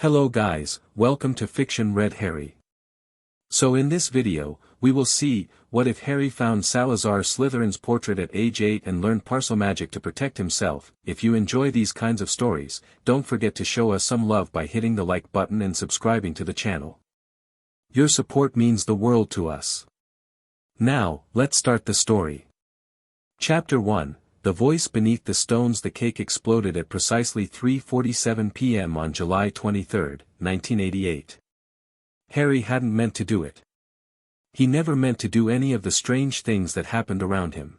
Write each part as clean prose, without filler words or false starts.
Hello guys, welcome to Fiction Read Harry. So in this video, we will see, what if Harry found Salazar Slytherin's portrait at age 8 and learned Parselmagic to protect himself. If you enjoy these kinds of stories, don't forget to show us some love by hitting the like button and subscribing to the channel. Your support means the world to us. Now, let's start the story. Chapter 1. The voice beneath the stones. The cake exploded at precisely 3:47 p.m. on July 23, 1988. Harry hadn't meant to do it. He never meant to do any of the strange things that happened around him.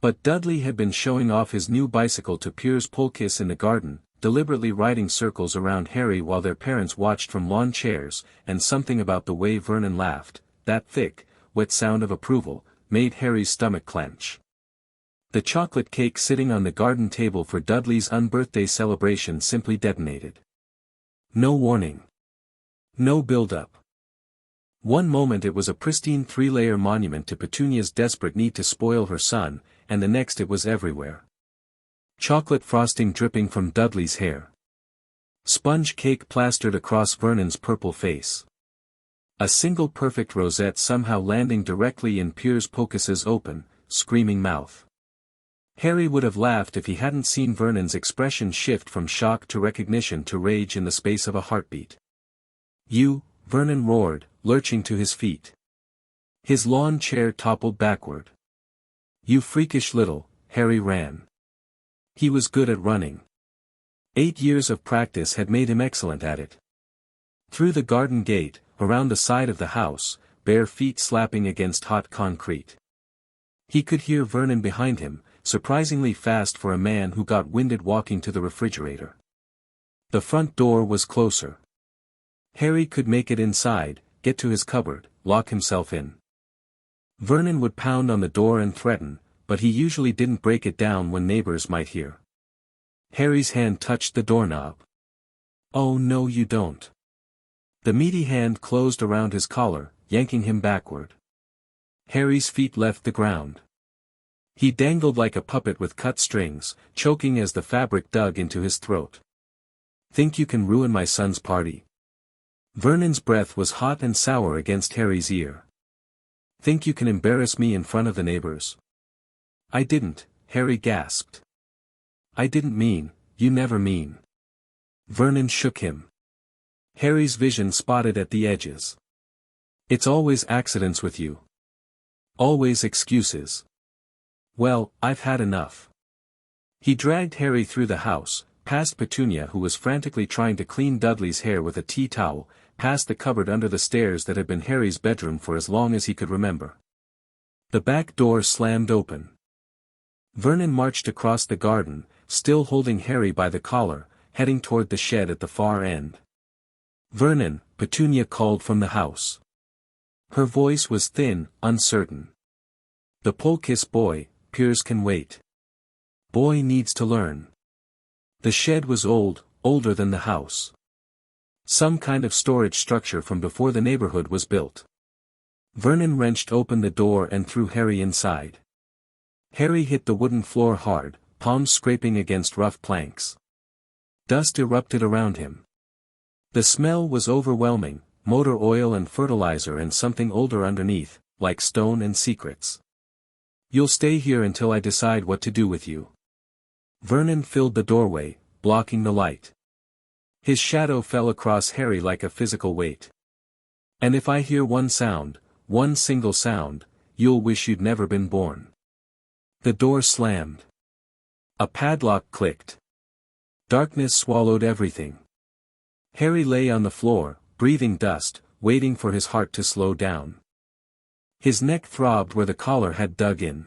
But Dudley had been showing off his new bicycle to Piers Polkiss in the garden, deliberately riding circles around Harry while their parents watched from lawn chairs, and something about the way Vernon laughed, that thick, wet sound of approval, made Harry's stomach clench. The chocolate cake sitting on the garden table for Dudley's unbirthday celebration simply detonated. No warning. No build-up. One moment it was a pristine three-layer monument to Petunia's desperate need to spoil her son, and the next it was everywhere. Chocolate frosting dripping from Dudley's hair. Sponge cake plastered across Vernon's purple face. A single perfect rosette somehow landing directly in Piers Polkiss's open, screaming mouth. Harry would have laughed if he hadn't seen Vernon's expression shift from shock to recognition to rage in the space of a heartbeat. "You," Vernon roared, lurching to his feet. His lawn chair toppled backward. "You freakish little," Harry ran. He was good at running. 8 years of practice had made him excellent at it. Through the garden gate, around the side of the house, bare feet slapping against hot concrete. He could hear Vernon behind him, surprisingly fast for a man who got winded walking to the refrigerator. The front door was closer. Harry could make it inside, get to his cupboard, lock himself in. Vernon would pound on the door and threaten, but he usually didn't break it down when neighbors might hear. Harry's hand touched the doorknob. "Oh no you don't." The meaty hand closed around his collar, yanking him backward. Harry's feet left the ground. He dangled like a puppet with cut strings, choking as the fabric dug into his throat. "Think you can ruin my son's party?" Vernon's breath was hot and sour against Harry's ear. "Think you can embarrass me in front of the neighbors?" "I didn't," Harry gasped. "I didn't mean, you never mean." Vernon shook him. Harry's vision spotted at the edges. "It's always accidents with you. Always excuses. Well, I've had enough." He dragged Harry through the house, past Petunia who was frantically trying to clean Dudley's hair with a tea towel, past the cupboard under the stairs that had been Harry's bedroom for as long as he could remember. The back door slammed open. Vernon marched across the garden, still holding Harry by the collar, heading toward the shed at the far end. "Vernon," Petunia called from the house. Her voice was thin, uncertain. "The Polkiss boy, Piers can wait. Boy needs to learn." The shed was old, older than the house. Some kind of storage structure from before the neighborhood was built. Vernon wrenched open the door and threw Harry inside. Harry hit the wooden floor hard, palms scraping against rough planks. Dust erupted around him. The smell was overwhelming, motor oil and fertilizer and something older underneath, like stone and secrets. "You'll stay here until I decide what to do with you." Vernon filled the doorway, blocking the light. His shadow fell across Harry like a physical weight. "And if I hear one sound, one single sound, you'll wish you'd never been born." The door slammed. A padlock clicked. Darkness swallowed everything. Harry lay on the floor, breathing dust, waiting for his heart to slow down. His neck throbbed where the collar had dug in.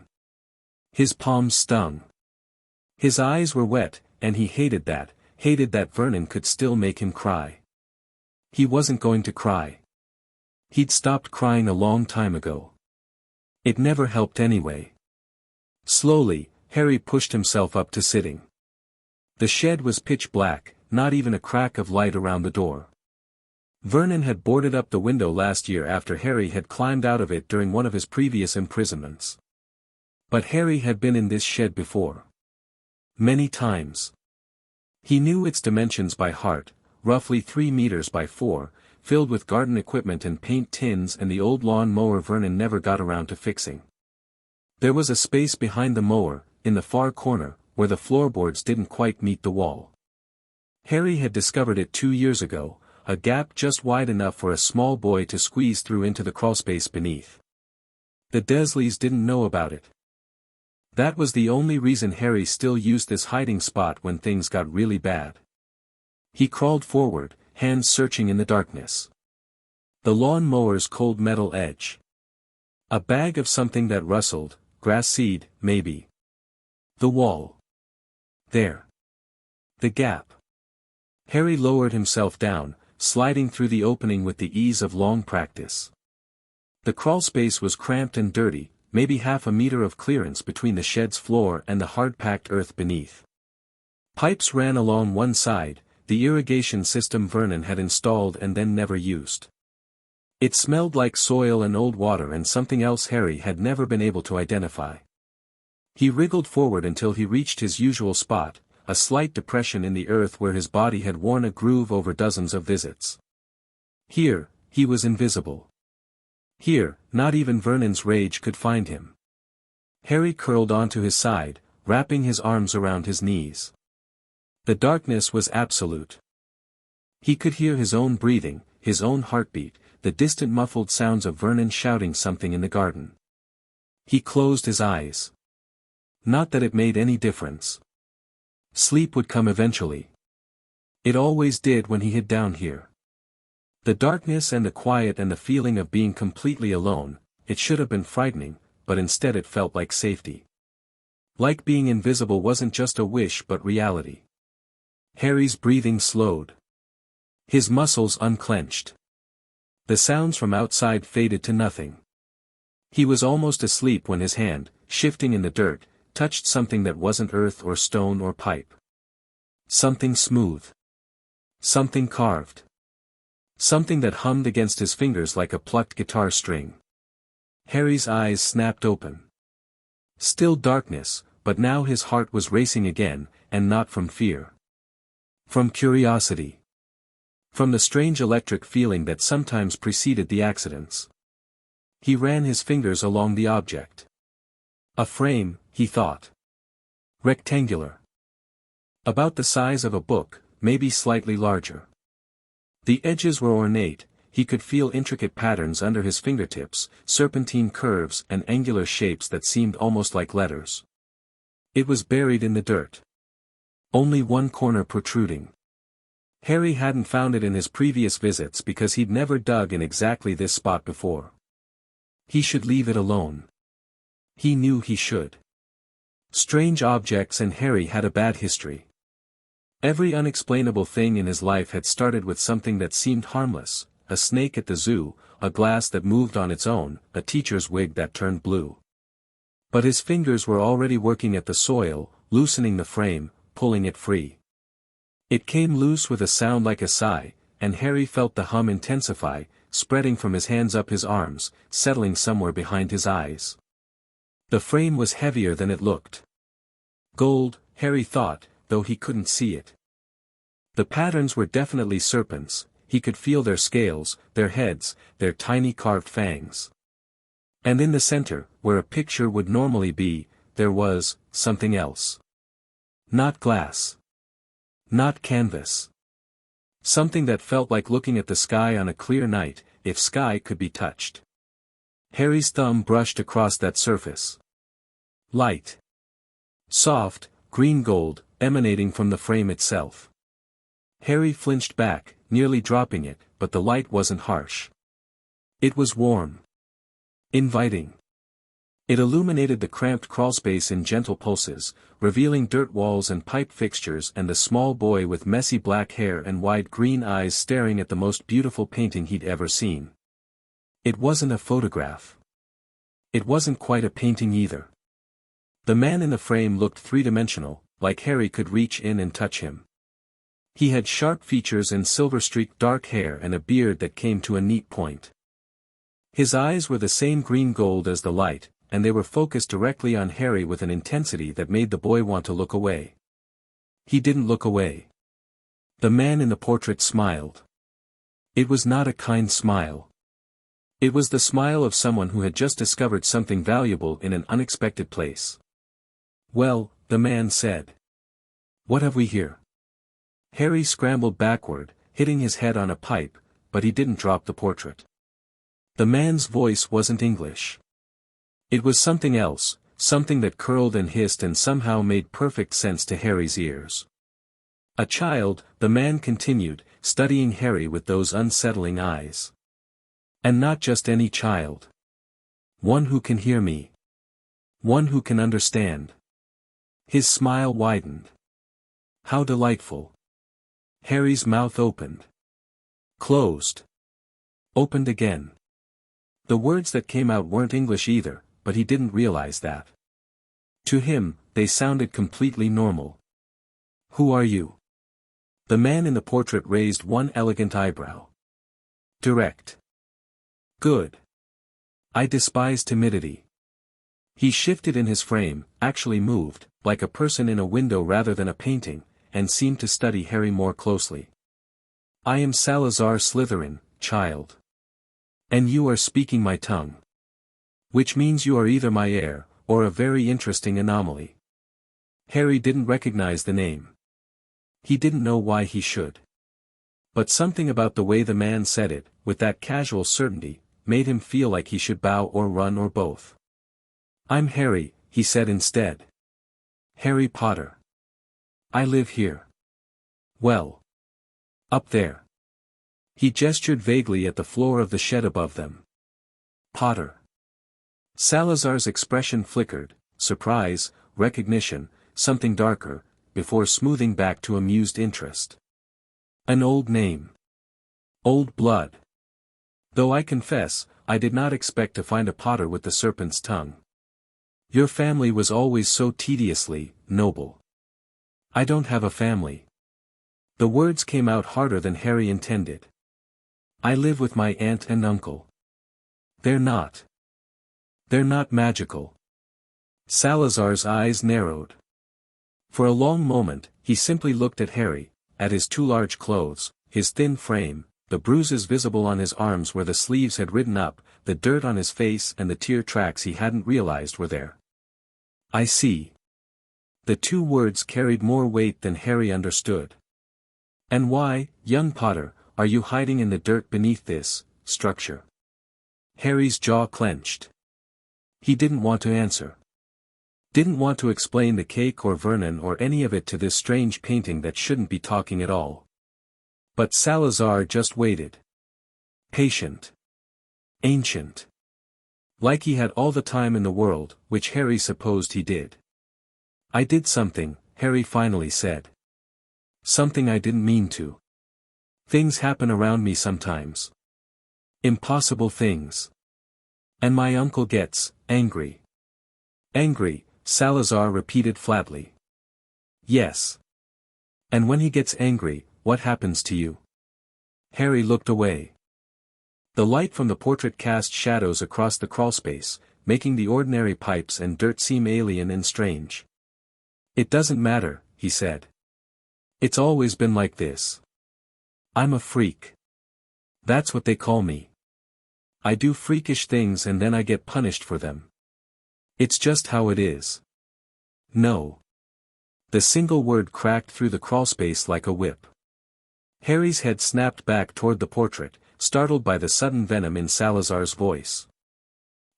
His palms stung. His eyes were wet, and he hated that Vernon could still make him cry. He wasn't going to cry. He'd stopped crying a long time ago. It never helped anyway. Slowly, Harry pushed himself up to sitting. The shed was pitch black, not even a crack of light around the door. Vernon had boarded up the window last year after Harry had climbed out of it during one of his previous imprisonments. But Harry had been in this shed before. Many times. He knew its dimensions by heart, roughly 3 meters by 4, filled with garden equipment and paint tins and the old lawn mower Vernon never got around to fixing. There was a space behind the mower, in the far corner, where the floorboards didn't quite meet the wall. Harry had discovered it 2 years ago, a gap just wide enough for a small boy to squeeze through into the crawlspace beneath. The Dursleys didn't know about it. That was the only reason Harry still used this hiding spot when things got really bad. He crawled forward, hands searching in the darkness. The lawn mower's cold metal edge. A bag of something that rustled, grass seed, maybe. The wall. There. The gap. Harry lowered himself down, sliding through the opening with the ease of long practice. The crawlspace was cramped and dirty, maybe half a meter of clearance between the shed's floor and the hard-packed earth beneath. Pipes ran along one side, the irrigation system Vernon had installed and then never used. It smelled like soil and old water and something else Harry had never been able to identify. He wriggled forward until he reached his usual spot, a slight depression in the earth where his body had worn a groove over dozens of visits. Here, he was invisible. Here, not even Vernon's rage could find him. Harry curled onto his side, wrapping his arms around his knees. The darkness was absolute. He could hear his own breathing, his own heartbeat, the distant muffled sounds of Vernon shouting something in the garden. He closed his eyes. Not that it made any difference. Sleep would come eventually. It always did when he hid down here. The darkness and the quiet and the feeling of being completely alone, it should have been frightening, but instead it felt like safety. Like being invisible wasn't just a wish but reality. Harry's breathing slowed. His muscles unclenched. The sounds from outside faded to nothing. He was almost asleep when his hand, shifting in the dirt, touched something that wasn't earth or stone or pipe. Something smooth. Something carved. Something that hummed against his fingers like a plucked guitar string. Harry's eyes snapped open. Still darkness, but now his heart was racing again, and not from fear. From curiosity. From the strange electric feeling that sometimes preceded the accidents. He ran his fingers along the object. A frame, he thought. Rectangular. About the size of a book, maybe slightly larger. The edges were ornate, he could feel intricate patterns under his fingertips, serpentine curves and angular shapes that seemed almost like letters. It was buried in the dirt. Only one corner protruding. Harry hadn't found it in his previous visits because he'd never dug in exactly this spot before. He should leave it alone. He knew he should. Strange objects and Harry had a bad history. Every unexplainable thing in his life had started with something that seemed harmless, a snake at the zoo, a glass that moved on its own, a teacher's wig that turned blue. But his fingers were already working at the soil, loosening the frame, pulling it free. It came loose with a sound like a sigh, and Harry felt the hum intensify, spreading from his hands up his arms, settling somewhere behind his eyes. The frame was heavier than it looked. Gold, Harry thought, though he couldn't see it. The patterns were definitely serpents, he could feel their scales, their heads, their tiny carved fangs. And in the center, where a picture would normally be, there was something else. Not glass. Not canvas. Something that felt like looking at the sky on a clear night, if sky could be touched. Harry's thumb brushed across that surface. Light. Soft, green gold, emanating from the frame itself. Harry flinched back, nearly dropping it, but the light wasn't harsh. It was warm. Inviting. It illuminated the cramped crawlspace in gentle pulses, revealing dirt walls and pipe fixtures and a small boy with messy black hair and wide green eyes staring at the most beautiful painting he'd ever seen. It wasn't a photograph. It wasn't quite a painting either. The man in the frame looked three-dimensional, like Harry could reach in and touch him. He had sharp features and silver-streaked dark hair and a beard that came to a neat point. His eyes were the same green gold as the light, and they were focused directly on Harry with an intensity that made the boy want to look away. He didn't look away. The man in the portrait smiled. It was not a kind smile. It was the smile of someone who had just discovered something valuable in an unexpected place. "Well," the man said. "What have we here?" Harry scrambled backward, hitting his head on a pipe, but he didn't drop the portrait. The man's voice wasn't English. It was something else, something that curled and hissed and somehow made perfect sense to Harry's ears. "A child," the man continued, studying Harry with those unsettling eyes. "And not just any child. One who can hear me. One who can understand." His smile widened. How delightful. Harry's mouth opened. Closed. Opened again. The words that came out weren't English either, but he didn't realize that. To him, they sounded completely normal. "Who are you?" The man in the portrait raised one elegant eyebrow. "Direct." "Good. I despise timidity." He shifted in his frame, actually moved, like a person in a window rather than a painting, and seemed to study Harry more closely. "I am Salazar Slytherin, child. And you are speaking my tongue. Which means you are either my heir, or a very interesting anomaly." Harry didn't recognize the name. He didn't know why he should. But something about the way the man said it, with that casual certainty, made him feel like he should bow or run or both. "I'm Harry," he said instead. "Harry Potter. I live here." "Well. Up there." He gestured vaguely at the floor of the shed above them. "Potter." Salazar's expression flickered, surprise, recognition, something darker, before smoothing back to amused interest. "An old name. Old blood. Though I confess, I did not expect to find a Potter with the serpent's tongue. Your family was always so tediously noble." "I don't have a family." The words came out harder than Harry intended. "I live with my aunt and uncle. They're not magical." Salazar's eyes narrowed. For a long moment, he simply looked at Harry, at his too large clothes, his thin frame, the bruises visible on his arms where the sleeves had ridden up, the dirt on his face and the tear tracks he hadn't realized were there. "I see." The two words carried more weight than Harry understood. "And why, young Potter, are you hiding in the dirt beneath this structure?" Harry's jaw clenched. He didn't want to answer. Didn't want to explain the cake or Vernon or any of it to this strange painting that shouldn't be talking at all. But Salazar just waited. Patient. Ancient. Like he had all the time in the world, which Harry supposed he did. "I did something," Harry finally said. "Something I didn't mean to. Things happen around me sometimes. Impossible things. And my uncle gets angry." "Angry," Salazar repeated flatly. "Yes. And when he gets angry, what happens to you?" Harry looked away. The light from the portrait cast shadows across the crawlspace, making the ordinary pipes and dirt seem alien and strange. "It doesn't matter," he said. "It's always been like this. I'm a freak. That's what they call me. I do freakish things and then I get punished for them. It's just how it is." "No." The single word cracked through the crawlspace like a whip. Harry's head snapped back toward the portrait, startled by the sudden venom in Salazar's voice.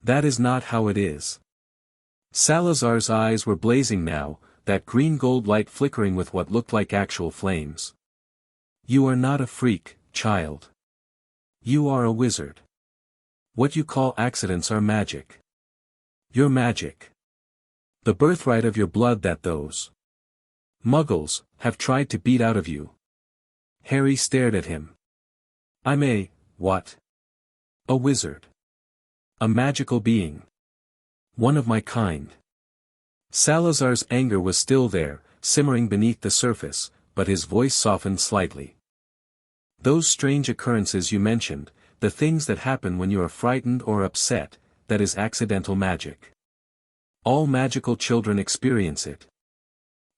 "That is not how it is." Salazar's eyes were blazing now, that green-gold light flickering with what looked like actual flames. "You are not a freak, child. You are a wizard. What you call accidents are magic. You're magic. The birthright of your blood that those Muggles have tried to beat out of you." Harry stared at him. "I'm what?" "A wizard. A magical being. One of my kind." Salazar's anger was still there, simmering beneath the surface, but his voice softened slightly. "Those strange occurrences you mentioned, the things that happen when you are frightened or upset, that is accidental magic. All magical children experience it.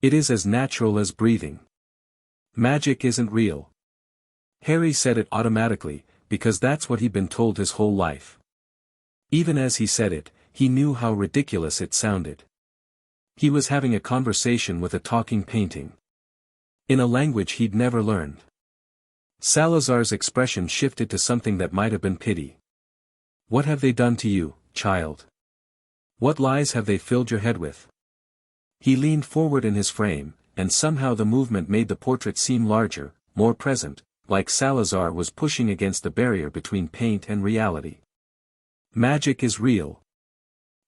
It is as natural as breathing. Magic isn't real. Harry said it automatically, because that's what he'd been told his whole life. Even as he said it, he knew how ridiculous it sounded. He was having a conversation with a talking painting. In a language he'd never learned. Salazar's expression shifted to something that might have been pity. What have they done to you, child? What lies have they filled your head with? He leaned forward in his frame, and somehow the movement made the portrait seem larger, more present, like Salazar was pushing against the barrier between paint and reality. Magic is real.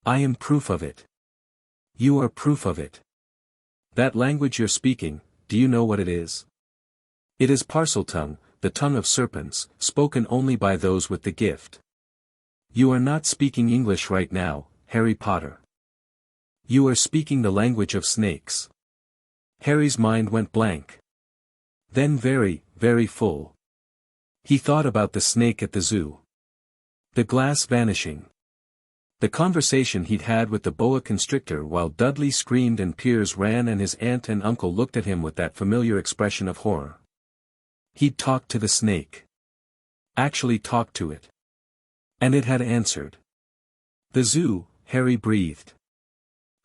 I am proof of it. You are proof of it. That language you're speaking, do you know what it is? It is Parseltongue, the tongue of serpents, spoken only by those with the gift. You are not speaking English right now, Harry Potter. You are speaking the language of snakes. Harry's mind went blank. Then very, very full. He thought about the snake at the zoo. The glass vanishing. The conversation he'd had with the boa constrictor while Dudley screamed and Piers ran and his aunt and uncle looked at him with that familiar expression of horror. He'd talked to the snake. Actually talked to it. And it had answered. The zoo, Harry breathed.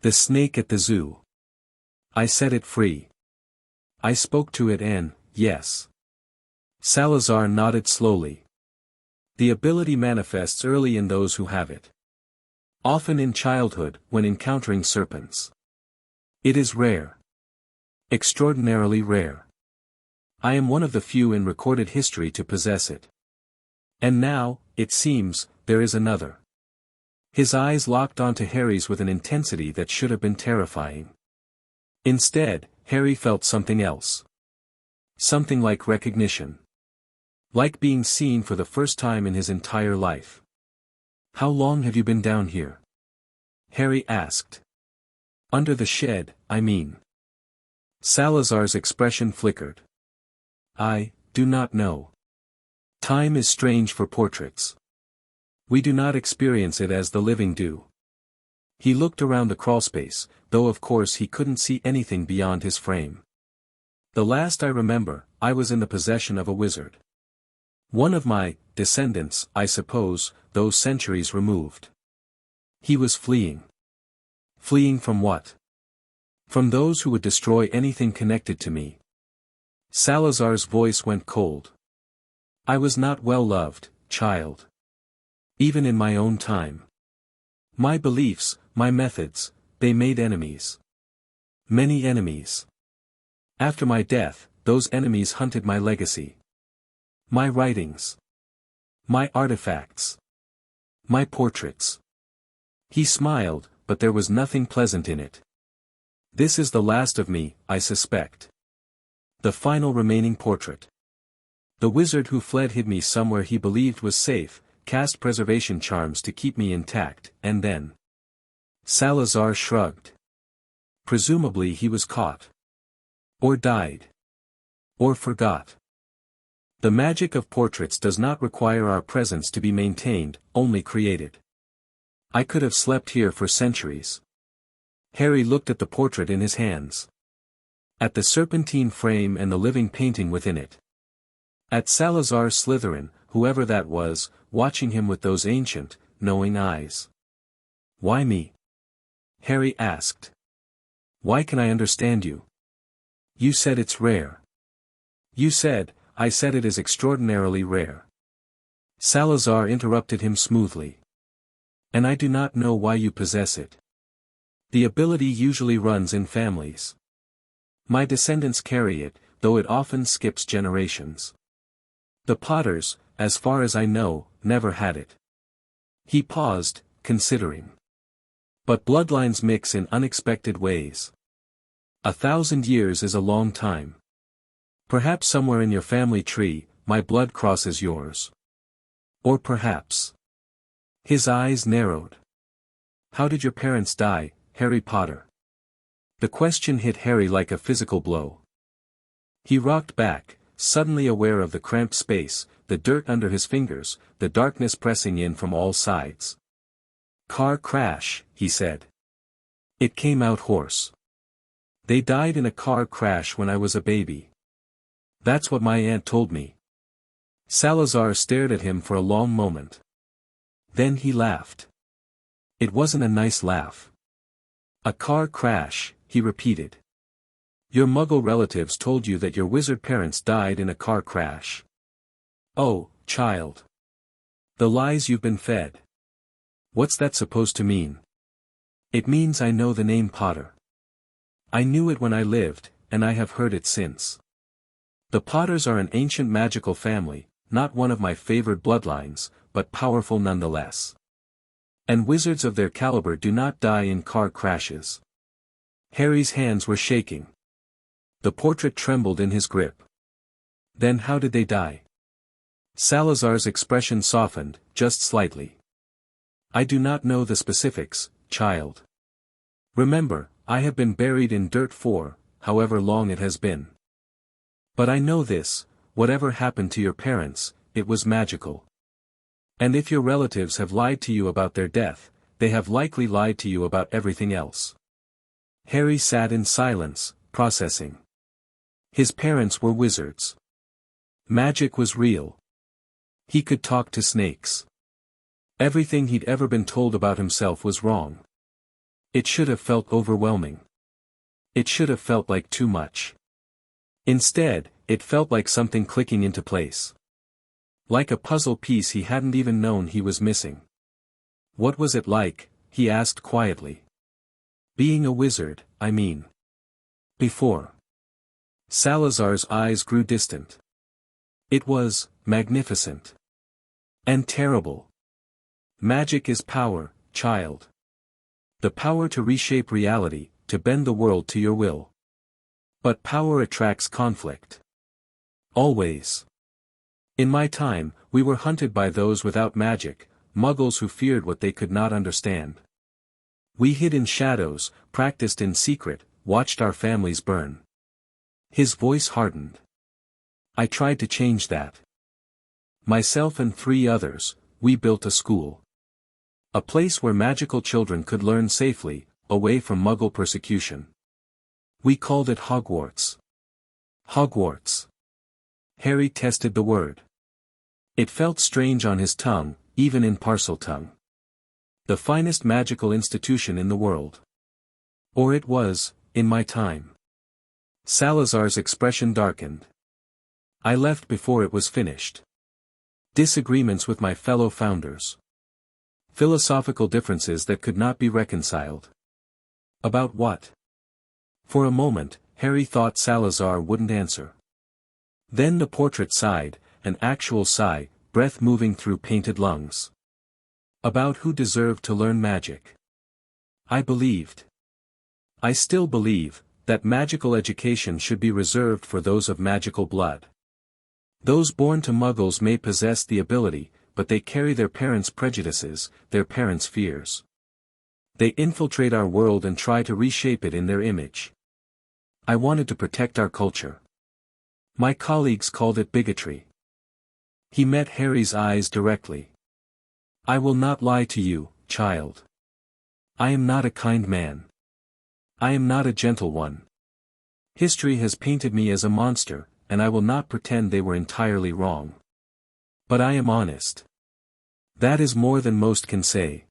The snake at the zoo. I set it free. I spoke to it and, yes. Salazar nodded slowly. The ability manifests early in those who have it. Often in childhood, when encountering serpents. It is rare. Extraordinarily rare. I am one of the few in recorded history to possess it. And now, it seems, there is another. His eyes locked onto Harry's with an intensity that should have been terrifying. Instead, Harry felt something else. Something like recognition. Like being seen for the first time in his entire life. How long have you been down here? Harry asked. Under the shed, I mean. Salazar's expression flickered. I do not know. Time is strange for portraits. We do not experience it as the living do. He looked around the crawlspace, though of course he couldn't see anything beyond his frame. The last I remember, I was in the possession of a wizard. One of my descendants, I suppose, those centuries removed. He was fleeing. Fleeing from what? From those who would destroy anything connected to me. Salazar's voice went cold. I was not well loved, child. Even in my own time. My beliefs, my methods, they made enemies. Many enemies. After my death, those enemies hunted my legacy. My writings. My artifacts. My portraits. He smiled, but there was nothing pleasant in it. This is the last of me, I suspect. The final remaining portrait. The wizard who fled hid me somewhere he believed was safe, cast preservation charms to keep me intact, and then. Salazar shrugged. Presumably he was caught. Or died. Or forgot. The magic of portraits does not require our presence to be maintained, only created. I could have slept here for centuries. Harry looked at the portrait in his hands. At the serpentine frame and the living painting within it. At Salazar Slytherin, whoever that was, watching him with those ancient, knowing eyes. Why me? Harry asked. Why can I understand you? You said it's rare. You said, I said it is extraordinarily rare. Salazar interrupted him smoothly. And I do not know why you possess it. The ability usually runs in families. My descendants carry it, though it often skips generations. The Potters, as far as I know, never had it. He paused, considering. But bloodlines mix in unexpected ways. 1,000 years is a long time. Perhaps somewhere in your family tree, my blood crosses yours. Or perhaps. His eyes narrowed. How did your parents die, Harry Potter? The question hit Harry like a physical blow. He rocked back, suddenly aware of the cramped space, the dirt under his fingers, the darkness pressing in from all sides. Car crash, he said. It came out hoarse. They died in a car crash when I was a baby. That's what my aunt told me. Salazar stared at him for a long moment. Then he laughed. It wasn't a nice laugh. A car crash, he repeated. Your Muggle relatives told you that your wizard parents died in a car crash. Oh, child. The lies you've been fed. What's that supposed to mean? It means I know the name Potter. I knew it when I lived, and I have heard it since. The Potters are an ancient magical family, not one of my favored bloodlines, but powerful nonetheless. And wizards of their caliber do not die in car crashes. Harry's hands were shaking. The portrait trembled in his grip. Then how did they die? Salazar's expression softened, just slightly. I do not know the specifics, child. Remember, I have been buried in dirt for, however long it has been. But I know this, whatever happened to your parents, it was magical. And if your relatives have lied to you about their death, they have likely lied to you about everything else. Harry sat in silence, processing. His parents were wizards. Magic was real. He could talk to snakes. Everything he'd ever been told about himself was wrong. It should have felt overwhelming. It should have felt like too much. Instead, it felt like something clicking into place. Like a puzzle piece he hadn't even known he was missing. What was it like, he asked quietly. Being a wizard, I mean. Before. Salazar's eyes grew distant. It was magnificent. And terrible. Magic is power, child. The power to reshape reality, to bend the world to your will. But power attracts conflict. Always. In my time, we were hunted by those without magic, muggles who feared what they could not understand. We hid in shadows, practiced in secret, watched our families burn. His voice hardened. I tried to change that. Myself and 3 others, we built a school. A place where magical children could learn safely, away from Muggle persecution. We called it Hogwarts. Hogwarts. Harry tested the word. It felt strange on his tongue, even in Parseltongue. The finest magical institution in the world. Or it was, in my time. Salazar's expression darkened. I left before it was finished. Disagreements with my fellow founders. Philosophical differences that could not be reconciled. About what? For a moment, Harry thought Salazar wouldn't answer. Then the portrait sighed, an actual sigh, breath moving through painted lungs. About who deserved to learn magic. I believed. I still believe, that magical education should be reserved for those of magical blood. Those born to Muggles may possess the ability, but they carry their parents' prejudices, their parents' fears. They infiltrate our world and try to reshape it in their image. I wanted to protect our culture. My colleagues called it bigotry. He met Harry's eyes directly. I will not lie to you, child. I am not a kind man. I am not a gentle one. History has painted me as a monster, and I will not pretend they were entirely wrong. But I am honest. That is more than most can say.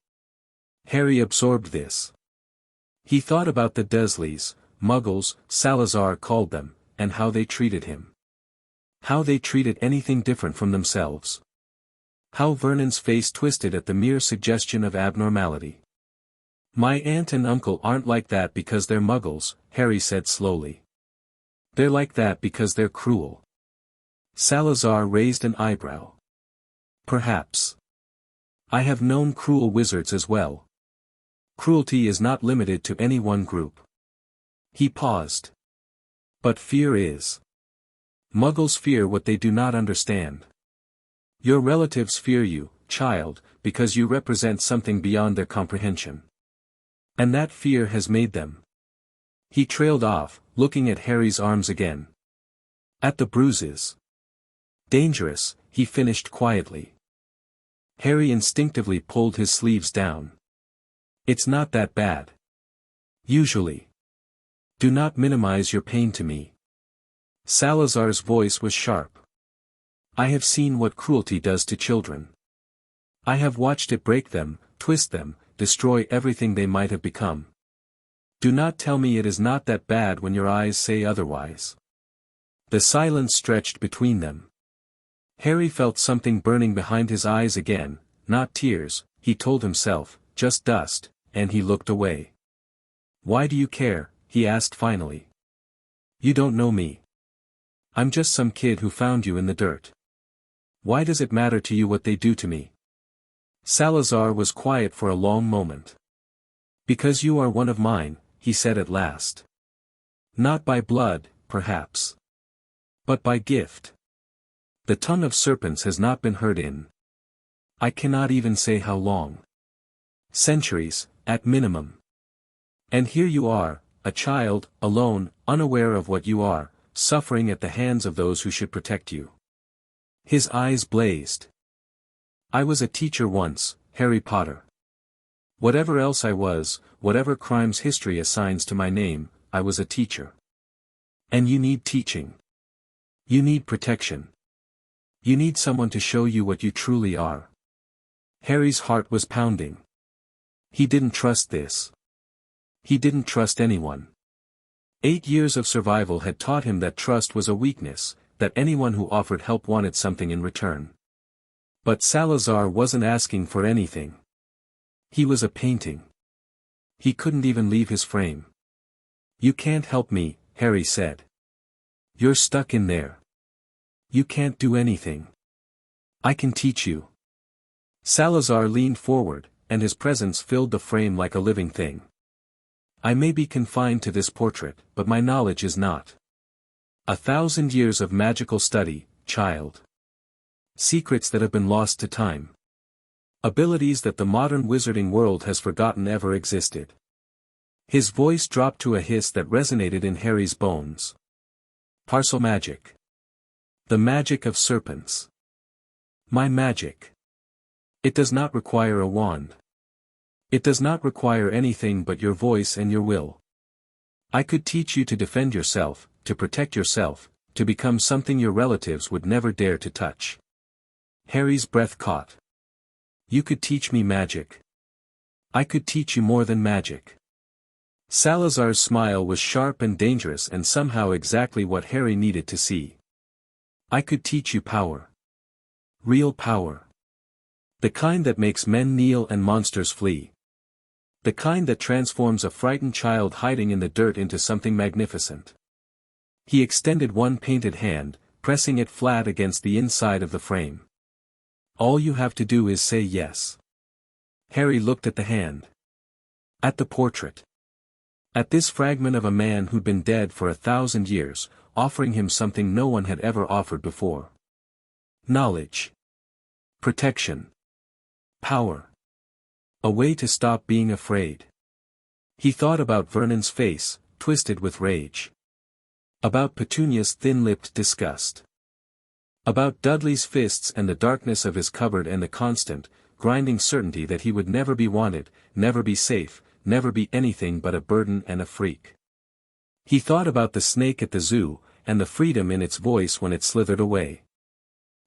Harry absorbed this. He thought about the Dursleys, Muggles, Salazar called them, and how they treated him. How they treated anything different from themselves. How Vernon's face twisted at the mere suggestion of abnormality. My aunt and uncle aren't like that because they're Muggles, Harry said slowly. They're like that because they're cruel. Salazar raised an eyebrow. Perhaps. I have known cruel wizards as well. Cruelty is not limited to any one group. He paused. But fear is. Muggles fear what they do not understand. Your relatives fear you, child, because you represent something beyond their comprehension. And that fear has made them. He trailed off, looking at Harry's arms again. At the bruises. Dangerous, he finished quietly. Harry instinctively pulled his sleeves down. It's not that bad. Usually. Do not minimize your pain to me. Salazar's voice was sharp. I have seen what cruelty does to children. I have watched it break them, twist them, destroy everything they might have become. Do not tell me it is not that bad when your eyes say otherwise. The silence stretched between them. Harry felt something burning behind his eyes again, not tears, he told himself, just dust, and he looked away. Why do you care? He asked finally. You don't know me. I'm just some kid who found you in the dirt. Why does it matter to you what they do to me? Salazar was quiet for a long moment. Because you are one of mine, he said at last. Not by blood, perhaps. But by gift. The tongue of serpents has not been heard in. I cannot even say how long. Centuries, at minimum. And here you are, a child, alone, unaware of what you are, suffering at the hands of those who should protect you. His eyes blazed. I was a teacher once, Harry Potter. Whatever else I was, whatever crimes history assigns to my name, I was a teacher. And you need teaching. You need protection. You need someone to show you what you truly are. Harry's heart was pounding. He didn't trust this. He didn't trust anyone. 8 years of survival had taught him that trust was a weakness, that anyone who offered help wanted something in return. But Salazar wasn't asking for anything. He was a painting. He couldn't even leave his frame. You can't help me, Harry said. You're stuck in there. You can't do anything. I can teach you. Salazar leaned forward, and his presence filled the frame like a living thing. I may be confined to this portrait, but my knowledge is not. 1,000 years of magical study, child. Secrets that have been lost to time. Abilities that the modern wizarding world has forgotten ever existed. His voice dropped to a hiss that resonated in Harry's bones. Parselmagic. The magic of serpents. My magic. It does not require a wand. It does not require anything but your voice and your will. I could teach you to defend yourself, to protect yourself, to become something your relatives would never dare to touch. Harry's breath caught. You could teach me magic. I could teach you more than magic. Salazar's smile was sharp and dangerous and somehow exactly what Harry needed to see. I could teach you power. Real power. The kind that makes men kneel and monsters flee. The kind that transforms a frightened child hiding in the dirt into something magnificent. He extended one painted hand, pressing it flat against the inside of the frame. All you have to do is say yes. Harry looked at the hand. At the portrait. At this fragment of a man who'd been dead for 1,000 years, offering him something no one had ever offered before. Knowledge. Protection. Power. A way to stop being afraid. He thought about Vernon's face, twisted with rage. About Petunia's thin-lipped disgust. About Dudley's fists and the darkness of his cupboard and the constant, grinding certainty that he would never be wanted, never be safe, never be anything but a burden and a freak. He thought about the snake at the zoo, and the freedom in its voice when it slithered away.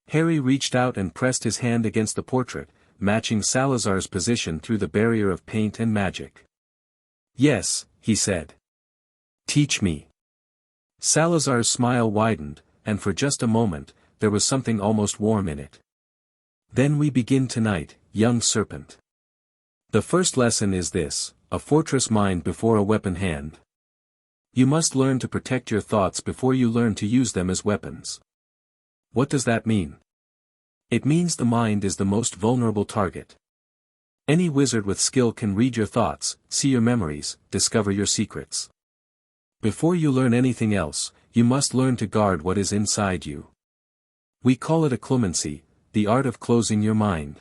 Harry reached out and pressed his hand against the portrait, matching Salazar's position through the barrier of paint and magic. Yes, he said. Teach me. Salazar's smile widened, and for just a moment, there was something almost warm in it. Then we begin tonight, young serpent. The first lesson is this: a fortress mind before a weapon hand. You must learn to protect your thoughts before you learn to use them as weapons. What does that mean? It means the mind is the most vulnerable target. Any wizard with skill can read your thoughts, see your memories, discover your secrets. Before you learn anything else, you must learn to guard what is inside you. We call it occlumency, the art of closing your mind.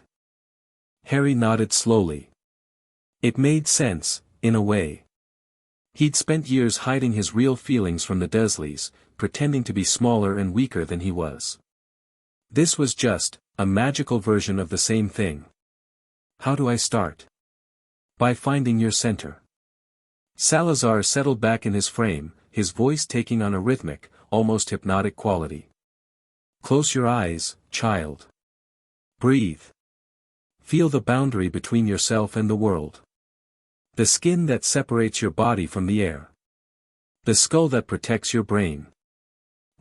Harry nodded slowly. It made sense, in a way. He'd spent years hiding his real feelings from the Dursleys, pretending to be smaller and weaker than he was. This was just a magical version of the same thing. How do I start? By finding your center. Salazar settled back in his frame, his voice taking on a rhythmic, almost hypnotic quality. Close your eyes, child. Breathe. Feel the boundary between yourself and the world. The skin that separates your body from the air. The skull that protects your brain.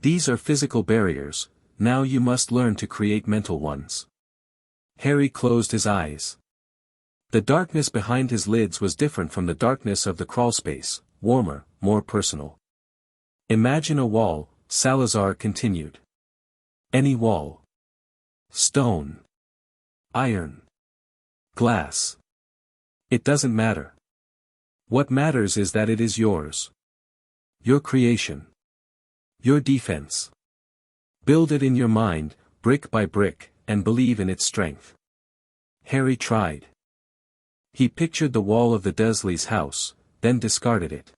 These are physical barriers, now you must learn to create mental ones. Harry closed his eyes. The darkness behind his lids was different from the darkness of the crawlspace, warmer, more personal. Imagine a wall, Salazar continued. Any wall. Stone. Iron. Glass. It doesn't matter. What matters is that it is yours. Your creation. Your defense. Build it in your mind, brick by brick, and believe in its strength. Harry tried. He pictured the wall of the Dursleys' house, then discarded it.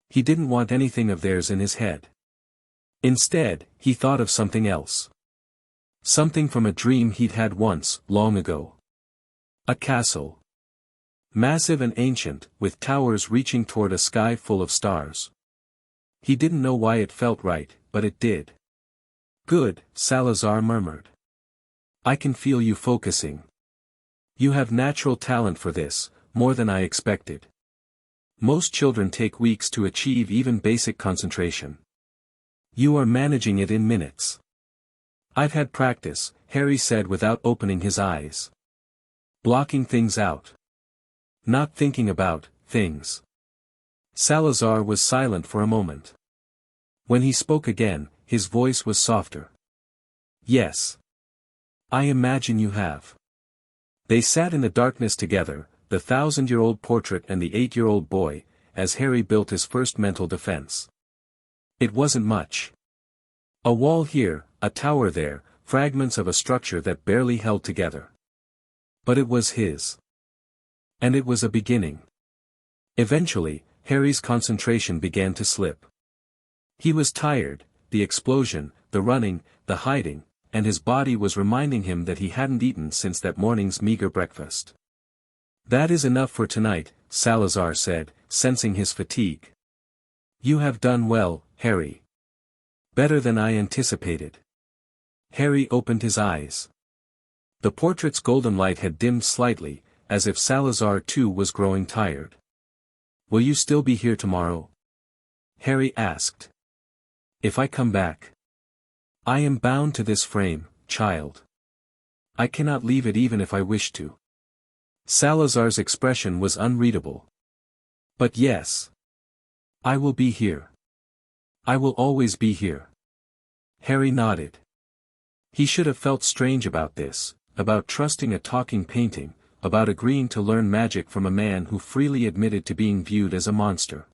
He didn't want anything of theirs in his head. Instead, he thought of something else. Something from a dream he'd had once, long ago. A castle. Massive and ancient, with towers reaching toward a sky full of stars. He didn't know why it felt right, but it did. Good, Salazar murmured. I can feel you focusing. You have natural talent for this, more than I expected. Most children take weeks to achieve even basic concentration. You are managing it in minutes. I've had practice, Harry said without opening his eyes. Blocking things out. Not thinking about things. Salazar was silent for a moment. When he spoke again, his voice was softer. Yes. I imagine you have. They sat in the darkness together, the 1,000-year-old portrait and the 8-year-old boy, as Harry built his first mental defense. It wasn't much. A wall here, a tower there, fragments of a structure that barely held together. But it was his. And it was a beginning. Eventually, Harry's concentration began to slip. He was tired, the explosion, the running, the hiding, and his body was reminding him that he hadn't eaten since that morning's meager breakfast. That is enough for tonight, Salazar said, sensing his fatigue. You have done well, Harry. Better than I anticipated. Harry opened his eyes. The portrait's golden light had dimmed slightly, as if Salazar too was growing tired. Will you still be here tomorrow? Harry asked. If I come back. I am bound to this frame, child. I cannot leave it even if I wish to. Salazar's expression was unreadable. But yes. I will be here. I will always be here. Harry nodded. He should have felt strange about this, about trusting a talking painting, about agreeing to learn magic from a man who freely admitted to being viewed as a monster.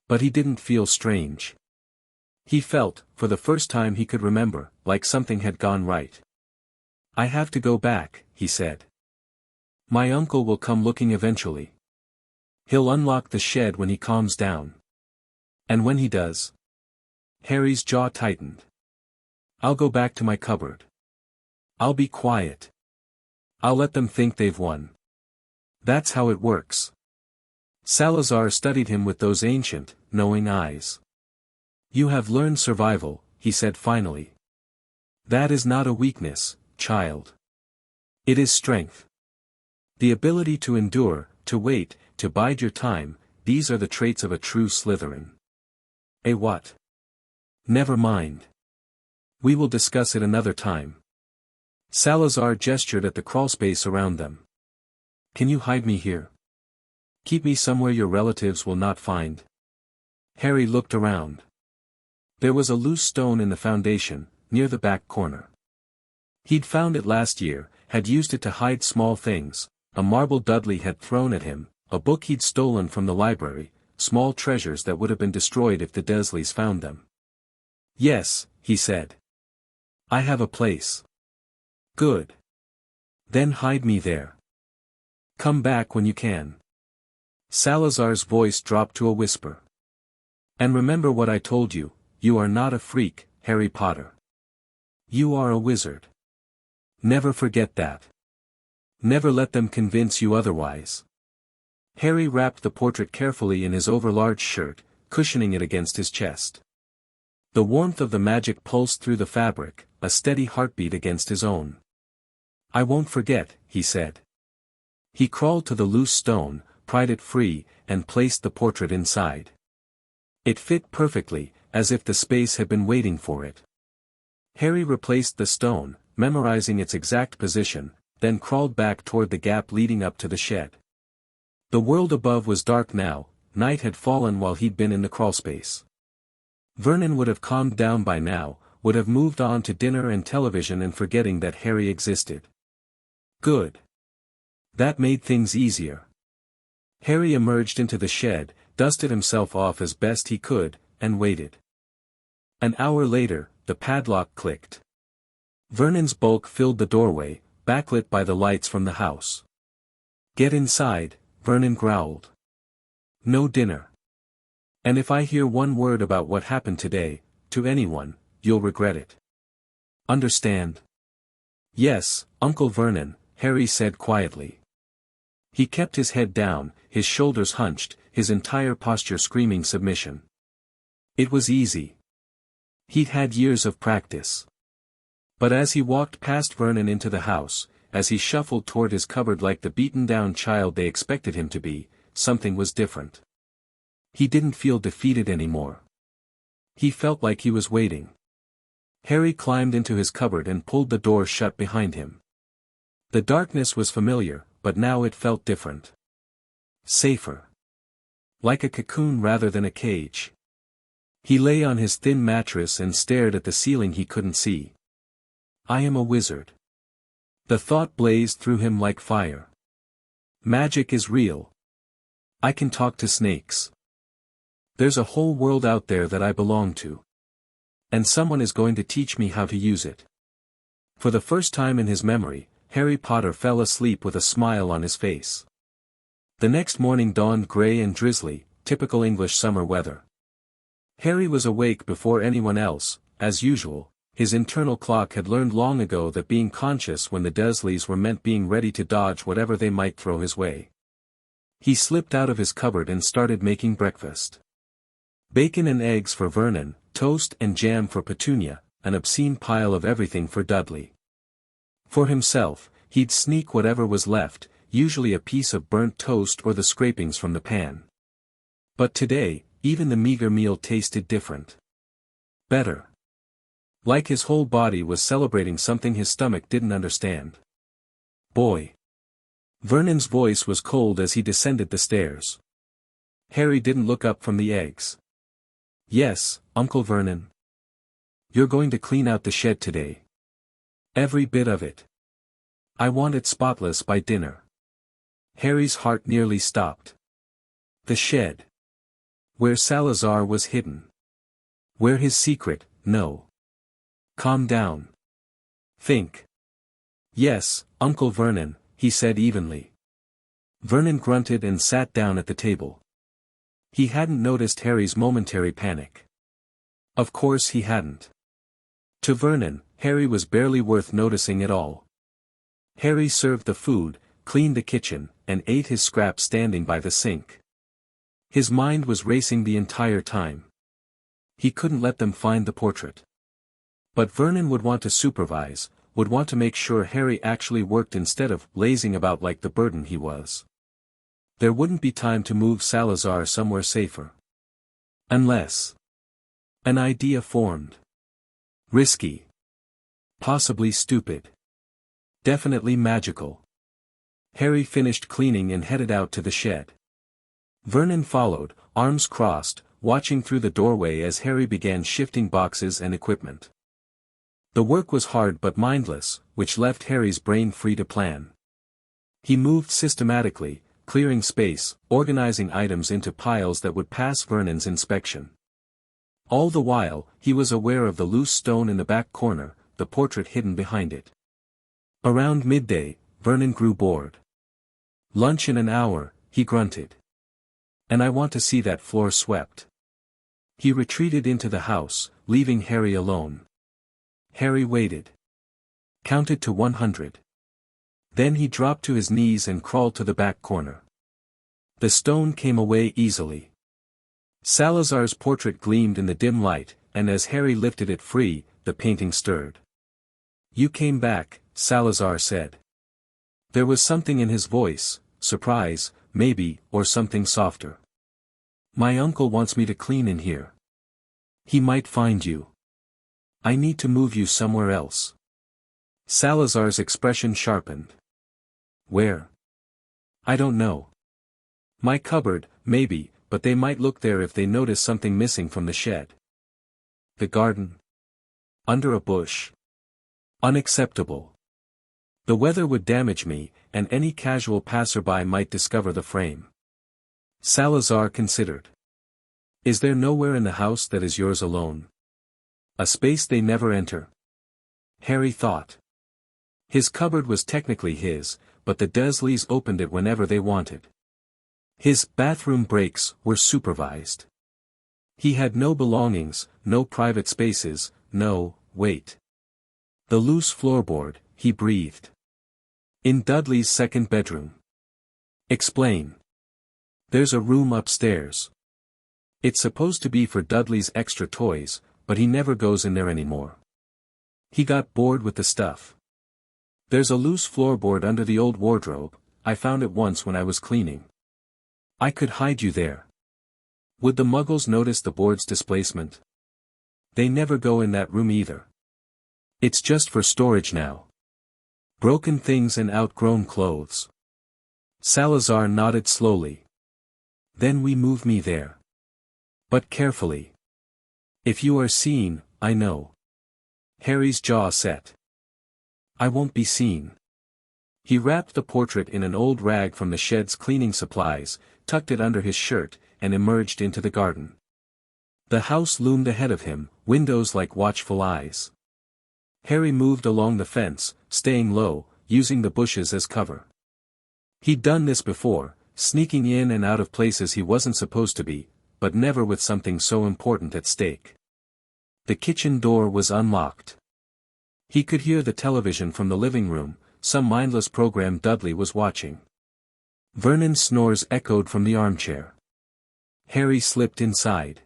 But he didn't feel strange. He felt, for the first time he could remember, like something had gone right. I have to go back, he said. My uncle will come looking eventually. He'll unlock the shed when he calms down. And when he does? Harry's jaw tightened. I'll go back to my cupboard. I'll be quiet. I'll let them think they've won. That's how it works. Salazar studied him with those ancient, knowing eyes. You have learned survival, he said finally. That is not a weakness, child. It is strength. The ability to endure, to wait, to bide your time, these are the traits of a true Slytherin. A what? Never mind. We will discuss it another time. Salazar gestured at the crawlspace around them. Can you hide me here? Keep me somewhere your relatives will not find. Harry looked around. There was a loose stone in the foundation, near the back corner. He'd found it last year, had used it to hide small things, a marble Dudley had thrown at him, a book he'd stolen from the library, small treasures that would have been destroyed if the Dursleys found them. Yes, he said. I have a place. Good. Then hide me there. Come back when you can. Salazar's voice dropped to a whisper. And remember what I told you, you are not a freak, Harry Potter. You are a wizard. Never forget that. Never let them convince you otherwise. Harry wrapped the portrait carefully in his overlarge shirt, cushioning it against his chest. The warmth of the magic pulsed through the fabric, a steady heartbeat against his own. "I won't forget," he said. He crawled to the loose stone, pried it free, and placed the portrait inside. It fit perfectly, as if the space had been waiting for it. Harry replaced the stone, memorizing its exact position, then crawled back toward the gap leading up to the shed. The world above was dark now, night had fallen while he'd been in the crawlspace. Vernon would have calmed down by now, would have moved on to dinner and television and forgetting that Harry existed. Good. That made things easier. Harry emerged into the shed, dusted himself off as best he could, and waited. An hour later, the padlock clicked. Vernon's bulk filled the doorway, backlit by the lights from the house. "Get inside," Vernon growled. "No dinner. And if I hear one word about what happened today, to anyone, you'll regret it. Understand?" "Yes, Uncle Vernon," Harry said quietly. He kept his head down, his shoulders hunched, his entire posture screaming submission. It was easy. He'd had years of practice. But as he walked past Vernon into the house, as he shuffled toward his cupboard like the beaten-down child they expected him to be, something was different. He didn't feel defeated anymore. He felt like he was waiting. Harry climbed into his cupboard and pulled the door shut behind him. The darkness was familiar, but now it felt different. Safer. Like a cocoon rather than a cage. He lay on his thin mattress and stared at the ceiling he couldn't see. "I am a wizard." The thought blazed through him like fire. "Magic is real. I can talk to snakes. There's a whole world out there that I belong to. And someone is going to teach me how to use it." For the first time in his memory, Harry Potter fell asleep with a smile on his face. The next morning dawned grey and drizzly, typical English summer weather. Harry was awake before anyone else, as usual. His internal clock had learned long ago that being conscious when the Dursleys were meant being ready to dodge whatever they might throw his way. He slipped out of his cupboard and started making breakfast. Bacon and eggs for Vernon, toast and jam for Petunia, an obscene pile of everything for Dudley. For himself, he'd sneak whatever was left, usually a piece of burnt toast or the scrapings from the pan. But today, even the meager meal tasted different. Better. Like his whole body was celebrating something his stomach didn't understand. "Boy." Vernon's voice was cold as he descended the stairs. Harry didn't look up from the eggs. "Yes, Uncle Vernon. You're going to clean out the shed today. Every bit of it. I want it spotless by dinner." Harry's heart nearly stopped. The shed. Where Salazar was hidden. Where his secret, no. Calm down. Think. "Yes, Uncle Vernon," he said evenly. Vernon grunted and sat down at the table. He hadn't noticed Harry's momentary panic. Of course he hadn't. To Vernon, Harry was barely worth noticing at all. Harry served the food, cleaned the kitchen, and ate his scraps standing by the sink. His mind was racing the entire time. He couldn't let them find the portrait. But Vernon would want to supervise, would want to make sure Harry actually worked instead of lazing about like the burden he was. There wouldn't be time to move Salazar somewhere safer. Unless an idea formed. Risky. Possibly stupid. Definitely magical. Harry finished cleaning and headed out to the shed. Vernon followed, arms crossed, watching through the doorway as Harry began shifting boxes and equipment. The work was hard but mindless, which left Harry's brain free to plan. He moved systematically, clearing space, organizing items into piles that would pass Vernon's inspection. All the while, he was aware of the loose stone in the back corner, the portrait hidden behind it. Around midday, Vernon grew bored. "Lunch in an hour," he grunted. "And I want to see that floor swept." He retreated into the house, leaving Harry alone. Harry waited. Counted to 100. Then he dropped to his knees and crawled to the back corner. The stone came away easily. Salazar's portrait gleamed in the dim light, and as Harry lifted it free, the painting stirred. "You came back," Salazar said. There was something in his voice, surprise, maybe, or something softer. "My uncle wants me to clean in here. He might find you. I need to move you somewhere else." Salazar's expression sharpened. "Where?" "I don't know. My cupboard, maybe, but they might look there if they notice something missing from the shed." "The garden? Under a bush? Unacceptable. The weather would damage me, and any casual passerby might discover the frame." Salazar considered. "Is there nowhere in the house that is yours alone? A space they never enter?" Harry thought. His cupboard was technically his, but the Dursleys opened it whenever they wanted. His bathroom breaks were supervised. He had no belongings, no private spaces, no, wait. The loose floorboard, he breathed. "In Dudley's second bedroom." "Explain." "There's a room upstairs. It's supposed to be for Dudley's extra toys, but he never goes in there anymore. He got bored with the stuff. There's a loose floorboard under the old wardrobe. I found it once when I was cleaning. I could hide you there. Would the Muggles notice the board's displacement? They never go in that room either. It's just for storage now. Broken things and outgrown clothes." Salazar nodded slowly. "Then we move me there. But carefully. If you are seen, I know." Harry's jaw set. "I won't be seen." He wrapped the portrait in an old rag from the shed's cleaning supplies, tucked it under his shirt, and emerged into the garden. The house loomed ahead of him, windows like watchful eyes. Harry moved along the fence, staying low, using the bushes as cover. He'd done this before, sneaking in and out of places he wasn't supposed to be, but never with something so important at stake. The kitchen door was unlocked. He could hear the television from the living room, some mindless program Dudley was watching. Vernon's snores echoed from the armchair. Harry slipped inside.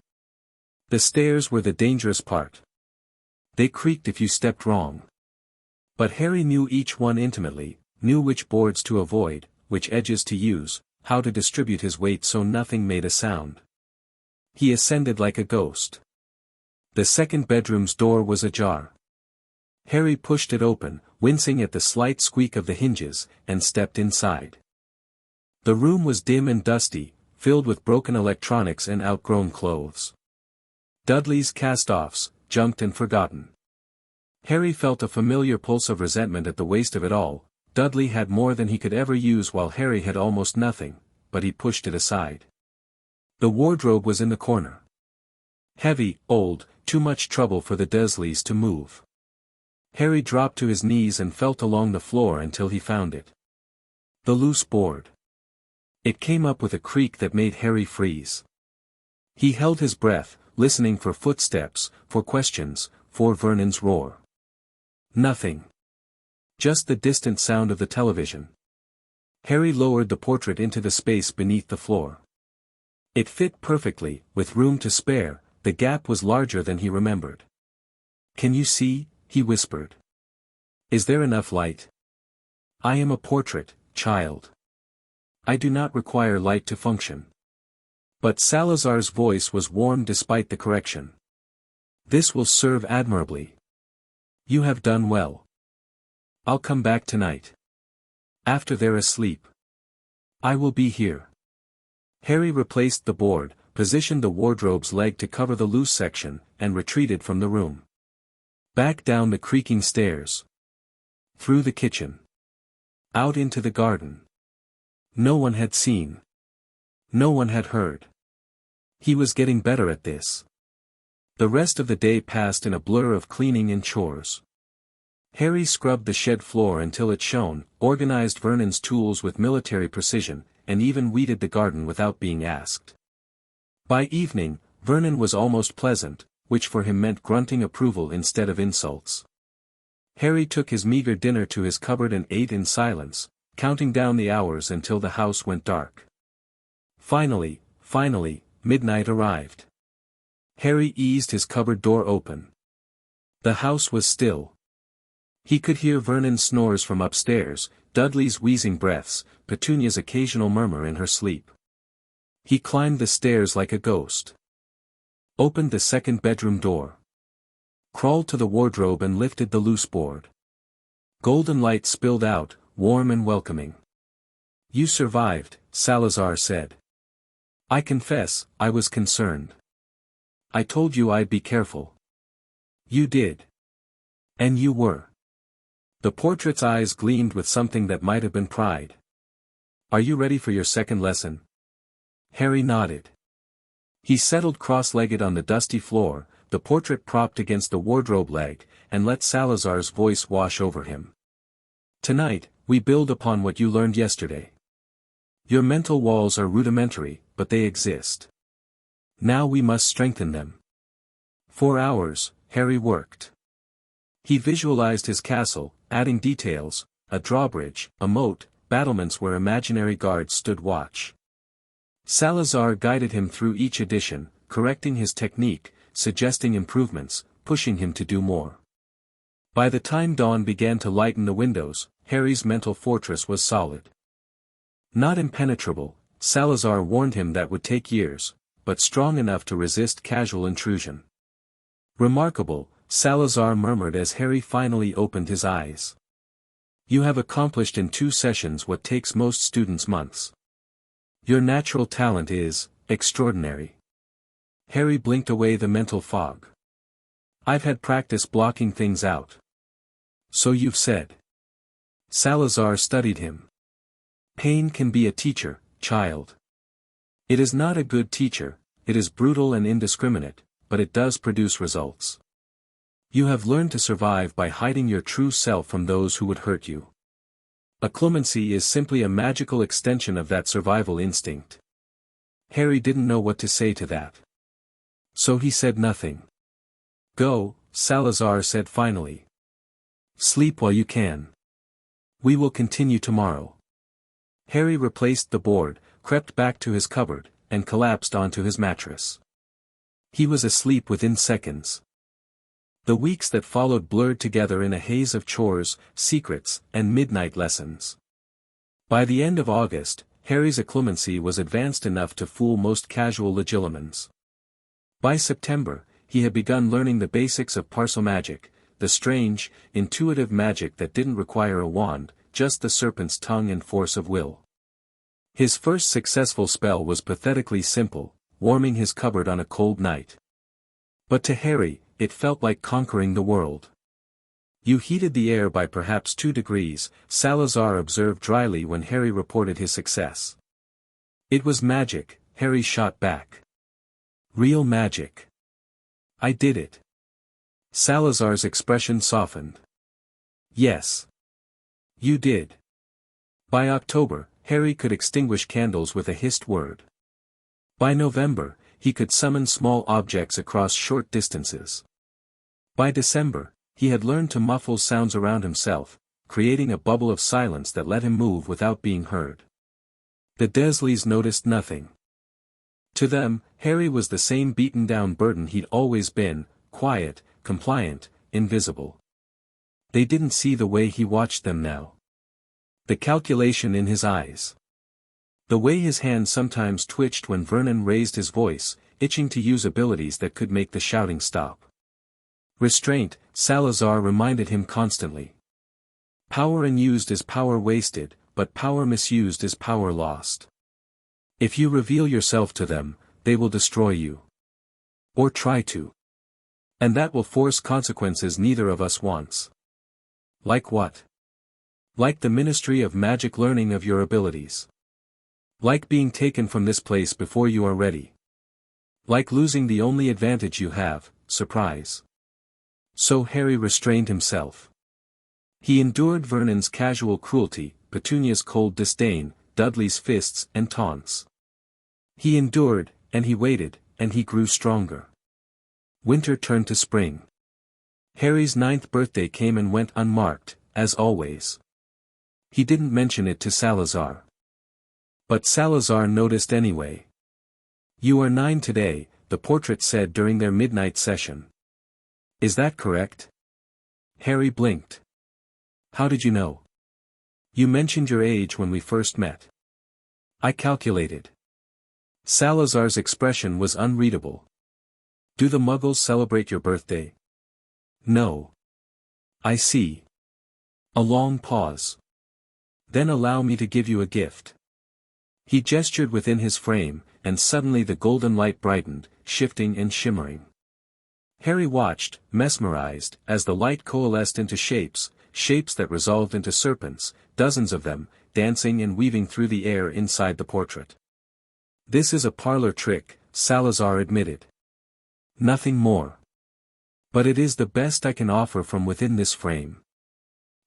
The stairs were the dangerous part. They creaked if you stepped wrong. But Harry knew each one intimately, knew which boards to avoid, which edges to use, how to distribute his weight so nothing made a sound. He ascended like a ghost. The second bedroom's door was ajar. Harry pushed it open, wincing at the slight squeak of the hinges, and stepped inside. The room was dim and dusty, filled with broken electronics and outgrown clothes. Dudley's cast-offs, junked and forgotten. Harry felt a familiar pulse of resentment at the waste of it all. Dudley had more than he could ever use while Harry had almost nothing, but he pushed it aside. The wardrobe was in the corner. Heavy, old, too much trouble for the Dursleys to move. Harry dropped to his knees and felt along the floor until he found it. The loose board. It came up with a creak that made Harry freeze. He held his breath, listening for footsteps, for questions, for Vernon's roar. Nothing. Just the distant sound of the television. Harry lowered the portrait into the space beneath the floor. It fit perfectly, with room to spare. The gap was larger than he remembered. "Can you see?" he whispered. "Is there enough light?" "I am a portrait, child. I do not require light to function." But Salazar's voice was warm despite the correction. "This will serve admirably. You have done well. I'll come back tonight. After they're asleep. I will be here." Harry replaced the board, positioned the wardrobe's leg to cover the loose section, and retreated from the room. Back down the creaking stairs. Through the kitchen. Out into the garden. No one had seen. No one had heard. He was getting better at this. The rest of the day passed in a blur of cleaning and chores. Harry scrubbed the shed floor until it shone, organized Vernon's tools with military precision, and even weeded the garden without being asked. By evening, Vernon was almost pleasant, which for him meant grunting approval instead of insults. Harry took his meager dinner to his cupboard and ate in silence, counting down the hours until the house went dark. Finally, midnight arrived. Harry eased his cupboard door open. The house was still. He could hear Vernon's snores from upstairs, Dudley's wheezing breaths, Petunia's occasional murmur in her sleep. He climbed the stairs like a ghost. Opened the second bedroom door. Crawled to the wardrobe and lifted the loose board. Golden light spilled out, warm and welcoming. "You survived," Salazar said. "I confess, I was concerned. I told you I'd be careful." "You did. And you were." The portrait's eyes gleamed with something that might have been pride. "Are you ready for your second lesson?" Harry nodded. He settled cross-legged on the dusty floor, the portrait propped against the wardrobe leg, and let Salazar's voice wash over him. "Tonight, we build upon what you learned yesterday. Your mental walls are rudimentary, but they exist. Now we must strengthen them." For hours, Harry worked. He visualized his castle, adding details, a drawbridge, a moat, battlements where imaginary guards stood watch. Salazar guided him through each addition, correcting his technique, suggesting improvements, pushing him to do more. By the time dawn began to lighten the windows, Harry's mental fortress was solid. Not impenetrable, Salazar warned him, that would take years, but strong enough to resist casual intrusion. "Remarkable," Salazar murmured as Harry finally opened his eyes. "You have accomplished in 2 sessions what takes most students months. Your natural talent is extraordinary." Harry blinked away the mental fog. "I've had practice blocking things out." "So you've said." Salazar studied him. "Pain can be a teacher, child. It is not a good teacher, it is brutal and indiscriminate, but it does produce results. You have learned to survive by hiding your true self from those who would hurt you. Occlumency is simply a magical extension of that survival instinct." Harry didn't know what to say to that. So he said nothing. "Go," Salazar said finally. "Sleep while you can. We will continue tomorrow." Harry replaced the board, crept back to his cupboard, and collapsed onto his mattress. He was asleep within seconds. The weeks that followed blurred together in a haze of chores, secrets, and midnight lessons. By the end of August, Harry's occlumency was advanced enough to fool most casual legilimens. By September, he had begun learning the basics of Parselmagic, the strange, intuitive magic that didn't require a wand, just the serpent's tongue and force of will. His first successful spell was pathetically simple, warming his cupboard on a cold night. But to Harry, it felt like conquering the world. "You heated the air by perhaps 2 degrees, Salazar observed dryly when Harry reported his success. "It was magic," Harry shot back. "Real magic. I did it." Salazar's expression softened. "Yes. You did." By October, Harry could extinguish candles with a hissed word. By November, he could summon small objects across short distances. By December, he had learned to muffle sounds around himself, creating a bubble of silence that let him move without being heard. The Dursleys noticed nothing. To them, Harry was the same beaten-down burden he'd always been, quiet, compliant, invisible. They didn't see the way he watched them now. The calculation in his eyes. The way his hand sometimes twitched when Vernon raised his voice, itching to use abilities that could make the shouting stop. Restraint, Salazar reminded him constantly. Power unused is power wasted, but power misused is power lost. If you reveal yourself to them, they will destroy you. Or try to. And that will force consequences neither of us wants. Like what? Like the Ministry of Magic learning of your abilities. Like being taken from this place before you are ready. Like losing the only advantage you have, surprise. So Harry restrained himself. He endured Vernon's casual cruelty, Petunia's cold disdain, Dudley's fists and taunts. He endured, and he waited, and he grew stronger. Winter turned to spring. Harry's 9th birthday came and went unmarked, as always. He didn't mention it to Salazar. But Salazar noticed anyway. "You are 9 today," the the portrait said during their midnight session. Is that correct? Harry blinked. How did you know? You mentioned your age when we first met. I calculated. Salazar's expression was unreadable. Do the Muggles celebrate your birthday? No. I see. A long pause. Then allow me to give you a gift. He gestured within his frame, and suddenly the golden light brightened, shifting and shimmering. Harry watched, mesmerized, as the light coalesced into shapes that resolved into serpents, dozens of them, dancing and weaving through the air inside the portrait. This is a parlor trick, Salazar admitted. Nothing more. But it is the best I can offer from within this frame.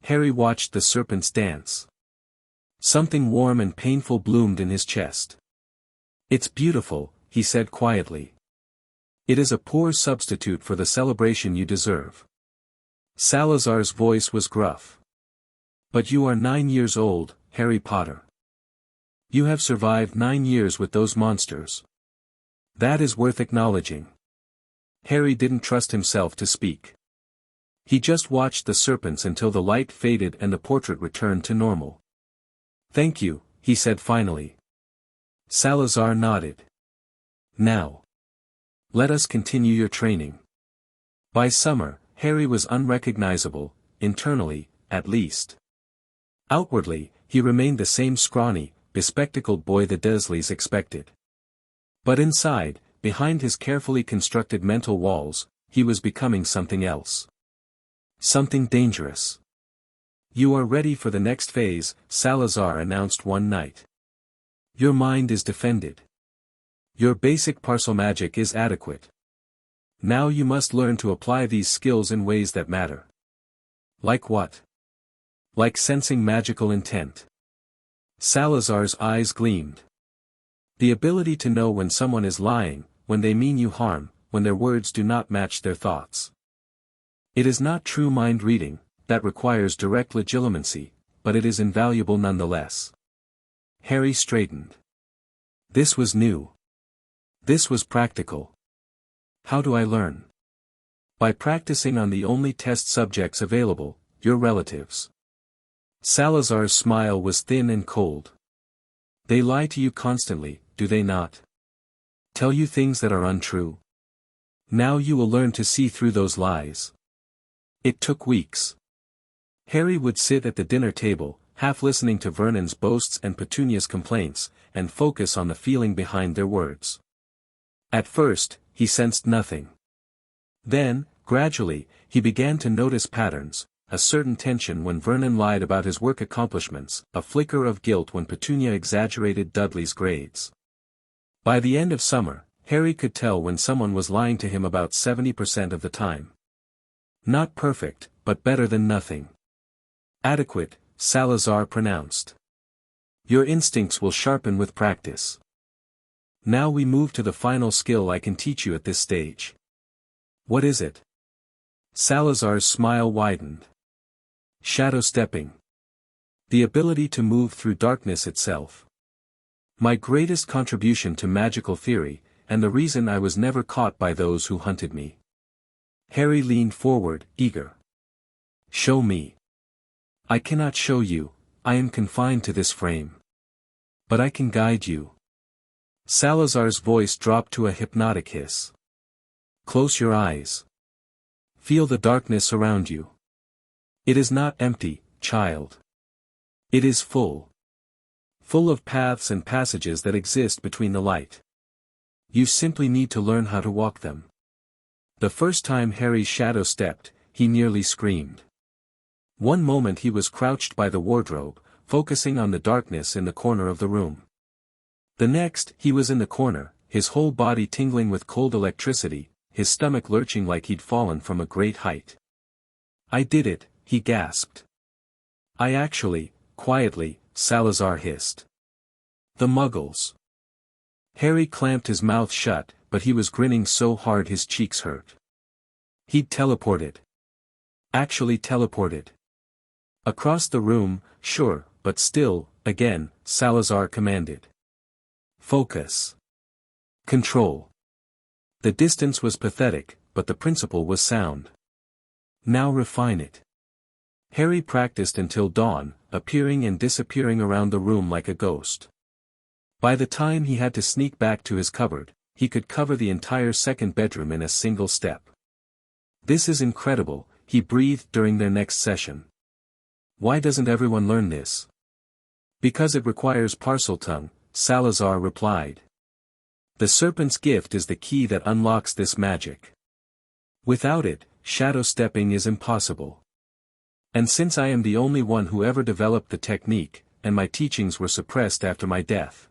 Harry watched the serpents dance. Something warm and painful bloomed in his chest. It's beautiful, he said quietly. It is a poor substitute for the celebration you deserve. Salazar's voice was gruff. But you are 9 years old, Harry Potter. You have survived 9 years with those monsters. That is worth acknowledging. Harry didn't trust himself to speak. He just watched the serpents until the light faded and the portrait returned to normal. Thank you, he said finally. Salazar nodded. Now. Let us continue your training. By summer, Harry was unrecognizable, internally, at least. Outwardly, he remained the same scrawny, bespectacled boy the Dursleys expected. But inside, behind his carefully constructed mental walls, he was becoming something else. Something dangerous. You are ready for the next phase, Salazar announced one night. Your mind is defended. Your basic Parselmagic is adequate. Now you must learn to apply these skills in ways that matter. Like what? Like sensing magical intent. Salazar's eyes gleamed. The ability to know when someone is lying, when they mean you harm, when their words do not match their thoughts. It is not true mind reading, that requires direct legitimacy, but it is invaluable nonetheless. Harry straightened. This was new. This was practical. How do I learn? By practicing on the only test subjects available, your relatives. Salazar's smile was thin and cold. They lie to you constantly, do they not? Tell you things that are untrue. Now you will learn to see through those lies. It took weeks. Harry would sit at the dinner table, half listening to Vernon's boasts and Petunia's complaints, and focus on the feeling behind their words. At first, he sensed nothing. Then, gradually, he began to notice patterns, a certain tension when Vernon lied about his work accomplishments, a flicker of guilt when Petunia exaggerated Dudley's grades. By the end of summer, Harry could tell when someone was lying to him about 70% of the time. Not perfect, but better than nothing. Adequate, Salazar pronounced. Your instincts will sharpen with practice. Now we move to the final skill I can teach you at this stage. What is it? Salazar's smile widened. Shadow stepping. The ability to move through darkness itself. My greatest contribution to magical theory, and the reason I was never caught by those who hunted me. Harry leaned forward, eager. Show me. I cannot show you, I am confined to this frame. But I can guide you. Salazar's voice dropped to a hypnotic hiss. Close your eyes. Feel the darkness around you. It is not empty, child. It is full. Full of paths and passages that exist between the light. You simply need to learn how to walk them. The first time Harry's shadow stepped, he nearly screamed. One moment he was crouched by the wardrobe, focusing on the darkness in the corner of the room. The next, he was in the corner, his whole body tingling with cold electricity, his stomach lurching like he'd fallen from a great height. I did it, he gasped. I actually, quietly, Salazar hissed. The Muggles. Harry clamped his mouth shut, but he was grinning so hard his cheeks hurt. He'd teleported. Actually teleported. Across the room, sure, but still, again, Salazar commanded. Focus. Control. The distance was pathetic, but the principle was sound. Now refine it. Harry practiced until dawn, appearing and disappearing around the room like a ghost. By the time he had to sneak back to his cupboard, he could cover the entire second bedroom in a single step. "This is incredible," he breathed during their next session. "Why doesn't everyone learn this?" "Because it requires Parseltongue," Salazar replied. "The serpent's gift is the key that unlocks this magic. Without it, shadow stepping is impossible. And since I am the only one who ever developed the technique, and my teachings were suppressed after my death,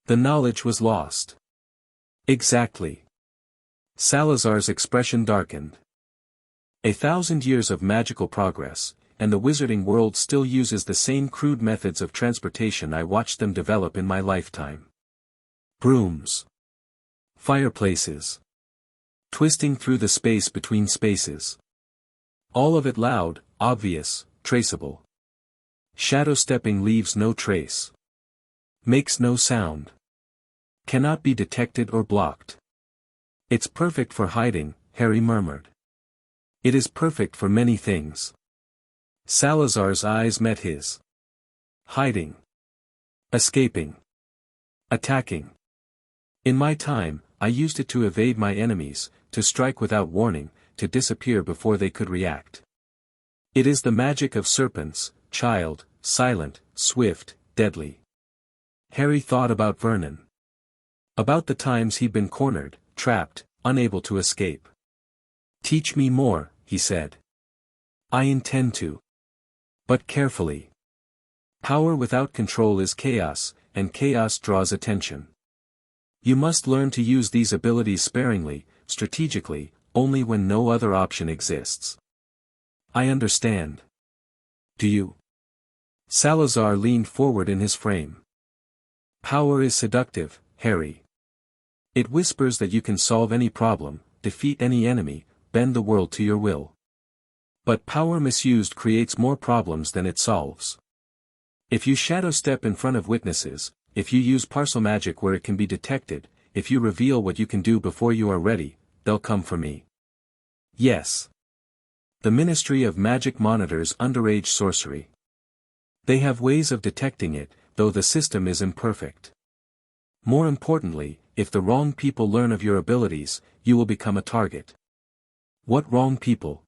the knowledge was lost." "Exactly." Salazar's expression darkened. "1,000 years of magical progress, and the wizarding world still uses the same crude methods of transportation I watched them develop in my lifetime. Brooms. Fireplaces. Twisting through the space between spaces. All of it loud, obvious, traceable. Shadow stepping leaves no trace. Makes no sound. Cannot be detected or blocked. It's perfect for hiding," Harry murmured. "It is perfect for many things." Salazar's eyes met his. "Hiding. Escaping. Attacking. In my time, I used it to evade my enemies, to strike without warning, to disappear before they could react. It is the magic of serpents, child, silent, swift, deadly." Harry thought about Vernon. About the times he'd been cornered, trapped, unable to escape. "Teach me more," he said. "I intend to. But carefully. Power without control is chaos, and chaos draws attention. You must learn to use these abilities sparingly, strategically, only when no other option exists." "I understand. Do you?" Salazar leaned forward in his frame. "Power is seductive, Harry. It whispers that you can solve any problem, defeat any enemy, bend the world to your will. But power misused creates more problems than it solves. If you shadow step in front of witnesses, if you use Parselmagic where it can be detected, if you reveal what you can do before you are ready, they'll come for me. Yes. The Ministry of Magic monitors underage sorcery. They have ways of detecting it, though the system is imperfect. More importantly, if the wrong people learn of your abilities, you will become a target." "What wrong people?"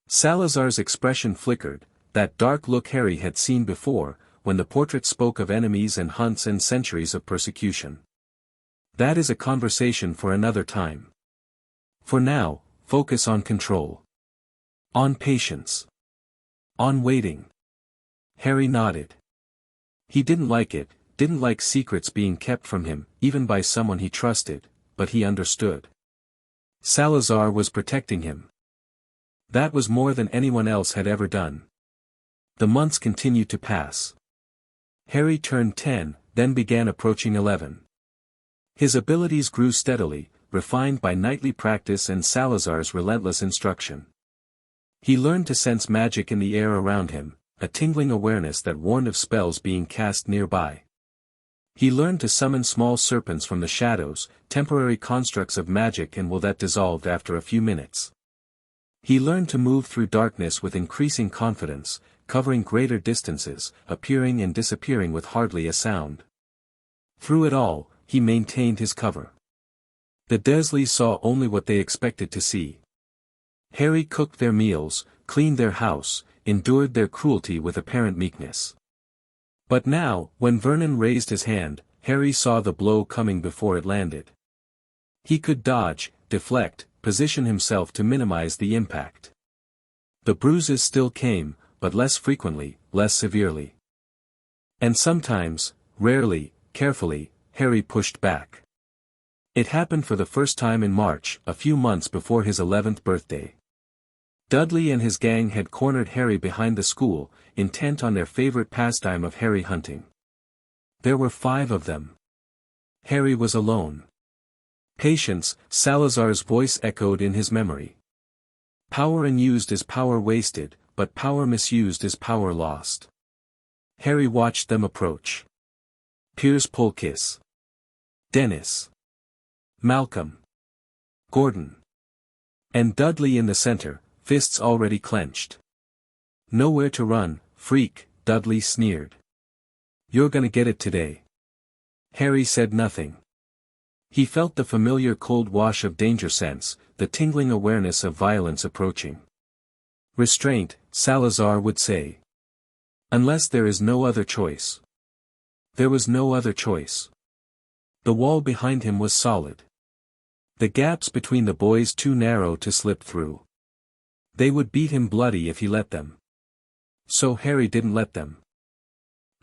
Salazar's expression flickered, that dark look Harry had seen before, when the portrait spoke of enemies and hunts and centuries of persecution. "That is a conversation for another time. For now, focus on control. On patience. On waiting." Harry nodded. He didn't like it, didn't like secrets being kept from him, even by someone he trusted, but he understood. Salazar was protecting him. That was more than anyone else had ever done. The months continued to pass. Harry turned 10, then began approaching 11. His abilities grew steadily, refined by nightly practice and Salazar's relentless instruction. He learned to sense magic in the air around him, a tingling awareness that warned of spells being cast nearby. He learned to summon small serpents from the shadows, temporary constructs of magic and will that dissolved after a few minutes. He learned to move through darkness with increasing confidence, covering greater distances, appearing and disappearing with hardly a sound. Through it all, he maintained his cover. The Dursleys saw only what they expected to see. Harry cooked their meals, cleaned their house, endured their cruelty with apparent meekness. But now, when Vernon raised his hand, Harry saw the blow coming before it landed. He could dodge, deflect, position himself to minimize the impact. The bruises still came, but less frequently, less severely. And sometimes, rarely, carefully, Harry pushed back. It happened for the first time in March, a few months before his 11th birthday. Dudley and his gang had cornered Harry behind the school, intent on their favorite pastime of Harry hunting. There were 5 of them. Harry was alone. "Patience," Salazar's voice echoed in his memory. "Power unused is power wasted, but power misused is power lost." Harry watched them approach. Piers Polkiss. Dennis. Malcolm. Gordon. And Dudley in the center, fists already clenched. Nowhere to run, freak, Dudley sneered. You're gonna get it today. Harry said nothing. He felt the familiar cold wash of danger sense, the tingling awareness of violence approaching. Restraint, Salazar would say. Unless there is no other choice. There was no other choice. The wall behind him was solid. The gaps between the boys too narrow to slip through. They would beat him bloody if he let them. So Harry didn't let them.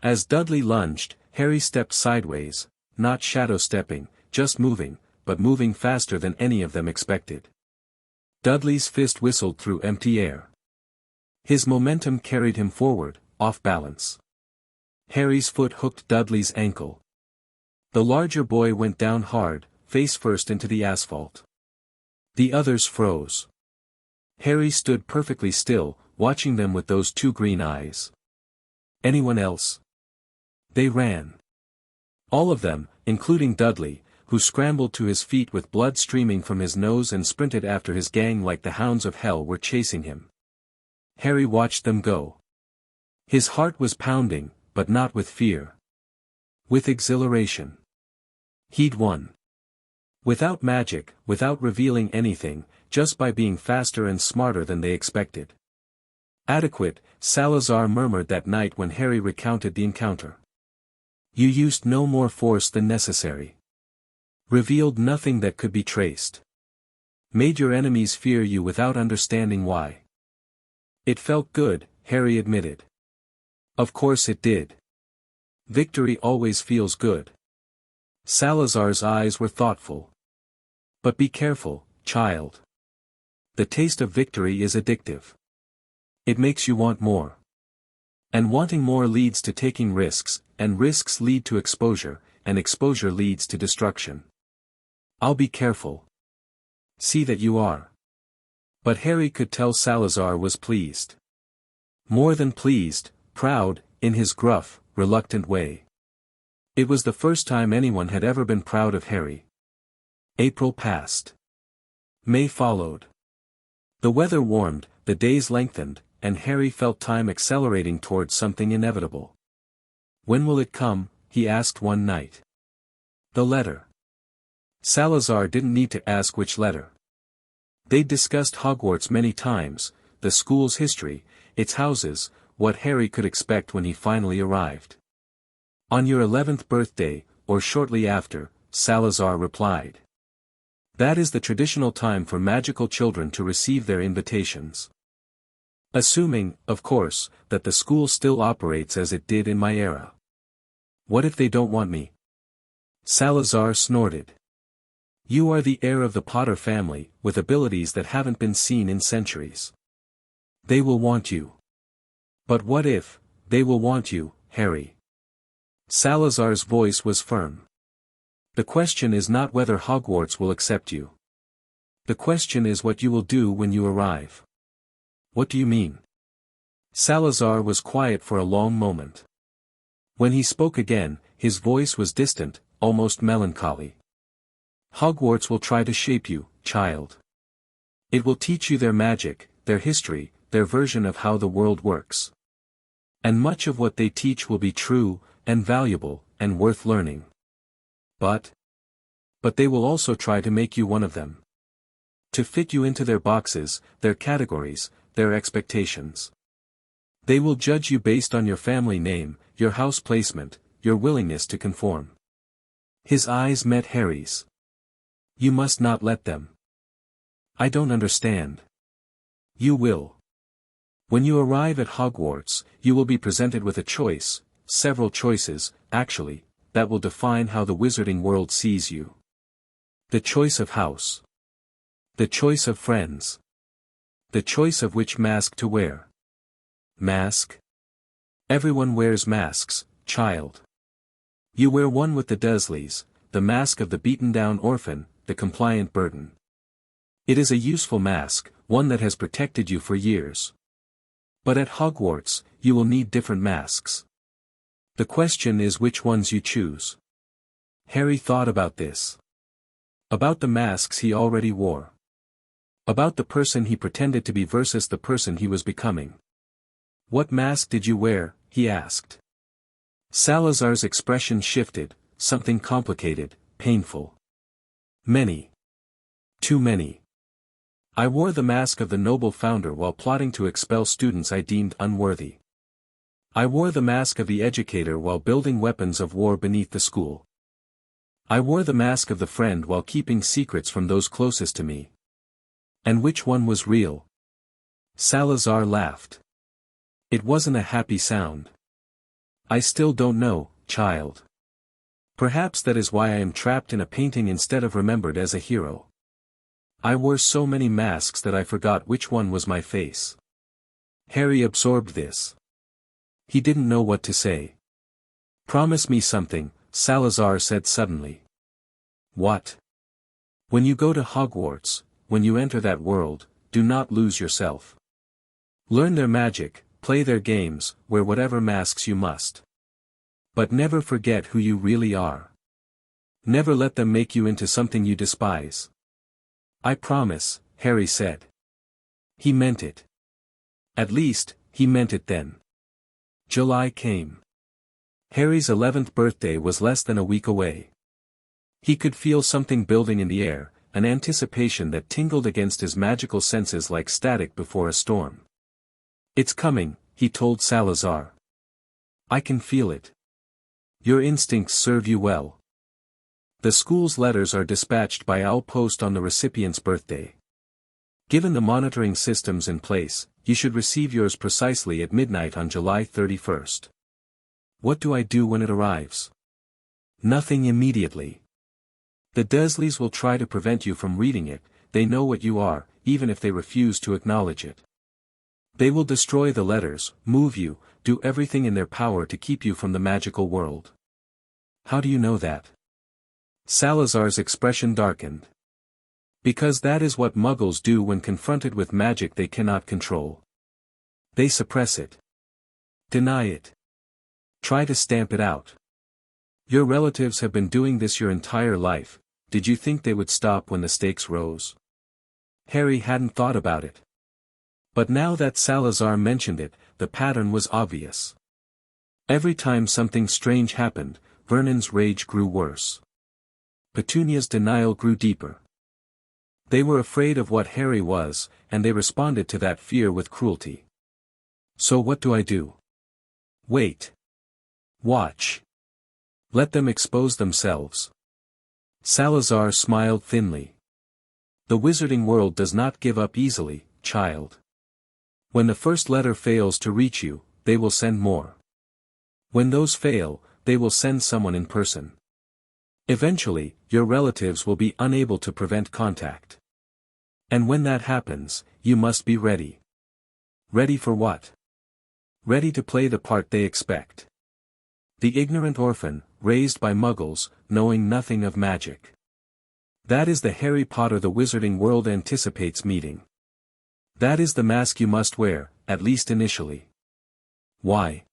As Dudley lunged, Harry stepped sideways, not shadow stepping, just moving, but moving faster than any of them expected. Dudley's fist whistled through empty air. His momentum carried him forward, off balance. Harry's foot hooked Dudley's ankle. The larger boy went down hard, face first into the asphalt. The others froze. Harry stood perfectly still, watching them with those two green eyes. Anyone else? They ran. All of them, including Dudley, who scrambled to his feet with blood streaming from his nose and sprinted after his gang like the hounds of hell were chasing him. Harry watched them go. His heart was pounding, but not with fear. With exhilaration. He'd won. Without magic, without revealing anything, just by being faster and smarter than they expected. Adequate, Salazar murmured that night when Harry recounted the encounter. You used no more force than necessary. Revealed nothing that could be traced. Made your enemies fear you without understanding why. It felt good, Harry admitted. Of course it did. Victory always feels good. Salazar's eyes were thoughtful. But be careful, child. The taste of victory is addictive. It makes you want more. And wanting more leads to taking risks, and risks lead to exposure, and exposure leads to destruction. I'll be careful. See that you are. But Harry could tell Salazar was pleased. More than pleased, proud, in his gruff, reluctant way. It was the first time anyone had ever been proud of Harry. April passed. May followed. The weather warmed, the days lengthened, and Harry felt time accelerating towards something inevitable. When will it come? He asked one night. The letter. Salazar didn't need to ask which letter. They'd discussed Hogwarts many times, the school's history, its houses, what Harry could expect when he finally arrived. On your 11th birthday, or shortly after, Salazar replied. That is the traditional time for magical children to receive their invitations. Assuming, of course, that the school still operates as it did in my era. What if they don't want me? Salazar snorted. You are the heir of the Potter family, with abilities that haven't been seen in centuries. They will want you. But what if, they will want you, Harry? Salazar's voice was firm. The question is not whether Hogwarts will accept you. The question is what you will do when you arrive. What do you mean? Salazar was quiet for a long moment. When he spoke again, his voice was distant, almost melancholy. Hogwarts will try to shape you, child. It will teach you their magic, their history, their version of how the world works. And much of what they teach will be true, and valuable, and worth learning. But they will also try to make you one of them. To fit you into their boxes, their categories, their expectations. They will judge you based on your family name, your house placement, your willingness to conform. His eyes met Harry's. You must not let them. I don't understand. You will. When you arrive at Hogwarts, you will be presented with a choice, several choices, actually, that will define how the wizarding world sees you. The choice of house. The choice of friends. The choice of which mask to wear. Mask? Everyone wears masks, child. You wear one with the Dursleys, the mask of the beaten-down orphan, the compliant burden. It is a useful mask, one that has protected you for years. But at Hogwarts, you will need different masks. The question is which ones you choose. Harry thought about this. About the masks he already wore. About the person he pretended to be versus the person he was becoming. "What mask did you wear?" he asked. Salazar's expression shifted, something complicated, painful. "Many. Too many. I wore the mask of the noble founder while plotting to expel students I deemed unworthy. I wore the mask of the educator while building weapons of war beneath the school. I wore the mask of the friend while keeping secrets from those closest to me. And which one was real?" Salazar laughed. It wasn't a happy sound. "I still don't know, child. Perhaps that is why I am trapped in a painting instead of remembered as a hero. I wore so many masks that I forgot which one was my face." Harry absorbed this. He didn't know what to say. "Promise me something," Salazar said suddenly. "What?" "When you go to Hogwarts, when you enter that world, do not lose yourself. Learn their magic, play their games, wear whatever masks you must. But never forget who you really are. Never let them make you into something you despise." "I promise," Harry said. He meant it. At least, he meant it then. July came. Harry's 11th birthday was less than a week away. He could feel something building in the air, an anticipation that tingled against his magical senses like static before a storm. "It's coming," he told Salazar. "I can feel it. Your instincts serve you well. The school's letters are dispatched by owl post on the recipient's birthday. Given the monitoring systems in place, you should receive yours precisely at midnight on July 31st. What do I do when it arrives?" "Nothing immediately. The Dursleys will try to prevent you from reading it, they know what you are, even if they refuse to acknowledge it. They will destroy the letters, move you, do everything in their power to keep you from the magical world." "How do you know that?" Salazar's expression darkened. "Because that is what Muggles do when confronted with magic they cannot control. They suppress it. Deny it. Try to stamp it out. Your relatives have been doing this your entire life. Did you think they would stop when the stakes rose?" Harry hadn't thought about it. But now that Salazar mentioned it, the pattern was obvious. Every time something strange happened, Vernon's rage grew worse. Petunia's denial grew deeper. They were afraid of what Harry was, and they responded to that fear with cruelty. "So what do I do?" "Wait. Watch. Let them expose themselves." Salazar smiled thinly. "The wizarding world does not give up easily, child. When the first letter fails to reach you, they will send more. When those fail, they will send someone in person. Eventually, your relatives will be unable to prevent contact. And when that happens, you must be ready." "Ready for what?" "Ready to play the part they expect. The ignorant orphan, raised by Muggles, knowing nothing of magic. That is the Harry Potter the wizarding world anticipates meeting. That is the mask you must wear, at least initially." "Why?"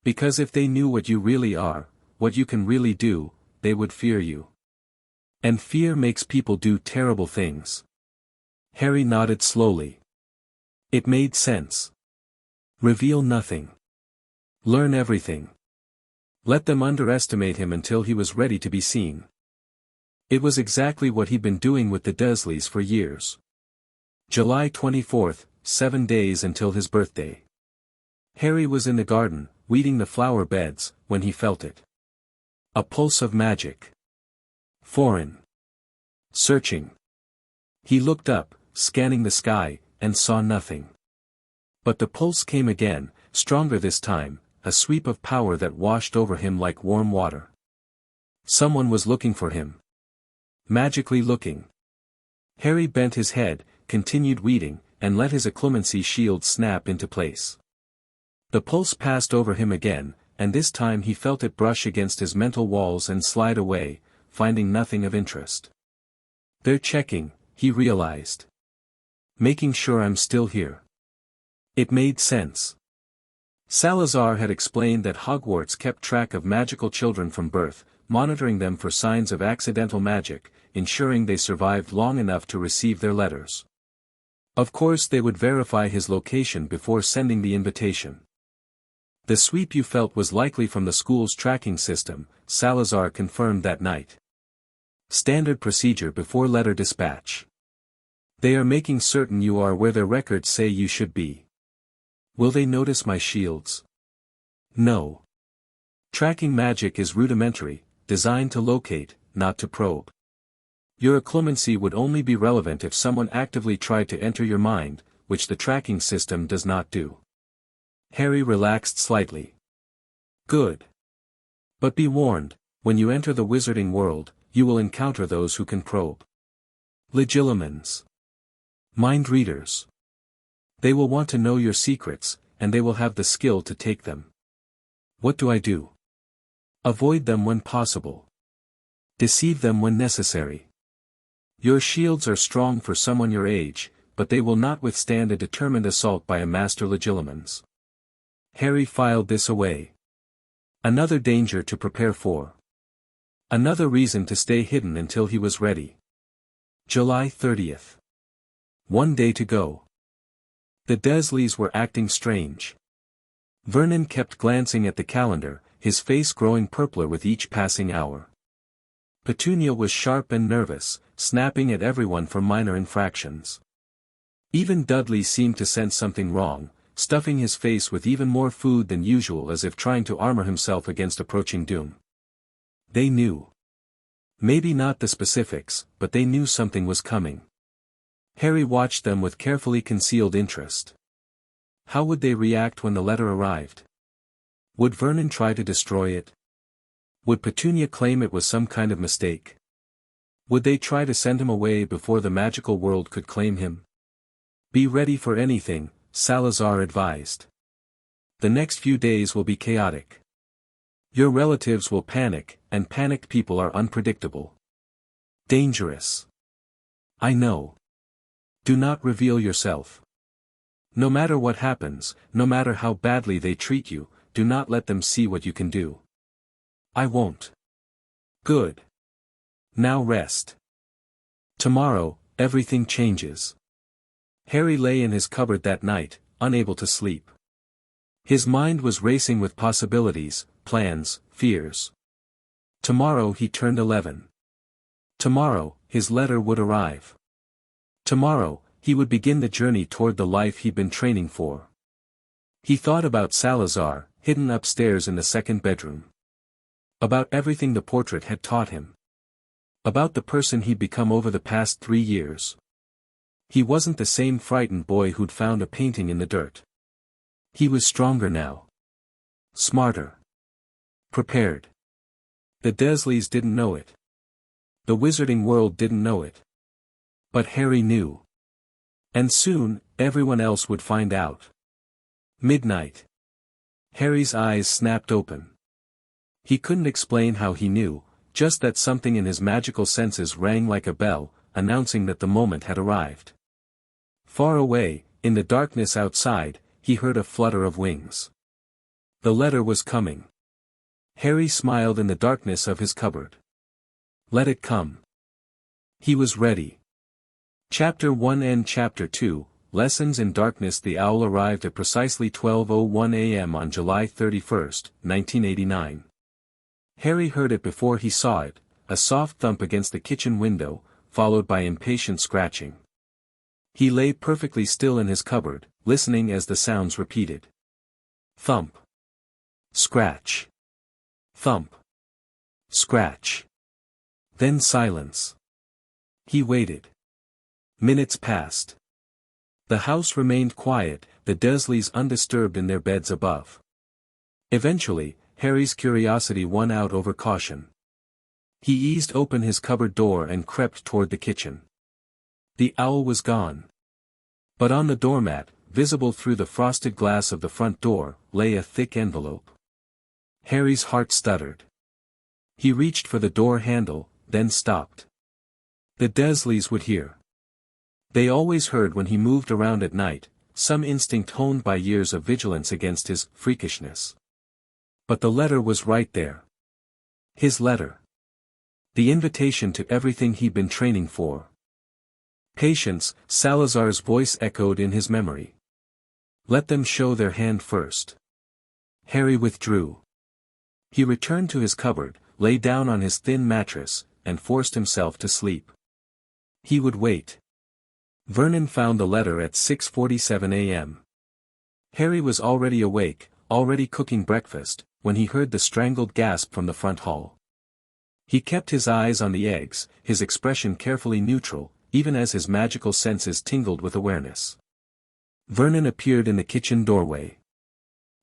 "Because if they knew what you really are, what you can really do, they would fear you. And fear makes people do terrible things." Harry nodded slowly. It made sense. Reveal nothing. Learn everything. Let them underestimate him until he was ready to be seen. It was exactly what he'd been doing with the Dursleys for years. July 24th, 7 days until his birthday. Harry was in the garden, weeding the flower beds, when he felt it. A pulse of magic. Foreign. Searching. He looked up, scanning the sky, and saw nothing. But the pulse came again, stronger this time, a sweep of power that washed over him like warm water. Someone was looking for him. Magically looking. Harry bent his head, continued weeding, and let his occlumency shield snap into place. The pulse passed over him again, and this time he felt it brush against his mental walls and slide away, finding nothing of interest. "They're checking," he realized. "Making sure I'm still here." It made sense. Salazar had explained that Hogwarts kept track of magical children from birth, monitoring them for signs of accidental magic, ensuring they survived long enough to receive their letters. Of course they would verify his location before sending the invitation. The sweep you felt was likely from the school's tracking system, Salazar confirmed that night. Standard procedure before letter dispatch. They are making certain you are where their records say you should be. Will they notice my shields? No. Tracking magic is rudimentary, designed to locate, not to probe. Your occlumency would only be relevant if someone actively tried to enter your mind, which the tracking system does not do. Harry relaxed slightly. Good. But be warned, when you enter the wizarding world, you will encounter those who can probe. Legilimens. Mind readers. They will want to know your secrets, and they will have the skill to take them. What do I do? Avoid them when possible. Deceive them when necessary. Your shields are strong for someone your age, but they will not withstand a determined assault by a master legilimens. Harry filed this away. Another danger to prepare for. Another reason to stay hidden until he was ready. July 30th. 1 day to go. The Dursleys were acting strange. Vernon kept glancing at the calendar, his face growing purpler with each passing hour. Petunia was sharp and nervous, snapping at everyone for minor infractions. Even Dudley seemed to sense something wrong, stuffing his face with even more food than usual as if trying to armor himself against approaching doom. They knew. Maybe not the specifics, but they knew something was coming. Harry watched them with carefully concealed interest. How would they react when the letter arrived? Would Vernon try to destroy it? Would Petunia claim it was some kind of mistake? Would they try to send him away before the magical world could claim him? Be ready for anything, Salazar advised. The next few days will be chaotic. Your relatives will panic, and panicked people are unpredictable. Dangerous. I know. Do not reveal yourself. No matter what happens, no matter how badly they treat you, do not let them see what you can do. I won't. Good. Now rest. Tomorrow, everything changes. Harry lay in his cupboard that night, unable to sleep. His mind was racing with possibilities, plans, fears. Tomorrow he turned 11. Tomorrow, his letter would arrive. Tomorrow, he would begin the journey toward the life he'd been training for. He thought about Salazar, hidden upstairs in the second bedroom. About everything the portrait had taught him. About the person he'd become over the past 3 years. He wasn't the same frightened boy who'd found a painting in the dirt. He was stronger now. Smarter. Prepared. The Dursleys didn't know it. The wizarding world didn't know it. But Harry knew. And soon, everyone else would find out. Midnight. Harry's eyes snapped open. He couldn't explain how he knew, just that something in his magical senses rang like a bell, announcing that the moment had arrived. Far away, in the darkness outside, he heard a flutter of wings. The letter was coming. Harry smiled in the darkness of his cupboard. Let it come. He was ready. Chapter 1 and Chapter 2, Lessons in Darkness. The owl arrived at precisely 12:01 a.m. on July 31, 1989. Harry heard it before he saw it, a soft thump against the kitchen window, followed by impatient scratching. He lay perfectly still in his cupboard, listening as the sounds repeated. Thump. Scratch. Thump. Scratch. Then silence. He waited. Minutes passed. The house remained quiet, the Dursleys undisturbed in their beds above. Eventually, Harry's curiosity won out over caution. He eased open his cupboard door and crept toward the kitchen. The owl was gone. But on the doormat, visible through the frosted glass of the front door, lay a thick envelope. Harry's heart stuttered. He reached for the door handle, then stopped. The Dursleys would hear. They always heard when he moved around at night, some instinct honed by years of vigilance against his freakishness. But the letter was right there. His letter. The invitation to everything he'd been training for. Patience, Salazar's voice echoed in his memory. Let them show their hand first. Harry withdrew. He returned to his cupboard, lay down on his thin mattress, and forced himself to sleep. He would wait. Vernon found the letter at 6:47 a.m. Harry was already awake, already cooking breakfast, when he heard the strangled gasp from the front hall. He kept his eyes on the eggs, his expression carefully neutral, even as his magical senses tingled with awareness. Vernon appeared in the kitchen doorway.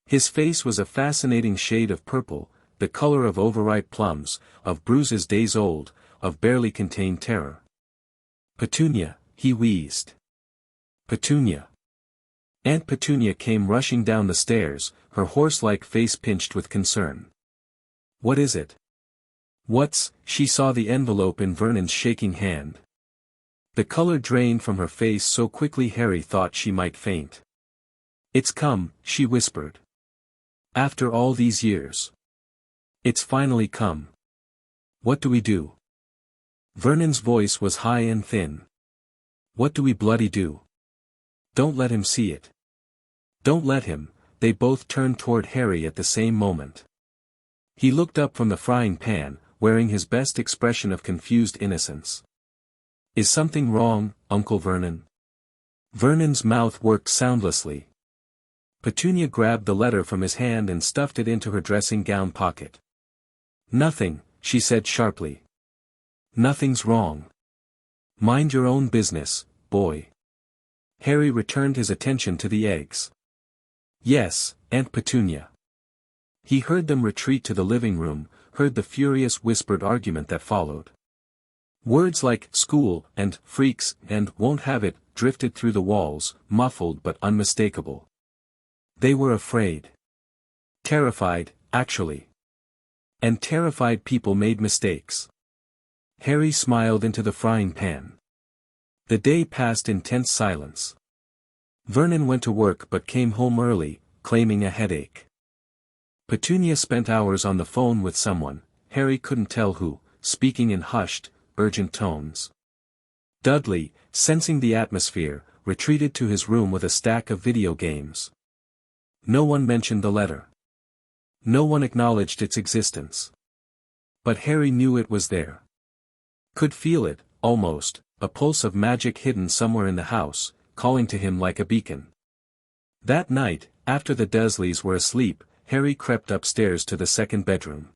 His face was a fascinating shade of purple, the color of overripe plums, of bruises days old, of barely contained terror. Petunia, he wheezed. Petunia. Aunt Petunia came rushing down the stairs, her horse-like face pinched with concern. What is it? She saw the envelope in Vernon's shaking hand. The color drained from her face so quickly Harry thought she might faint. It's come, she whispered. After all these years. It's finally come. What do we do? Vernon's voice was high and thin. What do we bloody do? Don't let him see it. Don't let him. They both turned toward Harry at the same moment. He looked up from the frying pan, wearing his best expression of confused innocence. Is something wrong, Uncle Vernon? Vernon's mouth worked soundlessly. Petunia grabbed the letter from his hand and stuffed it into her dressing gown pocket. Nothing, she said sharply. Nothing's wrong. Mind your own business, boy. Harry returned his attention to the eggs. Yes, Aunt Petunia. He heard them retreat to the living room, heard the furious whispered argument that followed. Words like school and freaks and won't have it drifted through the walls, muffled but unmistakable. They were afraid. Terrified, actually. And terrified people made mistakes. Harry smiled into the frying pan. The day passed in tense silence. Vernon went to work but came home early, claiming a headache. Petunia spent hours on the phone with someone, Harry couldn't tell who, speaking in hushed, urgent tones. Dudley, sensing the atmosphere, retreated to his room with a stack of video games. No one mentioned the letter. No one acknowledged its existence. But Harry knew it was there. Could feel it, almost, a pulse of magic hidden somewhere in the house, calling to him like a beacon. That night, after the Dursleys were asleep, Harry crept upstairs to the second bedroom.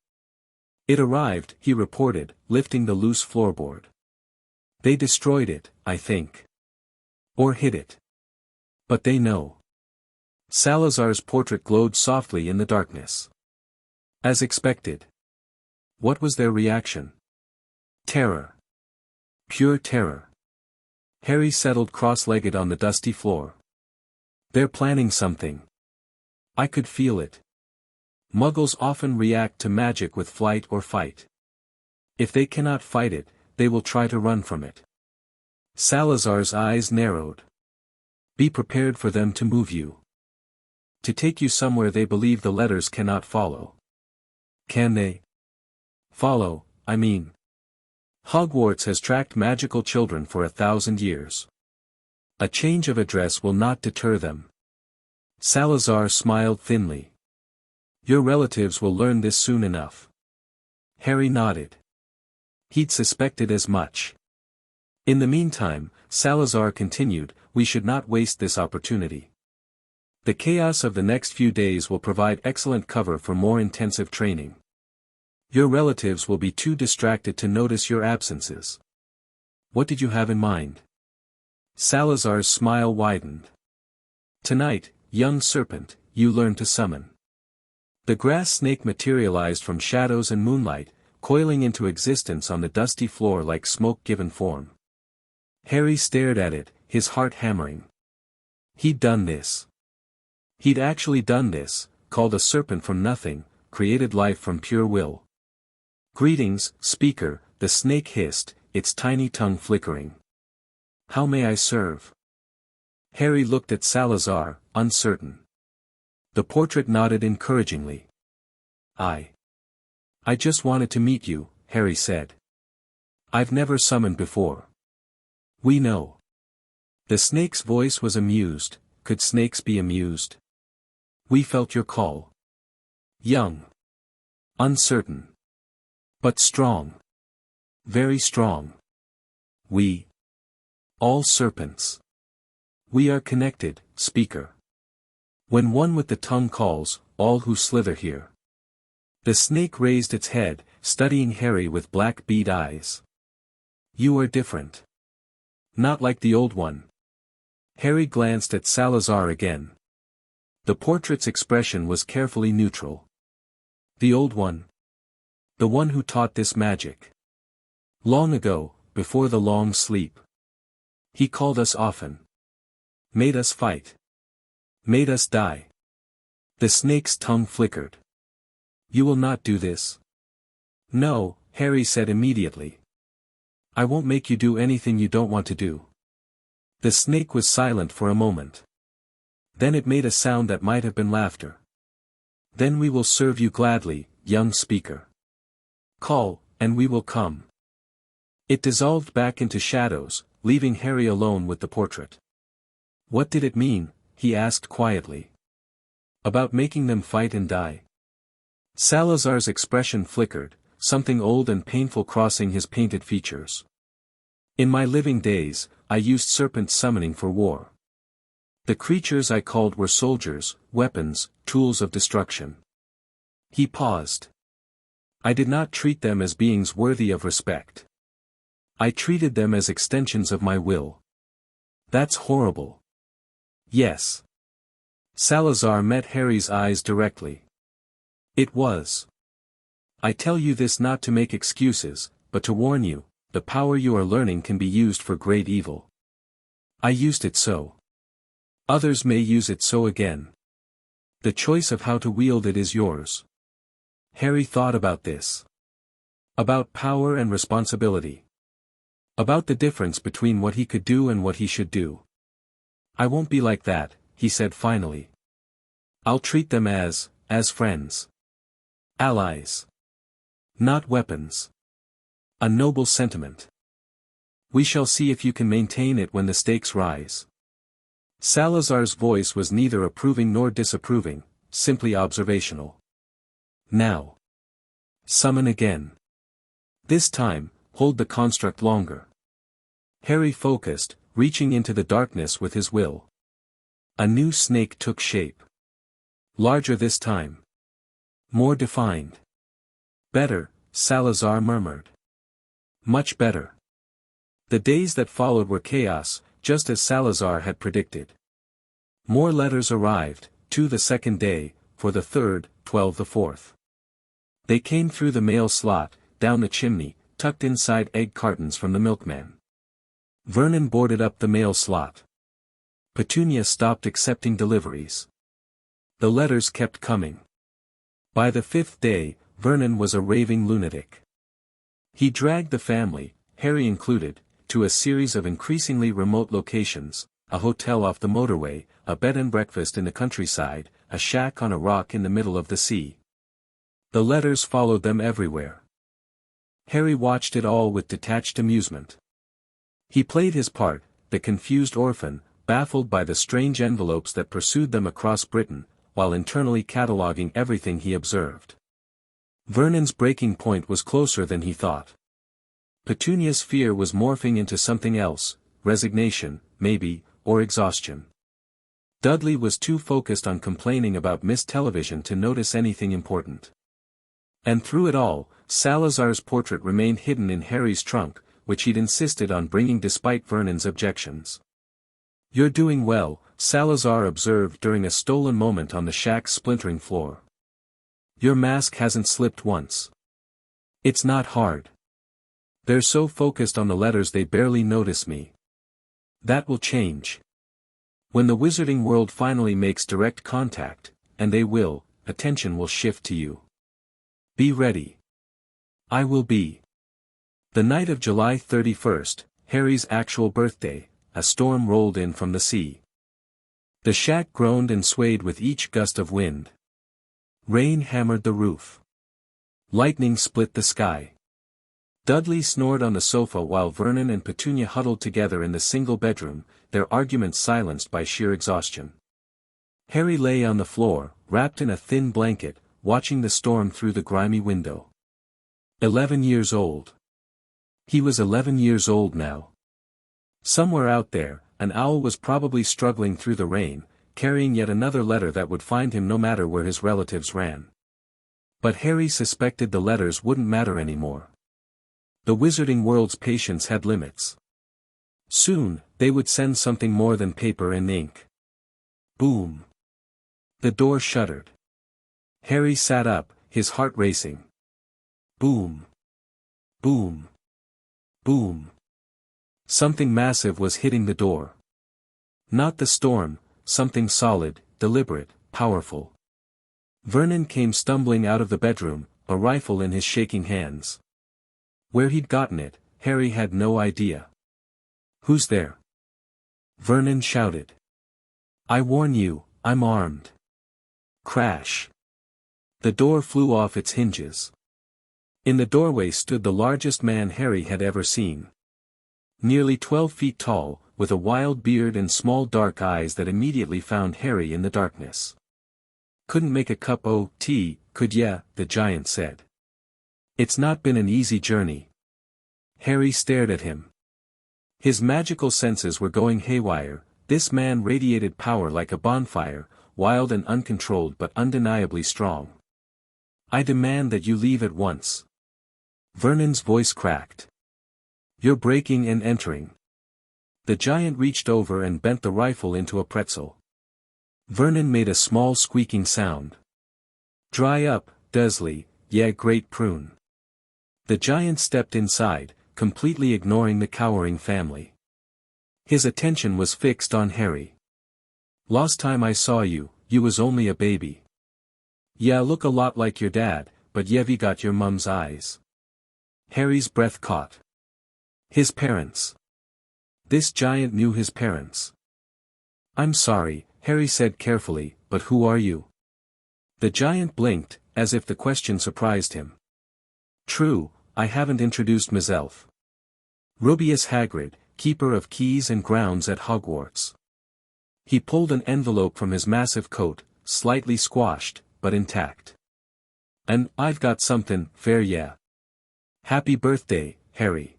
It arrived, he reported, lifting the loose floorboard. They destroyed it, I think. Or hid it. But they know. Salazar's portrait glowed softly in the darkness. As expected. What was their reaction? Terror. Pure terror. Harry settled cross-legged on the dusty floor. They're planning something. I could feel it. Muggles often react to magic with flight or fight. If they cannot fight it, they will try to run from it. Salazar's eyes narrowed. Be prepared for them to move you. To take you somewhere they believe the letters cannot follow. Can they? Follow, I mean. Hogwarts has tracked magical children for 1,000 years. A change of address will not deter them. Salazar smiled thinly. Your relatives will learn this soon enough. Harry nodded. He'd suspected as much. In the meantime, Salazar continued, we should not waste this opportunity. The chaos of the next few days will provide excellent cover for more intensive training. Your relatives will be too distracted to notice your absences. What did you have in mind? Salazar's smile widened. Tonight, young serpent, you learn to summon. The grass snake materialized from shadows and moonlight, coiling into existence on the dusty floor like smoke given form. Harry stared at it, his heart hammering. He'd done this. He'd actually done this, called a serpent from nothing, created life from pure will. Greetings, speaker, the snake hissed, its tiny tongue flickering. How may I serve? Harry looked at Salazar, uncertain. The portrait nodded encouragingly. I just wanted to meet you, Harry said. I've never summoned before. We know. The snake's voice was amused. Could snakes be amused? We felt your call. Young. Uncertain. But strong. Very strong. We. All serpents. We are connected, speaker. When one with the tongue calls, all who slither hear. The snake raised its head, studying Harry with black bead eyes. You are different. Not like the old one. Harry glanced at Salazar again. The portrait's expression was carefully neutral. The old one. The one who taught this magic. Long ago, before the long sleep. He called us often. Made us fight. Made us die. The snake's tongue flickered. You will not do this. No, Harry said immediately. I won't make you do anything you don't want to do. The snake was silent for a moment. Then it made a sound that might have been laughter. Then we will serve you gladly, young speaker. Call, and we will come. It dissolved back into shadows, leaving Harry alone with the portrait. What did it mean? He asked quietly. About making them fight and die. Salazar's expression flickered, something old and painful crossing his painted features. In my living days, I used serpent summoning for war. The creatures I called were soldiers, weapons, tools of destruction. He paused. I did not treat them as beings worthy of respect. I treated them as extensions of my will. That's horrible. Yes. Salazar met Harry's eyes directly. It was. I tell you this not to make excuses, but to warn you, the power you are learning can be used for great evil. I used it so. Others may use it so again. The choice of how to wield it is yours. Harry thought about this. About power and responsibility. About the difference between what he could do and what he should do. I won't be like that, he said finally. I'll treat them as friends. Allies. Not weapons. A noble sentiment. We shall see if you can maintain it when the stakes rise. Salazar's voice was neither approving nor disapproving, simply observational. Now. Summon again. This time, hold the construct longer. Harry focused, reaching into the darkness with his will. A new snake took shape. Larger this time. More defined. Better, Salazar murmured. Much better. The days that followed were chaos, just as Salazar had predicted. More letters arrived, 2 the second day, for the third, 12 the fourth. They came through the mail slot, down the chimney, tucked inside egg cartons from the milkman. Vernon boarded up the mail slot. Petunia stopped accepting deliveries. The letters kept coming. By the 5th day, Vernon was a raving lunatic. He dragged the family, Harry included, to a series of increasingly remote locations, a hotel off the motorway, a bed and breakfast in the countryside, a shack on a rock in the middle of the sea. The letters followed them everywhere. Harry watched it all with detached amusement. He played his part, the confused orphan, baffled by the strange envelopes that pursued them across Britain, while internally cataloguing everything he observed. Vernon's breaking point was closer than he thought. Petunia's fear was morphing into something else, resignation, maybe, or exhaustion. Dudley was too focused on complaining about missed television to notice anything important. And through it all, Salazar's portrait remained hidden in Harry's trunk, which he'd insisted on bringing despite Vernon's objections. You're doing well, Salazar observed during a stolen moment on the shack's splintering floor. Your mask hasn't slipped once. It's not hard. They're so focused on the letters they barely notice me. That will change. When the wizarding world finally makes direct contact, and they will, attention will shift to you. Be ready. I will be. The night of July 31st, Harry's actual birthday, a storm rolled in from the sea. The shack groaned and swayed with each gust of wind. Rain hammered the roof. Lightning split the sky. Dudley snored on the sofa while Vernon and Petunia huddled together in the single bedroom, their arguments silenced by sheer exhaustion. Harry lay on the floor, wrapped in a thin blanket, watching the storm through the grimy window. 11 years old. He was 11 years old now. Somewhere out there, an owl was probably struggling through the rain, carrying yet another letter that would find him no matter where his relatives ran. But Harry suspected the letters wouldn't matter anymore. The wizarding world's patience had limits. Soon, they would send something more than paper and ink. Boom. The door shuddered. Harry sat up, his heart racing. Boom. Boom. Boom. Something massive was hitting the door. Not the storm, something solid, deliberate, powerful. Vernon came stumbling out of the bedroom, a rifle in his shaking hands. Where he'd gotten it, Harry had no idea. "Who's there?" Vernon shouted. "I warn you, I'm armed." Crash. The door flew off its hinges. In the doorway stood the largest man Harry had ever seen. Nearly 12 feet tall, with a wild beard and small dark eyes that immediately found Harry in the darkness. "Couldn't make a cup o' tea, could ya?" the giant said. "It's not been an easy journey." Harry stared at him. His magical senses were going haywire. This man radiated power like a bonfire, wild and uncontrolled but undeniably strong. "I demand that you leave at once." Vernon's voice cracked. "You're breaking and entering." The giant reached over and bent the rifle into a pretzel. Vernon made a small squeaking sound. "Dry up, Dudley, yeah, great prune." The giant stepped inside, completely ignoring the cowering family. His attention was fixed on Harry. "Last time I saw you, you was only a baby. Yeah, look a lot like your dad, but you've got your mum's eyes." Harry's breath caught. His parents. This giant knew his parents. "I'm sorry," Harry said carefully, "but who are you?" The giant blinked, as if the question surprised him. "True, I haven't introduced myself. Rubeus Hagrid, keeper of keys and grounds at Hogwarts." He pulled an envelope from his massive coat, slightly squashed, but intact. "And I've got something, fair yeah. Happy birthday, Harry."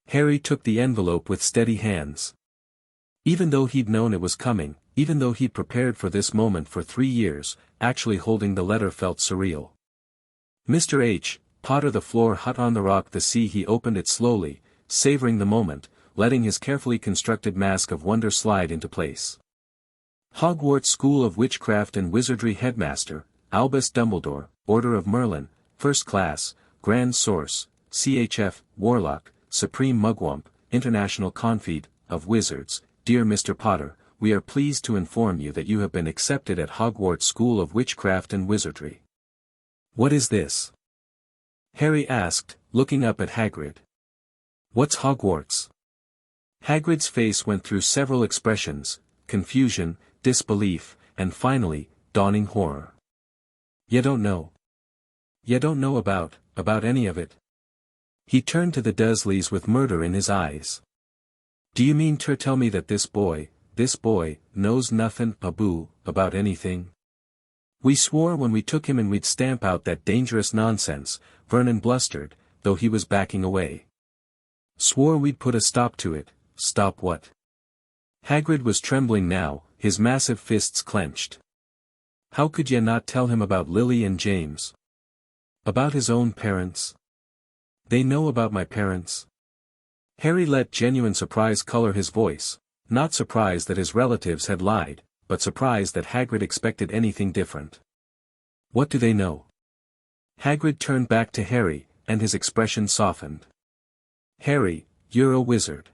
Harry took the envelope with steady hands. Even though he'd known it was coming, even though he'd prepared for this moment for 3 years, actually holding the letter felt surreal. "Mr. H. Potter, the floor hut on the rock the sea." He opened it slowly, savoring the moment, letting his carefully constructed mask of wonder slide into place. "Hogwarts School of Witchcraft and Wizardry Headmaster, Albus Dumbledore, Order of Merlin, First Class, Grand Source, CHF, Warlock, Supreme Mugwump, International Confide, of Wizards. Dear Mr. Potter, we are pleased to inform you that you have been accepted at Hogwarts School of Witchcraft and Wizardry." "What is this?" Harry asked, looking up at Hagrid. "What's Hogwarts?" Hagrid's face went through several expressions: confusion, disbelief, and finally, dawning horror. "You don't know. You don't know about any of it." He turned to the Dursleys with murder in his eyes. "Do you mean to tell me that this boy, knows nothing about anything? We swore when we took him in we'd stamp out that dangerous nonsense," Vernon blustered, though he was backing away. "Swore we'd put a stop to it." "Stop what?" Hagrid was trembling now, his massive fists clenched. "How could ye not tell him about Lily and James? About his own parents? They know about my parents." Harry let genuine surprise color his voice, not surprised that his relatives had lied, but surprised that Hagrid expected anything different. "What do they know?" Hagrid turned back to Harry, and his expression softened. "Harry, you're a wizard."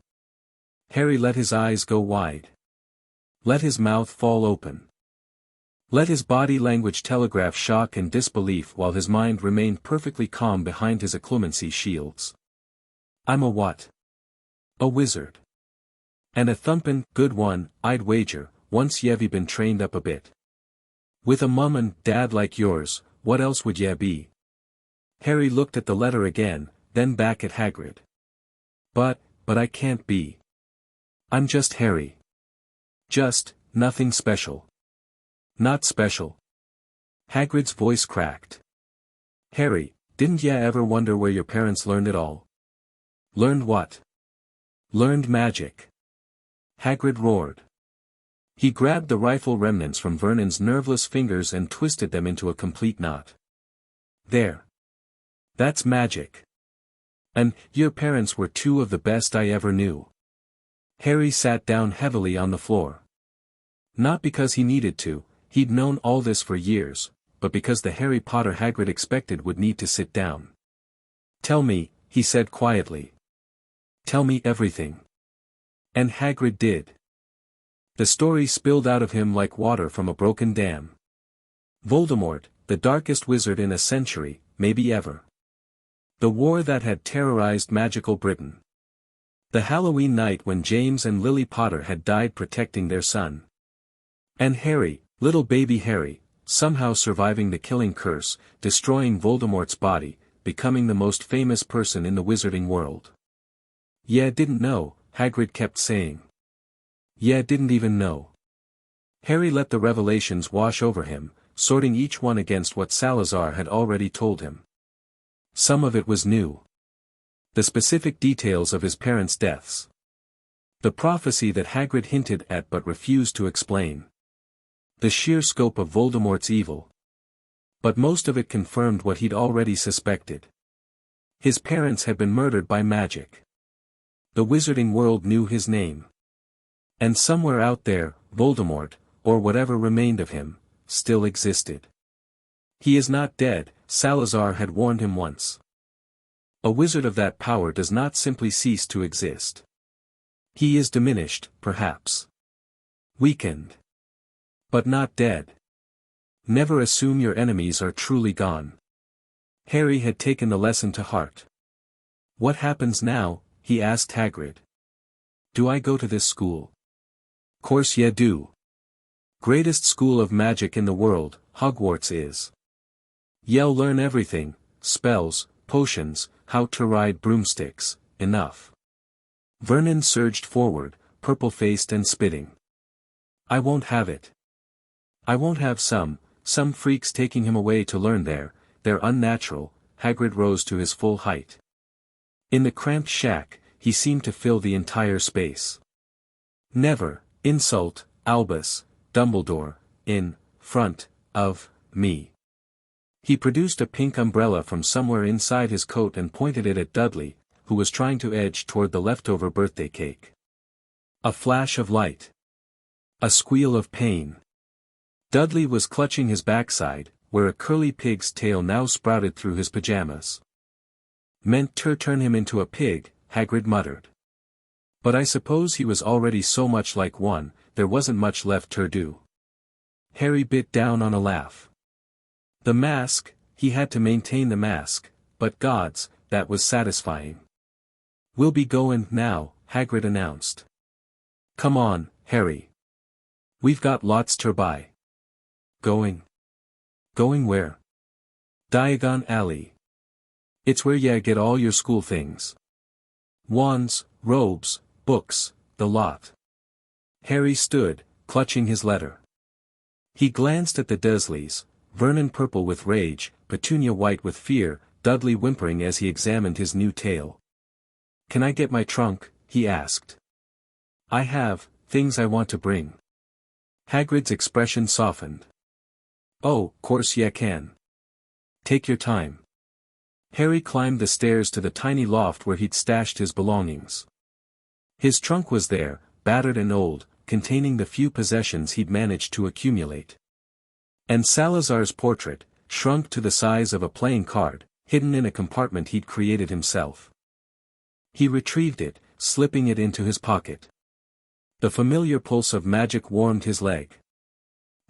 Harry let his eyes go wide. Let his mouth fall open. Let his body language telegraph shock and disbelief while his mind remained perfectly calm behind his occlumency shields. "I'm a what?" "A wizard. And a thumpin' good one, I'd wager, once ye've been trained up a bit. With a mum and dad like yours, what else would ye be?" Harry looked at the letter again, then back at Hagrid. But I can't be. I'm just Harry. Just, nothing special. Not special. Hagrid's voice cracked. Harry, didn't ya ever wonder where your parents learned it all? Learned what? Learned magic. Hagrid roared. He grabbed the rifle remnants from Vernon's nerveless fingers and twisted them into a complete knot. There. That's magic. And, your parents were two of the best I ever knew. Harry sat down heavily on the floor. Not because he needed to, he'd known all this for years, but because the Harry Potter Hagrid expected would need to sit down. Tell me, he said quietly. Tell me everything. And Hagrid did. The story spilled out of him like water from a broken dam. Voldemort, the darkest wizard in a century, maybe ever. The war that had terrorized magical Britain. The Halloween night when James and Lily Potter had died protecting their son. And Harry, little baby Harry, somehow surviving the killing curse, destroying Voldemort's body, becoming the most famous person in the wizarding world. Yeah, didn't know, Hagrid kept saying. Yeah, didn't even know. Harry let the revelations wash over him, sorting each one against what Salazar had already told him. Some of it was new. The specific details of his parents' deaths. The prophecy that Hagrid hinted at but refused to explain. The sheer scope of Voldemort's evil. But most of it confirmed what he'd already suspected. His parents had been murdered by magic. The wizarding world knew his name. And somewhere out there, Voldemort, or whatever remained of him, still existed. He is not dead, Salazar had warned him once. A wizard of that power does not simply cease to exist. He is diminished, perhaps. Weakened. But not dead. Never assume your enemies are truly gone. Harry had taken the lesson to heart. What happens now? He asked Hagrid. Do I go to this school? Course ye do. Greatest school of magic in the world, Hogwarts is. Ye'll learn everything, spells, potions, how to ride broomsticks, enough. Vernon surged forward, purple-faced and spitting. I won't have it. I won't have some freaks taking him away to learn there, they're unnatural. Hagrid rose to his full height. In the cramped shack, he seemed to fill the entire space. Never, insult, Albus, Dumbledore, in front of me. He produced a pink umbrella from somewhere inside his coat and pointed it at Dudley, who was trying to edge toward the leftover birthday cake. A flash of light. A squeal of pain. Dudley was clutching his backside, where a curly pig's tail now sprouted through his pajamas. Meant to turn him into a pig, Hagrid muttered. But I suppose he was already so much like one, there wasn't much left to do. Harry bit down on a laugh. The mask, he had to maintain the mask, but gods, that was satisfying. We'll be going now, Hagrid announced. Come on, Harry. We've got lots to buy. Going? Going where? Diagon Alley. It's where ya get all your school things. Wands, robes, books, the lot. Harry stood, clutching his letter. He glanced at the Dursleys, Vernon purple with rage, Petunia white with fear, Dudley whimpering as he examined his new tail. Can I get my trunk? He asked. I have things I want to bring. Hagrid's expression softened. Oh, course ye can. Take your time. Harry climbed the stairs to the tiny loft where he'd stashed his belongings. His trunk was there, battered and old, containing the few possessions he'd managed to accumulate. And Salazar's portrait, shrunk to the size of a playing card, hidden in a compartment he'd created himself. He retrieved it, slipping it into his pocket. The familiar pulse of magic warmed his leg.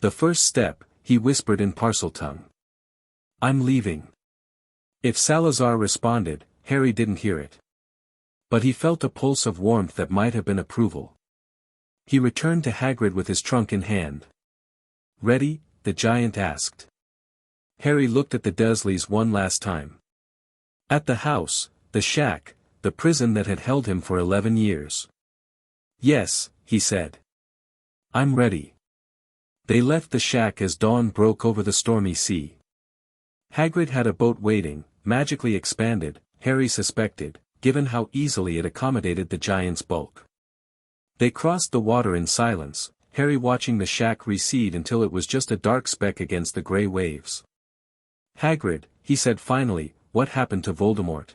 The first step, he whispered in Parseltongue. I'm leaving. If Salazar responded, Harry didn't hear it. But he felt a pulse of warmth that might have been approval. He returned to Hagrid with his trunk in hand. Ready? The giant asked. Harry looked at the Dursleys one last time. At the house, The shack, the prison that had held him for 11 years. "Yes," he said. "I'm ready." They left the shack as dawn broke over the stormy sea. Hagrid had a boat waiting, magically expanded, Harry suspected, given how easily it accommodated the giant's bulk. They crossed the water in silence, Harry watching the shack recede until it was just a dark speck against the grey waves. "Hagrid," he said finally, "what happened to Voldemort?"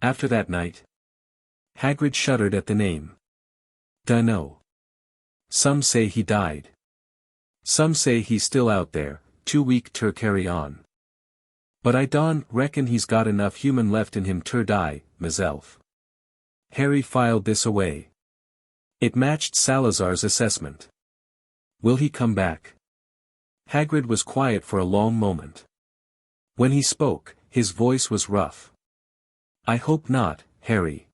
"After that night?" Hagrid shuddered at the name. "Dunno. Some say he died. Some say he's still out there, too weak to carry on. But I don't reckon he's got enough human left in him to die, myself." Harry filed this away. It matched Salazar's assessment. "Will he come back?" Hagrid was quiet for a long moment. When he spoke, his voice was rough. "I hope not, Harry.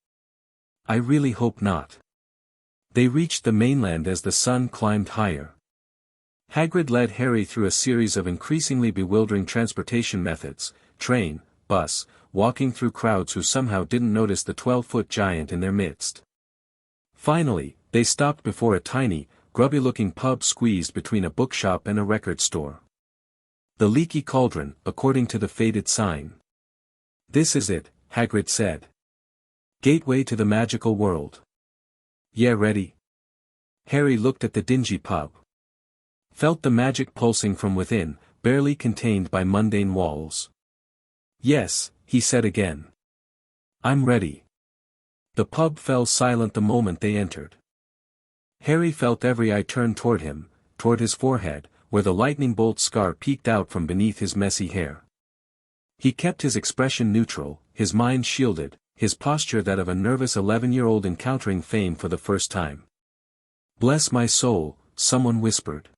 I really hope not." They reached the mainland as the sun climbed higher. Hagrid led Harry through a series of increasingly bewildering transportation methods, train, bus, walking through crowds who somehow didn't notice the 12-foot giant in their midst. Finally, they stopped before a tiny, grubby-looking pub squeezed between a bookshop and a record store. "The Leaky Cauldron," according to the faded sign. "This is it," Hagrid said. "Gateway to the magical world." "Yeah, ready?" Harry looked at the dingy pub. Felt the magic pulsing from within, barely contained by mundane walls. "Yes," he said again. "I'm ready." The pub fell silent the moment they entered. Harry felt every eye turn toward him, toward his forehead, where the lightning bolt scar peeked out from beneath his messy hair. He kept his expression neutral, his mind shielded, his posture that of a nervous 11-year-old encountering fame for the first time. "Bless my soul," someone whispered.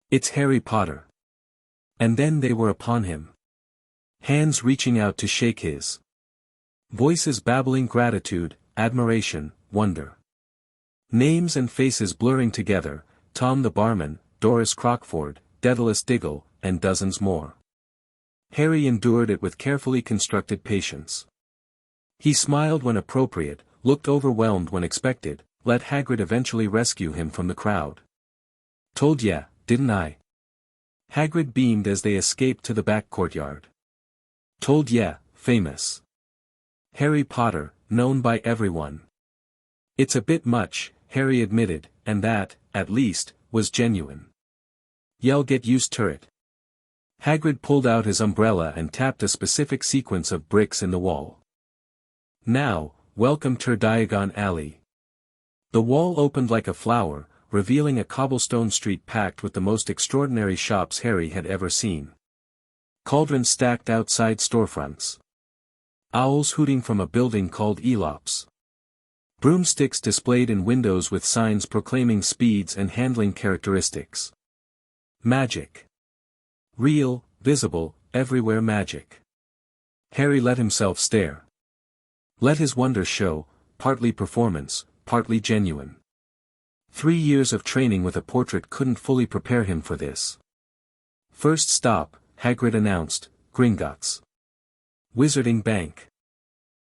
"It's Harry Potter." And then they were upon him. Hands reaching out to shake his. Voices babbling gratitude, admiration, wonder. Names and faces blurring together, Tom the barman, Doris Crockford, Daedalus Diggle, and dozens more. Harry endured it with carefully constructed patience. He smiled when appropriate, looked overwhelmed when expected, let Hagrid eventually rescue him from the crowd. "Told ya, didn't I?" Hagrid beamed as they escaped to the back courtyard. "Told ya, famous. Harry Potter, known by everyone." "It's a bit much," Harry admitted, and that, at least, was genuine. "Y'all get used to it." Hagrid pulled out his umbrella and tapped a specific sequence of bricks in the wall. "Now, welcome to Diagon Alley." The wall opened like a flower, revealing a cobblestone street packed with the most extraordinary shops Harry had ever seen. Cauldrons stacked outside storefronts. Owls hooting from a building called Elops. Broomsticks displayed in windows with signs proclaiming speeds and handling characteristics. Magic. Real, visible, everywhere magic. Harry let himself stare. Let his wonder show, partly performance, partly genuine. 3 years of training with a portrait couldn't fully prepare him for this. "First stop," Hagrid announced, "Gringotts. Wizarding Bank.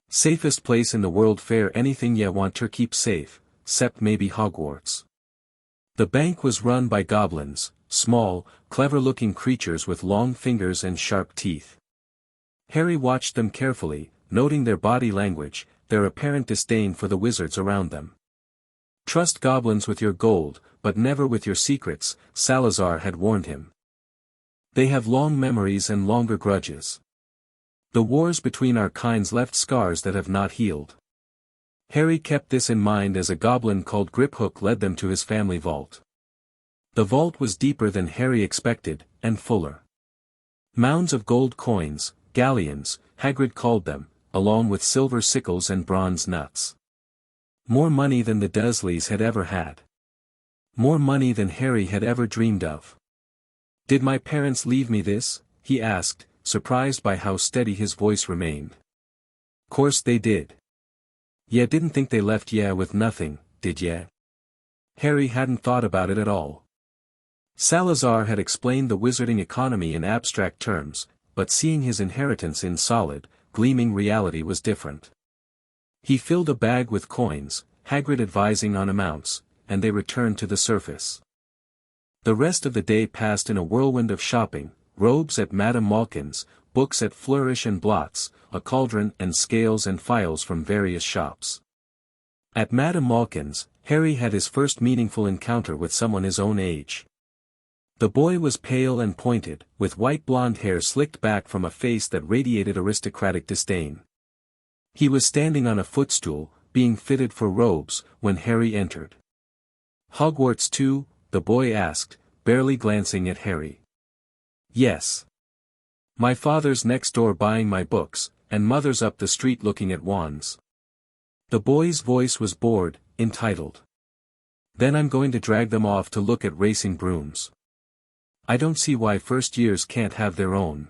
Safest place in the world, fair anything ye want ter keep safe, 'cept maybe Hogwarts." The bank was run by goblins, small, clever-looking creatures with long fingers and sharp teeth. Harry watched them carefully, noting their body language, their apparent disdain for the wizards around them. "Trust goblins with your gold, but never with your secrets," Salazar had warned him. "They have long memories and longer grudges. The wars between our kinds left scars that have not healed." Harry kept this in mind as a goblin called Griphook led them to his family vault. The vault was deeper than Harry expected, and fuller. Mounds of gold coins, galleons, Hagrid called them, along with silver sickles and bronze nuts. More money than the Dursleys had ever had. More money than Harry had ever dreamed of. "Did my parents leave me this?" he asked, surprised by how steady his voice remained. "Course they did. Ye didn't think they left ye with nothing, did ye?" Harry hadn't thought about it at all. Salazar had explained the wizarding economy in abstract terms, but seeing his inheritance in solid, gleaming reality was different. He filled a bag with coins, Hagrid advising on amounts, and they returned to the surface. The rest of the day passed in a whirlwind of shopping, robes at Madame Malkin's, books at Flourish and Blot's, a cauldron and scales and files from various shops. At Madame Malkin's, Harry had his first meaningful encounter with someone his own age. The boy was pale and pointed, with white blonde hair slicked back from a face that radiated aristocratic disdain. He was standing on a footstool, being fitted for robes, when Harry entered. "Hogwarts too?" the boy asked, barely glancing at Harry. "Yes. My father's next door buying my books, and mother's up the street looking at wands." The boy's voice was bored, entitled. "Then I'm going to drag them off to look at racing brooms. I don't see why first years can't have their own.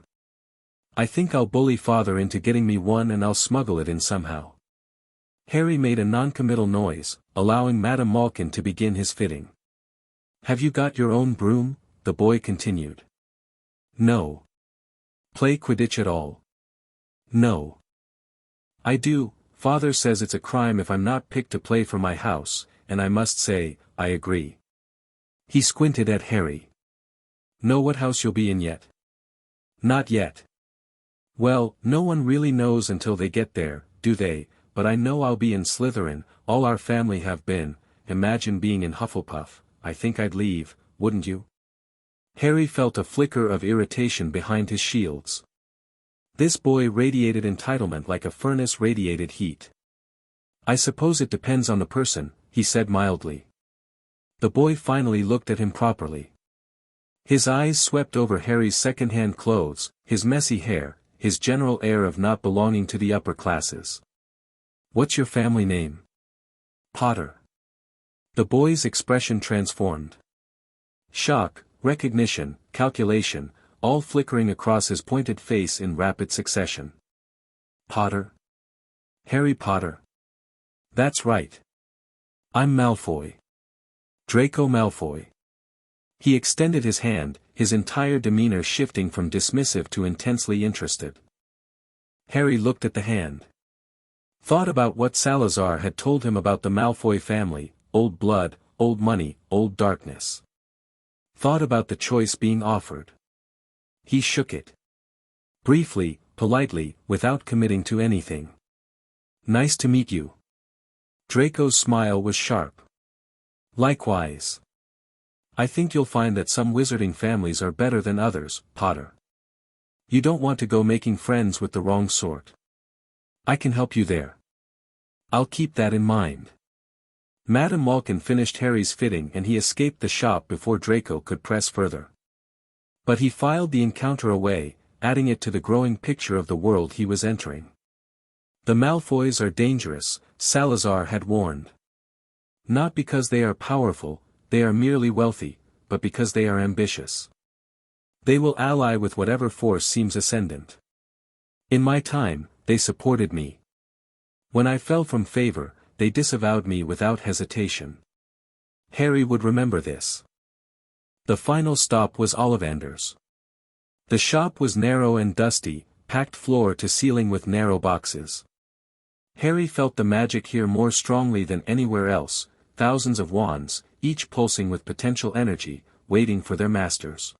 I think I'll bully father into getting me one and I'll smuggle it in somehow." Harry made a non-committal noise, allowing Madame Malkin to begin his fitting. "Have you got your own broom?" the boy continued. "No." "Play Quidditch at all?" "No." "I do. Father says it's a crime if I'm not picked to play for my house, and I must say, I agree." He squinted at Harry. "Know what house you'll be in yet?" "Not yet." "Well, no one really knows until they get there, do they? But I know I'll be in Slytherin, all our family have been. Imagine being in Hufflepuff. I think I'd leave, wouldn't you?" Harry felt a flicker of irritation behind his shields. This boy radiated entitlement like a furnace radiated heat. "I suppose it depends on the person," he said mildly. The boy finally looked at him properly. His eyes swept over Harry's second-hand clothes, his messy hair, his general air of not belonging to the upper classes. "What's your family name?" "Potter." The boy's expression transformed. Shock, recognition, calculation, all flickering across his pointed face in rapid succession. "Potter? Harry Potter?" "That's right. I'm Malfoy. Draco Malfoy." He extended his hand, his entire demeanor shifting from dismissive to intensely interested. Harry looked at the hand. Thought about what Salazar had told him about the Malfoy family, old blood, old money, old darkness. Thought about the choice being offered. He shook it. Briefly, politely, without committing to anything. "Nice to meet you." Draco's smile was sharp. "Likewise. I think you'll find that some wizarding families are better than others, Potter. You don't want to go making friends with the wrong sort. I can help you there. I'll keep that in mind." Madame Malkin finished Harry's fitting and he escaped the shop before Draco could press further. But he filed the encounter away, adding it to the growing picture of the world he was entering. The Malfoys are dangerous, Salazar had warned. Not because they are powerful, they are merely wealthy, but because they are ambitious. They will ally with whatever force seems ascendant. In my time, they supported me. When I fell from favor, they disavowed me without hesitation. Harry would remember this. The final stop was Ollivander's. The shop was narrow and dusty, packed floor to ceiling with narrow boxes. Harry felt the magic here more strongly than anywhere else, thousands of wands, each pulsing with potential energy, waiting for their masters.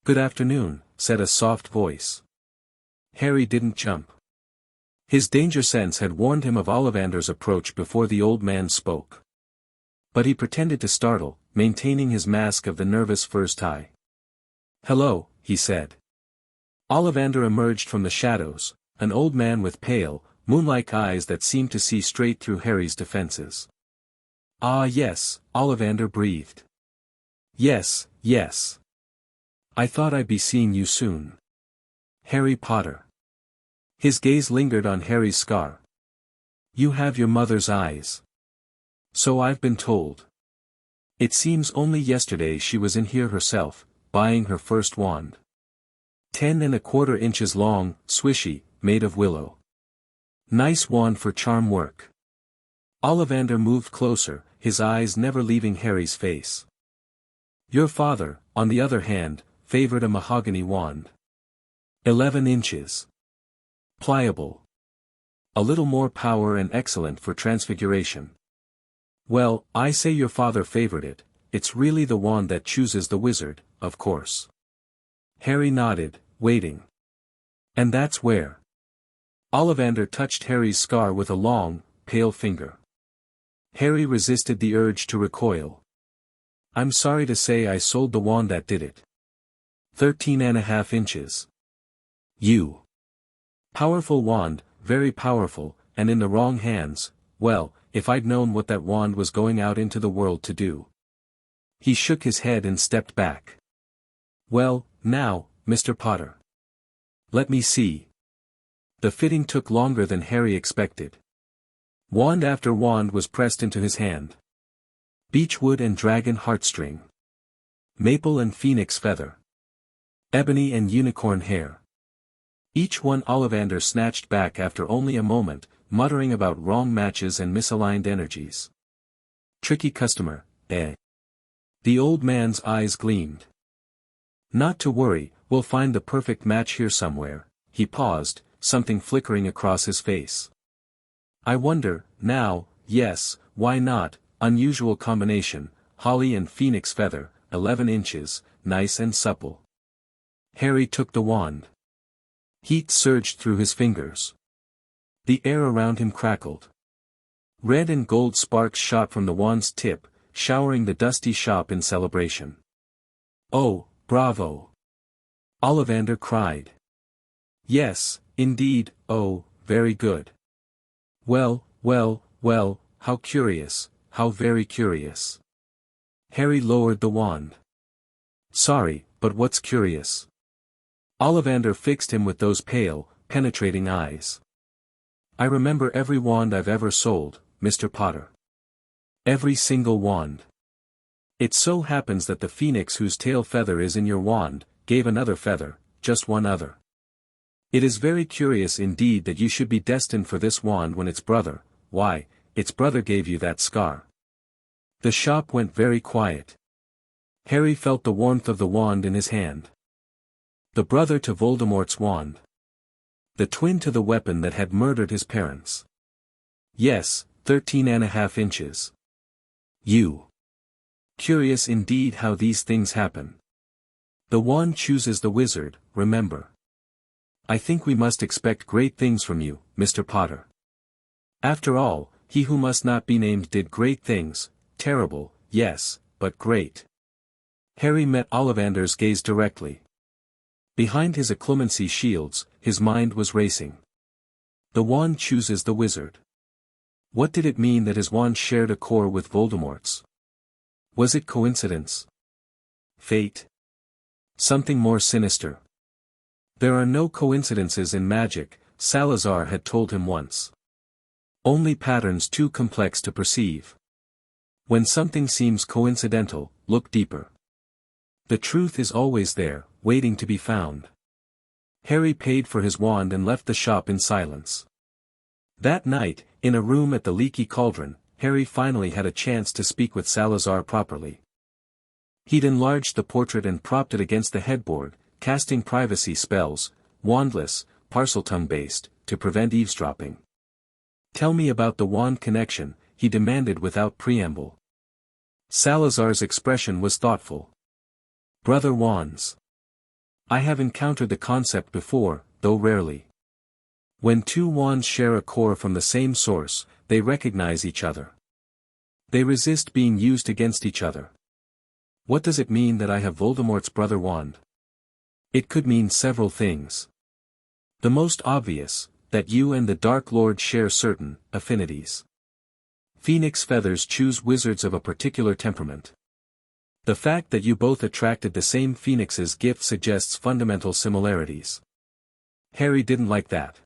"Good afternoon," said a soft voice. Harry didn't jump. His danger sense had warned him of Ollivander's approach before the old man spoke. But he pretended to startle, maintaining his mask of the nervous first high. "Hello," he said. Ollivander emerged from the shadows, an old man with pale, moon-like eyes that seemed to see straight through Harry's defenses. "Ah yes," Ollivander breathed. "Yes, yes. I thought I'd be seeing you soon. Harry Potter." His gaze lingered on Harry's scar. "You have your mother's eyes. So I've been told. It seems only yesterday she was in here herself, buying her first wand. 10¼ inches long, swishy, made of willow. Nice wand for charm work." Ollivander moved closer, his eyes never leaving Harry's face. "Your father, on the other hand, favored a mahogany wand. 11 inches. Pliable. A little more power and excellent for transfiguration. Well, I say your father favored it, it's really the wand that chooses the wizard, of course. Harry nodded, waiting. And that's where. Ollivander touched Harry's scar with a long, pale finger. Harry resisted the urge to recoil. I'm sorry to say I sold the wand that did it. 13.5 inches. You. Powerful wand, very powerful, and in the wrong hands, well, if I'd known what that wand was going out into the world to do. He shook his head and stepped back. Well, now, Mr. Potter. Let me see. The fitting took longer than Harry expected. Wand after wand was pressed into his hand. Beechwood and dragon heartstring. Maple and phoenix feather. Ebony and unicorn hair. Each one Ollivander snatched back after only a moment, muttering about wrong matches and misaligned energies. Tricky customer, eh? The old man's eyes gleamed. Not to worry, we'll find the perfect match here somewhere. He paused, something flickering across his face. I wonder, now, yes, why not, unusual combination, holly and phoenix feather, 11 inches, nice and supple. Harry took the wand. Heat surged through his fingers. The air around him crackled. Red and gold sparks shot from the wand's tip, showering the dusty shop in celebration. Oh, bravo! Ollivander cried. Yes, indeed, oh, very good. Well, well, well, how curious, how very curious. Harry lowered the wand. Sorry, but what's curious? Ollivander fixed him with those pale, penetrating eyes. I remember every wand I've ever sold, Mr. Potter. Every single wand. It so happens that the phoenix whose tail feather is in your wand, gave another feather, just one other. It is very curious indeed that you should be destined for this wand when its brother, why, its brother gave you that scar. The shop went very quiet. Harry felt the warmth of the wand in his hand. The brother to Voldemort's wand. The twin to the weapon that had murdered his parents. Yes, 13.5 inches. You. Curious indeed how these things happen. The wand chooses the wizard, remember. I think we must expect great things from you, Mr. Potter. After all, he who must not be named did great things, terrible, yes, but great. Harry met Ollivander's gaze directly. Behind his occlumency shields, his mind was racing. The wand chooses the wizard. What did it mean that his wand shared a core with Voldemort's? Was it coincidence? Fate? Something more sinister? There are no coincidences in magic, Salazar had told him once. Only patterns too complex to perceive. When something seems coincidental, look deeper. The truth is always there, waiting to be found. Harry paid for his wand and left the shop in silence. That night, in a room at the Leaky Cauldron, Harry finally had a chance to speak with Salazar properly. He'd enlarged the portrait and propped it against the headboard, casting privacy spells, wandless, Parseltongue-based, to prevent eavesdropping. Tell me about the wand connection, he demanded without preamble. Salazar's expression was thoughtful. Brother wands. I have encountered the concept before, though rarely. When two wands share a core from the same source, they recognize each other. They resist being used against each other. What does it mean that I have Voldemort's brother wand? It could mean several things. The most obvious, that you and the Dark Lord share certain affinities. Phoenix feathers choose wizards of a particular temperament. The fact that you both attracted the same phoenix's gift suggests fundamental similarities. Harry didn't like that.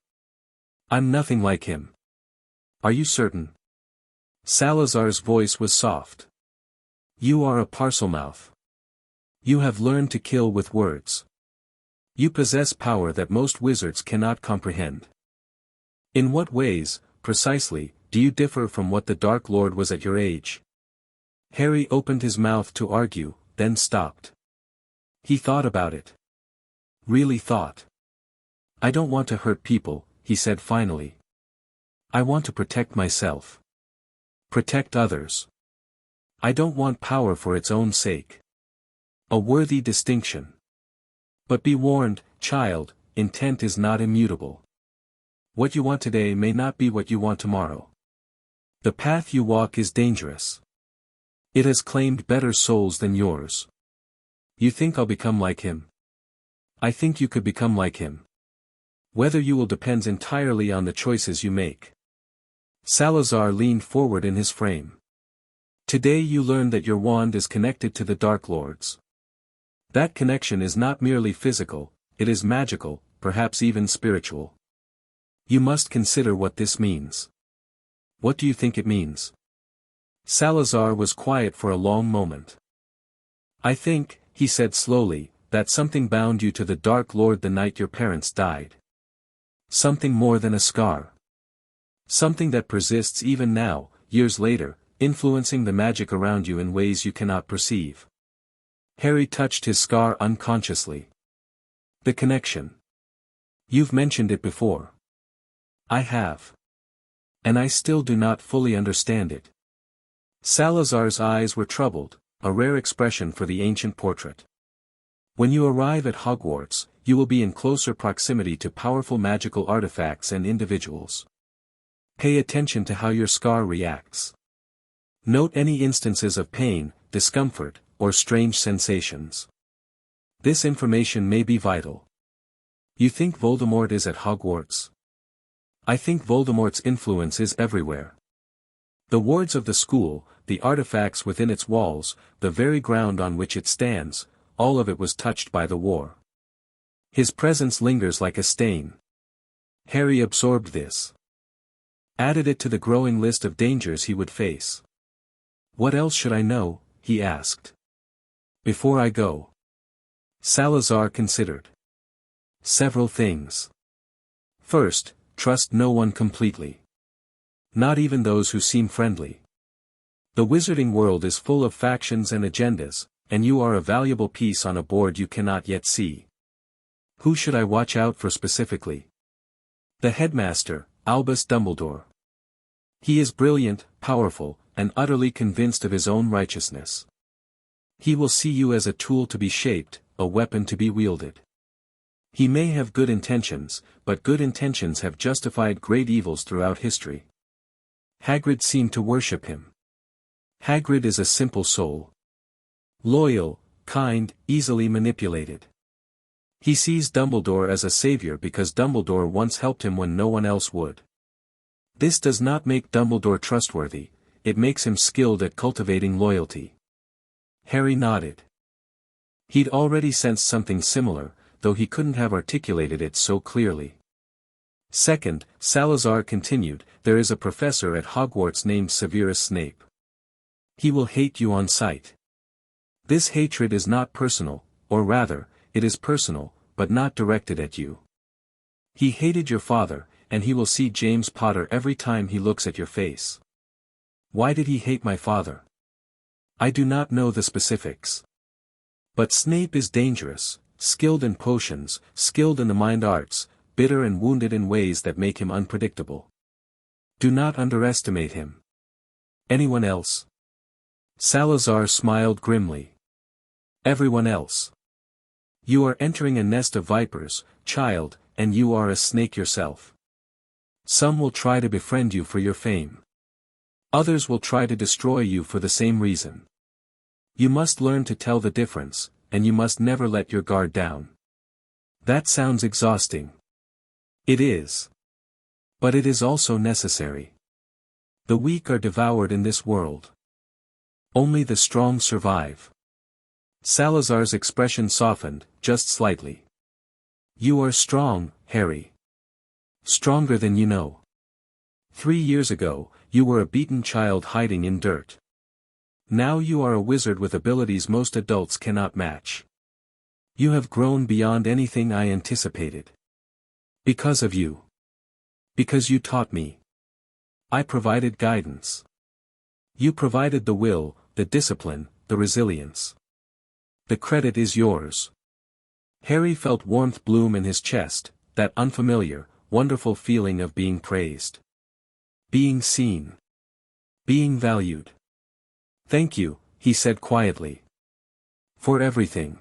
I'm nothing like him. Are you certain? Salazar's voice was soft. You are a Parselmouth. You have learned to kill with words. You possess power that most wizards cannot comprehend. In what ways, precisely, do you differ from what the Dark Lord was at your age? Harry opened his mouth to argue, then stopped. He thought about it. Really thought. I don't want to hurt people, he said finally. I want to protect myself. Protect others. I don't want power for its own sake. A worthy distinction. But be warned, child, intent is not immutable. What you want today may not be what you want tomorrow. The path you walk is dangerous. It has claimed better souls than yours. You think I'll become like him? I think you could become like him. Whether you will depends entirely on the choices you make. Salazar leaned forward in his frame. Today you learned that your wand is connected to the Dark Lords. That connection is not merely physical, it is magical, perhaps even spiritual. You must consider what this means. What do you think it means? Salazar was quiet for a long moment. I think, he said slowly, that something bound you to the Dark Lord the night your parents died. Something more than a scar. Something that persists even now, years later, influencing the magic around you in ways you cannot perceive. Harry touched his scar unconsciously. The connection. You've mentioned it before. I have. And I still do not fully understand it. Salazar's eyes were troubled, a rare expression for the ancient portrait. When you arrive at Hogwarts, you will be in closer proximity to powerful magical artifacts and individuals. Pay attention to how your scar reacts. Note any instances of pain, discomfort, or strange sensations. This information may be vital. You think Voldemort is at Hogwarts? I think Voldemort's influence is everywhere. The wards of the school, the artifacts within its walls, the very ground on which it stands, all of it was touched by the war. His presence lingers like a stain. Harry absorbed this. Added it to the growing list of dangers he would face. What else should I know? He asked. Before I go. Salazar considered. Several things. First, trust no one completely. Not even those who seem friendly. The wizarding world is full of factions and agendas, and you are a valuable piece on a board you cannot yet see. Who should I watch out for specifically? The headmaster, Albus Dumbledore. He is brilliant, powerful, and utterly convinced of his own righteousness. He will see you as a tool to be shaped, a weapon to be wielded. He may have good intentions, but good intentions have justified great evils throughout history. Hagrid seemed to worship him. Hagrid is a simple soul. Loyal, kind, easily manipulated. He sees Dumbledore as a savior because Dumbledore once helped him when no one else would. This does not make Dumbledore trustworthy, it makes him skilled at cultivating loyalty. Harry nodded. He'd already sensed something similar, though he couldn't have articulated it so clearly. Second, Salazar continued, there is a professor at Hogwarts named Severus Snape. He will hate you on sight. This hatred is not personal, or rather, it is personal, but not directed at you. He hated your father, and he will see James Potter every time he looks at your face. Why did he hate my father? I do not know the specifics. But Snape is dangerous, skilled in potions, skilled in the mind arts, bitter and wounded in ways that make him unpredictable. Do not underestimate him. Anyone else? Salazar smiled grimly. Everyone else. You are entering a nest of vipers, child, and you are a snake yourself. Some will try to befriend you for your fame. Others will try to destroy you for the same reason. You must learn to tell the difference, and you must never let your guard down. That sounds exhausting. It is. But it is also necessary. The weak are devoured in this world. Only the strong survive. Salazar's expression softened, just slightly. You are strong, Harry. Stronger than you know. 3 years ago, you were a beaten child hiding in dirt. Now you are a wizard with abilities most adults cannot match. You have grown beyond anything I anticipated. Because of you. Because you taught me. I provided guidance. You provided the will, the discipline, the resilience. The credit is yours. Harry felt warmth bloom in his chest, that unfamiliar, wonderful feeling of being praised. Being seen. Being valued. "Thank you," he said quietly. "For everything.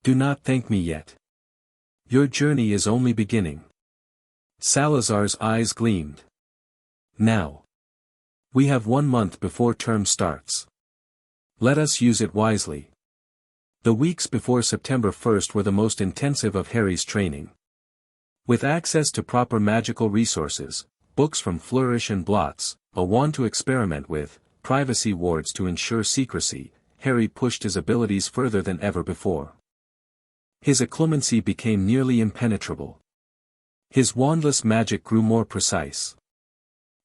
Do not thank me yet. Your journey is only beginning." Salazar's eyes gleamed. "Now. We have 1 month before term starts. Let us use it wisely." The weeks before September 1st were the most intensive of Harry's training. With access to proper magical resources, books from Flourish and Blots, a wand to experiment with, privacy wards to ensure secrecy, Harry pushed his abilities further than ever before. His occlumency became nearly impenetrable. His wandless magic grew more precise.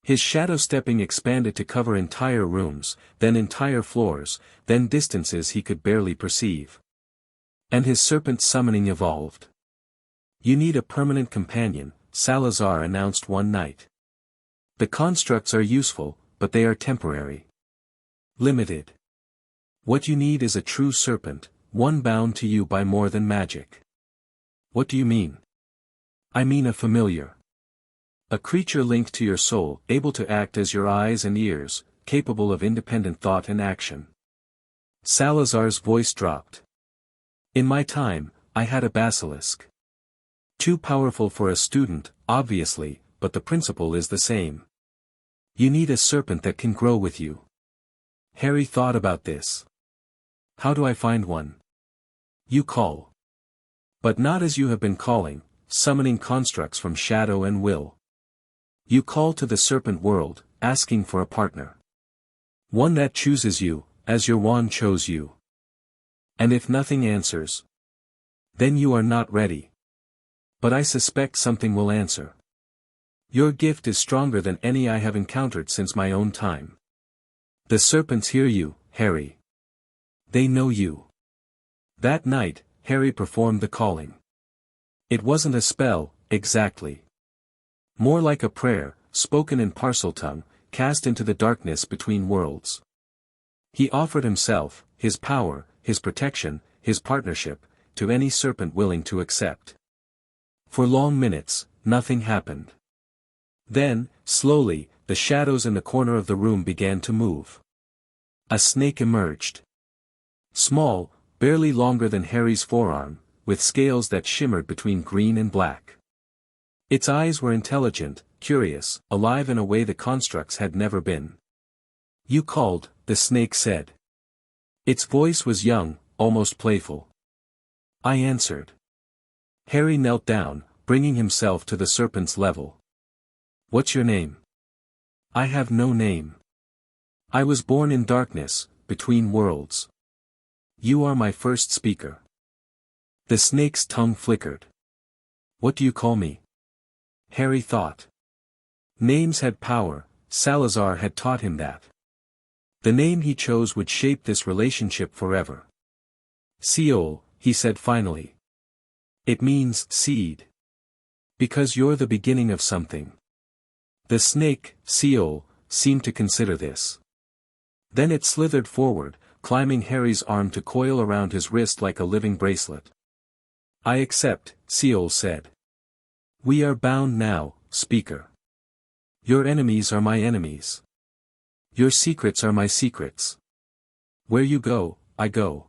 His shadow stepping expanded to cover entire rooms, then entire floors, then distances he could barely perceive. And his serpent summoning evolved. "You need a permanent companion," Salazar announced one night. "The constructs are useful, but they are temporary. Limited. What you need is a true serpent, one bound to you by more than magic." "What do you mean?" "I mean a familiar. A creature linked to your soul, able to act as your eyes and ears, capable of independent thought and action." Salazar's voice dropped. "In my time, I had a basilisk. Too powerful for a student, obviously, but the principle is the same. You need a serpent that can grow with you." Harry thought about this. "How do I find one?" "You call. But not as you have been calling, summoning constructs from shadow and will. You call to the serpent world, asking for a partner. One that chooses you, as your wand chose you. And if nothing answers, then you are not ready. But I suspect something will answer. Your gift is stronger than any I have encountered since my own time. The serpents hear you, Harry. They know you." That night, Harry performed the calling. It wasn't a spell, exactly. More like a prayer, spoken in parcel tongue, cast into the darkness between worlds. He offered himself, his power, his protection, his partnership, to any serpent willing to accept. For long minutes, nothing happened. Then, slowly, the shadows in the corner of the room began to move. A snake emerged. Small, barely longer than Harry's forearm, with scales that shimmered between green and black. Its eyes were intelligent, curious, alive in a way the constructs had never been. "You called," the snake said. Its voice was young, almost playful. "I answered." Harry knelt down, bringing himself to the serpent's level. "What's your name?" "I have no name. I was born in darkness, between worlds. You are my first speaker." The snake's tongue flickered. "What do you call me?" Harry thought. Names had power, Salazar had taught him that. The name he chose would shape this relationship forever. "Seol," he said finally. "It means seed. Because you're the beginning of something." The snake, Seol, seemed to consider this. Then it slithered forward, climbing Harry's arm to coil around his wrist like a living bracelet. "I accept," Seol said. "We are bound now, speaker. Your enemies are my enemies. Your secrets are my secrets. Where you go, I go."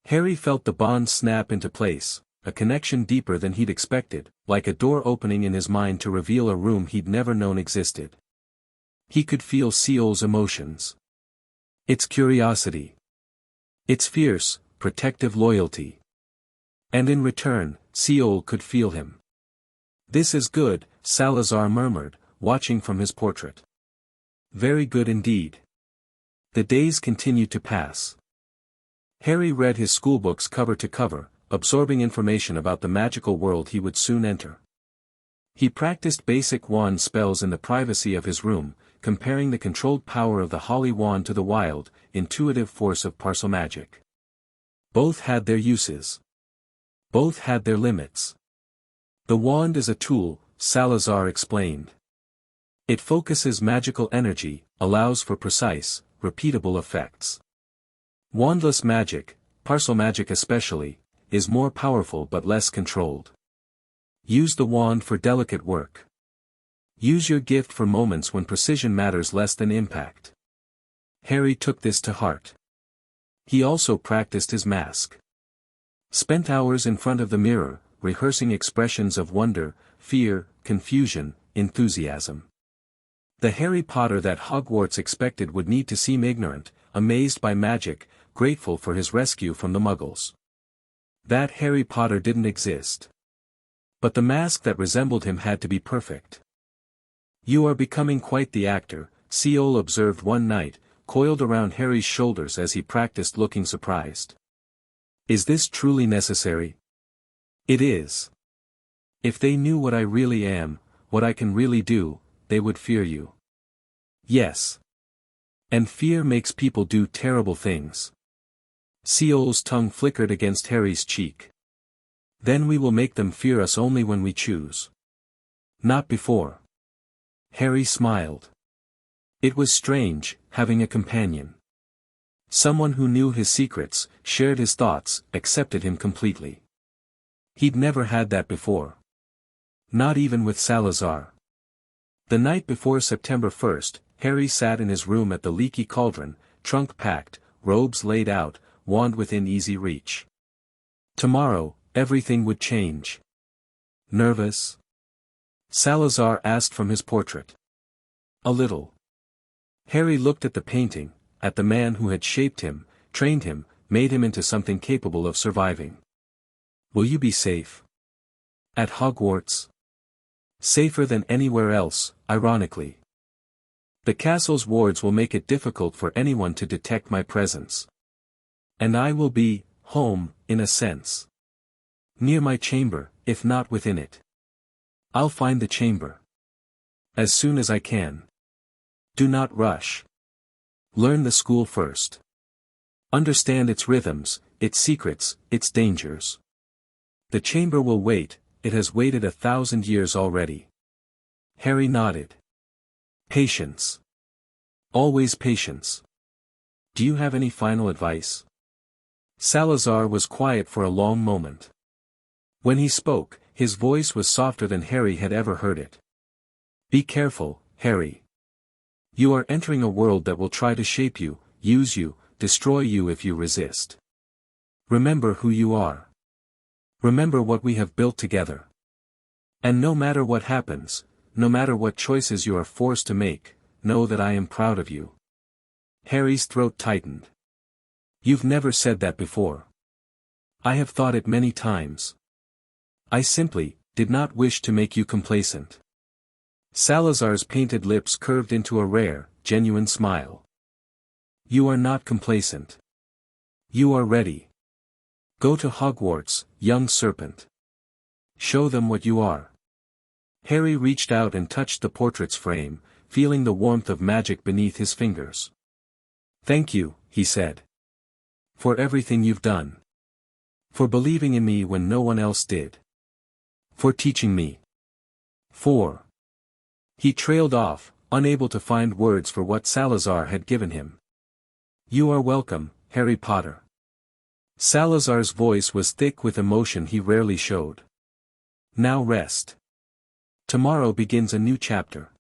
Harry felt the bond snap into place, a connection deeper than he'd expected, like a door opening in his mind to reveal a room he'd never known existed. He could feel Seol's emotions. Its curiosity. Its fierce, protective loyalty. And in return, Seol could feel him. "This is good," Salazar murmured, watching from his portrait. "Very good indeed." The days continued to pass. Harry read his schoolbooks cover to cover, absorbing information about the magical world he would soon enter. He practiced basic wand spells in the privacy of his room, comparing the controlled power of the Holly wand to the wild, intuitive force of Parselmagic. Both had their uses. Both had their limits. The wand is a tool, Salazar explained. It focuses magical energy, allows for precise, repeatable effects. Wandless magic, Parselmagic especially, is more powerful but less controlled. Use the wand for delicate work. Use your gift for moments when precision matters less than impact. Harry took this to heart. He also practiced his mask. Spent hours in front of the mirror, rehearsing expressions of wonder, fear, confusion, enthusiasm. The Harry Potter that Hogwarts expected would need to seem ignorant, amazed by magic, grateful for his rescue from the Muggles. That Harry Potter didn't exist. But the mask that resembled him had to be perfect. "You are becoming quite the actor," Seal observed one night, coiled around Harry's shoulders as he practiced looking surprised. "Is this truly necessary?" "It is. If they knew what I really am, what I can really do, they would fear you." "Yes. And fear makes people do terrible things." Seal's tongue flickered against Harry's cheek. "Then we will make them fear us only when we choose. Not before." Harry smiled. It was strange, having a companion. Someone who knew his secrets, shared his thoughts, accepted him completely. He'd never had that before. Not even with Salazar. The night before September 1st, Harry sat in his room at the Leaky Cauldron, trunk packed, robes laid out, wand within easy reach. Tomorrow, everything would change. "Nervous?" Salazar asked from his portrait. "A little." Harry looked at the painting, at the man who had shaped him, trained him, made him into something capable of surviving. "Will you be safe?" "At Hogwarts?" "Safer than anywhere else, ironically. The castle's wards will make it difficult for anyone to detect my presence. And I will be, home, in a sense. Near my chamber, if not within it. I'll find the chamber. As soon as I can. Do not rush. Learn the school first. Understand its rhythms, its secrets, its dangers. The chamber will wait, it has waited 1,000 years already." Harry nodded. "Patience. Always patience. Do you have any final advice?" Salazar was quiet for a long moment. When he spoke, his voice was softer than Harry had ever heard it. "Be careful, Harry. You are entering a world that will try to shape you, use you, destroy you if you resist. Remember who you are. Remember what we have built together. And no matter what happens, no matter what choices you are forced to make, know that I am proud of you." Harry's throat tightened. "You've never said that before." "I have thought it many times. I simply did not wish to make you complacent." Salazar's painted lips curved into a rare, genuine smile. "You are not complacent. You are ready. Go to Hogwarts, young serpent. Show them what you are." Harry reached out and touched the portrait's frame, feeling the warmth of magic beneath his fingers. "Thank you," he said. "For everything you've done. For believing in me when no one else did. For teaching me. For—" He trailed off, unable to find words for what Salazar had given him. "You are welcome, Harry Potter." Salazar's voice was thick with emotion he rarely showed. "Now rest. Tomorrow begins a new chapter."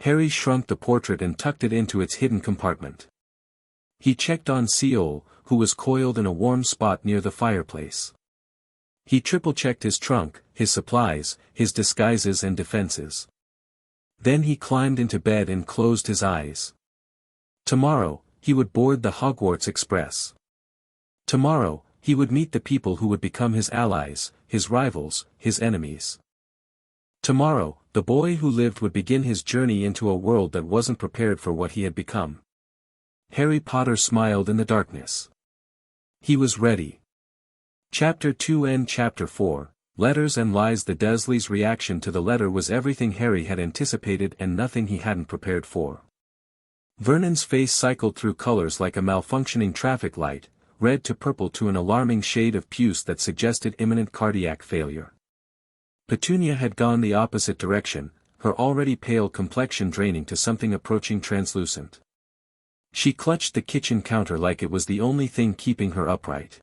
Harry shrunk the portrait and tucked it into its hidden compartment. He checked on Seal, who was coiled in a warm spot near the fireplace. He triple-checked his trunk, his supplies, his disguises and defenses. Then he climbed into bed and closed his eyes. Tomorrow, he would board the Hogwarts Express. Tomorrow, he would meet the people who would become his allies, his rivals, his enemies. Tomorrow, the boy who lived would begin his journey into a world that wasn't prepared for what he had become. Harry Potter smiled in the darkness. He was ready. Chapter 2 and Chapter 4, Letters and Lies. The Dursleys' reaction to the letter was everything Harry had anticipated and nothing he hadn't prepared for. Vernon's face cycled through colors like a malfunctioning traffic light, red to purple to an alarming shade of puce that suggested imminent cardiac failure. Petunia had gone the opposite direction, her already pale complexion draining to something approaching translucent. She clutched the kitchen counter like it was the only thing keeping her upright.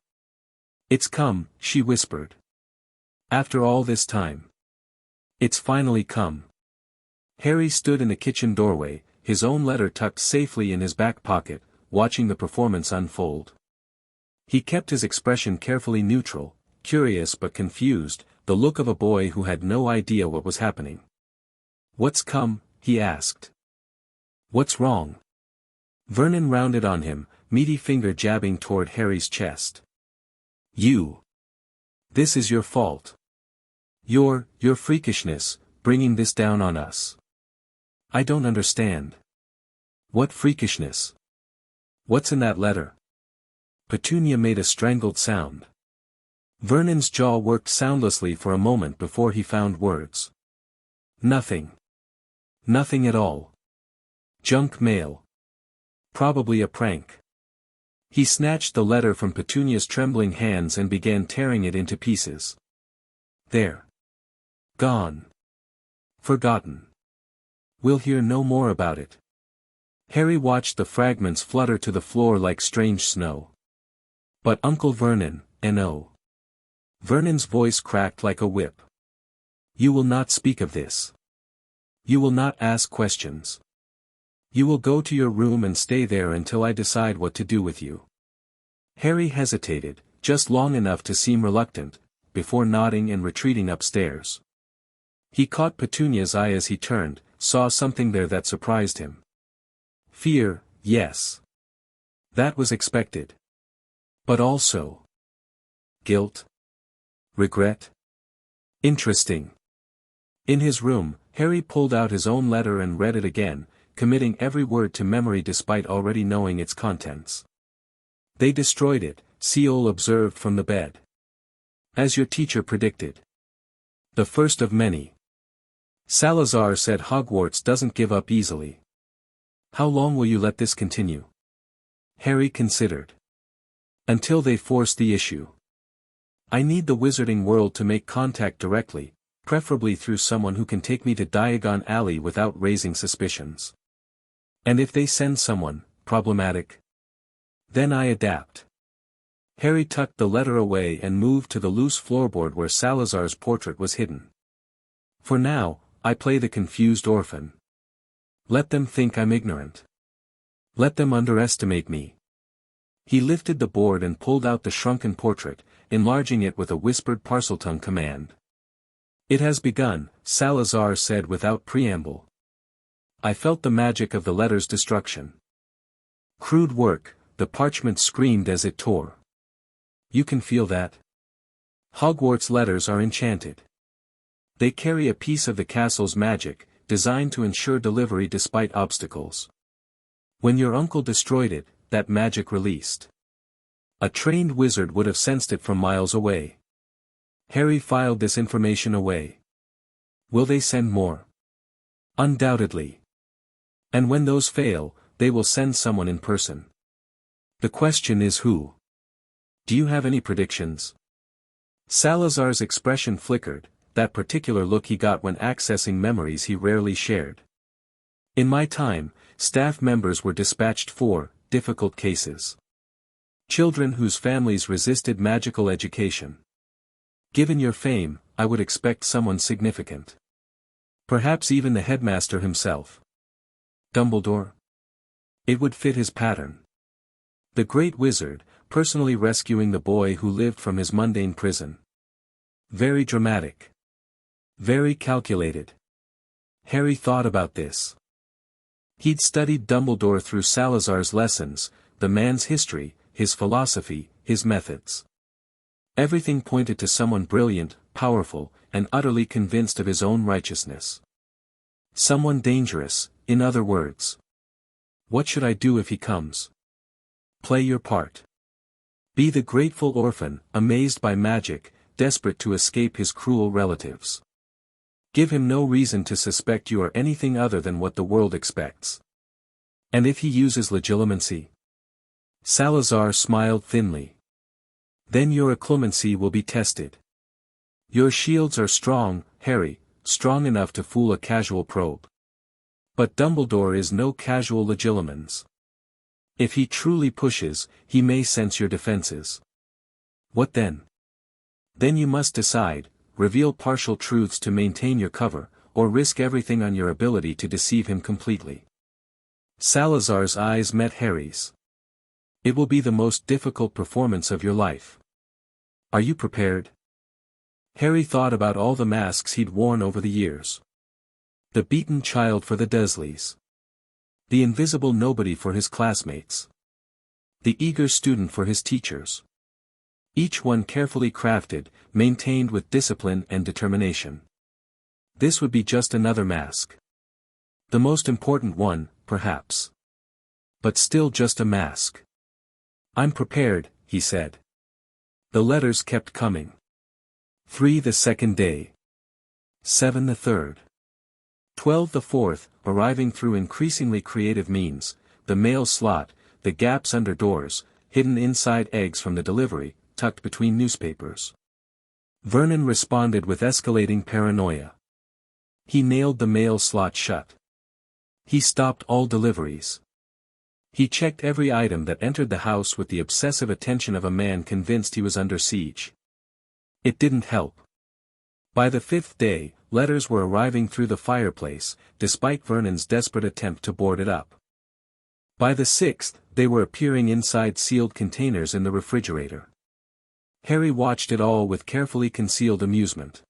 "It's come," she whispered. "After all this time." It's finally come. Harry stood in the kitchen doorway, his own letter tucked safely in his back pocket, watching the performance unfold. He kept his expression carefully neutral, curious but confused, the look of a boy who had no idea what was happening. "What's come?" he asked. "What's wrong?" Vernon rounded on him, meaty finger jabbing toward Harry's chest. "You. This is your fault. Your freakishness, bringing this down on us." "I don't understand." "What freakishness? What's in that letter?" Petunia made a strangled sound. Vernon's jaw worked soundlessly for a moment before he found words. "Nothing. Nothing at all. Junk mail. Probably a prank." He snatched the letter from Petunia's trembling hands and began tearing it into pieces. "There. Gone. Forgotten. We'll hear no more about it." Harry watched the fragments flutter to the floor like strange snow. "But Uncle Vernon, no." Vernon's voice cracked like a whip. "You will not speak of this. You will not ask questions. You will go to your room and stay there until I decide what to do with you." Harry hesitated, just long enough to seem reluctant, before nodding and retreating upstairs. He caught Petunia's eye as he turned, saw something there that surprised him. Fear, yes. That was expected. But also guilt? Regret? Interesting. In his room, Harry pulled out his own letter and read it again, committing every word to memory despite already knowing its contents. "They destroyed it," Seol observed from the bed. "As your teacher predicted. The first of many. Salazar said Hogwarts doesn't give up easily. How long will you let this continue?" Harry considered. "Until they force the issue. I need the wizarding world to make contact directly, preferably through someone who can take me to Diagon Alley without raising suspicions. And if they send someone, problematic, then I adapt." Harry tucked the letter away and moved to the loose floorboard where Salazar's portrait was hidden. "For now, I play the confused orphan. Let them think I'm ignorant. Let them underestimate me." He lifted the board and pulled out the shrunken portrait, enlarging it with a whispered Parseltongue command. "It has begun," Salazar said without preamble. "I felt the magic of the letter's destruction. Crude work," the parchment screamed as it tore. "You can feel that? Hogwarts letters are enchanted. They carry a piece of the castle's magic, designed to ensure delivery despite obstacles. When your uncle destroyed it, that magic released. A trained wizard would have sensed it from miles away." Harry filed this information away. "Will they send more?" "Undoubtedly. And when those fail, they will send someone in person. The question is who. Do you have any predictions?" Salazar's expression flickered, that particular look he got when accessing memories he rarely shared. "In my time, staff members were dispatched for difficult cases. Children whose families resisted magical education. Given your fame, I would expect someone significant. Perhaps even the headmaster himself. Dumbledore? It would fit his pattern. The great wizard, personally rescuing the boy who lived from his mundane prison. Very dramatic. Very calculated." Harry thought about this. He'd studied Dumbledore through Salazar's lessons, the man's history, his philosophy, his methods. Everything pointed to someone brilliant, powerful, and utterly convinced of his own righteousness. Someone dangerous, in other words. What should I do if he comes? Play your part. Be the grateful orphan, amazed by magic, desperate to escape his cruel relatives. Give him no reason to suspect you are anything other than what the world expects. And if he uses legilimency? Salazar smiled thinly. Then your clemency will be tested. Your shields are strong, Harry, strong enough to fool a casual probe. But Dumbledore is no casual legilimens. If he truly pushes, he may sense your defenses. What then? Then you must decide, reveal partial truths to maintain your cover, or risk everything on your ability to deceive him completely. Salazar's eyes met Harry's. It will be the most difficult performance of your life. Are you prepared? Harry thought about all the masks he'd worn over the years. The beaten child for the Dursleys. The invisible nobody for his classmates. The eager student for his teachers. Each one carefully crafted, maintained with discipline and determination. This would be just another mask. The most important one, perhaps. But still just a mask. I'm prepared, he said. The letters kept coming. 3 the second day. 7 the third. 12 the fourth, arriving through increasingly creative means, the mail slot, the gaps under doors, hidden inside eggs from the delivery, tucked between newspapers. Vernon responded with escalating paranoia. He nailed the mail slot shut. He stopped all deliveries. He checked every item that entered the house with the obsessive attention of a man convinced he was under siege. It didn't help. By the 5th day, letters were arriving through the fireplace, despite Vernon's desperate attempt to board it up. By the 6th, they were appearing inside sealed containers in the refrigerator. Harry watched it all with carefully concealed amusement.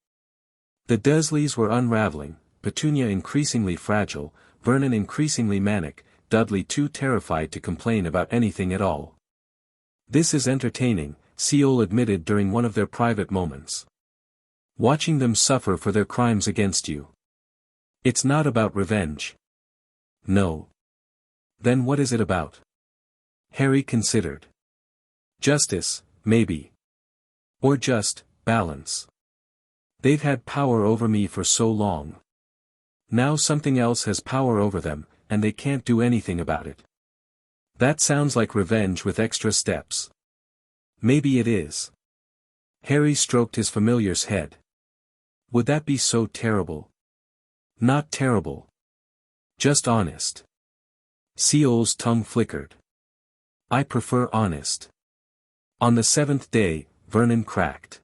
The Dursleys were unraveling, Petunia increasingly fragile, Vernon increasingly manic, Dudley too terrified to complain about anything at all. This is entertaining, Seal admitted during one of their private moments. Watching them suffer for their crimes against you. It's not about revenge. No. Then what is it about? Harry considered. Justice, maybe. Or just, balance. They've had power over me for so long. Now something else has power over them, and they can't do anything about it. That sounds like revenge with extra steps. Maybe it is. Harry stroked his familiar's head. Would that be so terrible? Not terrible. Just honest. Seal's tongue flickered. I prefer honest. On the 7th day, Vernon cracked.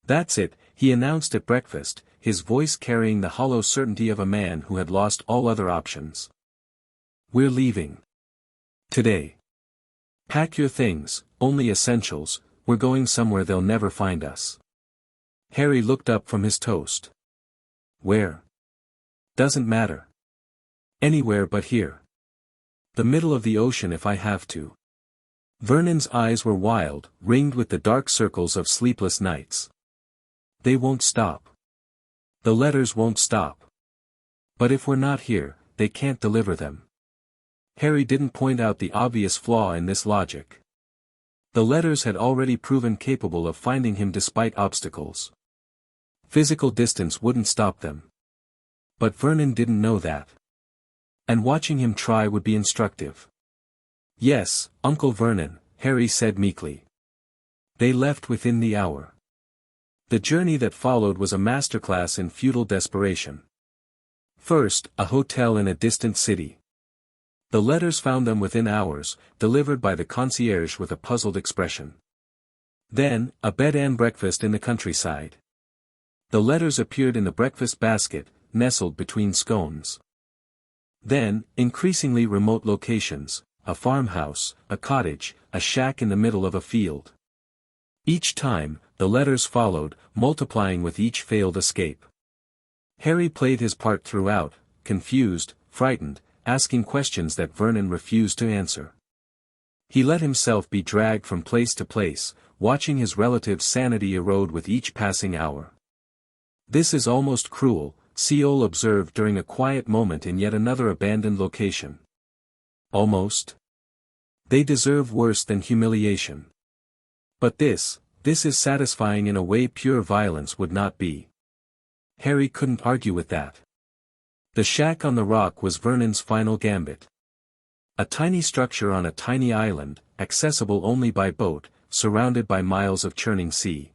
That's it, he announced at breakfast, his voice carrying the hollow certainty of a man who had lost all other options. We're leaving. Today. Pack your things, only essentials, we're going somewhere they'll never find us. Harry looked up from his toast. Where? Doesn't matter. Anywhere but here. The middle of the ocean if I have to. Vernon's eyes were wild, ringed with the dark circles of sleepless nights. They won't stop. The letters won't stop. But if we're not here, they can't deliver them. Harry didn't point out the obvious flaw in this logic. The letters had already proven capable of finding him despite obstacles. Physical distance wouldn't stop them. But Vernon didn't know that. And watching him try would be instructive. Yes, Uncle Vernon, Harry said meekly. They left within the hour. The journey that followed was a masterclass in futile desperation. First, a hotel in a distant city. The letters found them within hours, delivered by the concierge with a puzzled expression. Then, a bed and breakfast in the countryside. The letters appeared in the breakfast basket, nestled between scones. Then, increasingly remote locations, a farmhouse, a cottage, a shack in the middle of a field. Each time, the letters followed, multiplying with each failed escape. Harry played his part throughout, confused, frightened, asking questions that Vernon refused to answer. He let himself be dragged from place to place, watching his relative's sanity erode with each passing hour. This is almost cruel, Seal observed during a quiet moment in yet another abandoned location. Almost. They deserve worse than humiliation. But this is satisfying in a way pure violence would not be. Harry couldn't argue with that. The shack on the rock was Vernon's final gambit. A tiny structure on a tiny island, accessible only by boat, surrounded by miles of churning sea.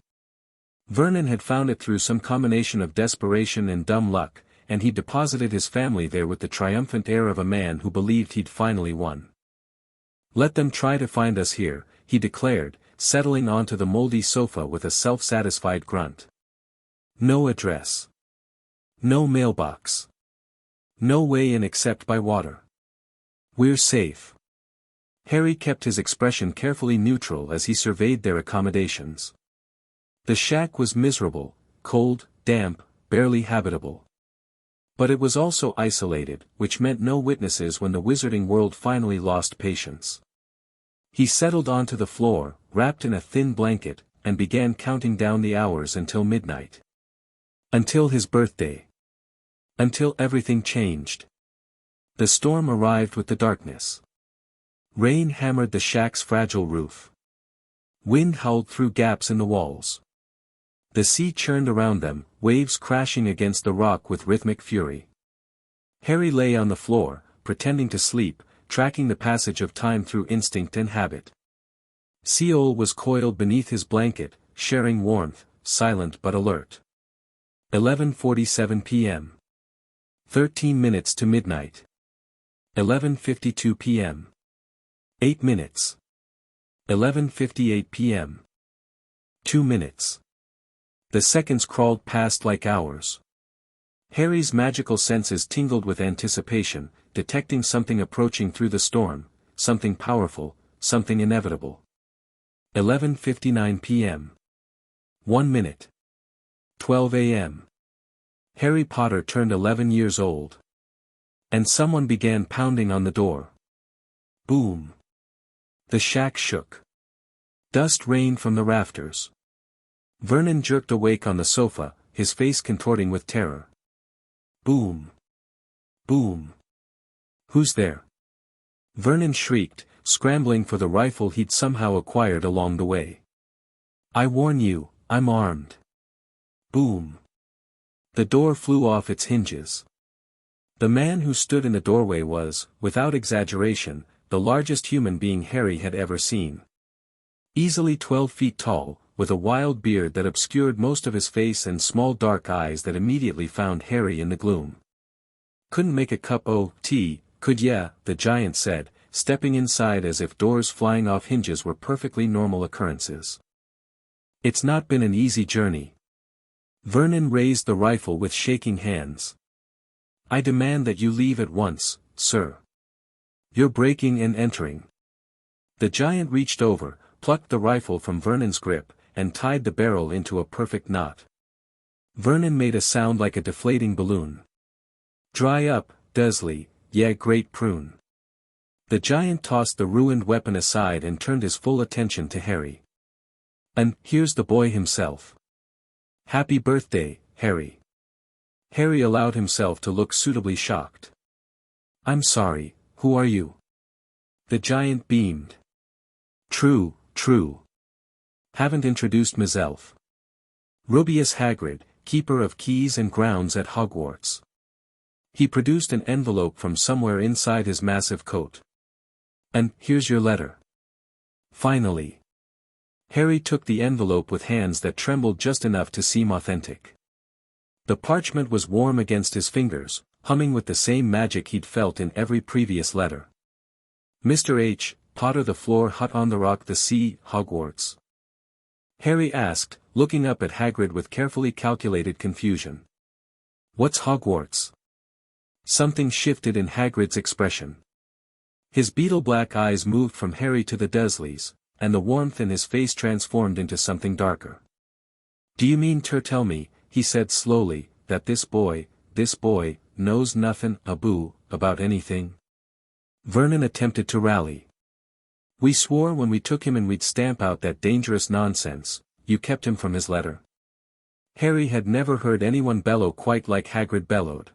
Vernon had found it through some combination of desperation and dumb luck, and he deposited his family there with the triumphant air of a man who believed he'd finally won. Let them try to find us here, he declared, settling onto the moldy sofa with a self-satisfied grunt. No address. No mailbox. No way in except by water. We're safe. Harry kept his expression carefully neutral as he surveyed their accommodations. The shack was miserable, cold, damp, barely habitable. But it was also isolated, which meant no witnesses when the wizarding world finally lost patience. He settled onto the floor, wrapped in a thin blanket, and began counting down the hours until midnight. Until his birthday. Until everything changed. The storm arrived with the darkness. Rain hammered the shack's fragile roof. Wind howled through gaps in the walls. The sea churned around them, waves crashing against the rock with rhythmic fury. Harry lay on the floor, pretending to sleep, tracking the passage of time through instinct and habit. Seol was coiled beneath his blanket, sharing warmth, silent but alert. 11:47 p.m. 13 minutes to midnight. 11:52 p.m. 8 minutes. 11:58 p.m. 2 minutes. The seconds crawled past like hours. Harry's magical senses tingled with anticipation, detecting something approaching through the storm, something powerful, something inevitable. 11:59 p.m. 1 minute. 12 a.m. Harry Potter turned 11 years old. And someone began pounding on the door. Boom. The shack shook. Dust rained from the rafters. Vernon jerked awake on the sofa, his face contorting with terror. Boom. Boom. Who's there? Vernon shrieked, scrambling for the rifle he'd somehow acquired along the way. I warn you, I'm armed. Boom. The door flew off its hinges. The man who stood in the doorway was, without exaggeration, the largest human being Harry had ever seen. Easily 12 feet tall, with a wild beard that obscured most of his face and small dark eyes that immediately found Harry in the gloom. Couldn't make a cup o' tea, could ya? The giant said, stepping inside as if doors flying off hinges were perfectly normal occurrences. It's not been an easy journey. Vernon raised the rifle with shaking hands. I demand that you leave at once, sir. You're breaking and entering. The giant reached over, plucked the rifle from Vernon's grip, and tied the barrel into a perfect knot. Vernon made a sound like a deflating balloon. Dry up, Dursley, yeah, great prune. The giant tossed the ruined weapon aside and turned his full attention to Harry. And here's the boy himself. Happy birthday, Harry. Harry allowed himself to look suitably shocked. I'm sorry, who are you? The giant beamed. True. Haven't introduced myself. Rubeus Hagrid, keeper of keys and grounds at Hogwarts. He produced an envelope from somewhere inside his massive coat. And here's your letter. Finally. Harry took the envelope with hands that trembled just enough to seem authentic. The parchment was warm against his fingers, humming with the same magic he'd felt in every previous letter. Mr. H. Potter, the floor hut on the rock, the sea, Hogwarts. Harry asked, looking up at Hagrid with carefully calculated confusion. What's Hogwarts? Something shifted in Hagrid's expression. His beetle-black eyes moved from Harry to the Dursleys, and the warmth in his face transformed into something darker. Do you mean to tell me, he said slowly, that this boy, knows nothing, about anything? Vernon attempted to rally. We swore when we took him and we'd stamp out that dangerous nonsense. You kept him from his letter. Harry had never heard anyone bellow quite like Hagrid bellowed.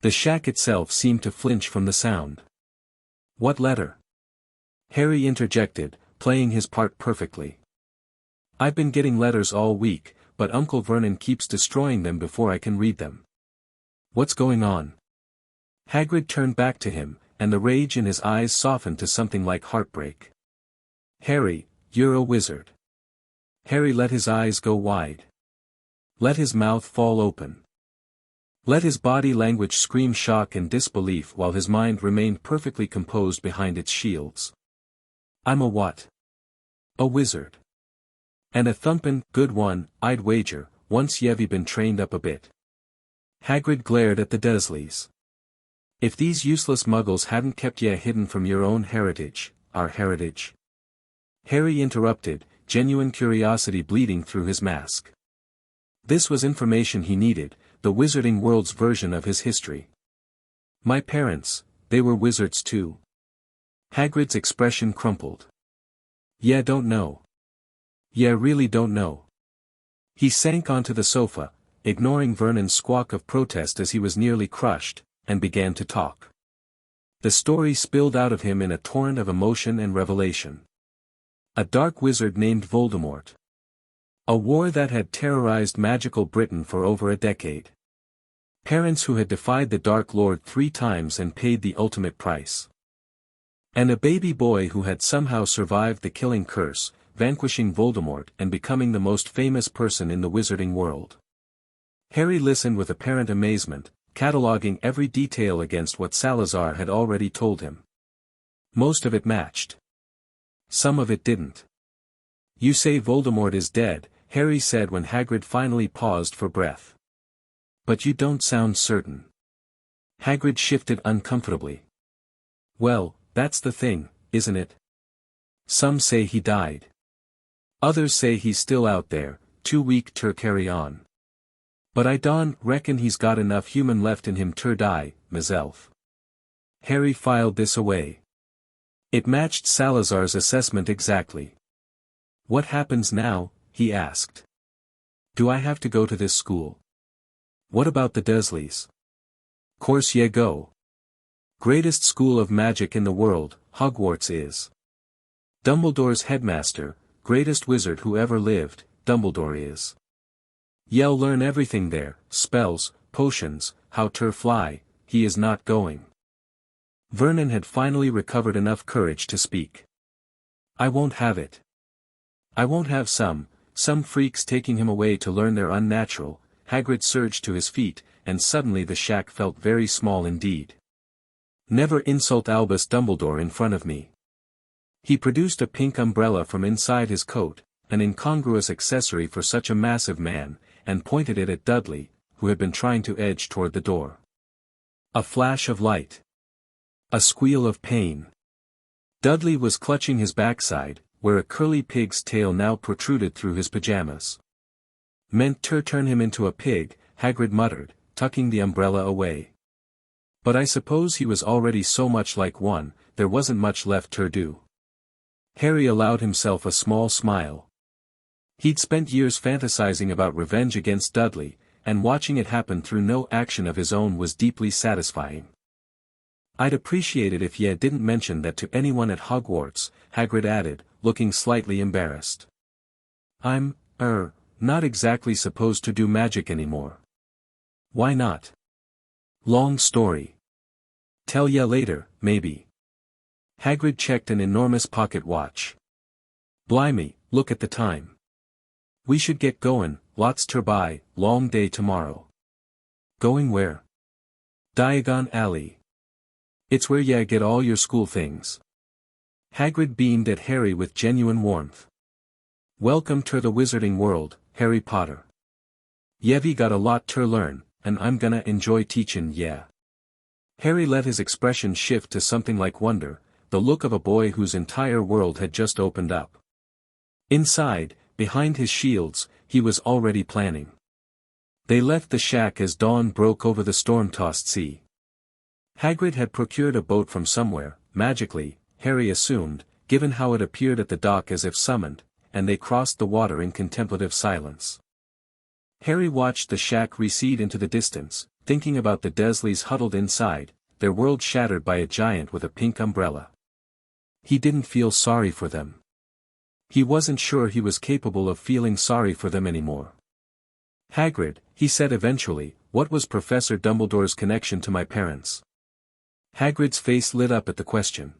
The shack itself seemed to flinch from the sound. What letter? Harry interjected, playing his part perfectly. I've been getting letters all week, but Uncle Vernon keeps destroying them before I can read them. What's going on? Hagrid turned back to him, and the rage in his eyes softened to something like heartbreak. Harry, you're a wizard. Harry let his eyes go wide. Let his mouth fall open. Let his body language scream shock and disbelief while his mind remained perfectly composed behind its shields. I'm a what? A wizard. And a thumpin' good one, I'd wager, once you've been trained up a bit. Hagrid glared at the Dursleys. If these useless muggles hadn't kept ye hidden from your own heritage, our heritage. Harry interrupted, genuine curiosity bleeding through his mask. This was information he needed, the wizarding world's version of his history. My parents, they were wizards too. Hagrid's expression crumpled. Yeah, don't know. Yeah, really don't know. He sank onto the sofa, ignoring Vernon's squawk of protest as he was nearly crushed, and began to talk. The story spilled out of him in a torrent of emotion and revelation. A dark wizard named Voldemort. A war that had terrorized magical Britain for over a decade. Parents who had defied the Dark Lord 3 times and paid the ultimate price. And a baby boy who had somehow survived the killing curse, vanquishing Voldemort and becoming the most famous person in the wizarding world. Harry listened with apparent amazement, cataloguing every detail against what Salazar had already told him. Most of it matched. Some of it didn't. You say Voldemort is dead, Harry said when Hagrid finally paused for breath. But you don't sound certain. Hagrid shifted uncomfortably. Well, that's the thing, isn't it? Some say he died. Others say he's still out there, too weak to carry on. But I don't reckon he's got enough human left in him to die, myself. Harry filed this away. It matched Salazar's assessment exactly. What happens now? He asked. Do I have to go to this school? What about the Dursleys? Course ye go. Greatest school of magic in the world, Hogwarts is. Dumbledore's headmaster, greatest wizard who ever lived, Dumbledore is. Ye'll learn everything there, spells, potions, how to fly. He is not going. Vernon had finally recovered enough courage to speak. I won't have it. I won't have some freaks taking him away to learn their unnatural. Hagrid surged to his feet, and suddenly the shack felt very small indeed. Never insult Albus Dumbledore in front of me. He produced a pink umbrella from inside his coat, an incongruous accessory for such a massive man, and pointed it at Dudley, who had been trying to edge toward the door. A flash of light. A squeal of pain. Dudley was clutching his backside, where a curly pig's tail now protruded through his pajamas. Meant to turn him into a pig, Hagrid muttered, tucking the umbrella away. But I suppose he was already so much like one, there wasn't much left to do. Harry allowed himself a small smile. He'd spent years fantasizing about revenge against Dudley, and watching it happen through no action of his own was deeply satisfying. I'd appreciate it if ye didn't mention that to anyone at Hogwarts, Hagrid added, looking slightly embarrassed. I'm, not exactly supposed to do magic anymore. Why not? Long story. Tell ye later, maybe. Hagrid checked an enormous pocket watch. Blimey, look at the time. We should get goin', lots ter buy, long day tomorrow. Going where? Diagon Alley. It's where ye get all your school things. Hagrid beamed at Harry with genuine warmth. Welcome to the wizarding world, Harry Potter. Ye've got a lot ter learn, and I'm gonna enjoy teachin' ye. Harry let his expression shift to something like wonder, the look of a boy whose entire world had just opened up. Inside, behind his shields, he was already planning. They left the shack as dawn broke over the storm-tossed sea. Hagrid had procured a boat from somewhere, magically, Harry assumed, given how it appeared at the dock as if summoned, and they crossed the water in contemplative silence. Harry watched the shack recede into the distance, thinking about the Dursleys huddled inside, their world shattered by a giant with a pink umbrella. He didn't feel sorry for them. He wasn't sure he was capable of feeling sorry for them anymore. Hagrid, he said eventually, what was Professor Dumbledore's connection to my parents? Hagrid's face lit up at the question.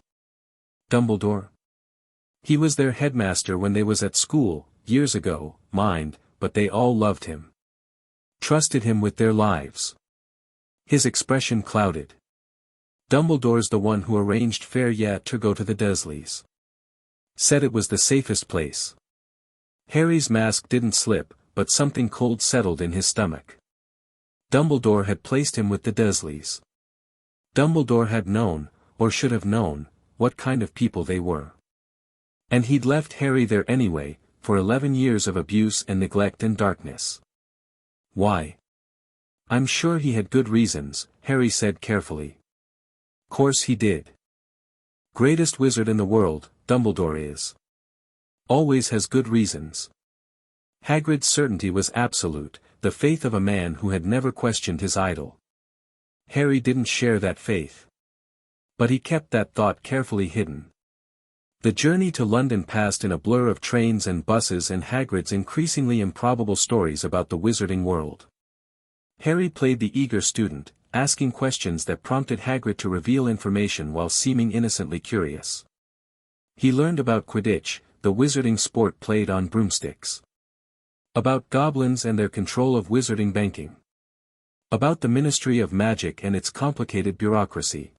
Dumbledore? He was their headmaster when they was at school, years ago, mind, but they all loved him. Trusted him with their lives. His expression clouded. Dumbledore's the one who arranged fair yet to go to the Dursleys. Said it was the safest place. Harry's mask didn't slip, but something cold settled in his stomach. Dumbledore had placed him with the Dursleys. Dumbledore had known, or should have known, what kind of people they were. And he'd left Harry there anyway, for 11 years of abuse and neglect and darkness. Why? I'm sure he had good reasons, Harry said carefully. Course he did. Greatest wizard in the world, Dumbledore is. Always has good reasons. Hagrid's certainty was absolute, the faith of a man who had never questioned his idol. Harry didn't share that faith. But he kept that thought carefully hidden. The journey to London passed in a blur of trains and buses and Hagrid's increasingly improbable stories about the wizarding world. Harry played the eager student, asking questions that prompted Hagrid to reveal information while seeming innocently curious. He learned about Quidditch, the wizarding sport played on broomsticks. About goblins and their control of wizarding banking. About the Ministry of Magic and its complicated bureaucracy.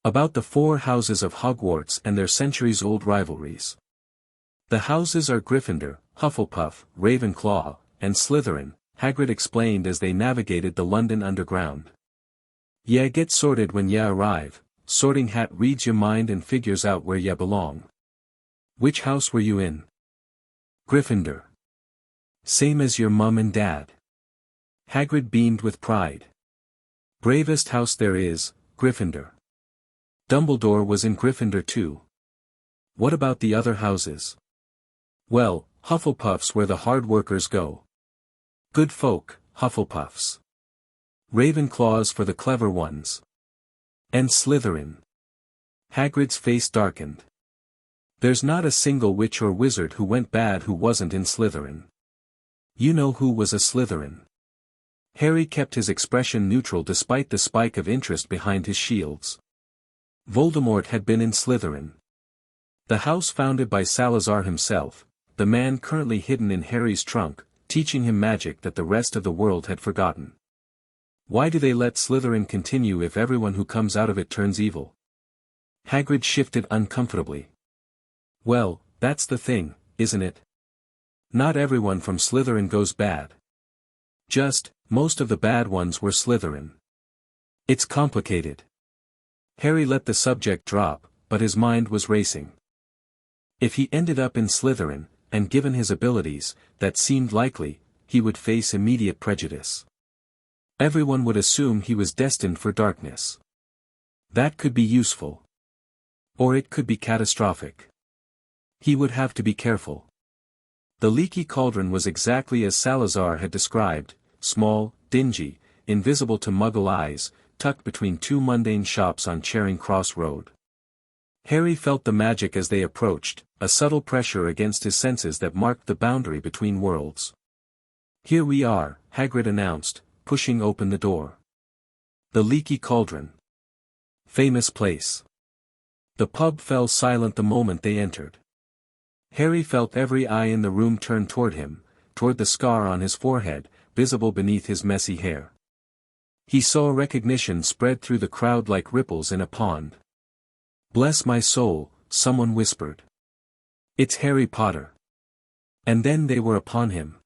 About the 4 houses of Hogwarts and their centuries-old rivalries. The houses are Gryffindor, Hufflepuff, Ravenclaw, and Slytherin, Hagrid explained as they navigated the London Underground. Ya get sorted when ya arrive, Sorting Hat reads your mind and figures out where ya belong. Which house were you in? Gryffindor. Same as your mum and dad. Hagrid beamed with pride. Bravest house there is, Gryffindor. Dumbledore was in Gryffindor too. What about the other houses? Well, Hufflepuff's where the hard workers go. Good folk, Hufflepuffs. Ravenclaw's for the clever ones. And Slytherin. Hagrid's face darkened. There's not a single witch or wizard who went bad who wasn't in Slytherin. You know who was a Slytherin. Harry kept his expression neutral despite the spike of interest behind his shields. Voldemort had been in Slytherin. The house founded by Salazar himself, the man currently hidden in Harry's trunk, teaching him magic that the rest of the world had forgotten. Why do they let Slytherin continue if everyone who comes out of it turns evil? Hagrid shifted uncomfortably. Well, that's the thing, isn't it? Not everyone from Slytherin goes bad. Just, most of the bad ones were Slytherin. It's complicated. Harry let the subject drop, but his mind was racing. If he ended up in Slytherin, and given his abilities, that seemed likely, he would face immediate prejudice. Everyone would assume he was destined for darkness. That could be useful. Or it could be catastrophic. He would have to be careful. The leaky cauldron was exactly as Salazar had described, small, dingy, invisible to Muggle eyes, tucked between 2 mundane shops on Charing Cross Road. Harry felt the magic as they approached, a subtle pressure against his senses that marked the boundary between worlds. Here we are, Hagrid announced, pushing open the door. The Leaky Cauldron. Famous place. The pub fell silent the moment they entered. Harry felt every eye in the room turn toward him, toward the scar on his forehead, visible beneath his messy hair. He saw recognition spread through the crowd like ripples in a pond. Bless my soul, someone whispered. It's Harry Potter. And then they were upon him.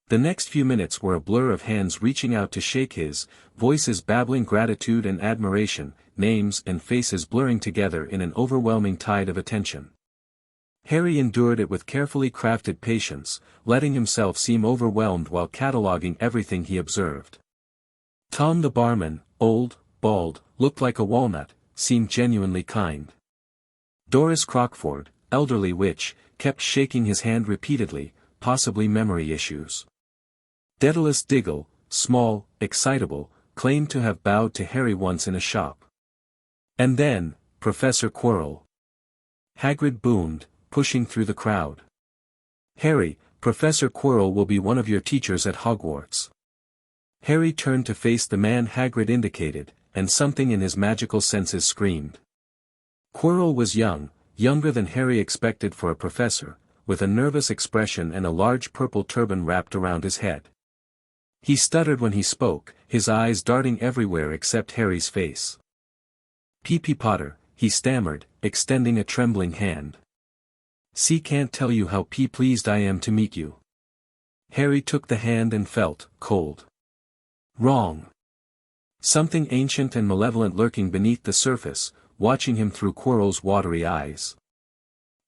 The next few minutes were a blur of hands reaching out to shake his, voices babbling gratitude and admiration, names and faces blurring together in an overwhelming tide of attention. Harry endured it with carefully crafted patience, letting himself seem overwhelmed while cataloging everything he observed. Tom the barman, old, bald, looked like a walnut, seemed genuinely kind. Doris Crockford, elderly witch, kept shaking his hand repeatedly, possibly memory issues. Daedalus Diggle, small, excitable, claimed to have bowed to Harry once in a shop. And then, Professor Quirrell. Hagrid boomed, pushing through the crowd. Harry, Professor Quirrell will be one of your teachers at Hogwarts. Harry turned to face the man Hagrid indicated, and something in his magical senses screamed. Quirrell was young, younger than Harry expected for a professor, with a nervous expression and a large purple turban wrapped around his head. He stuttered when he spoke, his eyes darting everywhere except Harry's face. P.P. Potter, he stammered, extending a trembling hand. Can't tell you how pleased I am to meet you. Harry took the hand and felt cold. Wrong. Something ancient and malevolent lurking beneath the surface, watching him through Quirrell's watery eyes.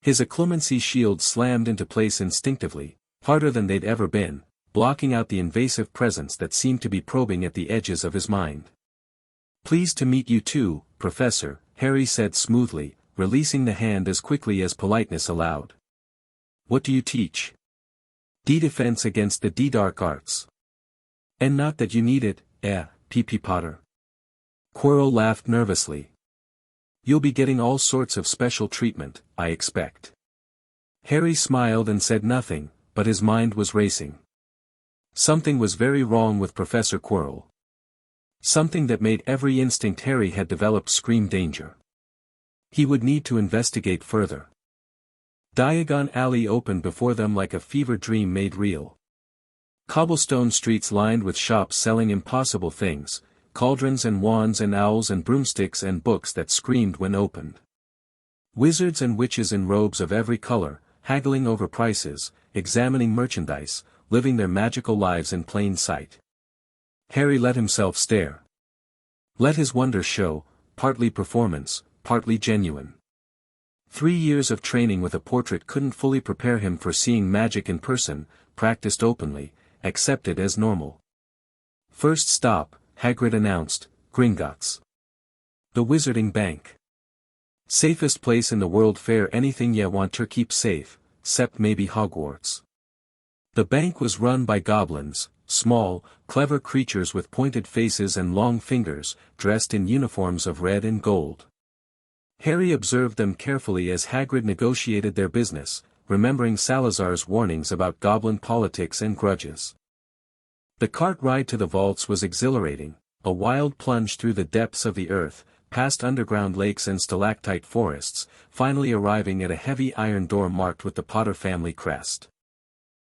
His occlumency shield slammed into place instinctively, harder than they'd ever been, blocking out the invasive presence that seemed to be probing at the edges of his mind. "Pleased to meet you too, Professor," Harry said smoothly, releasing the hand as quickly as politeness allowed. "What do you teach?" "Defense against the dark arts." "And not that you need it, P.P. Potter." Quirrell laughed nervously. "You'll be getting all sorts of special treatment, I expect." Harry smiled and said nothing, but his mind was racing. Something was very wrong with Professor Quirrell. Something that made every instinct Harry had developed scream danger. He would need to investigate further. Diagon Alley opened before them like a fever dream made real. Cobblestone streets lined with shops selling impossible things, cauldrons and wands and owls and broomsticks and books that screamed when opened. Wizards and witches in robes of every color, haggling over prices, examining merchandise, living their magical lives in plain sight. Harry let himself stare. Let his wonder show, partly performance, partly genuine. 3 years of training with a portrait couldn't fully prepare him for seeing magic in person, practiced openly, accepted as normal. "First stop," Hagrid announced, "Gringotts. The Wizarding Bank. Safest place in the world, fair anything ye want ter keep safe, 'cept maybe Hogwarts." The bank was run by goblins, small, clever creatures with pointed faces and long fingers, dressed in uniforms of red and gold. Harry observed them carefully as Hagrid negotiated their business, remembering Salazar's warnings about goblin politics and grudges. The cart ride to the vaults was exhilarating, a wild plunge through the depths of the earth, past underground lakes and stalactite forests, finally arriving at a heavy iron door marked with the Potter family crest.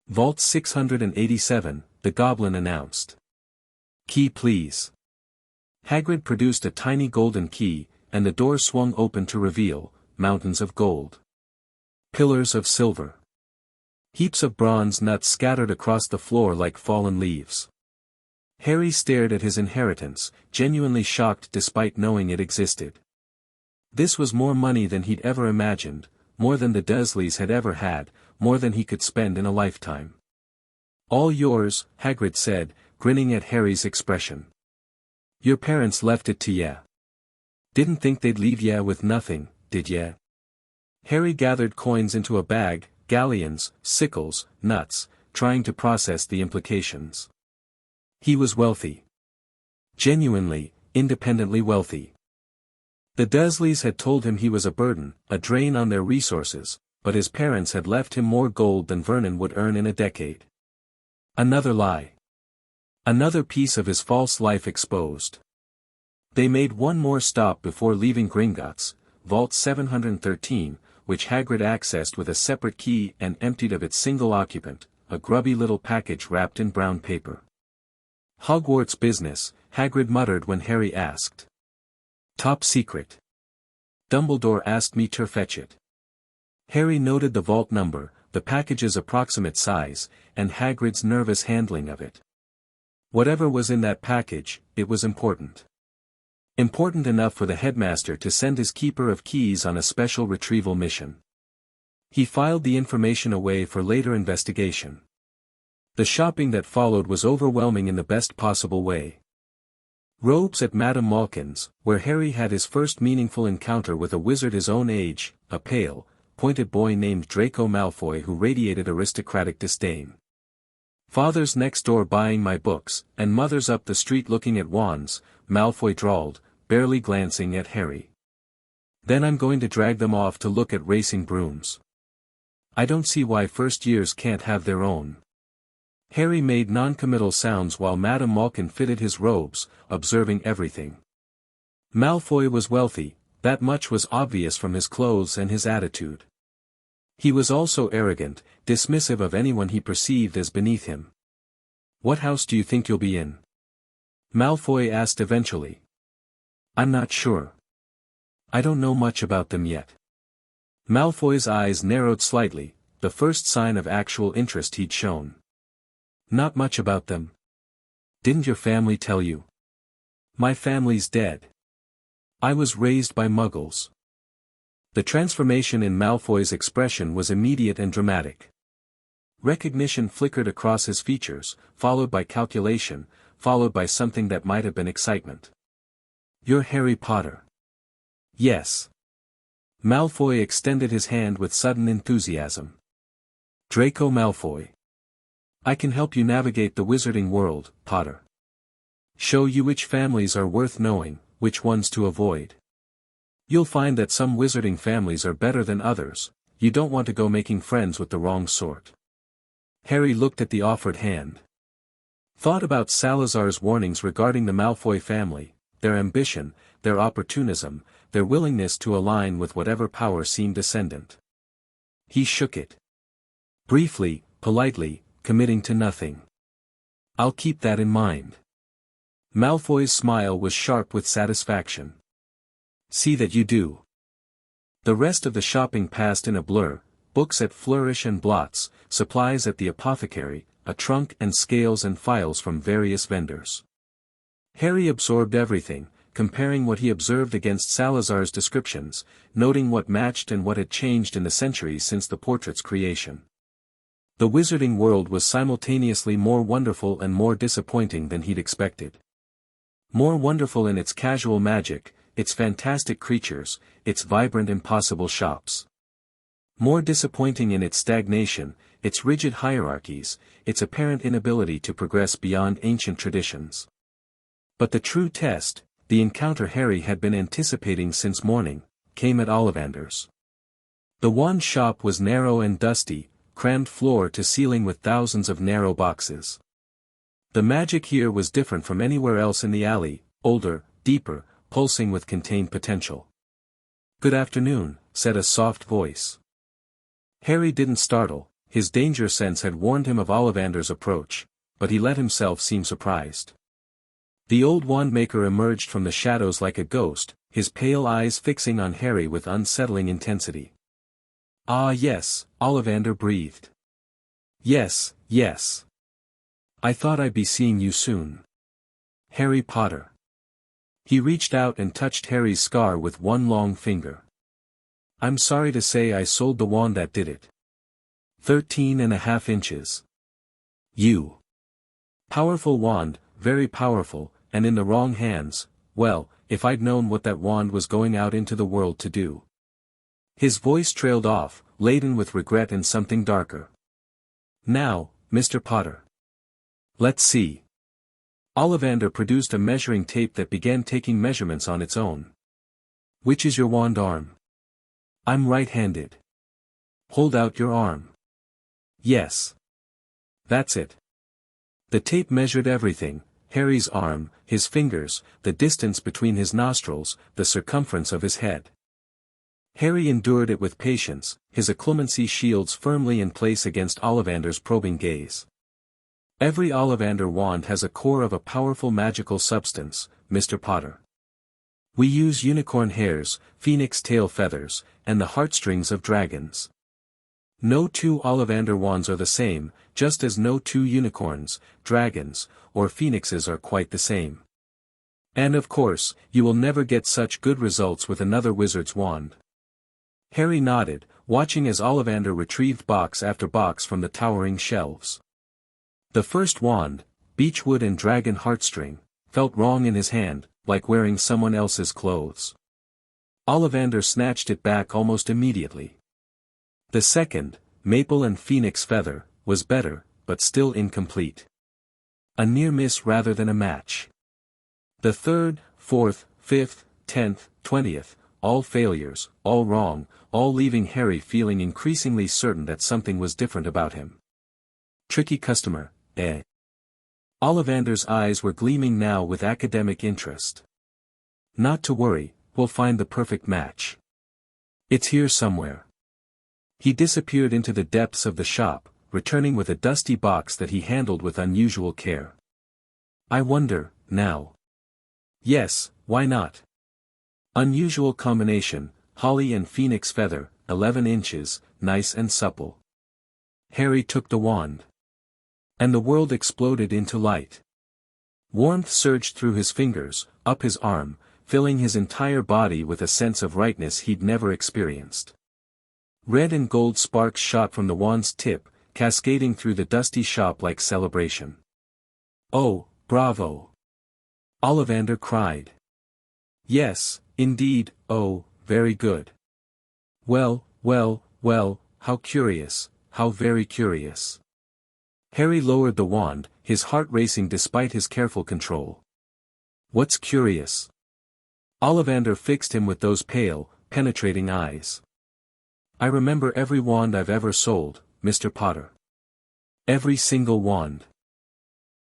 "Vault 687, the goblin announced. "Key please." Hagrid produced a tiny golden key, and the door swung open to reveal, mountains of gold. Pillars of silver. Heaps of bronze nuts scattered across the floor like fallen leaves. Harry stared at his inheritance, genuinely shocked despite knowing it existed. This was more money than he'd ever imagined, more than the Dursleys had ever had, more than he could spend in a lifetime. "All yours," Hagrid said, grinning at Harry's expression. "Your parents left it to ye. Didn't think they'd leave ye with nothing, did ye?" Harry gathered coins into a bag, galleons, sickles, nuts, trying to process the implications. He was wealthy. Genuinely, independently wealthy. The Dursleys had told him he was a burden, a drain on their resources, but his parents had left him more gold than Vernon would earn in a decade. Another lie. Another piece of his false life exposed. They made one more stop before leaving Gringotts, Vault 713, which Hagrid accessed with a separate key and emptied of its single occupant, a grubby little package wrapped in brown paper. "Hogwarts business," Hagrid muttered when Harry asked. "Top secret. Dumbledore asked me ter fetch it." Harry noted the vault number, the package's approximate size, and Hagrid's nervous handling of it. Whatever was in that package, it was important. Important enough for the headmaster to send his keeper of keys on a special retrieval mission. He filed the information away for later investigation. The shopping that followed was overwhelming in the best possible way. Robes at Madame Malkin's, where Harry had his first meaningful encounter with a wizard his own age, a pale, pointed boy named Draco Malfoy who radiated aristocratic disdain. "Father's next door buying my books, and mother's up the street looking at wands," Malfoy drawled, barely glancing at Harry. "Then I'm going to drag them off to look at racing brooms. I don't see why first years can't have their own." Harry made non-committal sounds while Madame Malkin fitted his robes, observing everything. Malfoy was wealthy, that much was obvious from his clothes and his attitude. He was also arrogant, dismissive of anyone he perceived as beneath him. "What house do you think you'll be in?" Malfoy asked eventually. "I'm not sure. I don't know much about them yet." Malfoy's eyes narrowed slightly, the first sign of actual interest he'd shown. Not much about them. Didn't your family tell you? My family's dead. I was raised by muggles. The transformation in Malfoy's expression was immediate and dramatic. Recognition flickered across his features, followed by calculation, followed by something that might have been excitement. You're Harry Potter. Yes. Malfoy extended his hand with sudden enthusiasm. Draco Malfoy. I can help you navigate the wizarding world, Potter. Show you which families are worth knowing, which ones to avoid. You'll find that some wizarding families are better than others. You don't want to go making friends with the wrong sort. Harry looked at the offered hand. Thought about Salazar's warnings regarding the Malfoy family, their ambition, their opportunism, their willingness to align with whatever power seemed ascendant. He shook it. Briefly, politely, committing to nothing. I'll keep that in mind. Malfoy's smile was sharp with satisfaction. See that you do. The rest of the shopping passed in a blur, books at Flourish and Blots, supplies at the apothecary, a trunk and scales and files from various vendors. Harry absorbed everything, comparing what he observed against Salazar's descriptions, noting what matched and what had changed in the centuries since the portrait's creation. The wizarding world was simultaneously more wonderful and more disappointing than he'd expected. More wonderful in its casual magic, its fantastic creatures, its vibrant impossible shops. More disappointing in its stagnation, its rigid hierarchies, its apparent inability to progress beyond ancient traditions. But the true test, the encounter Harry had been anticipating since morning, came at Ollivander's. The wand shop was narrow and dusty, crammed floor to ceiling with thousands of narrow boxes. The magic here was different from anywhere else in the alley, older, deeper, pulsing with contained potential. Good afternoon, said a soft voice. Harry didn't startle, his danger sense had warned him of Ollivander's approach, but he let himself seem surprised. The old wandmaker emerged from the shadows like a ghost, his pale eyes fixing on Harry with unsettling intensity. Ah yes, Ollivander breathed. Yes, yes. I thought I'd be seeing you soon. Harry Potter. He reached out and touched Harry's scar with one long finger. I'm sorry to say I sold the wand that did it. 13.5 inches. You. Powerful wand, very powerful, and in the wrong hands, well, if I'd known what that wand was going out into the world to do. His voice trailed off, laden with regret and something darker. Now, Mr. Potter. Let's see. Ollivander produced a measuring tape that began taking measurements on its own. Which is your wand arm? I'm right-handed. Hold out your arm. Yes. That's it. The tape measured everything, Harry's arm, his fingers, the distance between his nostrils, the circumference of his head. Harry endured it with patience, his occlumency shields firmly in place against Ollivander's probing gaze. Every Ollivander wand has a core of a powerful magical substance, Mr. Potter. We use unicorn hairs, phoenix tail feathers, and the heartstrings of dragons. No two Ollivander wands are the same, just as no two unicorns, dragons, or phoenixes are quite the same. And of course, you will never get such good results with another wizard's wand. Harry nodded, watching as Ollivander retrieved box after box from the towering shelves. The first wand, beechwood and dragon heartstring, felt wrong in his hand, like wearing someone else's clothes. Ollivander snatched it back almost immediately. The second, maple and phoenix feather, was better, but still incomplete. A near miss rather than a match. The third, fourth, fifth, 10th, 20th, all failures, all wrong, all leaving Harry feeling increasingly certain that something was different about him. Tricky customer, eh? Ollivander's eyes were gleaming now with academic interest. Not to worry, we'll find the perfect match. It's here somewhere. He disappeared into the depths of the shop, returning with a dusty box that he handled with unusual care. I wonder, now. Yes, why not? Unusual combination, holly and phoenix feather, 11 inches, nice and supple. Harry took the wand. And the world exploded into light. Warmth surged through his fingers, up his arm, filling his entire body with a sense of rightness he'd never experienced. Red and gold sparks shot from the wand's tip, cascading through the dusty shop like celebration. "Oh, bravo!" Ollivander cried. "Yes, indeed, oh, very good. Well, well, well, how curious, how very curious." Harry lowered the wand, his heart racing despite his careful control. "What's curious?" Ollivander fixed him with those pale, penetrating eyes. "I remember every wand I've ever sold, Mr. Potter. Every single wand.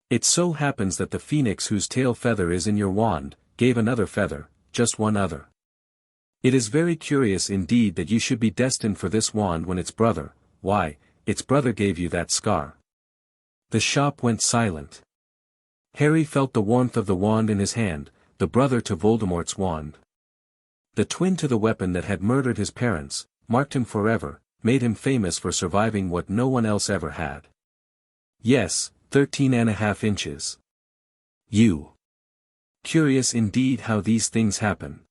It so happens that the phoenix whose tail feather is in your wand, gave another feather, just one other. It is very curious indeed that you should be destined for this wand when its brother, why, its brother gave you that scar." The shop went silent. Harry felt the warmth of the wand in his hand, the brother to Voldemort's wand. The twin to the weapon that had murdered his parents, marked him forever, made him famous for surviving what no one else ever had. Yes, 13.5 inches. You. Curious indeed how these things happen.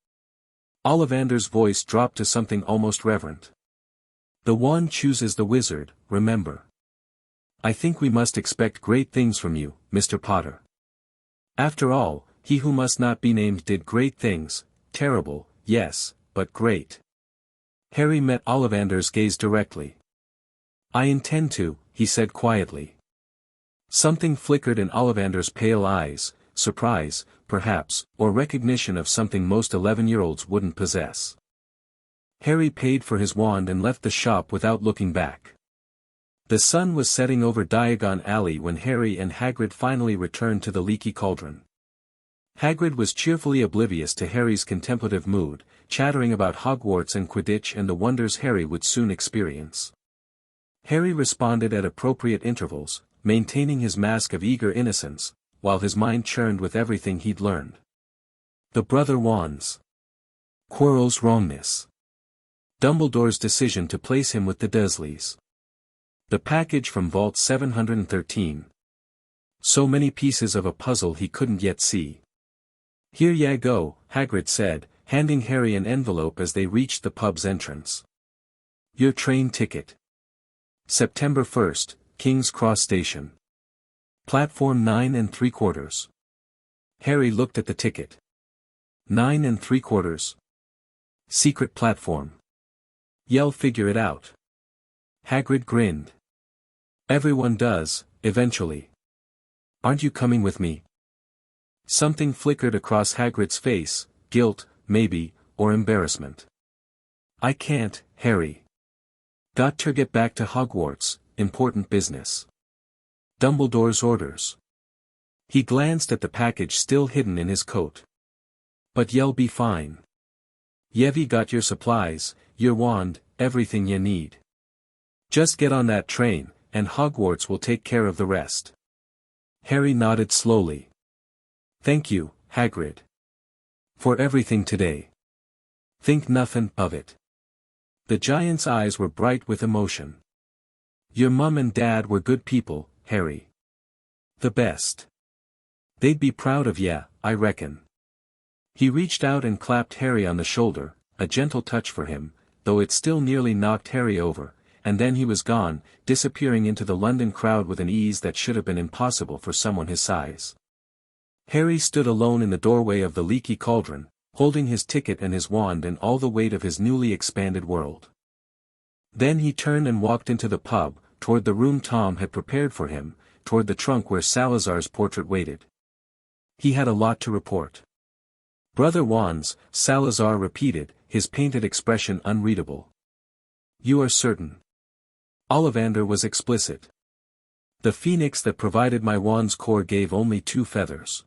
Ollivander's voice dropped to something almost reverent. "The wand chooses the wizard, remember. I think we must expect great things from you, Mr. Potter. After all, he who must not be named did great things, terrible, yes, but great." Harry met Ollivander's gaze directly. "I intend to," he said quietly. Something flickered in Ollivander's pale eyes, surprise, perhaps, or recognition of something most 11-year-olds wouldn't possess. Harry paid for his wand and left the shop without looking back. The sun was setting over Diagon Alley when Harry and Hagrid finally returned to the Leaky Cauldron. Hagrid was cheerfully oblivious to Harry's contemplative mood, chattering about Hogwarts and Quidditch and the wonders Harry would soon experience. Harry responded at appropriate intervals, maintaining his mask of eager innocence, while his mind churned with everything he'd learned. The brother wands. Quirrell's wrongness. Dumbledore's decision to place him with the Dursleys. The package from Vault 713. So many pieces of a puzzle he couldn't yet see. "Here ya go," Hagrid said, handing Harry an envelope as they reached the pub's entrance. "Your train ticket. September 1st, King's Cross Station. Platform 9 3/4. Harry looked at the ticket. 9 3/4. Secret platform. "You'll figure it out." Hagrid grinned. "Everyone does, eventually. Aren't you coming with me?" Something flickered across Hagrid's face, guilt, maybe, or embarrassment. "I can't, Harry. Got to get back to Hogwarts, important business. Dumbledore's orders." He glanced at the package still hidden in his coat. "But you'll be fine. You've got your supplies, your wand, everything you need. Just get on that train, and Hogwarts will take care of the rest." Harry nodded slowly. "Thank you, Hagrid. For everything today. Think nothing of it." The giant's eyes were bright with emotion. "Your mum and dad were good people, Harry. The best. They'd be proud of ya, I reckon." He reached out and clapped Harry on the shoulder, a gentle touch for him, though it still nearly knocked Harry over, and then he was gone, disappearing into the London crowd with an ease that should have been impossible for someone his size. Harry stood alone in the doorway of the Leaky Cauldron, holding his ticket and his wand and all the weight of his newly expanded world. Then he turned and walked into the pub, toward the room Tom had prepared for him, toward the trunk where Salazar's portrait waited. He had a lot to report. "Brother Wands," Salazar repeated, his painted expression unreadable. "You are certain?" Ollivander was explicit. "The phoenix that provided my wand's core gave only 2 feathers.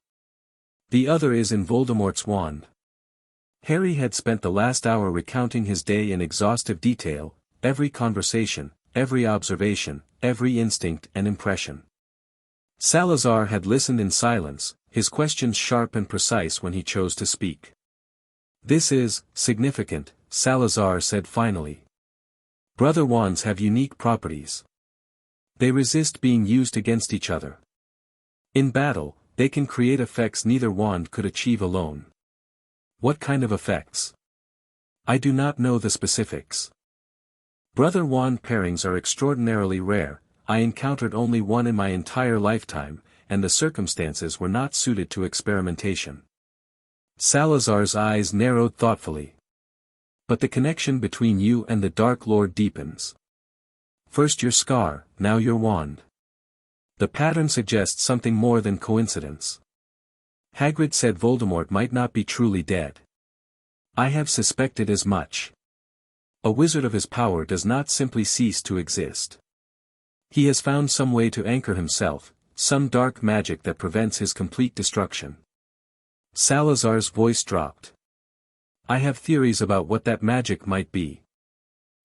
The other is in Voldemort's wand." Harry had spent the last hour recounting his day in exhaustive detail, every conversation, every observation, every instinct and impression. Salazar had listened in silence, his questions sharp and precise when he chose to speak. "This is significant," Salazar said finally. "Brother wands have unique properties. They resist being used against each other. In battle, they can create effects neither wand could achieve alone. What kind of effects? I do not know the specifics. Brother wand pairings are extraordinarily rare. I encountered only one in my entire lifetime, and the circumstances were not suited to experimentation. Salazar's eyes narrowed thoughtfully. But the connection between you and the Dark Lord deepens. First your scar, now your wand. The pattern suggests something more than coincidence. Hagrid said Voldemort might not be truly dead. I have suspected as much. A wizard of his power does not simply cease to exist. He has found some way to anchor himself, some dark magic that prevents his complete destruction. Salazar's voice dropped. I have theories about what that magic might be.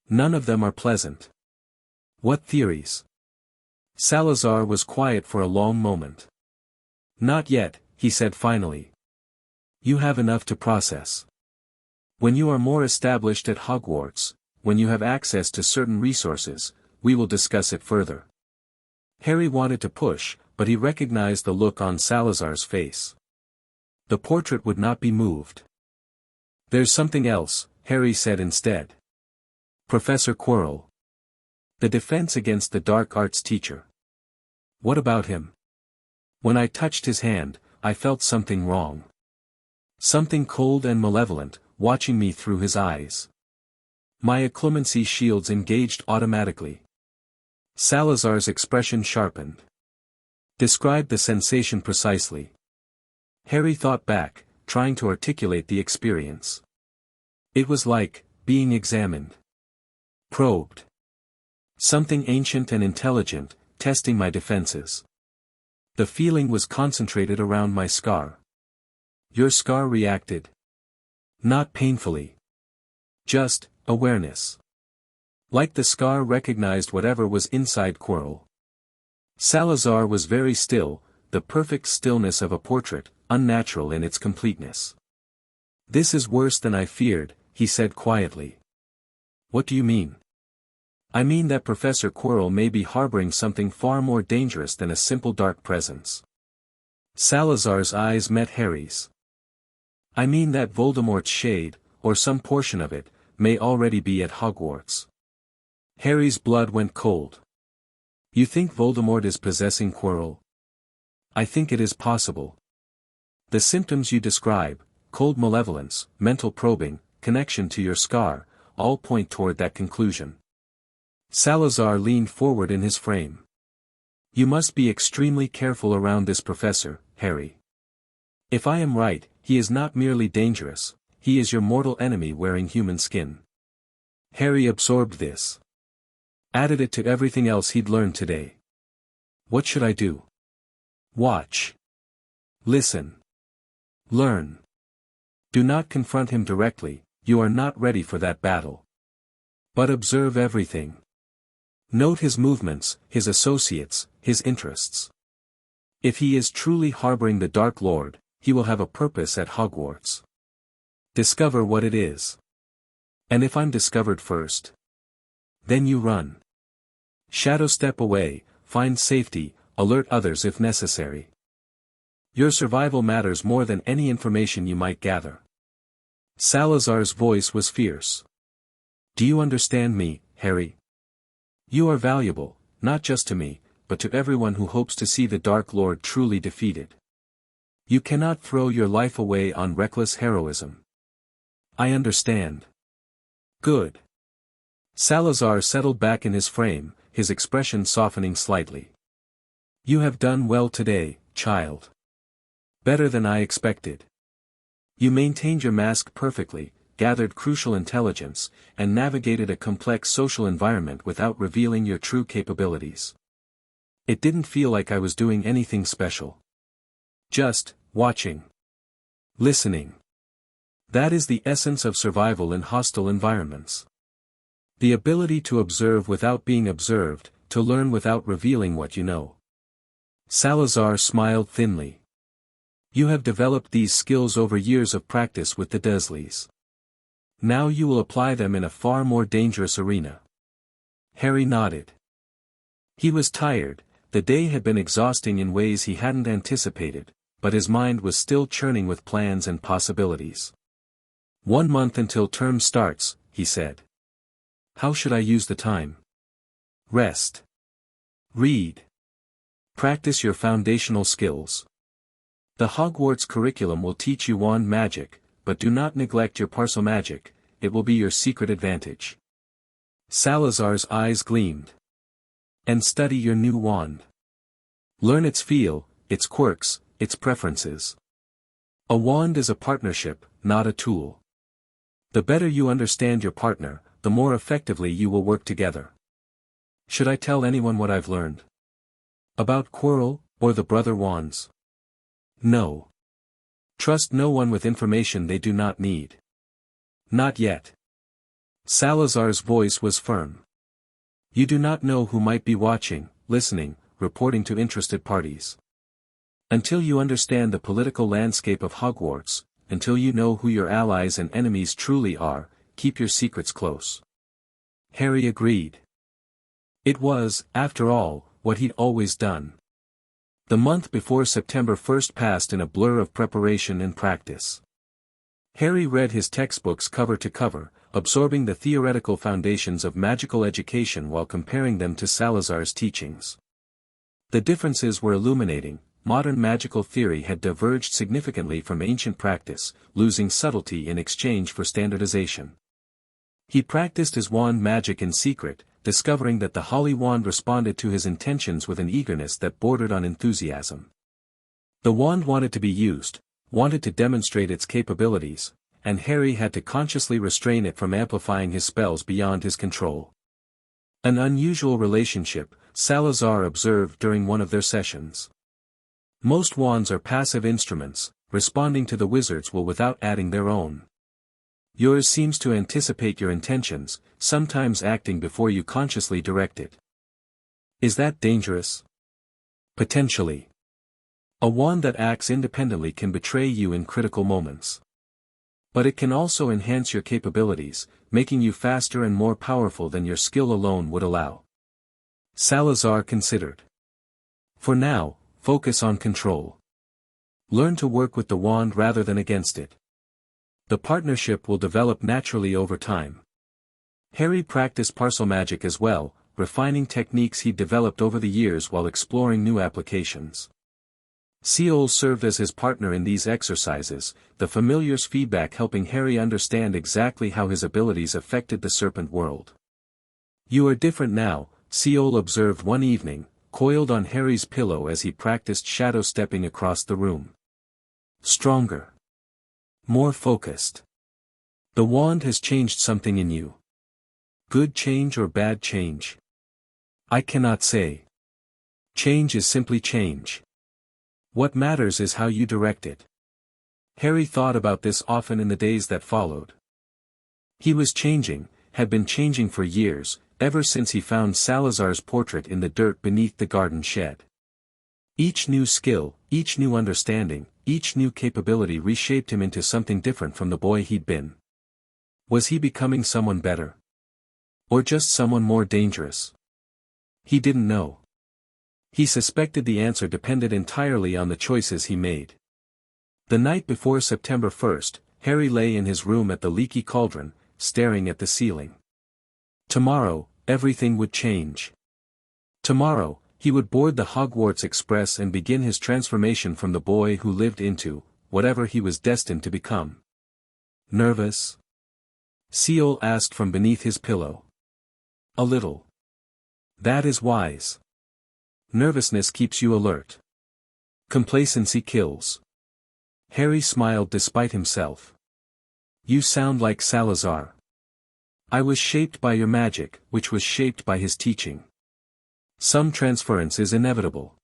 None of them are pleasant. What theories? Salazar was quiet for a long moment. Not yet, he said finally. You have enough to process. When you are more established at Hogwarts, when you have access to certain resources, we will discuss it further. Harry wanted to push, but he recognized the look on Salazar's face. The portrait would not be moved. There's something else, Harry said instead. Professor Quirrell. The defense against the dark arts teacher. What about him? When I touched his hand, I felt something wrong. Something cold and malevolent, watching me through his eyes. My occlumency shields engaged automatically. Salazar's expression sharpened. Describe the sensation precisely. Harry thought back, trying to articulate the experience. It was like being examined. Probed. Something ancient and intelligent, testing my defenses. The feeling was concentrated around my scar. Your scar reacted. Not painfully. Just awareness. Like the scar recognized whatever was inside Quirrell. Salazar was very still, the perfect stillness of a portrait, unnatural in its completeness. This is worse than I feared, he said quietly. What do you mean? I mean that Professor Quirrell may be harboring something far more dangerous than a simple dark presence. Salazar's eyes met Harry's. I mean that Voldemort's shade, or some portion of it, may already be at Hogwarts. Harry's blood went cold. You think Voldemort is possessing Quirrell? I think it is possible. The symptoms you describe, cold malevolence, mental probing, connection to your scar, all point toward that conclusion. Salazar leaned forward in his frame. You must be extremely careful around this professor, Harry. If I am right, he is not merely dangerous, he is your mortal enemy wearing human skin. Harry absorbed this. Added it to everything else he'd learned today. What should I do? Watch. Listen. Learn. Do not confront him directly, you are not ready for that battle. But observe everything. Note his movements, his associates, his interests. If he is truly harboring the Dark Lord, he will have a purpose at Hogwarts. Discover what it is. And if I'm discovered first? Then you run. Shadow step away, find safety, alert others if necessary. Your survival matters more than any information you might gather. Salazar's voice was fierce. Do you understand me, Harry? You are valuable, not just to me, but to everyone who hopes to see the Dark Lord truly defeated. You cannot throw your life away on reckless heroism. I understand. Good. Salazar settled back in his frame, his expression softening slightly. You have done well today, child. Better than I expected. You maintained your mask perfectly, gathered crucial intelligence, and navigated a complex social environment without revealing your true capabilities. It didn't feel like I was doing anything special. Just watching. Listening. That is the essence of survival in hostile environments. The ability to observe without being observed, to learn without revealing what you know. Salazar smiled thinly. You have developed these skills over years of practice with the Dursleys. Now you will apply them in a far more dangerous arena. Harry nodded. He was tired, the day had been exhausting in ways he hadn't anticipated, but his mind was still churning with plans and possibilities. 1 month until term starts, he said. How should I use the time? Rest. Read. Practice your foundational skills. The Hogwarts curriculum will teach you wand magic, but do not neglect your Parselmagic, it will be your secret advantage. Salazar's eyes gleamed. And study your new wand. Learn its feel, its quirks, its preferences. A wand is a partnership, not a tool. The better you understand your partner, the more effectively you will work together. Should I tell anyone what I've learned? About Quirrell, or the brother wands? No. Trust no one with information they do not need. Not yet. Salazar's voice was firm. You do not know who might be watching, listening, reporting to interested parties. Until you understand the political landscape of Hogwarts, until you know who your allies and enemies truly are, keep your secrets close. Harry agreed. It was, after all, what he'd always done. The month before September 1st passed in a blur of preparation and practice. Harry read his textbooks cover to cover, absorbing the theoretical foundations of magical education while comparing them to Salazar's teachings. The differences were illuminating. Modern magical theory had diverged significantly from ancient practice, losing subtlety in exchange for standardization. He practiced his wand magic in secret, discovering that the Holly wand responded to his intentions with an eagerness that bordered on enthusiasm. The wand wanted to be used, wanted to demonstrate its capabilities, and Harry had to consciously restrain it from amplifying his spells beyond his control. An unusual relationship, Salazar observed during one of their sessions. Most wands are passive instruments, responding to the wizard's will without adding their own. Yours seems to anticipate your intentions, sometimes acting before you consciously direct it. Is that dangerous? Potentially. A wand that acts independently can betray you in critical moments. But it can also enhance your capabilities, making you faster and more powerful than your skill alone would allow. Salazar considered. For now, focus on control. Learn to work with the wand rather than against it. The partnership will develop naturally over time. Harry practiced Parselmagic as well, refining techniques he developed over the years while exploring new applications. Seol served as his partner in these exercises, the familiar's feedback helping Harry understand exactly how his abilities affected the serpent world. You are different now, Seol observed one evening, coiled on Harry's pillow as he practiced shadow stepping across the room. Stronger. More focused. The wand has changed something in you. Good change or bad change? I cannot say. Change is simply change. What matters is how you direct it. Harry thought about this often in the days that followed. He was changing, had been changing for years, ever since he found Salazar's portrait in the dirt beneath the garden shed. Each new skill, each new understanding, each new capability reshaped him into something different from the boy he'd been. Was he becoming someone better? Or just someone more dangerous? He didn't know. He suspected the answer depended entirely on the choices he made. The night before September 1st, Harry lay in his room at the leaky cauldron, staring at the ceiling. Tomorrow, everything would change. Tomorrow, he would board the Hogwarts Express and begin his transformation from the boy who lived into whatever he was destined to become. Nervous? Seol asked from beneath his pillow. A little. That is wise. Nervousness keeps you alert. Complacency kills. Harry smiled despite himself. You sound like Salazar. I was shaped by your magic, which was shaped by his teaching. Some transference is inevitable.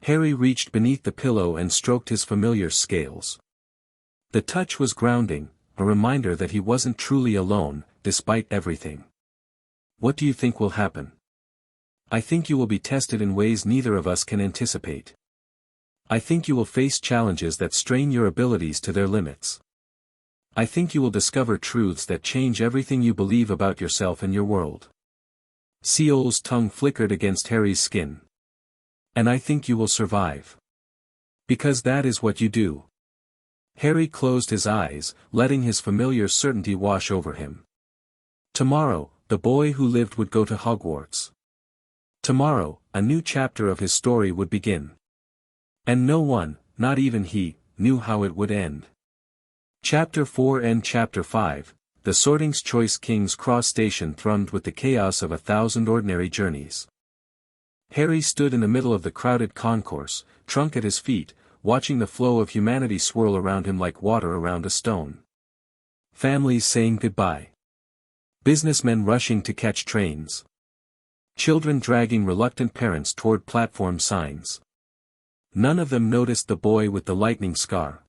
Harry reached beneath the pillow and stroked his familiar's scales. The touch was grounding, a reminder that he wasn't truly alone, despite everything. What do you think will happen? I think you will be tested in ways neither of us can anticipate. I think you will face challenges that strain your abilities to their limits. I think you will discover truths that change everything you believe about yourself and your world. Seol's tongue flickered against Harry's skin. And I think you will survive. Because that is what you do. Harry closed his eyes, letting his familiar certainty wash over him. Tomorrow, the boy who lived would go to Hogwarts. Tomorrow, a new chapter of his story would begin. And no one, not even he, knew how it would end. Chapter 4 and Chapter 5, the Sorting's Choice King's Cross Station thrummed with the chaos of 1,000 ordinary journeys. Harry stood in the middle of the crowded concourse, trunk at his feet, watching the flow of humanity swirl around him like water around a stone. Families saying goodbye. Businessmen rushing to catch trains. Children dragging reluctant parents toward platform signs. None of them noticed the boy with the lightning scar.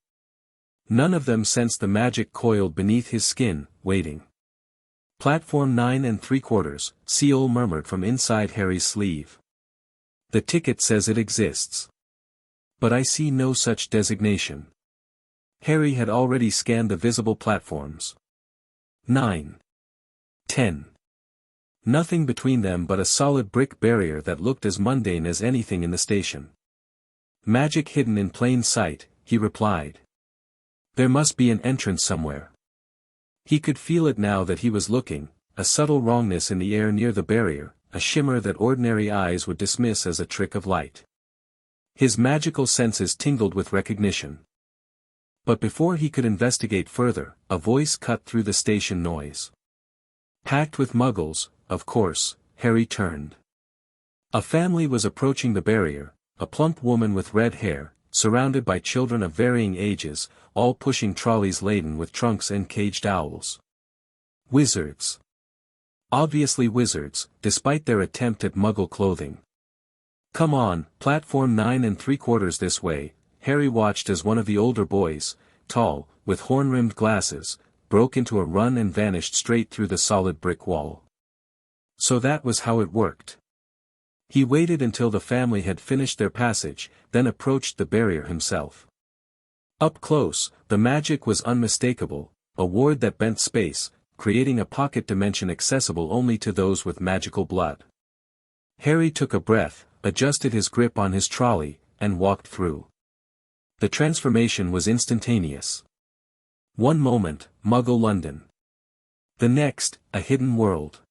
None of them sensed the magic coiled beneath his skin, waiting. Platform 9 3/4, Seol murmured from inside Harry's sleeve. The ticket says it exists. But I see no such designation. Harry had already scanned the visible platforms. 9. 10. Nothing between them but a solid brick barrier that looked as mundane as anything in the station. Magic hidden in plain sight, he replied. There must be an entrance somewhere. He could feel it now that he was looking, a subtle wrongness in the air near the barrier, a shimmer that ordinary eyes would dismiss as a trick of light. His magical senses tingled with recognition. But before he could investigate further, a voice cut through the station noise. Packed with muggles, of course, Harry turned. A family was approaching the barrier, a plump woman with red hair, surrounded by children of varying ages, all pushing trolleys laden with trunks and caged owls. Wizards. Obviously wizards, despite their attempt at muggle clothing. Come on, platform 9 3/4 this way, Harry watched as one of the older boys, tall, with horn-rimmed glasses, broke into a run and vanished straight through the solid brick wall. So that was how it worked. He waited until the family had finished their passage, then approached the barrier himself. Up close, the magic was unmistakable, a ward that bent space, creating a pocket dimension accessible only to those with magical blood. Harry took a breath, adjusted his grip on his trolley, and walked through. The transformation was instantaneous. One moment, Muggle London. The next, a hidden world.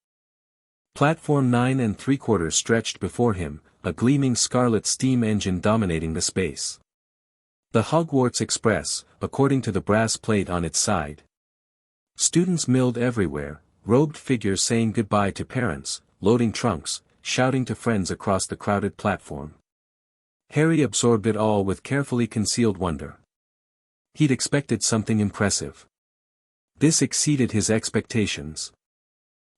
Platform 9 3/4 stretched before him, a gleaming scarlet steam engine dominating the space. The Hogwarts Express, according to the brass plate on its side. Students milled everywhere, robed figures saying goodbye to parents, loading trunks, shouting to friends across the crowded platform. Harry absorbed it all with carefully concealed wonder. He'd expected something impressive. This exceeded his expectations.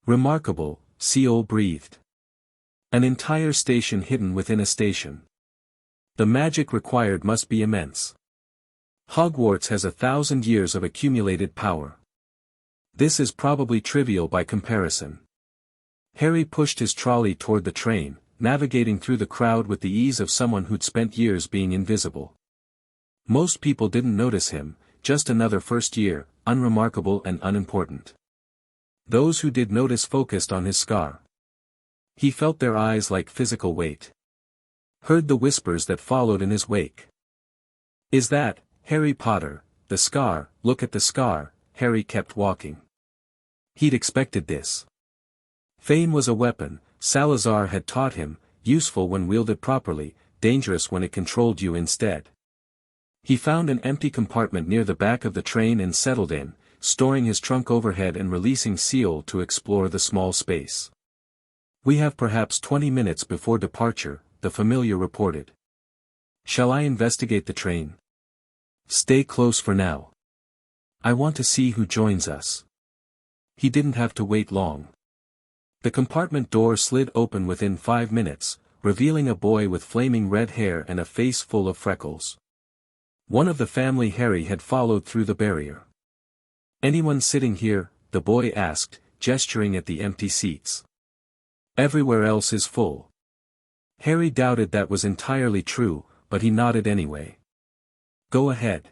Remarkable, Seol breathed. An entire station hidden within a station. The magic required must be immense. Hogwarts has 1,000 years of accumulated power. This is probably trivial by comparison. Harry pushed his trolley toward the train, navigating through the crowd with the ease of someone who'd spent years being invisible. Most people didn't notice him, just another first year, unremarkable and unimportant. Those who did notice focused on his scar. He felt their eyes like physical weight. Heard the whispers that followed in his wake. Is that, Harry Potter, the scar? Look at the scar. Harry kept walking. He'd expected this. Fame was a weapon, Salazar had taught him, useful when wielded properly, dangerous when it controlled you instead. He found an empty compartment near the back of the train and settled in, storing his trunk overhead and releasing Seol to explore the small space. We have perhaps 20 minutes before departure, the familiar reported. Shall I investigate the train? Stay close for now. I want to see who joins us. He didn't have to wait long. The compartment door slid open within 5 minutes, revealing a boy with flaming red hair and a face full of freckles. One of the family Harry had followed through the barrier. Anyone sitting here? The boy asked, gesturing at the empty seats. Everywhere else is full. Harry doubted that was entirely true, but he nodded anyway. Go ahead.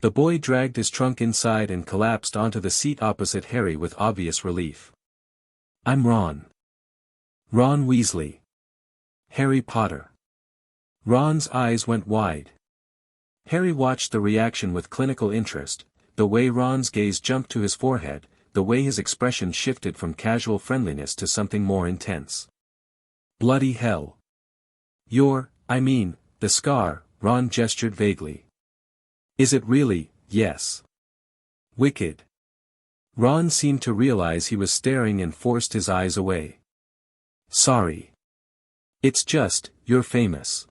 The boy dragged his trunk inside and collapsed onto the seat opposite Harry with obvious relief. I'm Ron. Ron Weasley. Harry Potter. Ron's eyes went wide. Harry watched the reaction with clinical interest, the way Ron's gaze jumped to his forehead, the way his expression shifted from casual friendliness to something more intense. Bloody hell. The scar, Ron gestured vaguely. Is it really? Yes. Wicked. Ron seemed to realize he was staring and forced his eyes away. Sorry. It's just, you're famous.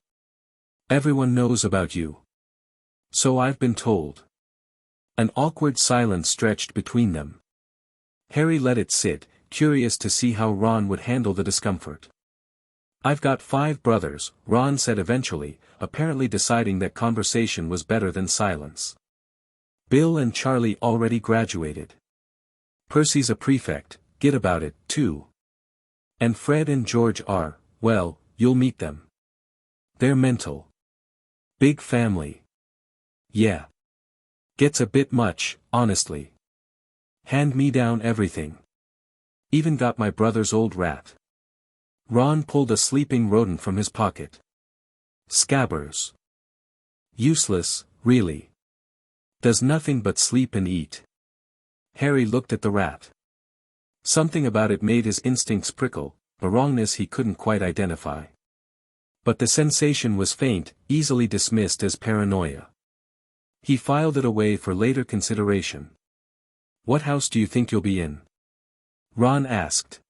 Everyone knows about you. So I've been told. An awkward silence stretched between them. Harry let it sit, curious to see how Ron would handle the discomfort. I've got 5 brothers, Ron said eventually, apparently deciding that conversation was better than silence. Bill and Charlie already graduated. Percy's a prefect, get about it, too. And Fred and George are, well, you'll meet them. They're mental. Big family. Yeah. Gets a bit much, honestly. Hand me down everything. Even got my brother's old rat. Ron pulled a sleeping rodent from his pocket. Scabbers. Useless, really. Does nothing but sleep and eat. Harry looked at the rat. Something about it made his instincts prickle, a wrongness he couldn't quite identify. But the sensation was faint, easily dismissed as paranoia. He filed it away for later consideration. What house do you think you'll be in? Ron asked.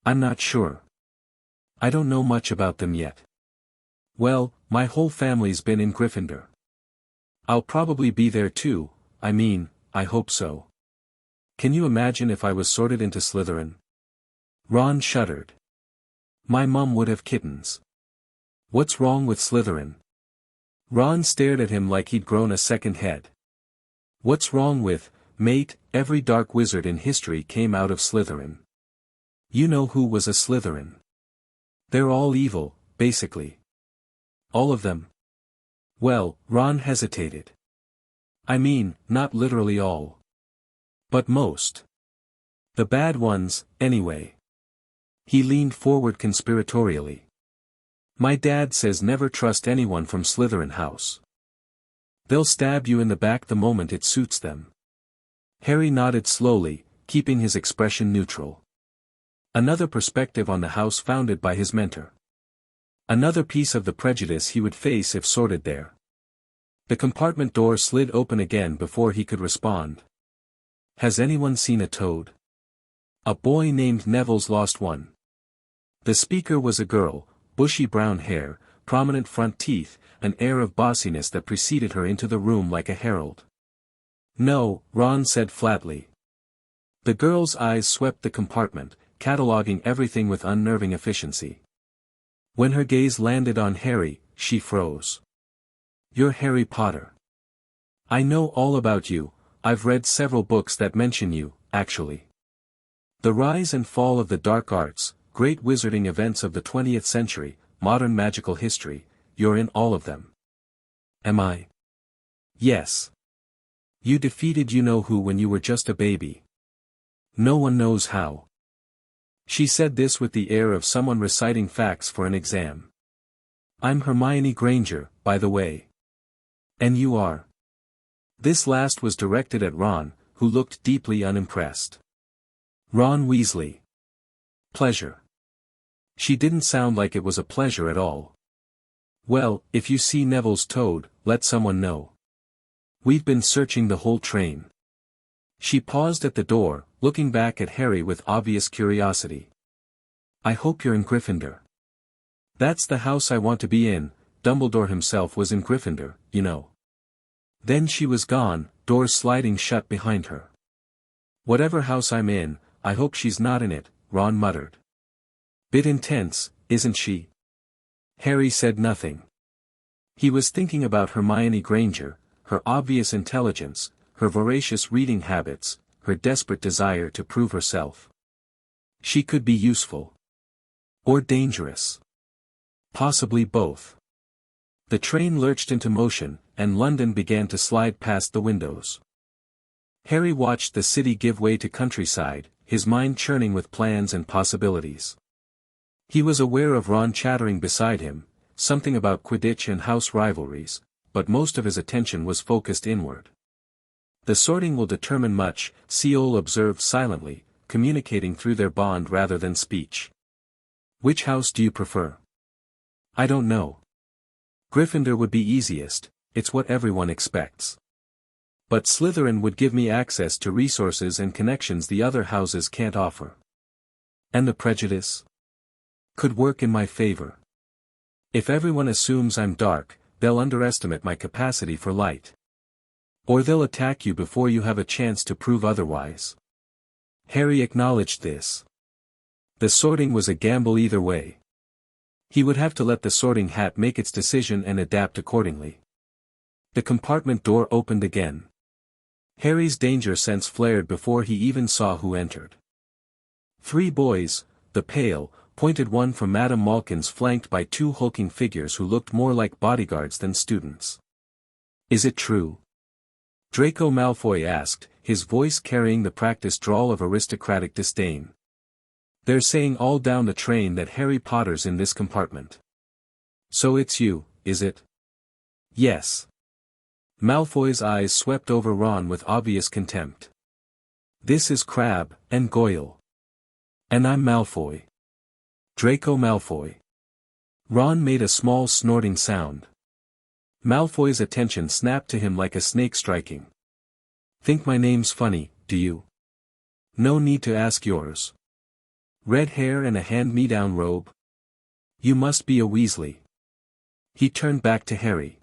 I'm not sure. I don't know much about them yet. Well, my whole family's been in Gryffindor. I'll probably be there too, I hope so. Can you imagine if I was sorted into Slytherin? Ron shuddered. My mum would have kittens. What's wrong with Slytherin? Ron stared at him like he'd grown a second head. What's wrong with, mate, every dark wizard in history came out of Slytherin. You know who was a Slytherin. They're all evil, basically. All of them. Well, Ron hesitated. Not literally all. But most. The bad ones, anyway. He leaned forward conspiratorially. My dad says never trust anyone from Slytherin house. They'll stab you in the back the moment it suits them. Harry nodded slowly, keeping his expression neutral. Another perspective on the house founded by his mentor. Another piece of the prejudice he would face if sorted there. The compartment door slid open again before he could respond. Has anyone seen a toad? A boy named Neville's lost one. The speaker was a girl, bushy brown hair, prominent front teeth, an air of bossiness that preceded her into the room like a herald. No, Ron said flatly. The girl's eyes swept the compartment, cataloging everything with unnerving efficiency. When her gaze landed on Harry, she froze. You're Harry Potter. I know all about you, I've read several books that mention you, actually. The rise and fall of the dark arts, great wizarding events of the 20th century, modern magical history, you're in all of them. Am I? Yes. You defeated you-know-who when you were just a baby. No one knows how. She said this with the air of someone reciting facts for an exam. I'm Hermione Granger, by the way. And you are. This last was directed at Ron, who looked deeply unimpressed. Ron Weasley. Pleasure. She didn't sound like it was a pleasure at all. Well, if you see Neville's toad, let someone know. We've been searching the whole train. She paused at the door, looking back at Harry with obvious curiosity. I hope you're in Gryffindor. That's the house I want to be in. Dumbledore himself was in Gryffindor, you know. Then she was gone, doors sliding shut behind her. Whatever house I'm in, I hope she's not in it, Ron muttered. Bit intense, isn't she? Harry said nothing. He was thinking about Hermione Granger, her obvious intelligence, her voracious reading habits, her desperate desire to prove herself. She could be useful. Or dangerous. Possibly both. The train lurched into motion, and London began to slide past the windows. Harry watched the city give way to countryside, his mind churning with plans and possibilities. He was aware of Ron chattering beside him, something about Quidditch and house rivalries, but most of his attention was focused inward. The sorting will determine much, Seal observed silently, communicating through their bond rather than speech. Which house do you prefer? I don't know. Gryffindor would be easiest, it's what everyone expects. But Slytherin would give me access to resources and connections the other houses can't offer. And the prejudice? Could work in my favor. If everyone assumes I'm dark, they'll underestimate my capacity for light. Or they'll attack you before you have a chance to prove otherwise. Harry acknowledged this. The sorting was a gamble either way. He would have to let the sorting hat make its decision and adapt accordingly. The compartment door opened again. Harry's danger sense flared before he even saw who entered. 3 boys, the pale, pointed one from Madame Malkin's flanked by 2 hulking figures who looked more like bodyguards than students. Is it true? Draco Malfoy asked, his voice carrying the practiced drawl of aristocratic disdain. They're saying all down the train that Harry Potter's in this compartment. So it's you, is it? Yes. Malfoy's eyes swept over Ron with obvious contempt. This is Crabbe and Goyle. And I'm Malfoy. Draco Malfoy. Ron made a small snorting sound. Malfoy's attention snapped to him like a snake striking. Think my name's funny, do you? No need to ask yours. Red hair and a hand-me-down robe? You must be a Weasley. He turned back to Harry.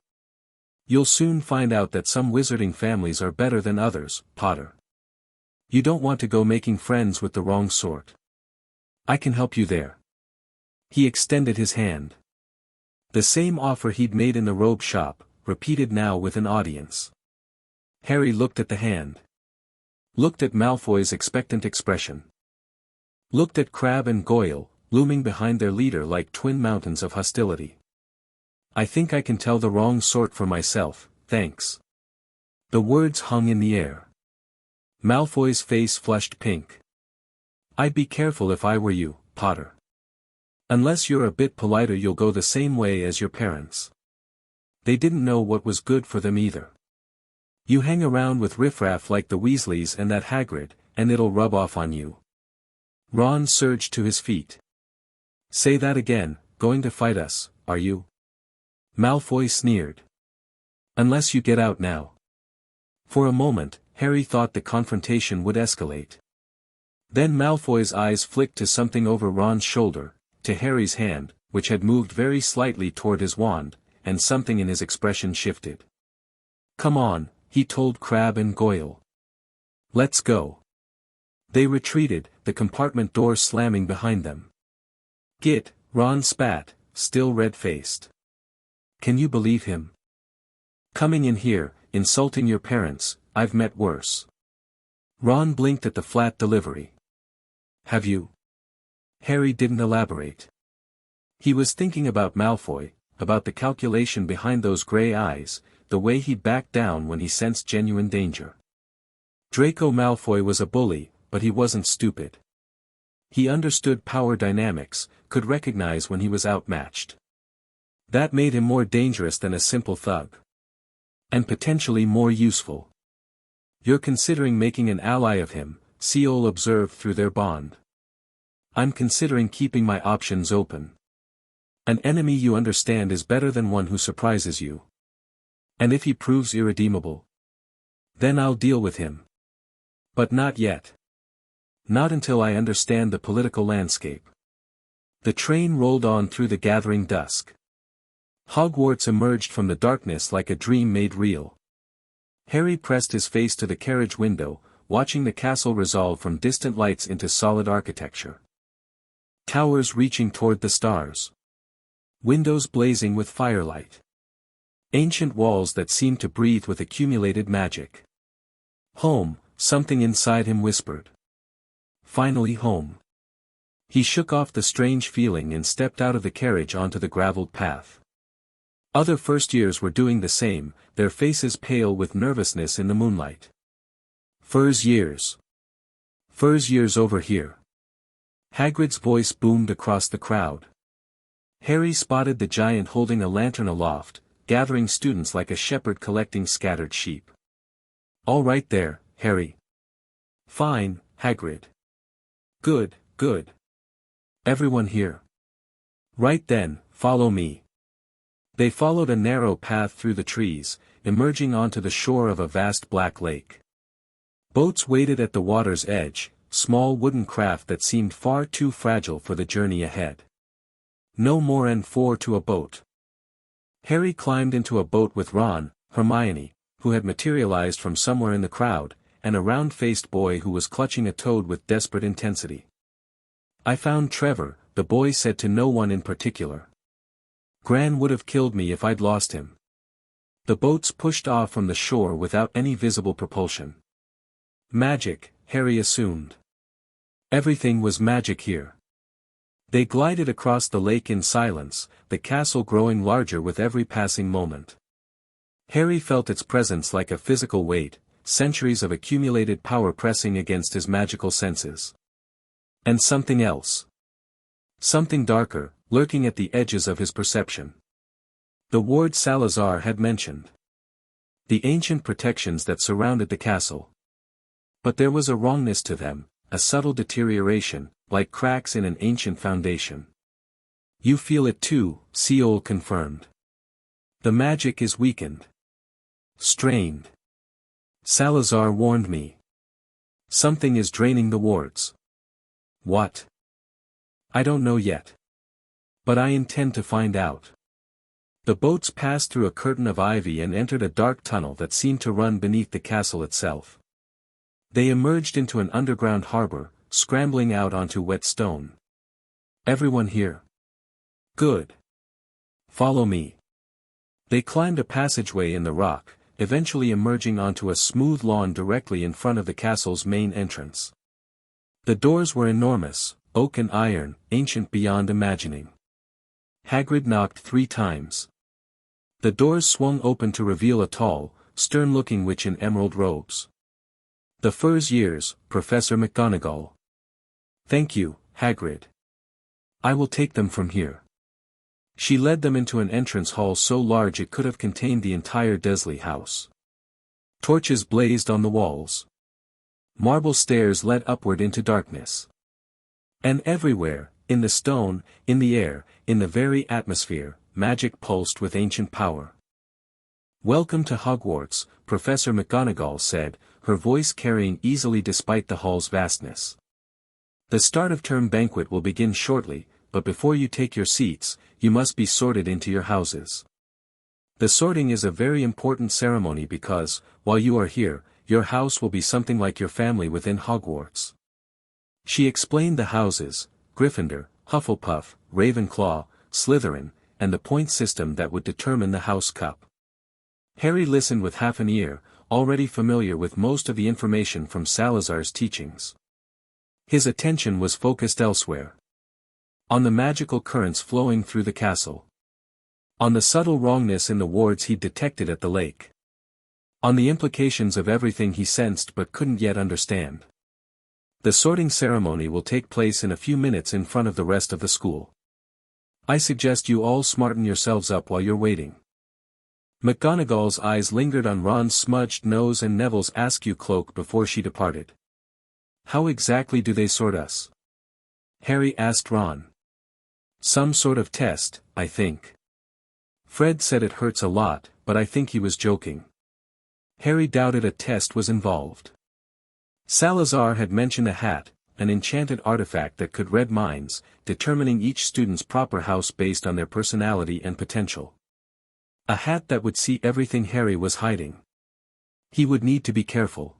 You'll soon find out that some wizarding families are better than others, Potter. You don't want to go making friends with the wrong sort. I can help you there. He extended his hand. The same offer he'd made in the robe shop, repeated now with an audience. Harry looked at the hand. Looked at Malfoy's expectant expression. Looked at Crabbe and Goyle, looming behind their leader like twin mountains of hostility. I think I can tell the wrong sort for myself, thanks. The words hung in the air. Malfoy's face flushed pink. I'd be careful if I were you, Potter. Unless you're a bit politer you'll go the same way as your parents. They didn't know what was good for them either. You hang around with riffraff like the Weasleys and that Hagrid, and it'll rub off on you. Ron surged to his feet. Say that again, going to fight us, are you? Malfoy sneered. Unless you get out now. For a moment, Harry thought the confrontation would escalate. Then Malfoy's eyes flicked to something over Ron's shoulder, to Harry's hand, which had moved very slightly toward his wand, and something in his expression shifted. Come on, he told Crabbe and Goyle. Let's go. They retreated, the compartment door slamming behind them. Git, Ron spat, still red-faced. Can you believe him? Coming in here, insulting your parents, I've met worse. Ron blinked at the flat delivery. Have you? Harry didn't elaborate. He was thinking about Malfoy, about the calculation behind those grey eyes, the way he'd backed down when he sensed genuine danger. Draco Malfoy was a bully, but he wasn't stupid. He understood power dynamics, could recognize when he was outmatched. That made him more dangerous than a simple thug. And potentially more useful. You're considering making an ally of him, Seal observed through their bond. I'm considering keeping my options open. An enemy you understand is better than one who surprises you. And if he proves irredeemable, then I'll deal with him. But not yet. Not until I understand the political landscape. The train rolled on through the gathering dusk. Hogwarts emerged from the darkness like a dream made real. Harry pressed his face to the carriage window, watching the castle resolve from distant lights into solid architecture. Towers reaching toward the stars. Windows blazing with firelight. Ancient walls that seemed to breathe with accumulated magic. Home, something inside him whispered. Finally home. He shook off the strange feeling and stepped out of the carriage onto the graveled path. Other first-years were doing the same, their faces pale with nervousness in the moonlight. Furs years. Furs years over here. Hagrid's voice boomed across the crowd. Harry spotted the giant holding a lantern aloft, gathering students like a shepherd collecting scattered sheep. All right there, Harry. Fine, Hagrid. Good, good. Everyone here. Right then, follow me. They followed a narrow path through the trees, emerging onto the shore of a vast black lake. Boats waited at the water's edge, small wooden craft that seemed far too fragile for the journey ahead. No more than 4 to a boat. Harry climbed into a boat with Ron, Hermione, who had materialized from somewhere in the crowd, and a round-faced boy who was clutching a toad with desperate intensity. I found Trevor, the boy said to no one in particular. Gran would have killed me if I'd lost him. The boats pushed off from the shore without any visible propulsion. Magic, Harry assumed. Everything was magic here. They glided across the lake in silence, the castle growing larger with every passing moment. Harry felt its presence like a physical weight, centuries of accumulated power pressing against his magical senses. And something else. Something darker, lurking at the edges of his perception. The ward Salazar had mentioned. The ancient protections that surrounded the castle. But there was a wrongness to them, a subtle deterioration, like cracks in an ancient foundation. You feel it too, Seol confirmed. The magic is weakened. Strained. Salazar warned me. Something is draining the wards. What? I don't know yet. But I intend to find out. The boats passed through a curtain of ivy and entered a dark tunnel that seemed to run beneath the castle itself. They emerged into an underground harbor, scrambling out onto wet stone. Everyone here? Good. Follow me. They climbed a passageway in the rock, eventually emerging onto a smooth lawn directly in front of the castle's main entrance. The doors were enormous, oak and iron, ancient beyond imagining. Hagrid knocked 3 times. The doors swung open to reveal a tall, stern-looking witch in emerald robes. The Fur's years, Professor McGonagall. Thank you, Hagrid. I will take them from here. She led them into an entrance hall so large it could have contained the entire Dursley house. Torches blazed on the walls. Marble stairs led upward into darkness. And everywhere, in the stone, in the air, in the very atmosphere, magic pulsed with ancient power. Welcome to Hogwarts, Professor McGonagall said, her voice carrying easily despite the hall's vastness. The start-of-term banquet will begin shortly, but before you take your seats, you must be sorted into your houses. The sorting is a very important ceremony because, while you are here, your house will be something like your family within Hogwarts. She explained the houses, Gryffindor, Hufflepuff, Ravenclaw, Slytherin, and the point system that would determine the house cup. Harry listened with half an ear, already familiar with most of the information from Salazar's teachings. His attention was focused elsewhere. On the magical currents flowing through the castle. On the subtle wrongness in the wards he'd detected at the lake. On the implications of everything he sensed but couldn't yet understand. The sorting ceremony will take place in a few minutes in front of the rest of the school. I suggest you all smarten yourselves up while you're waiting. McGonagall's eyes lingered on Ron's smudged nose and Neville's askew cloak before she departed. How exactly do they sort us? Harry asked Ron. Some sort of test, I think. Fred said it hurts a lot, but I think he was joking. Harry doubted a test was involved. Salazar had mentioned a hat, an enchanted artifact that could read minds, determining each student's proper house based on their personality and potential. A hat that would see everything Harry was hiding. He would need to be careful.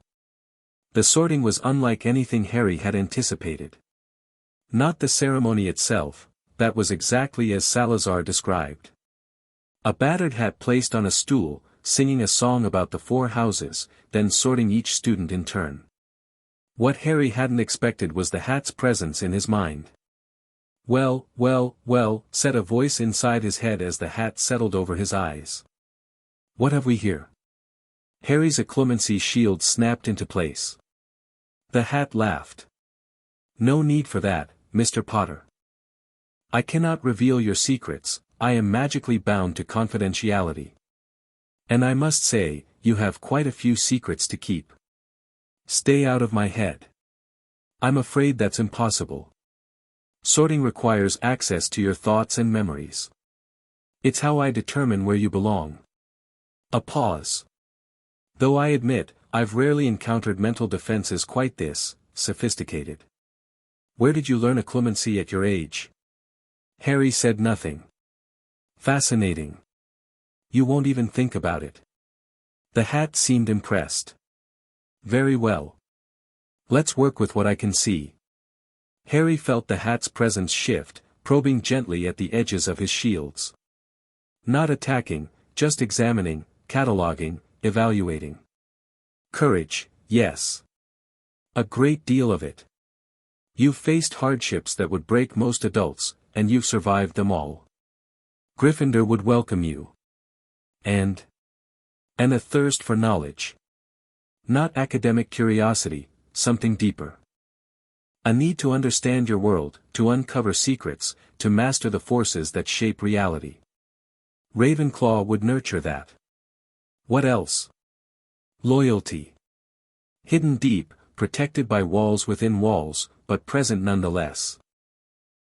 The sorting was unlike anything Harry had anticipated. Not the ceremony itself, that was exactly as Salazar described. A battered hat placed on a stool, singing a song about the 4 houses, then sorting each student in turn. What Harry hadn't expected was the hat's presence in his mind. Well, said a voice inside his head as the hat settled over his eyes. What have we here? Harry's occlumency shield snapped into place. The hat laughed. No need for that, Mr. Potter. I cannot reveal your secrets, I am magically bound to confidentiality. And I must say, you have quite a few secrets to keep. Stay out of my head. I'm afraid that's impossible. Sorting requires access to your thoughts and memories. It's how I determine where you belong. A pause. Though I admit, I've rarely encountered mental defenses quite this sophisticated. Where did you learn occlumency at your age? Harry said nothing. Fascinating. You won't even think about it. The hat seemed impressed. Very well. Let's work with what I can see. Harry felt the hat's presence shift, probing gently at the edges of his shields. Not attacking, just examining, cataloging, evaluating. Courage, yes. A great deal of it. You've faced hardships that would break most adults, and you've survived them all. Gryffindor would welcome you. And a thirst for knowledge. Not academic curiosity, something deeper. A need to understand your world, to uncover secrets, to master the forces that shape reality. Ravenclaw would nurture that. What else? Loyalty. Hidden deep, protected by walls within walls, but present nonetheless.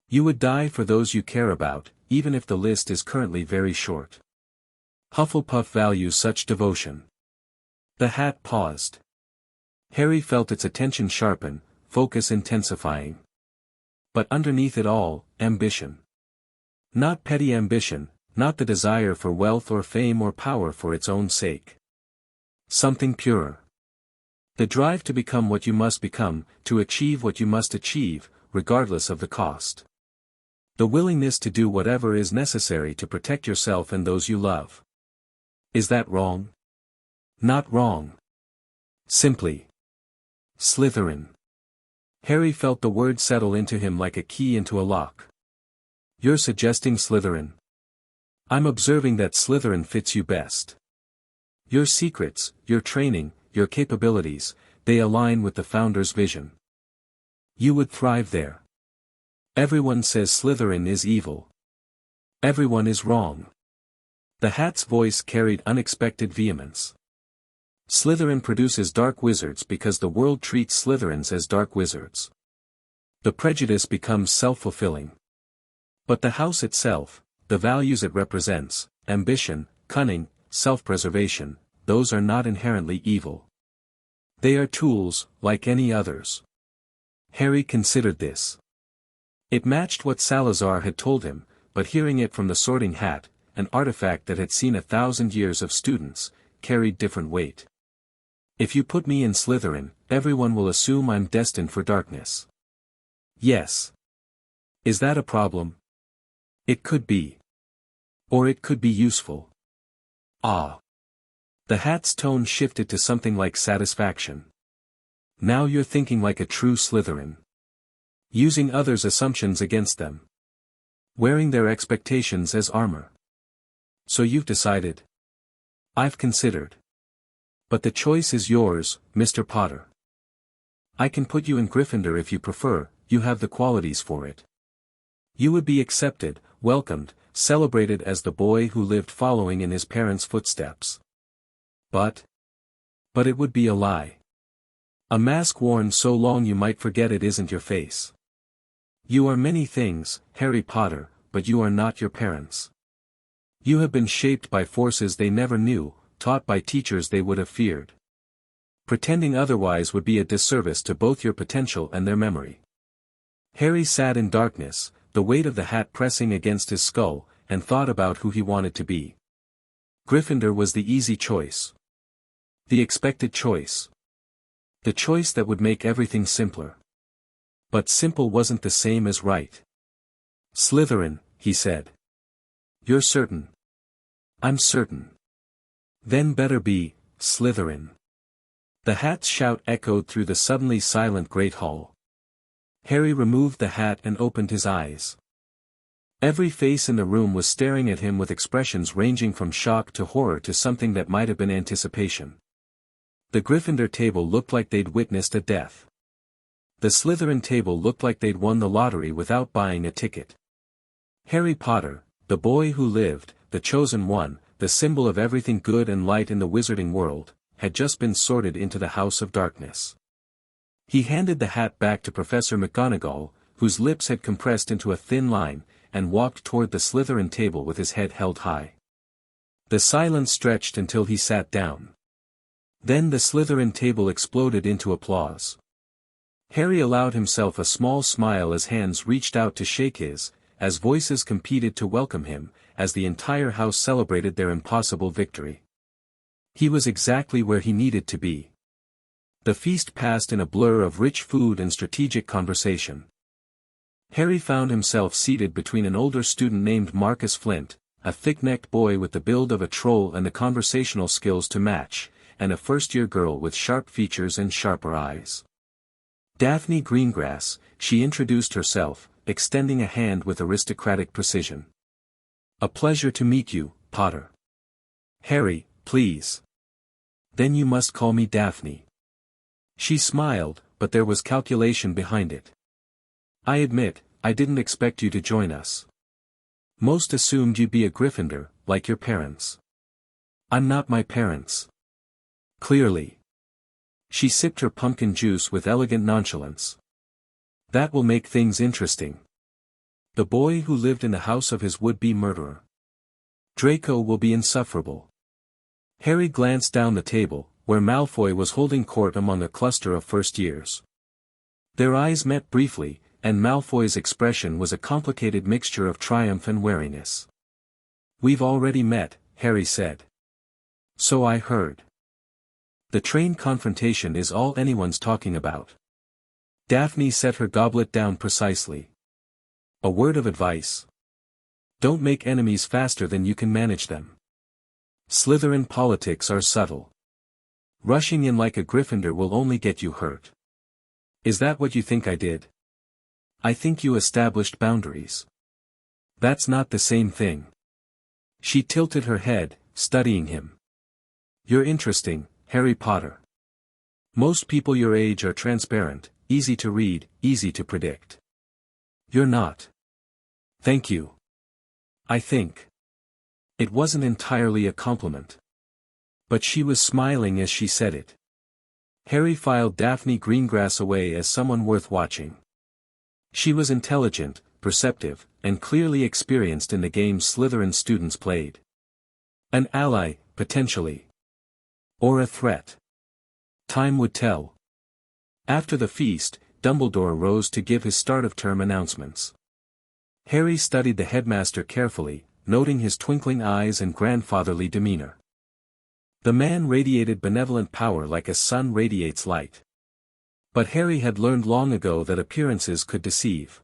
You would die for those you care about, even if the list is currently very short. Hufflepuff values such devotion. The hat paused. Harry felt its attention sharpen, focus intensifying. But underneath it all, ambition. Not petty ambition, not the desire for wealth or fame or power for its own sake. Something purer. The drive to become what you must become, to achieve what you must achieve, regardless of the cost. The willingness to do whatever is necessary to protect yourself and those you love. Is that wrong? Not wrong. Simply. Slytherin. Harry felt the word settle into him like a key into a lock. You're suggesting Slytherin. I'm observing that Slytherin fits you best. Your secrets, your training, your capabilities, they align with the Founder's vision. You would thrive there. Everyone says Slytherin is evil. Everyone is wrong. The hat's voice carried unexpected vehemence. Slytherin produces dark wizards because the world treats Slytherins as dark wizards. The prejudice becomes self-fulfilling. But the house itself, the values it represents, ambition, cunning, self-preservation, those are not inherently evil. They are tools, like any others. Harry considered this. It matched what Salazar had told him, but hearing it from the Sorting Hat, an artifact that had seen 1,000 years of students, carried different weight. If you put me in Slytherin, everyone will assume I'm destined for darkness. Yes. Is that a problem? It could be. Or it could be useful. Ah. The hat's tone shifted to something like satisfaction. Now you're thinking like a true Slytherin. Using others' assumptions against them. Wearing their expectations as armor. So you've decided? I've considered. But the choice is yours, Mr. Potter. I can put you in Gryffindor if you prefer, you have the qualities for it. You would be accepted, welcomed, celebrated as the boy who lived following in his parents' footsteps. But it would be a lie. A mask worn so long you might forget it isn't your face. You are many things, Harry Potter, but you are not your parents. You have been shaped by forces they never knew, taught by teachers they would have feared. Pretending otherwise would be a disservice to both your potential and their memory. Harry sat in darkness, the weight of the hat pressing against his skull, and thought about who he wanted to be. Gryffindor was the easy choice. The expected choice. The choice that would make everything simpler. But simple wasn't the same as right. Slytherin, he said. You're certain? I'm certain. Then better be, Slytherin. The hat's shout echoed through the suddenly silent great hall. Harry removed the hat and opened his eyes. Every face in the room was staring at him with expressions ranging from shock to horror to something that might have been anticipation. The Gryffindor table looked like they'd witnessed a death. The Slytherin table looked like they'd won the lottery without buying a ticket. Harry Potter, the boy who lived, the chosen one, the symbol of everything good and light in the wizarding world, had just been sorted into the House of Darkness. He handed the hat back to Professor McGonagall, whose lips had compressed into a thin line, and walked toward the Slytherin table with his head held high. The silence stretched until he sat down. Then the Slytherin table exploded into applause. Harry allowed himself a small smile as hands reached out to shake his, as voices competed to welcome him, as the entire house celebrated their impossible victory. He was exactly where he needed to be. The feast passed in a blur of rich food and strategic conversation. Harry found himself seated between an older student named Marcus Flint, a thick-necked boy with the build of a troll and the conversational skills to match, and a first-year girl with sharp features and sharper eyes. Daphne Greengrass, she introduced herself, extending a hand with aristocratic precision. "A pleasure to meet you, Potter." "Harry, please." "Then you must call me Daphne." She smiled, but there was calculation behind it. "I admit, I didn't expect you to join us. Most assumed you'd be a Gryffindor, like your parents." "I'm not my parents." "Clearly." She sipped her pumpkin juice with elegant nonchalance. "That will make things interesting. The boy who lived in the house of his would-be murderer. Draco will be insufferable." Harry glanced down the table, where Malfoy was holding court among a cluster of first-years. Their eyes met briefly, and Malfoy's expression was a complicated mixture of triumph and wariness. "We've already met," Harry said. "So I heard. The train confrontation is all anyone's talking about." Daphne set her goblet down precisely. "A word of advice. Don't make enemies faster than you can manage them. Slytherin politics are subtle. Rushing in like a Gryffindor will only get you hurt." "Is that what you think I did?" "I think you established boundaries." "That's not the same thing." She tilted her head, studying him. "You're interesting, Harry Potter. Most people your age are transparent, easy to read, easy to predict. You're not." "Thank you. I think." It wasn't entirely a compliment. But she was smiling as she said it. Harry filed Daphne Greengrass away as someone worth watching. She was intelligent, perceptive, and clearly experienced in the games Slytherin students played. An ally, potentially. Or a threat. Time would tell. After the feast, Dumbledore rose to give his start-of-term announcements. Harry studied the headmaster carefully, noting his twinkling eyes and grandfatherly demeanor. The man radiated benevolent power like a sun radiates light. But Harry had learned long ago that appearances could deceive.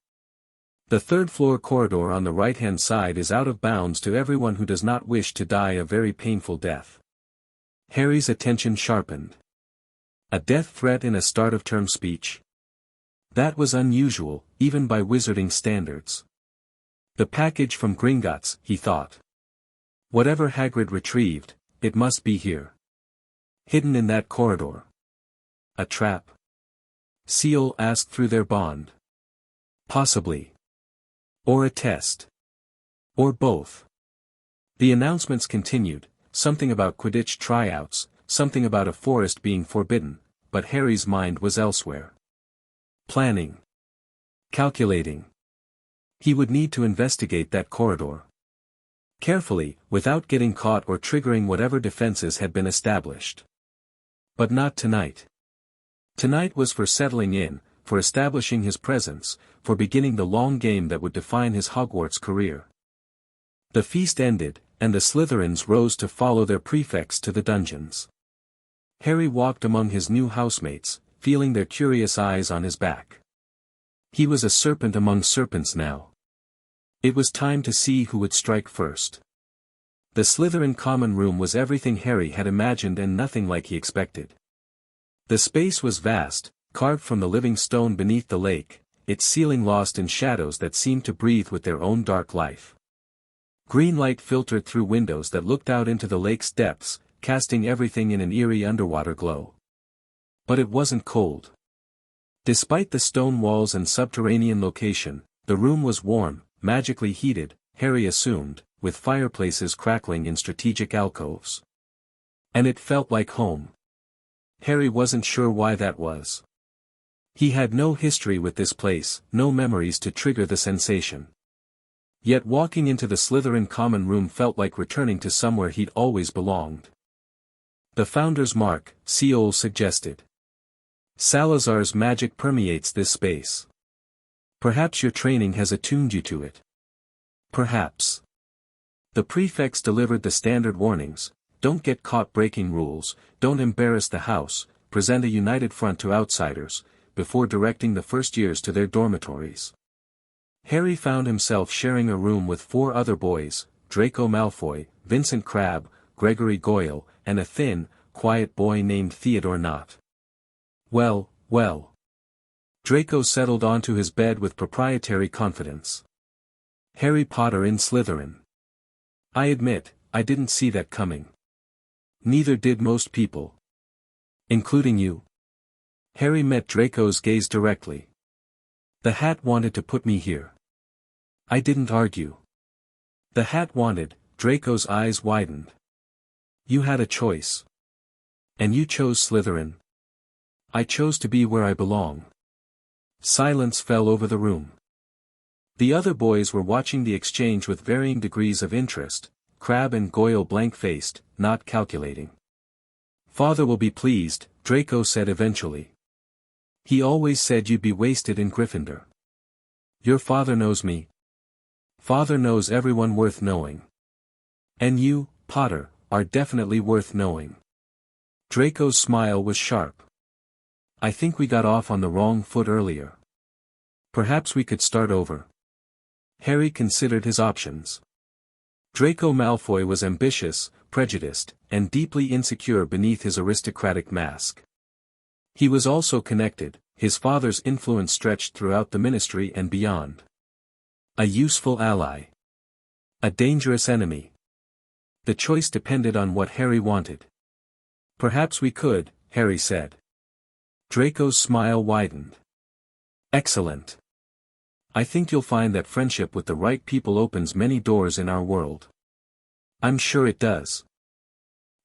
The third-floor corridor on the right-hand side is out of bounds to everyone who does not wish to die a very painful death. Harry's attention sharpened. A death threat in a start-of-term speech? That was unusual, even by wizarding standards. The package from Gringotts, he thought. Whatever Hagrid retrieved, it must be here. Hidden in that corridor. A trap? Seal asked through their bond. Possibly. Or a test. Or both. The announcements continued, something about Quidditch tryouts, something about a forest being forbidden, but Harry's mind was elsewhere. Planning. Calculating. He would need to investigate that corridor. Carefully, without getting caught or triggering whatever defenses had been established. But not tonight. Tonight was for settling in, for establishing his presence, for beginning the long game that would define his Hogwarts career. The feast ended, and the Slytherins rose to follow their prefects to the dungeons. Harry walked among his new housemates, feeling their curious eyes on his back. He was a serpent among serpents now. It was time to see who would strike first. The Slytherin common room was everything Harry had imagined and nothing like he expected. The space was vast, carved from the living stone beneath the lake, its ceiling lost in shadows that seemed to breathe with their own dark life. Green light filtered through windows that looked out into the lake's depths, casting everything in an eerie underwater glow. But it wasn't cold. Despite the stone walls and subterranean location, the room was warm, magically heated, Harry assumed, with fireplaces crackling in strategic alcoves. And it felt like home. Harry wasn't sure why that was. He had no history with this place, no memories to trigger the sensation. Yet walking into the Slytherin common room felt like returning to somewhere he'd always belonged. The Founder's Mark, Seol suggested. Salazar's magic permeates this space. Perhaps your training has attuned you to it. Perhaps. The prefects delivered the standard warnings: don't get caught breaking rules, don't embarrass the house, present a united front to outsiders, before directing the first years to their dormitories. Harry found himself sharing a room with 4 other boys, Draco Malfoy, Vincent Crabbe, Gregory Goyle, and a thin, quiet boy named Theodore Nott. Well, well. Draco settled onto his bed with proprietary confidence. Harry Potter in Slytherin. I admit, I didn't see that coming. Neither did most people. Including you. Harry met Draco's gaze directly. The hat wanted to put me here. I didn't argue. The hat wanted. Draco's eyes widened. You had a choice. And you chose Slytherin. I chose to be where I belong. Silence fell over the room. The other boys were watching the exchange with varying degrees of interest, Crabbe and Goyle blank-faced, not calculating. Father will be pleased, Draco said eventually. He always said you'd be wasted in Gryffindor. Your father knows me. Father knows everyone worth knowing. And you, Potter, are definitely worth knowing. Draco's smile was sharp. I think we got off on the wrong foot earlier. Perhaps we could start over. Harry considered his options. Draco Malfoy was ambitious, prejudiced, and deeply insecure beneath his aristocratic mask. He was also connected, his father's influence stretched throughout the ministry and beyond. A useful ally. A dangerous enemy. The choice depended on what Harry wanted. Perhaps we could, Harry said. Draco's smile widened. Excellent. I think you'll find that friendship with the right people opens many doors in our world. I'm sure it does.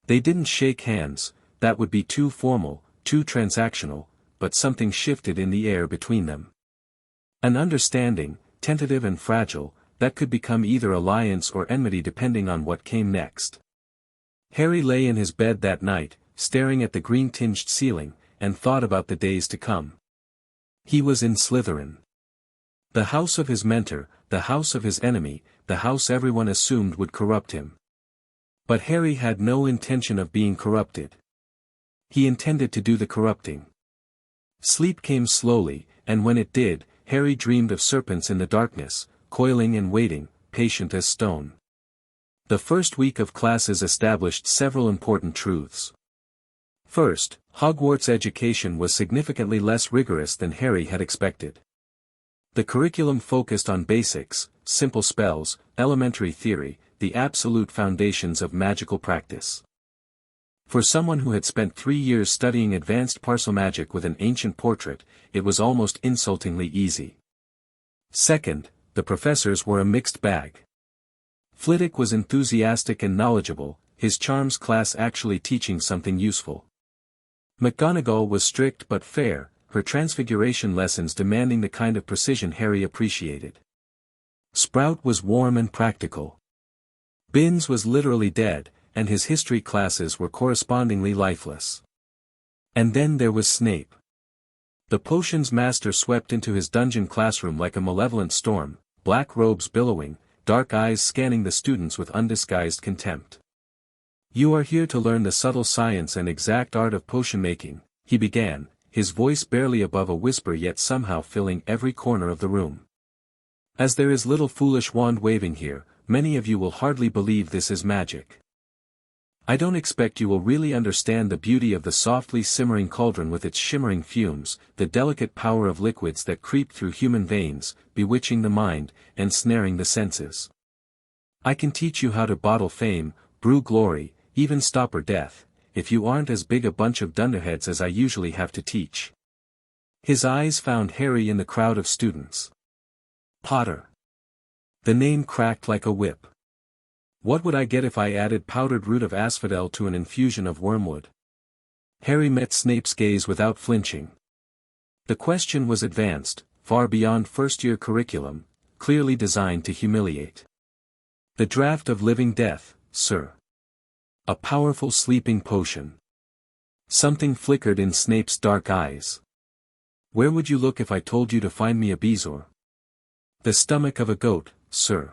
They didn't shake hands, that would be too formal, too transactional, but something shifted in the air between them. An understanding, tentative and fragile, that could become either alliance or enmity depending on what came next. Harry lay in his bed that night, staring at the green-tinged ceiling, and thought about the days to come. He was in Slytherin. The house of his mentor, the house of his enemy, the house everyone assumed would corrupt him. But Harry had no intention of being corrupted. He intended to do the corrupting. Sleep came slowly, and when it did, Harry dreamed of serpents in the darkness, coiling and waiting, patient as stone. The first week of classes established several important truths. First, Hogwarts education was significantly less rigorous than Harry had expected. The curriculum focused on basics, simple spells, elementary theory, the absolute foundations of magical practice. For someone who had spent 3 years studying advanced Parselmagic with an ancient portrait, it was almost insultingly easy. Second, the professors were a mixed bag. Flitwick was enthusiastic and knowledgeable, his charms class actually teaching something useful. McGonagall was strict but fair, her transfiguration lessons demanding the kind of precision Harry appreciated. Sprout was warm and practical. Binns was literally dead, and his history classes were correspondingly lifeless. And then there was Snape. The potions master swept into his dungeon classroom like a malevolent storm, black robes billowing, dark eyes scanning the students with undisguised contempt. You are here to learn the subtle science and exact art of potion making, he began, his voice barely above a whisper yet somehow filling every corner of the room. As there is little foolish wand-waving here, many of you will hardly believe this is magic. I don't expect you will really understand the beauty of the softly simmering cauldron with its shimmering fumes, the delicate power of liquids that creep through human veins, bewitching the mind, and snaring the senses. I can teach you how to bottle fame, brew glory, even stopper death, if you aren't as big a bunch of dunderheads as I usually have to teach. His eyes found Harry in the crowd of students. Potter. The name cracked like a whip. What would I get if I added powdered root of asphodel to an infusion of wormwood? Harry met Snape's gaze without flinching. The question was advanced, far beyond first-year curriculum, clearly designed to humiliate. The draught of living death, sir. A powerful sleeping potion. Something flickered in Snape's dark eyes. Where would you look if I told you to find me a bezoar? The stomach of a goat, sir.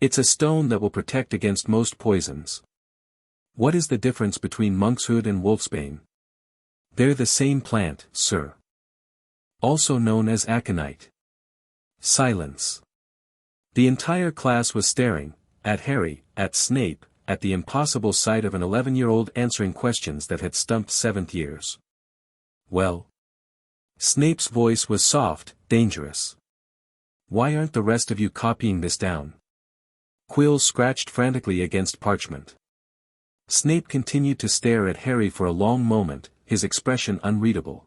It's a stone that will protect against most poisons. What is the difference between monkshood and wolfsbane? They're the same plant, sir. Also known as aconite. Silence. The entire class was staring, at Harry, at Snape, at the impossible sight of an 11-year-old answering questions that had stumped 7th years. Well? Snape's voice was soft, dangerous. Why aren't the rest of you copying this down? Quills scratched frantically against parchment. Snape continued to stare at Harry for a long moment, his expression unreadable.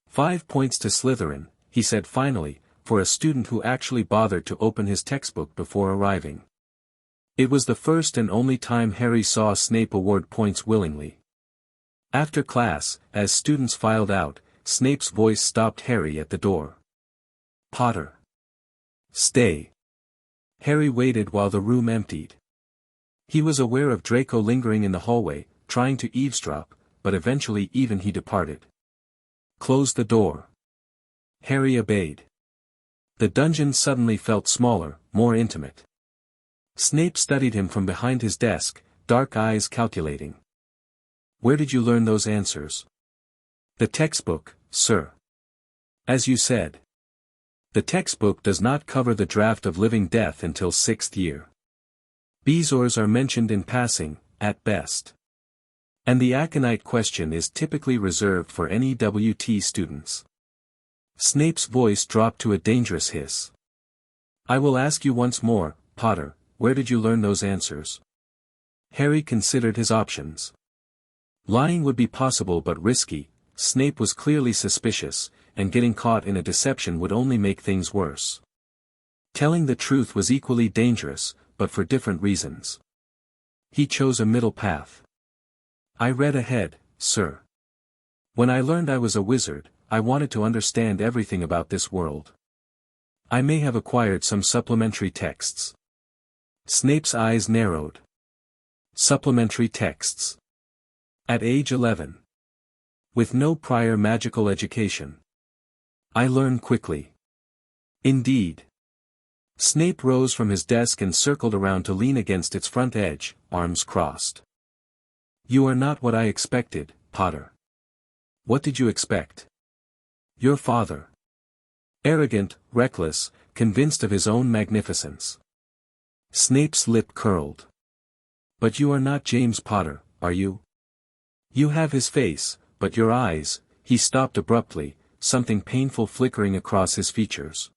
5 points to Slytherin, he said finally, for a student who actually bothered to open his textbook before arriving. It was the first and only time Harry saw Snape award points willingly. After class, as students filed out, Snape's voice stopped Harry at the door. Potter. Stay. Harry waited while the room emptied. He was aware of Draco lingering in the hallway, trying to eavesdrop, but eventually even he departed. Close the door. Harry obeyed. The dungeon suddenly felt smaller, more intimate. Snape studied him from behind his desk, dark eyes calculating. Where did you learn those answers? The textbook, sir. As you said. The textbook does not cover the draught of living death until 6th year. Bezoars are mentioned in passing, at best. And the aconite question is typically reserved for NEWT students. Snape's voice dropped to a dangerous hiss. I will ask you once more, Potter, where did you learn those answers? Harry considered his options. Lying would be possible but risky. Snape was clearly suspicious, and getting caught in a deception would only make things worse. Telling the truth was equally dangerous, but for different reasons. He chose a middle path. I read ahead, sir. When I learned I was a wizard, I wanted to understand everything about this world. I may have acquired some supplementary texts. Snape's eyes narrowed. Supplementary texts. At age 11. With no prior magical education. I learn quickly. Indeed. Snape rose from his desk and circled around to lean against its front edge, arms crossed. You are not what I expected, Potter. What did you expect? Your father. Arrogant, reckless, convinced of his own magnificence. Snape's lip curled. But you are not James Potter, are you? You have his face, but your eyes. He stopped abruptly, something painful flickering across his features.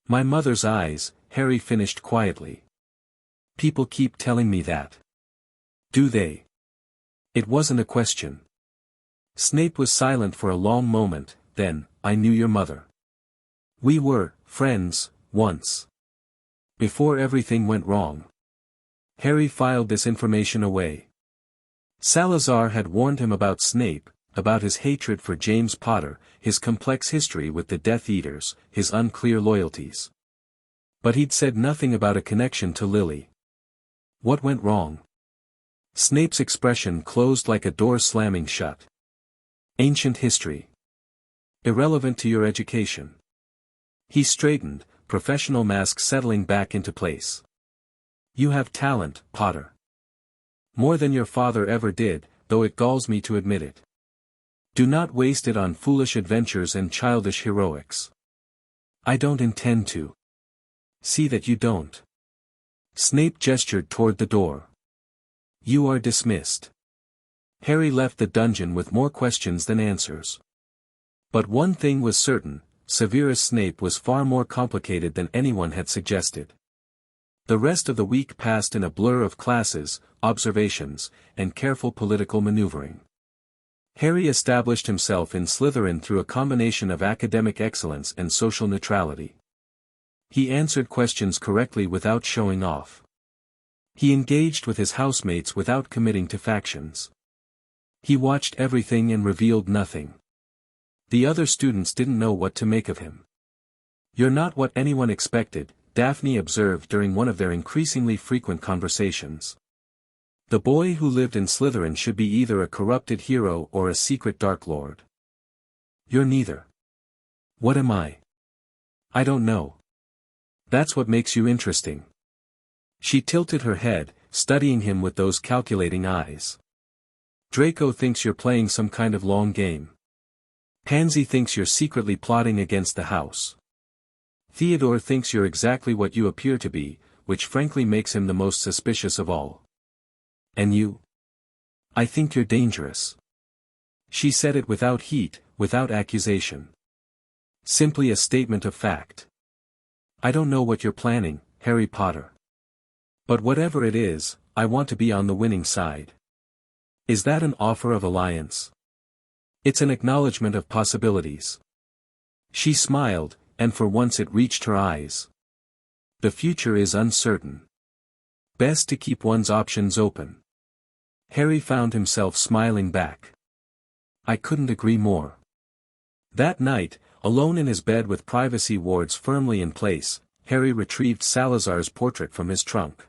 My mother's eyes, Harry finished quietly. People keep telling me that. Do they? It wasn't a question. Snape was silent for a long moment, then, I knew your mother. We were friends, once. Before everything went wrong. Harry filed this information away. Salazar had warned him about Snape, about his hatred for James Potter, his complex history with the Death Eaters, his unclear loyalties. But he'd said nothing about a connection to Lily. What went wrong? Snape's expression closed like a door slamming shut. Ancient history. Irrelevant to your education. He straightened, professional mask settling back into place. You have talent, Potter. More than your father ever did, though it galls me to admit it. Do not waste it on foolish adventures and childish heroics. I don't intend to. See that you don't. Snape gestured toward the door. You are dismissed. Harry left the dungeon with more questions than answers. But one thing was certain, Severus Snape was far more complicated than anyone had suggested. The rest of the week passed in a blur of classes, observations, and careful political maneuvering. Harry established himself in Slytherin through a combination of academic excellence and social neutrality. He answered questions correctly without showing off. He engaged with his housemates without committing to factions. He watched everything and revealed nothing. The other students didn't know what to make of him. "You're not what anyone expected," Daphne observed during one of their increasingly frequent conversations. "The boy who lived in Slytherin should be either a corrupted hero or a secret Dark Lord. You're neither. What am I? I don't know. That's what makes you interesting." She tilted her head, studying him with those calculating eyes. "Draco thinks you're playing some kind of long game. Pansy thinks you're secretly plotting against the house. Theodore thinks you're exactly what you appear to be, which frankly makes him the most suspicious of all. And you? I think you're dangerous." She said it without heat, without accusation. Simply a statement of fact. "I don't know what you're planning, Harry Potter. But whatever it is, I want to be on the winning side." "Is that an offer of alliance?" "It's an acknowledgement of possibilities." She smiled, and for once it reached her eyes. "The future is uncertain. Best to keep one's options open." Harry found himself smiling back. "I couldn't agree more." That night, alone in his bed with privacy wards firmly in place, Harry retrieved Salazar's portrait from his trunk.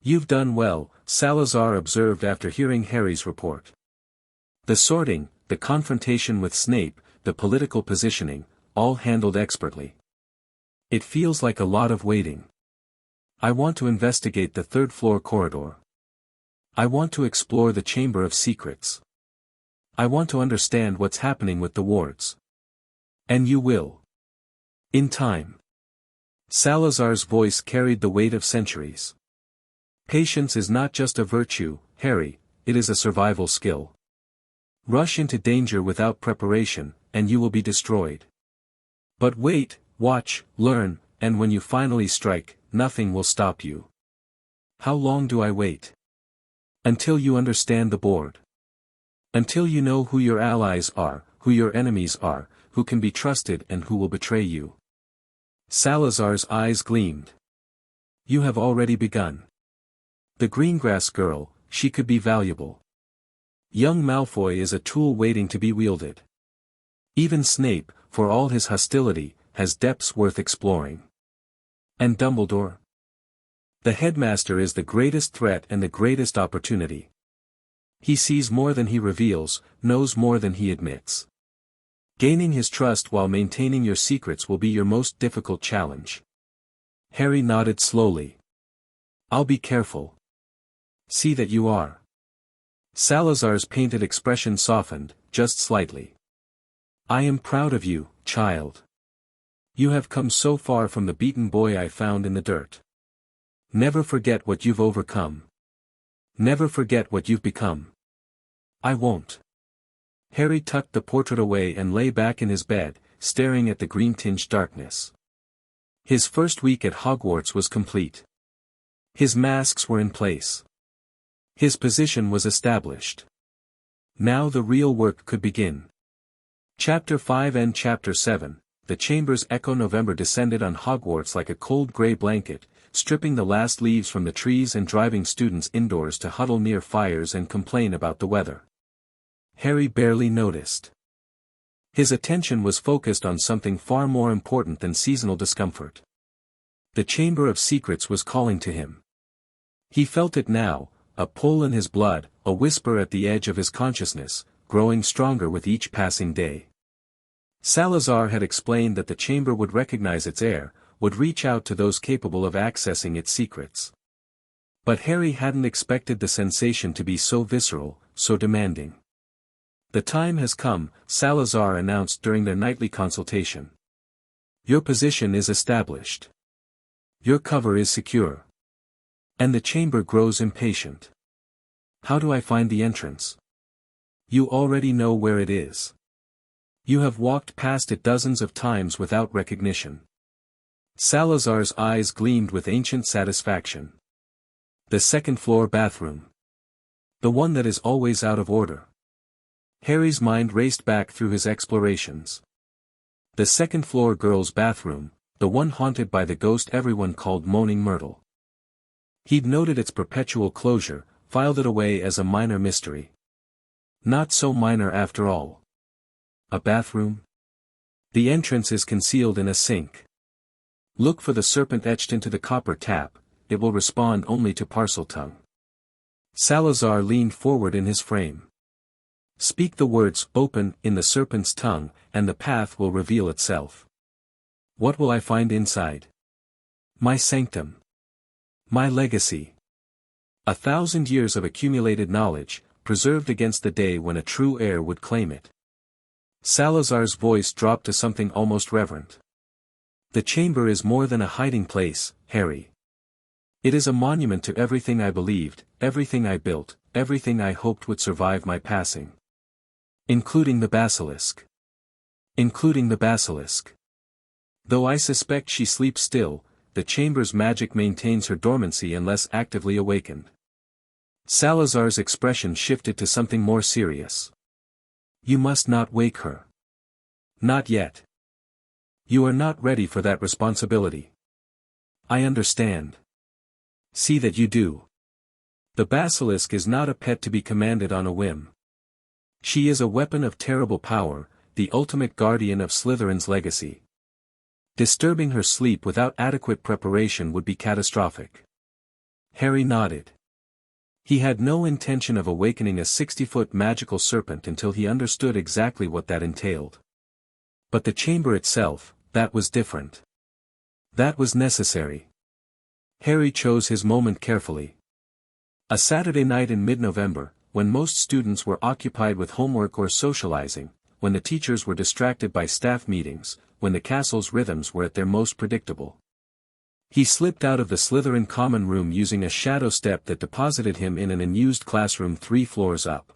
"You've done well," Salazar observed after hearing Harry's report. "The sorting, the confrontation with Snape, the political positioning, all handled expertly. It feels like a lot of waiting. I want to investigate the third-floor corridor. I want to explore the Chamber of Secrets. I want to understand what's happening with the wards. And you will. In time." Salazar's voice carried the weight of centuries. "Patience is not just a virtue, Harry, it is a survival skill. Rush into danger without preparation, and you will be destroyed. But wait, watch, learn, and when you finally strike, nothing will stop you." "How long do I wait?" "Until you understand the board. Until you know who your allies are, who your enemies are, who can be trusted and who will betray you." Salazar's eyes gleamed. "You have already begun. The Greengrass girl, she could be valuable. Young Malfoy is a tool waiting to be wielded. Even Snape, for all his hostility, has depths worth exploring. And Dumbledore? The headmaster is the greatest threat and the greatest opportunity. He sees more than he reveals, knows more than he admits. Gaining his trust while maintaining your secrets will be your most difficult challenge." Harry nodded slowly. "I'll be careful." "See that you are." Salazar's painted expression softened, just slightly. "I am proud of you, child. You have come so far from the beaten boy I found in the dirt. Never forget what you've overcome. Never forget what you've become." "I won't." Harry tucked the portrait away and lay back in his bed, staring at the green-tinged darkness. His first week at Hogwarts was complete. His masks were in place. His position was established. Now the real work could begin. Chapter 5 and Chapter 7, The Chamber's echo. November descended on Hogwarts like a cold grey blanket, stripping the last leaves from the trees and driving students indoors to huddle near fires and complain about the weather. Harry barely noticed. His attention was focused on something far more important than seasonal discomfort. The Chamber of Secrets was calling to him. He felt it now, a pull in his blood, a whisper at the edge of his consciousness, growing stronger with each passing day. Salazar had explained that the chamber would recognize its heir, would reach out to those capable of accessing its secrets. But Harry hadn't expected the sensation to be so visceral, so demanding. "The time has come," Salazar announced during their nightly consultation. "Your position is established. Your cover is secure. And the chamber grows impatient. How do I find the entrance? You already know where it is. You have walked past it dozens of times without recognition." Salazar's eyes gleamed with ancient satisfaction. "The second-floor bathroom. The one that is always out of order." Harry's mind raced back through his explorations. The second-floor girls' bathroom, the one haunted by the ghost everyone called Moaning Myrtle. He'd noted its perpetual closure, filed it away as a minor mystery. Not so minor after all. A bathroom? The entrance is concealed in a sink. Look for the serpent etched into the copper tap, it will respond only to Parseltongue. Salazar leaned forward in his frame. Speak the words "open" in the serpent's tongue, and the path will reveal itself. What will I find inside? My sanctum. My legacy. 1,000 years of accumulated knowledge, preserved against the day when a true heir would claim it. Salazar's voice dropped to something almost reverent. The chamber is more than a hiding place, Harry. It is a monument to everything I believed, everything I built, everything I hoped would survive my passing. Including the basilisk. Including the basilisk. Though I suspect she sleeps still, the chamber's magic maintains her dormancy unless actively awakened. Salazar's expression shifted to something more serious. You must not wake her. Not yet. You are not ready for that responsibility. I understand. See that you do. The basilisk is not a pet to be commanded on a whim. She is a weapon of terrible power, the ultimate guardian of Slytherin's legacy. Disturbing her sleep without adequate preparation would be catastrophic. Harry nodded. He had no intention of awakening a 60-foot magical serpent until he understood exactly what that entailed. But the chamber itself, that was different. That was necessary. Harry chose his moment carefully. A Saturday night in mid-November, when most students were occupied with homework or socializing, when the teachers were distracted by staff meetings, when the castle's rhythms were at their most predictable. He slipped out of the Slytherin common room using a shadow step that deposited him in an unused classroom 3 floors up.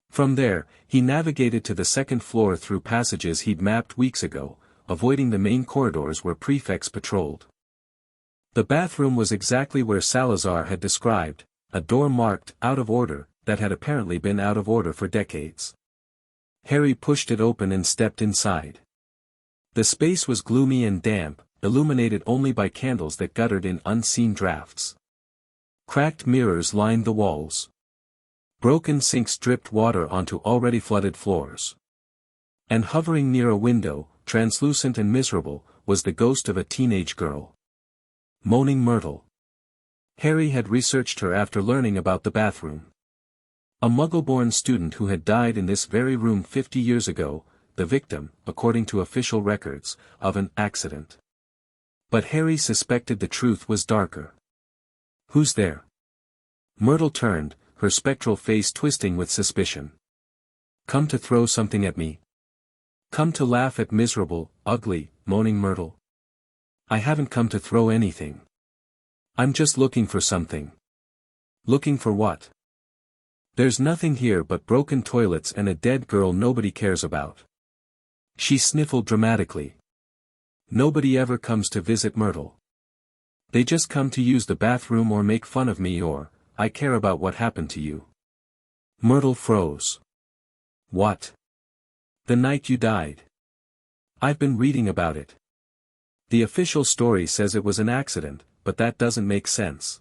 From there, he navigated to the second floor through passages he'd mapped weeks ago, avoiding the main corridors where prefects patrolled. The bathroom was exactly where Salazar had described, a door marked "out of order," that had apparently been out of order for decades. Harry pushed it open and stepped inside. The space was gloomy and damp, illuminated only by candles that guttered in unseen drafts. Cracked mirrors lined the walls. Broken sinks dripped water onto already flooded floors. And hovering near a window, translucent and miserable, was the ghost of a teenage girl. Moaning Myrtle. Harry had researched her after learning about the bathroom. A Muggle-born student who had died in this very room 50 years ago, the victim, according to official records, of an accident. But Harry suspected the truth was darker. Who's there? Myrtle turned, her spectral face twisting with suspicion. Come to throw something at me? Come to laugh at miserable, ugly, moaning Myrtle? I haven't come to throw anything. I'm just looking for something. Looking for what? There's nothing here but broken toilets and a dead girl nobody cares about. She sniffled dramatically. Nobody ever comes to visit Myrtle. They just come to use the bathroom or make fun of me or, I care about what happened to you. Myrtle froze. What? The night you died. I've been reading about it. The official story says it was an accident, but that doesn't make sense.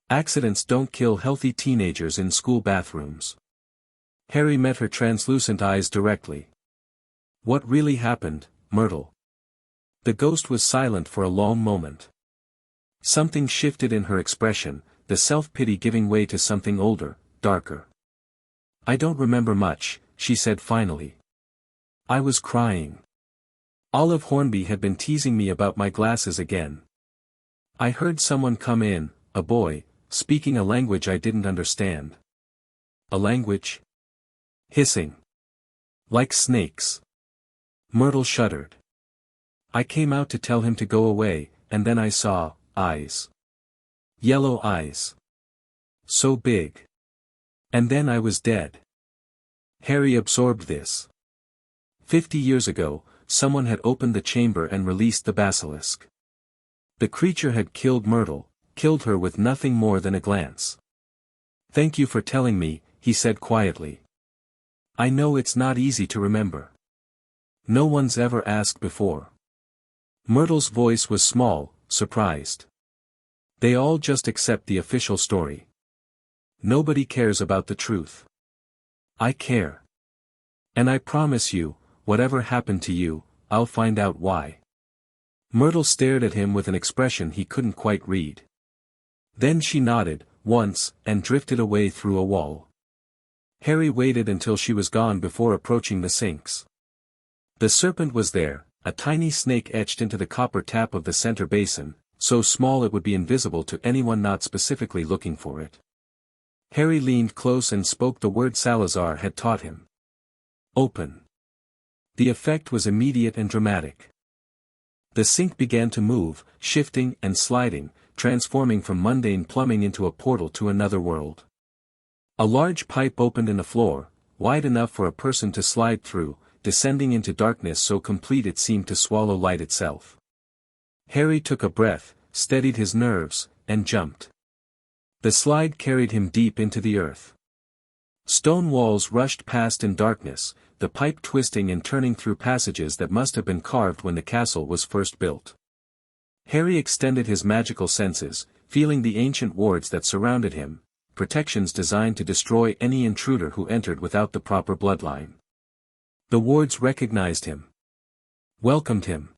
Accidents don't kill healthy teenagers in school bathrooms. Harry met her translucent eyes directly. What really happened, Myrtle? The ghost was silent for a long moment. Something shifted in her expression, the self-pity giving way to something older, darker. I don't remember much, she said finally. I was crying. Olive Hornby had been teasing me about my glasses again. I heard someone come in, a boy, speaking a language I didn't understand. A language? Hissing. Like snakes. Myrtle shuddered. I came out to tell him to go away, and then I saw, eyes. Yellow eyes. So big. And then I was dead. Harry absorbed this. 50 years ago, someone had opened the chamber and released the basilisk. The creature had killed Myrtle, killed her with nothing more than a glance. Thank you for telling me, he said quietly. I know it's not easy to remember. No one's ever asked before. Myrtle's voice was small, surprised. They all just accept the official story. Nobody cares about the truth. I care. And I promise you, whatever happened to you, I'll find out why. Myrtle stared at him with an expression he couldn't quite read. Then she nodded, once, and drifted away through a wall. Harry waited until she was gone before approaching the sinks. The serpent was there, a tiny snake etched into the copper tap of the center basin, so small it would be invisible to anyone not specifically looking for it. Harry leaned close and spoke the word Salazar had taught him. Open. The effect was immediate and dramatic. The sink began to move, shifting and sliding, transforming from mundane plumbing into a portal to another world. A large pipe opened in the floor, wide enough for a person to slide through, descending into darkness so complete it seemed to swallow light itself. Harry took a breath, steadied his nerves, and jumped. The slide carried him deep into the earth. Stone walls rushed past in darkness, the pipe twisting and turning through passages that must have been carved when the castle was first built. Harry extended his magical senses, feeling the ancient wards that surrounded him, protections designed to destroy any intruder who entered without the proper bloodline. The wards recognized him. Welcomed him.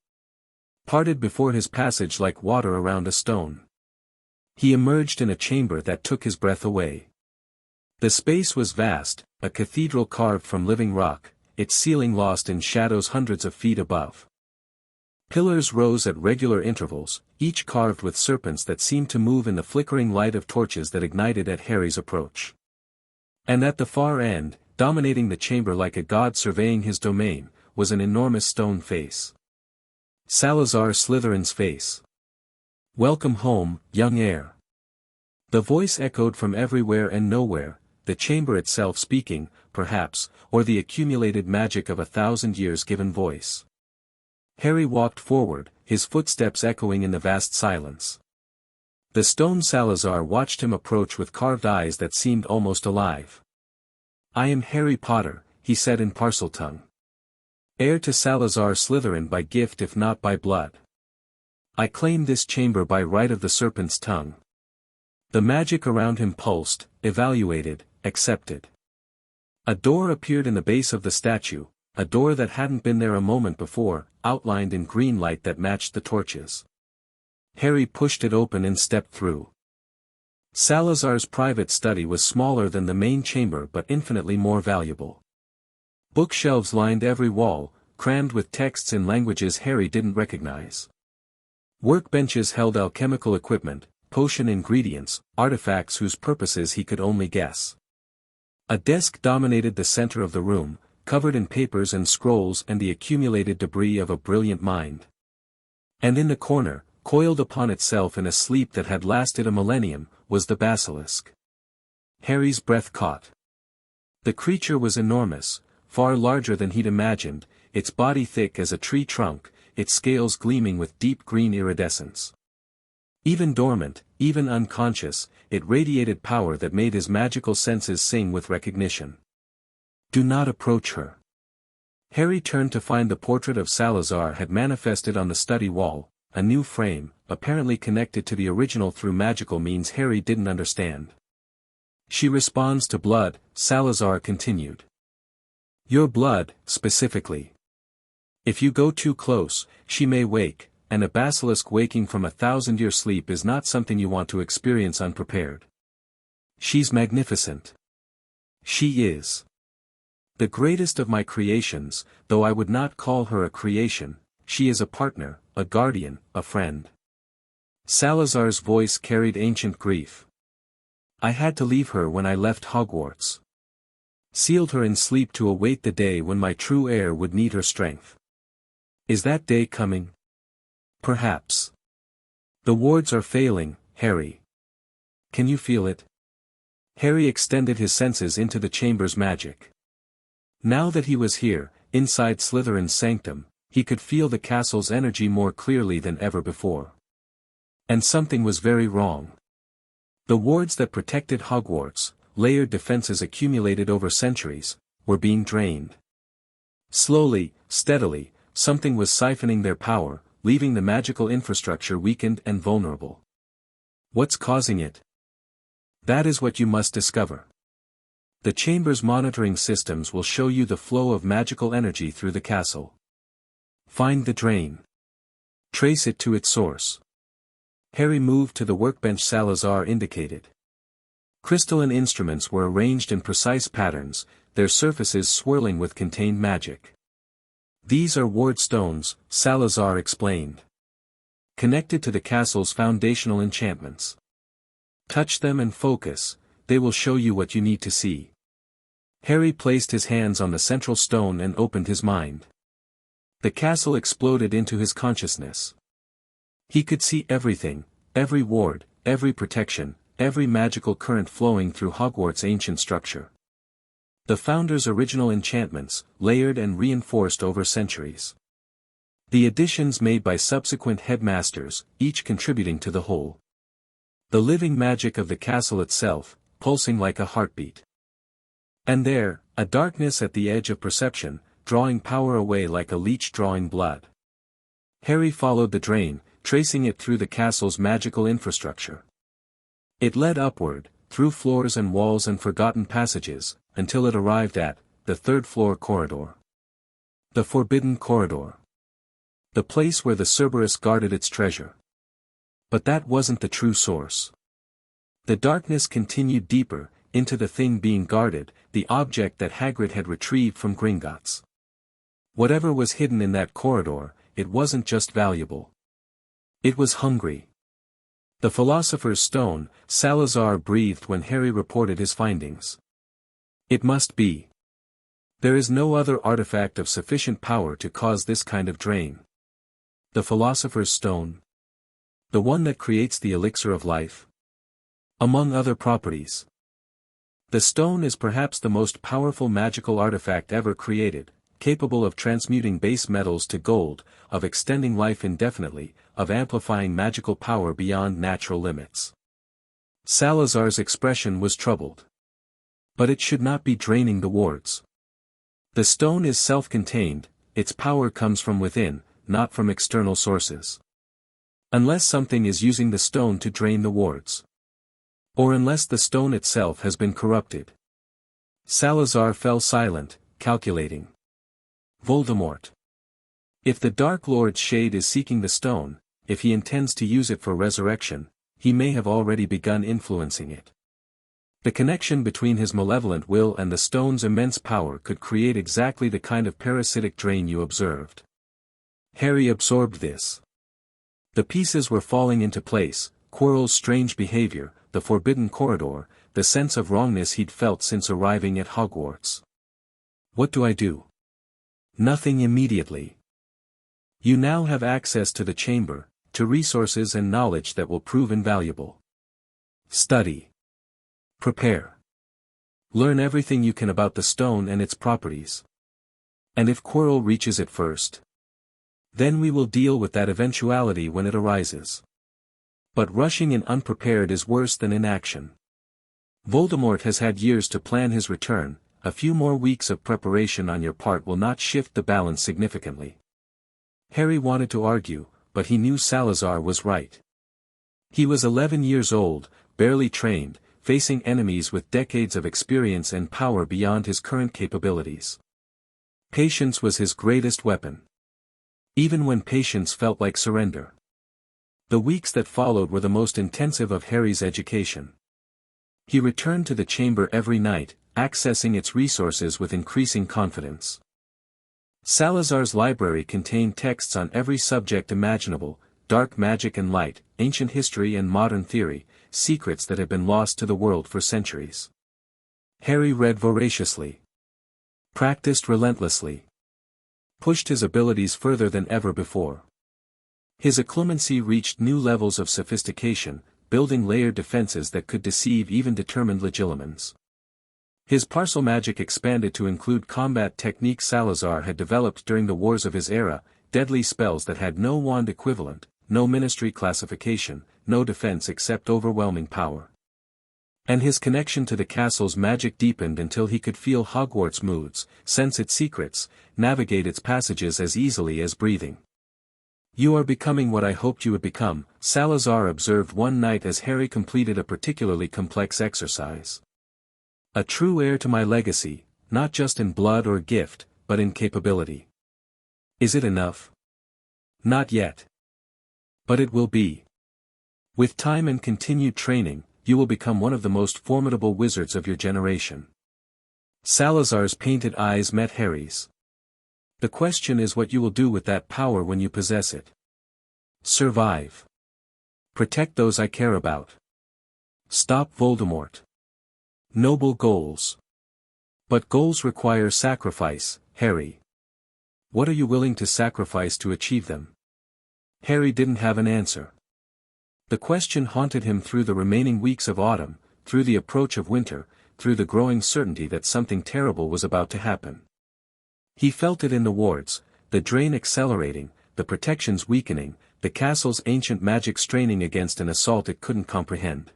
Parted before his passage like water around a stone. He emerged in a chamber that took his breath away. The space was vast, a cathedral carved from living rock, its ceiling lost in shadows hundreds of feet above. Pillars rose at regular intervals, each carved with serpents that seemed to move in the flickering light of torches that ignited at Harry's approach. And at the far end, dominating the chamber like a god surveying his domain, was an enormous stone face. Salazar Slytherin's face. Welcome home, young heir. The voice echoed from everywhere and nowhere, the chamber itself speaking, perhaps, or the accumulated magic of 1,000 years given voice. Harry walked forward, his footsteps echoing in the vast silence. The stone Salazar watched him approach with carved eyes that seemed almost alive. I am Harry Potter, he said in Parcel tongue. Heir to Salazar Slytherin by gift if not by blood. I claim this chamber by right of the serpent's tongue. The magic around him pulsed, evaluated, accepted. A door appeared in the base of the statue, a door that hadn't been there a moment before, outlined in green light that matched the torches. Harry pushed it open and stepped through. Salazar's private study was smaller than the main chamber but infinitely more valuable. Bookshelves lined every wall, crammed with texts in languages Harry didn't recognize. Workbenches held alchemical equipment, potion ingredients, artifacts whose purposes he could only guess. A desk dominated the center of the room, covered in papers and scrolls and the accumulated debris of a brilliant mind. And in the corner, coiled upon itself in a sleep that had lasted a millennium, was the basilisk. Harry's breath caught. The creature was enormous, far larger than he'd imagined, its body thick as a tree trunk, its scales gleaming with deep green iridescence. Even dormant, even unconscious, it radiated power that made his magical senses sing with recognition. Do not approach her. Harry turned to find the portrait of Salazar had manifested on the study wall, a new frame, apparently connected to the original through magical means Harry didn't understand. She responds to blood, Salazar continued. Your blood, specifically. If you go too close, she may wake, and a basilisk waking from 1,000-year sleep is not something you want to experience unprepared. She's magnificent. She is. The greatest of my creations, though I would not call her a creation, she is a partner, a guardian, a friend. Salazar's voice carried ancient grief. I had to leave her when I left Hogwarts. Sealed her in sleep to await the day when my true heir would need her strength. Is that day coming? Perhaps. The wards are failing, Harry. Can you feel it? Harry extended his senses into the chamber's magic. Now that he was here, inside Slytherin's sanctum, he could feel the castle's energy more clearly than ever before. And something was very wrong. The wards that protected Hogwarts, layered defenses accumulated over centuries, were being drained. Slowly, steadily, something was siphoning their power, leaving the magical infrastructure weakened and vulnerable. What's causing it? That is what you must discover. The chamber's monitoring systems will show you the flow of magical energy through the castle. Find the drain. Trace it to its source. Harry moved to the workbench Salazar indicated. Crystalline instruments were arranged in precise patterns, their surfaces swirling with contained magic. These are ward stones, Salazar explained. Connected to the castle's foundational enchantments. Touch them and focus, they will show you what you need to see. Harry placed his hands on the central stone and opened his mind. The castle exploded into his consciousness. He could see everything, every ward, every protection, every magical current flowing through Hogwarts' ancient structure. The Founder's original enchantments, layered and reinforced over centuries. The additions made by subsequent headmasters, each contributing to the whole. The living magic of the castle itself, pulsing like a heartbeat. And there, a darkness at the edge of perception, drawing power away like a leech drawing blood. Harry followed the drain, tracing it through the castle's magical infrastructure. It led upward, through floors and walls and forgotten passages, until it arrived at the third-floor corridor. The Forbidden Corridor. The place where the Cerberus guarded its treasure. But that wasn't the true source. The darkness continued deeper, into the thing being guarded, the object that Hagrid had retrieved from Gringotts. Whatever was hidden in that corridor, it wasn't just valuable. It was hungry. The Philosopher's Stone, Salazar breathed when Harry reported his findings. It must be. There is no other artifact of sufficient power to cause this kind of drain. The Philosopher's Stone. The one that creates the elixir of life. Among other properties. The stone is perhaps the most powerful magical artifact ever created, capable of transmuting base metals to gold, of extending life indefinitely, of amplifying magical power beyond natural limits. Salazar's expression was troubled. But it should not be draining the wards. The stone is self-contained, its power comes from within, not from external sources. Unless something is using the stone to drain the wards. Or unless the stone itself has been corrupted. Salazar fell silent, calculating. Voldemort. If the Dark Lord's shade is seeking the stone, if he intends to use it for resurrection, he may have already begun influencing it. The connection between his malevolent will and the stone's immense power could create exactly the kind of parasitic drain you observed. Harry absorbed this. The pieces were falling into place, Quirrell's strange behavior, the forbidden corridor, the sense of wrongness he'd felt since arriving at Hogwarts. What do I do? Nothing immediately. You now have access to the chamber, to resources and knowledge that will prove invaluable. Study. Prepare. Learn everything you can about the stone and its properties. And if Quirrell reaches it first, then we will deal with that eventuality when it arises. But rushing in unprepared is worse than inaction. Voldemort has had years to plan his return, a few more weeks of preparation on your part will not shift the balance significantly. Harry wanted to argue, but he knew Salazar was right. He was 11 years old, barely trained, facing enemies with decades of experience and power beyond his current capabilities. Patience was his greatest weapon. Even when patience felt like surrender. The weeks that followed were the most intensive of Harry's education. He returned to the chamber every night, accessing its resources with increasing confidence. Salazar's library contained texts on every subject imaginable, dark magic and light, ancient history and modern theory, secrets that had been lost to the world for centuries. Harry read voraciously. Practiced relentlessly. Pushed his abilities further than ever before. His occlumency reached new levels of sophistication, building layered defenses that could deceive even determined legilimens. His Parselmagic expanded to include combat techniques Salazar had developed during the wars of his era, deadly spells that had no wand equivalent, no ministry classification, no defense except overwhelming power. And his connection to the castle's magic deepened until he could feel Hogwarts' moods, sense its secrets, navigate its passages as easily as breathing. "You are becoming what I hoped you would become," Salazar observed one night as Harry completed a particularly complex exercise. "A true heir to my legacy, not just in blood or gift, but in capability. Is it enough? Not yet. But it will be. With time and continued training, you will become one of the most formidable wizards of your generation." Salazar's painted eyes met Harry's. "The question is what you will do with that power when you possess it. Survive. Protect those I care about. Stop Voldemort. Noble goals. But goals require sacrifice, Harry. What are you willing to sacrifice to achieve them?" Harry didn't have an answer. The question haunted him through the remaining weeks of autumn, through the approach of winter, through the growing certainty that something terrible was about to happen. He felt it in the wards, the drain accelerating, the protections weakening, the castle's ancient magic straining against an assault it couldn't comprehend.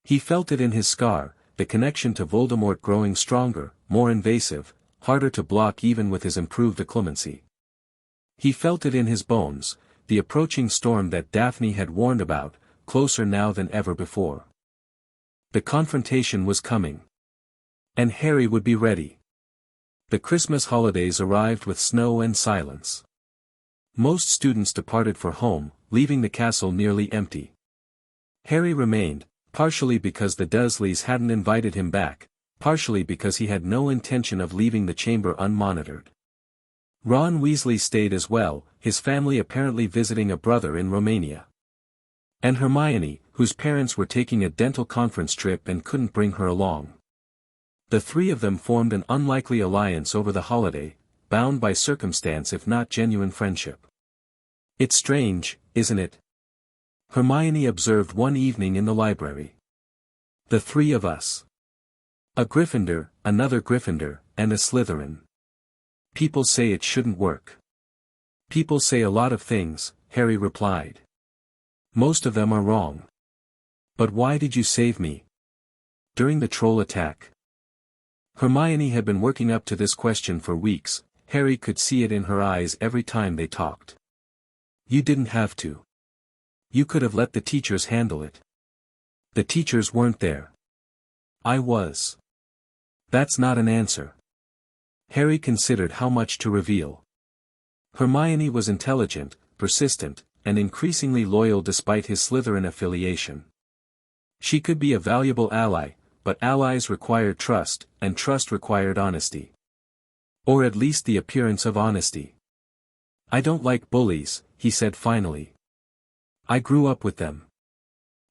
He felt it in his scar, the connection to Voldemort growing stronger, more invasive, harder to block even with his improved occlumency. He felt it in his bones, the approaching storm that Daphne had warned about, closer now than ever before. The confrontation was coming. And Harry would be ready. The Christmas holidays arrived with snow and silence. Most students departed for home, leaving the castle nearly empty. Harry remained, partially because the Dursleys hadn't invited him back, partially because he had no intention of leaving the chamber unmonitored. Ron Weasley stayed as well, his family apparently visiting a brother in Romania. And Hermione, whose parents were taking a dental conference trip and couldn't bring her along. The three of them formed an unlikely alliance over the holiday, bound by circumstance if not genuine friendship. "It's strange, isn't it?" Hermione observed one evening in the library. "The three of us. A Gryffindor, another Gryffindor, and a Slytherin. People say it shouldn't work." "People say a lot of things," Harry replied. "Most of them are wrong. But why did you save me? During the troll attack?" Hermione had been working up to this question for weeks, Harry could see it in her eyes every time they talked. "You didn't have to. You could have let the teachers handle it. The teachers weren't there. I was." "That's not an answer." Harry considered how much to reveal. Hermione was intelligent, persistent, and increasingly loyal despite his Slytherin affiliation. She could be a valuable ally, but allies required trust, and trust required honesty. Or at least the appearance of honesty. "I don't like bullies," he said finally. "I grew up with them.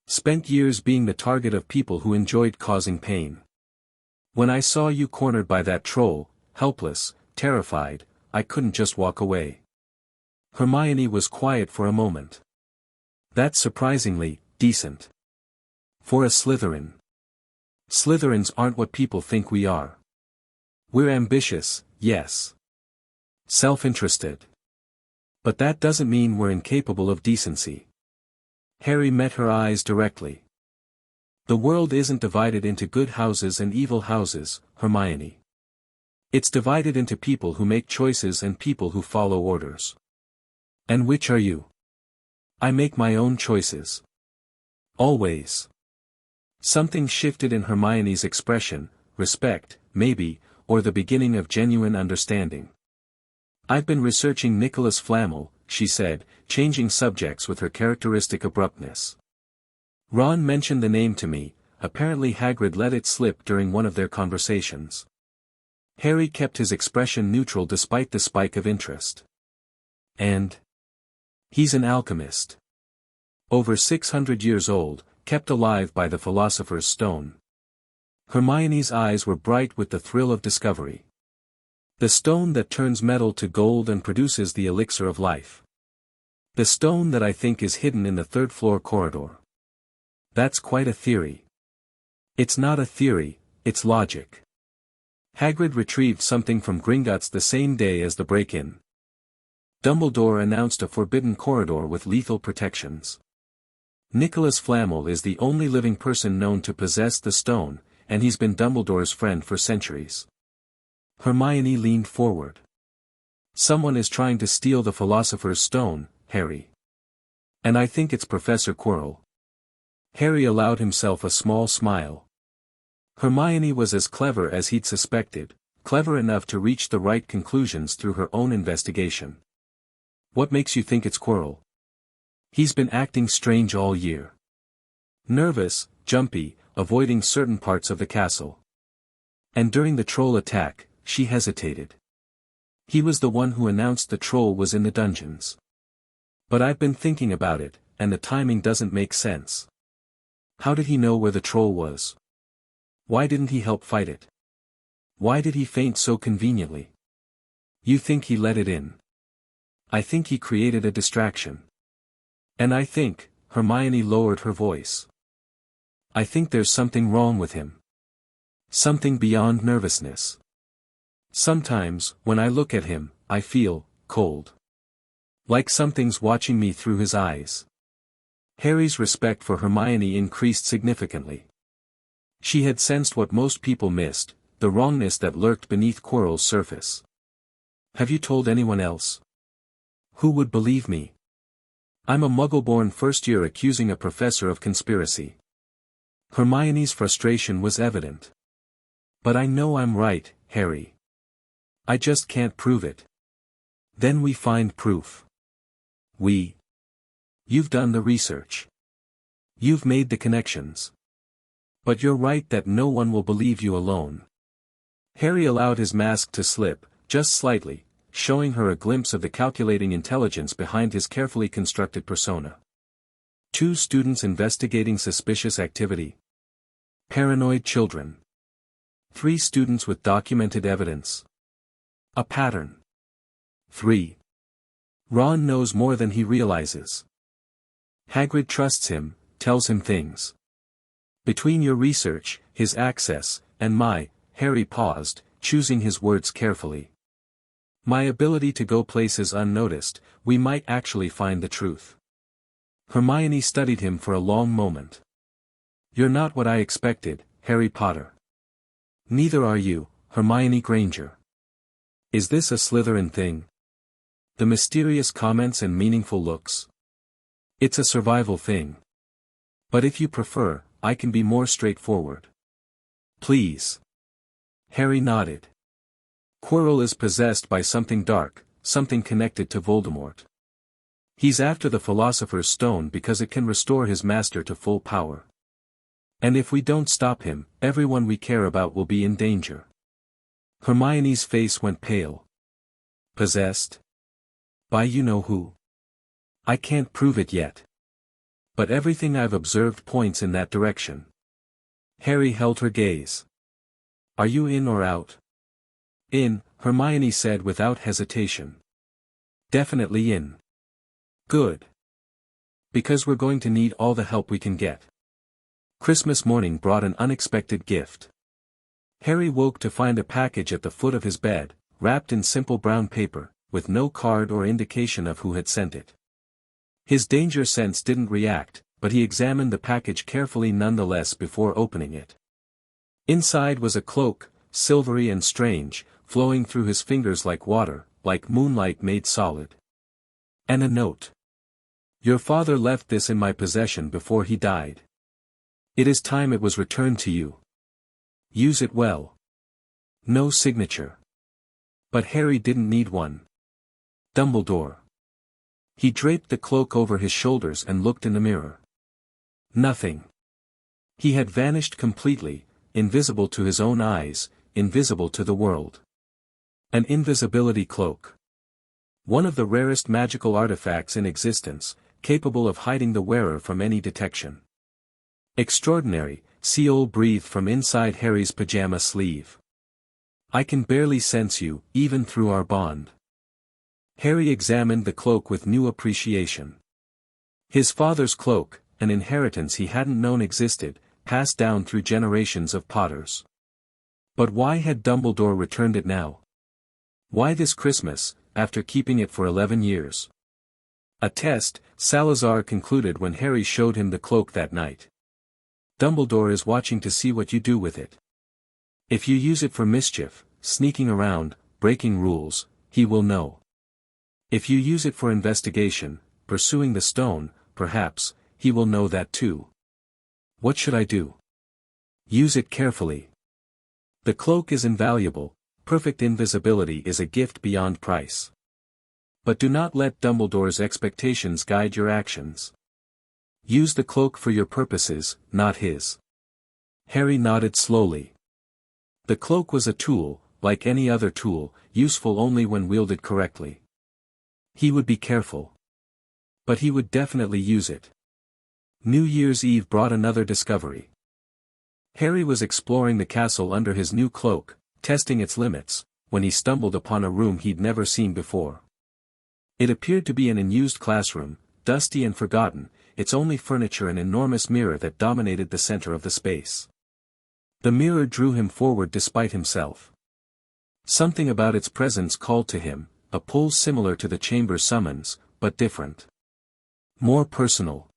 Spent years being the target of people who enjoyed causing pain. When I saw you cornered by that troll, helpless, terrified, I couldn't just walk away." Hermione was quiet for a moment. "That's surprisingly decent. For a Slytherin. Slytherins aren't what people think we are. We're ambitious, yes. Self-interested. But that doesn't mean we're incapable of decency." Harry met her eyes directly. "The world isn't divided into good houses and evil houses, Hermione. It's divided into people who make choices and people who follow orders. And which are you?" "I make my own choices. Always." Something shifted in Hermione's expression, respect, maybe, or the beginning of genuine understanding. "I've been researching Nicholas Flamel," she said, changing subjects with her characteristic abruptness. "Ron mentioned the name to me, apparently Hagrid let it slip during one of their conversations." Harry kept his expression neutral despite the spike of interest. "And? He's an alchemist. Over 600 years old, kept alive by the Philosopher's Stone." Hermione's eyes were bright with the thrill of discovery. "The stone that turns metal to gold and produces the elixir of life. The stone that I think is hidden in the third-floor corridor. That's quite a theory." "It's not a theory, it's logic. Hagrid retrieved something from Gringotts the same day as the break-in. Dumbledore announced a forbidden corridor with lethal protections. Nicholas Flamel is the only living person known to possess the stone, and he's been Dumbledore's friend for centuries. Hermione leaned forward. Someone is trying to steal the Philosopher's Stone, Harry. And I think it's Professor Quirrell. Harry allowed himself a small smile. Hermione was as clever as he'd suspected, clever enough to reach the right conclusions through her own investigation. What makes you think it's Quirrell? He's been acting strange all year. Nervous, jumpy, avoiding certain parts of the castle. And during the troll attack, she hesitated. He was the one who announced the troll was in the dungeons. But I've been thinking about it, and the timing doesn't make sense. How did he know where the troll was? Why didn't he help fight it? Why did he faint so conveniently? You think he let it in? I think he created a distraction. And I think, Hermione lowered her voice. I think there's something wrong with him. Something beyond nervousness. Sometimes, when I look at him, I feel cold. Like something's watching me through his eyes. Harry's respect for Hermione increased significantly. She had sensed what most people missed, the wrongness that lurked beneath Quirrell's surface. Have you told anyone else? Who would believe me? I'm a Muggle-born first-year accusing a professor of conspiracy. Hermione's frustration was evident. But I know I'm right, Harry. I just can't prove it. Then we find proof. You've done the research. You've made the connections. But you're right that no one will believe you alone. Harry allowed his mask to slip, just slightly, showing her a glimpse of the calculating intelligence behind his carefully constructed persona. 2 students investigating suspicious activity. Paranoid children. 3 students with documented evidence. A pattern. 3. Ron knows more than he realizes. Hagrid trusts him, tells him things. Between your research, his access, and my, Harry paused, choosing his words carefully. My ability to go places unnoticed, we might actually find the truth. Hermione studied him for a long moment. You're not what I expected, Harry Potter. Neither are you, Hermione Granger. Is this a Slytherin thing? The mysterious comments and meaningful looks. It's a survival thing. But if you prefer, I can be more straightforward. Please. Harry nodded. Quirrell is possessed by something dark, something connected to Voldemort. He's after the Philosopher's Stone because it can restore his master to full power. And if we don't stop him, everyone we care about will be in danger. Hermione's face went pale. Possessed? By you-know-who? I can't prove it yet. But everything I've observed points in that direction. Harry held her gaze. Are you in or out? In, Hermione said without hesitation. Definitely in. Good. Because we're going to need all the help we can get. Christmas morning brought an unexpected gift. Harry woke to find a package at the foot of his bed, wrapped in simple brown paper, with no card or indication of who had sent it. His danger sense didn't react, but he examined the package carefully nonetheless before opening it. Inside was a cloak, silvery and strange, flowing through his fingers like water, like moonlight made solid. And a note. Your father left this in my possession before he died. It is time it was returned to you. Use it well. No signature. But Harry didn't need one. Dumbledore. He draped the cloak over his shoulders and looked in the mirror. Nothing. He had vanished completely, invisible to his own eyes, invisible to the world. An invisibility cloak. One of the rarest magical artifacts in existence, capable of hiding the wearer from any detection. Extraordinary, Seol breathed from inside Harry's pajama sleeve. I can barely sense you, even through our bond. Harry examined the cloak with new appreciation. His father's cloak, an inheritance he hadn't known existed, passed down through generations of Potters. But why had Dumbledore returned it now? Why this Christmas, after keeping it for 11 years? A test, Salazar concluded when Harry showed him the cloak that night. Dumbledore is watching to see what you do with it. If you use it for mischief, sneaking around, breaking rules, he will know. If you use it for investigation, pursuing the stone, perhaps, he will know that too. What should I do? Use it carefully. The cloak is invaluable, perfect invisibility is a gift beyond price. But do not let Dumbledore's expectations guide your actions. Use the cloak for your purposes, not his. Harry nodded slowly. The cloak was a tool, like any other tool, useful only when wielded correctly. He would be careful. But he would definitely use it. New Year's Eve brought another discovery. Harry was exploring the castle under his new cloak, testing its limits, when he stumbled upon a room he'd never seen before. It appeared to be an unused classroom, dusty and forgotten, its only furniture an enormous mirror that dominated the center of the space. The mirror drew him forward despite himself. Something about its presence called to him, a pull similar to the chamber's summons, but different. More personal.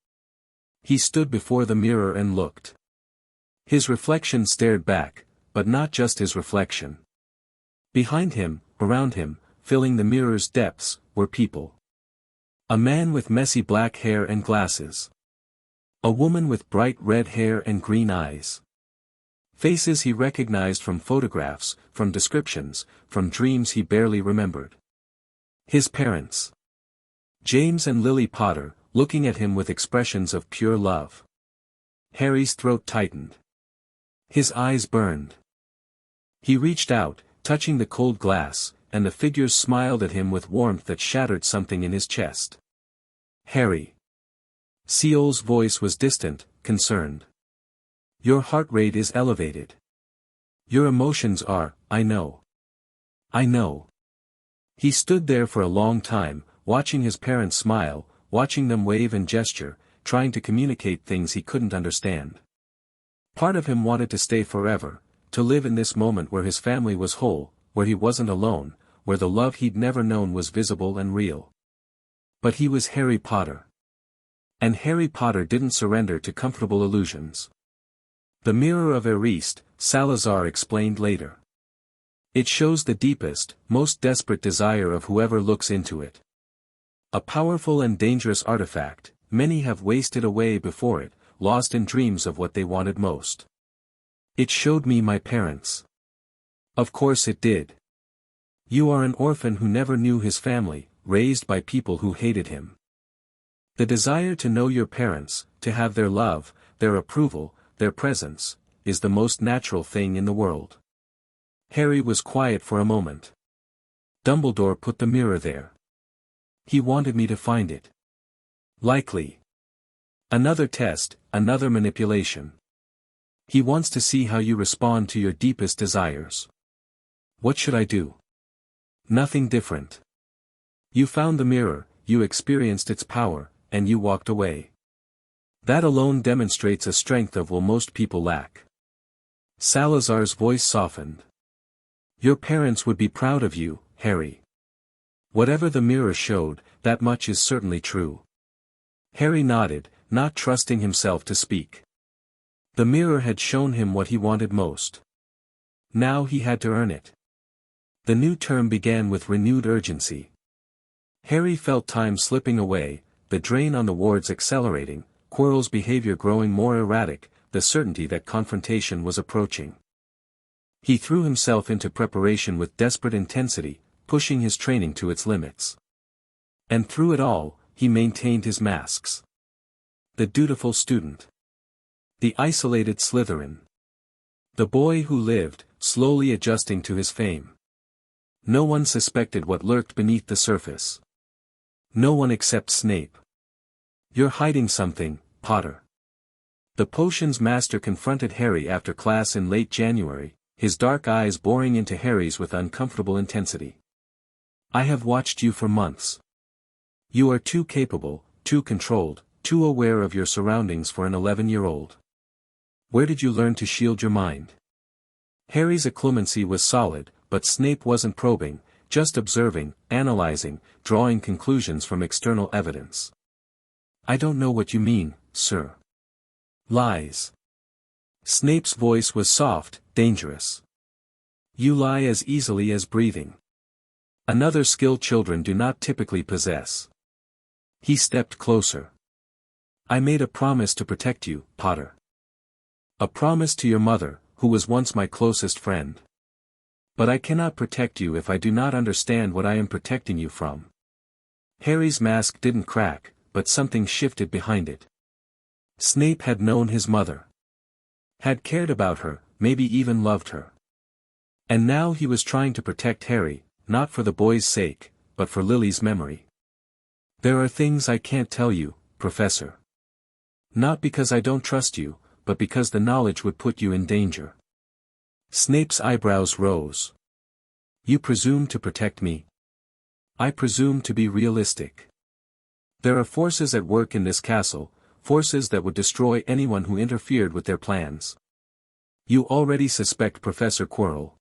He stood before the mirror and looked. His reflection stared back, but not just his reflection. Behind him, around him, filling the mirror's depths, were people. A man with messy black hair and glasses. A woman with bright red hair and green eyes. Faces he recognized from photographs, from descriptions, from dreams he barely remembered. His parents. James and Lily Potter, looking at him with expressions of pure love. Harry's throat tightened. His eyes burned. He reached out, touching the cold glass, and the figures smiled at him with warmth that shattered something in his chest. Harry. Seol's voice was distant, concerned. Your heart rate is elevated. Your emotions are, I know. I know. He stood there for a long time, watching his parents smile, watching them wave and gesture, trying to communicate things he couldn't understand. Part of him wanted to stay forever, to live in this moment where his family was whole, where he wasn't alone, where the love he'd never known was visible and real. But he was Harry Potter. And Harry Potter didn't surrender to comfortable illusions. The mirror of Eriste, Salazar explained later. It shows the deepest, most desperate desire of whoever looks into it. A powerful and dangerous artifact, many have wasted away before it, lost in dreams of what they wanted most. It showed me my parents. Of course it did. You are an orphan who never knew his family, raised by people who hated him. The desire to know your parents, to have their love, their approval, their presence, is the most natural thing in the world. Harry was quiet for a moment. Dumbledore put the mirror there. He wanted me to find it. Likely. Another test, another manipulation. He wants to see how you respond to your deepest desires. What should I do? Nothing different. You found the mirror, you experienced its power, and you walked away. That alone demonstrates a strength of will most people lack. Salazar's voice softened. Your parents would be proud of you, Harry. Whatever the mirror showed, that much is certainly true. Harry nodded, not trusting himself to speak. The mirror had shown him what he wanted most. Now he had to earn it. The new term began with renewed urgency. Harry felt time slipping away, the drain on the wards accelerating, Quirrell's behavior growing more erratic, the certainty that confrontation was approaching. He threw himself into preparation with desperate intensity, pushing his training to its limits. And through it all, he maintained his masks. The dutiful student. The isolated Slytherin. The boy who lived, slowly adjusting to his fame. No one suspected what lurked beneath the surface. No one except Snape. You're hiding something, Potter. The potions master confronted Harry after class in late January, his dark eyes boring into Harry's with uncomfortable intensity. I have watched you for months. You are too capable, too controlled, too aware of your surroundings for an 11-year-old. Where did you learn to shield your mind? Harry's acclimacy was solid, but Snape wasn't probing, just observing, analyzing, drawing conclusions from external evidence. I don't know what you mean, sir. Lies. Snape's voice was soft, dangerous. You lie as easily as breathing. Another skill children do not typically possess. He stepped closer. I made a promise to protect you, Potter. A promise to your mother, who was once my closest friend. But I cannot protect you if I do not understand what I am protecting you from. Harry's mask didn't crack, but something shifted behind it. Snape had known his mother. Had cared about her, maybe even loved her. And now he was trying to protect Harry, not for the boy's sake, but for Lily's memory. There are things I can't tell you, Professor. Not because I don't trust you, but because the knowledge would put you in danger. Snape's eyebrows rose. You presume to protect me? I presume to be realistic. There are forces at work in this castle, forces that would destroy anyone who interfered with their plans. You already suspect Professor Quirrell.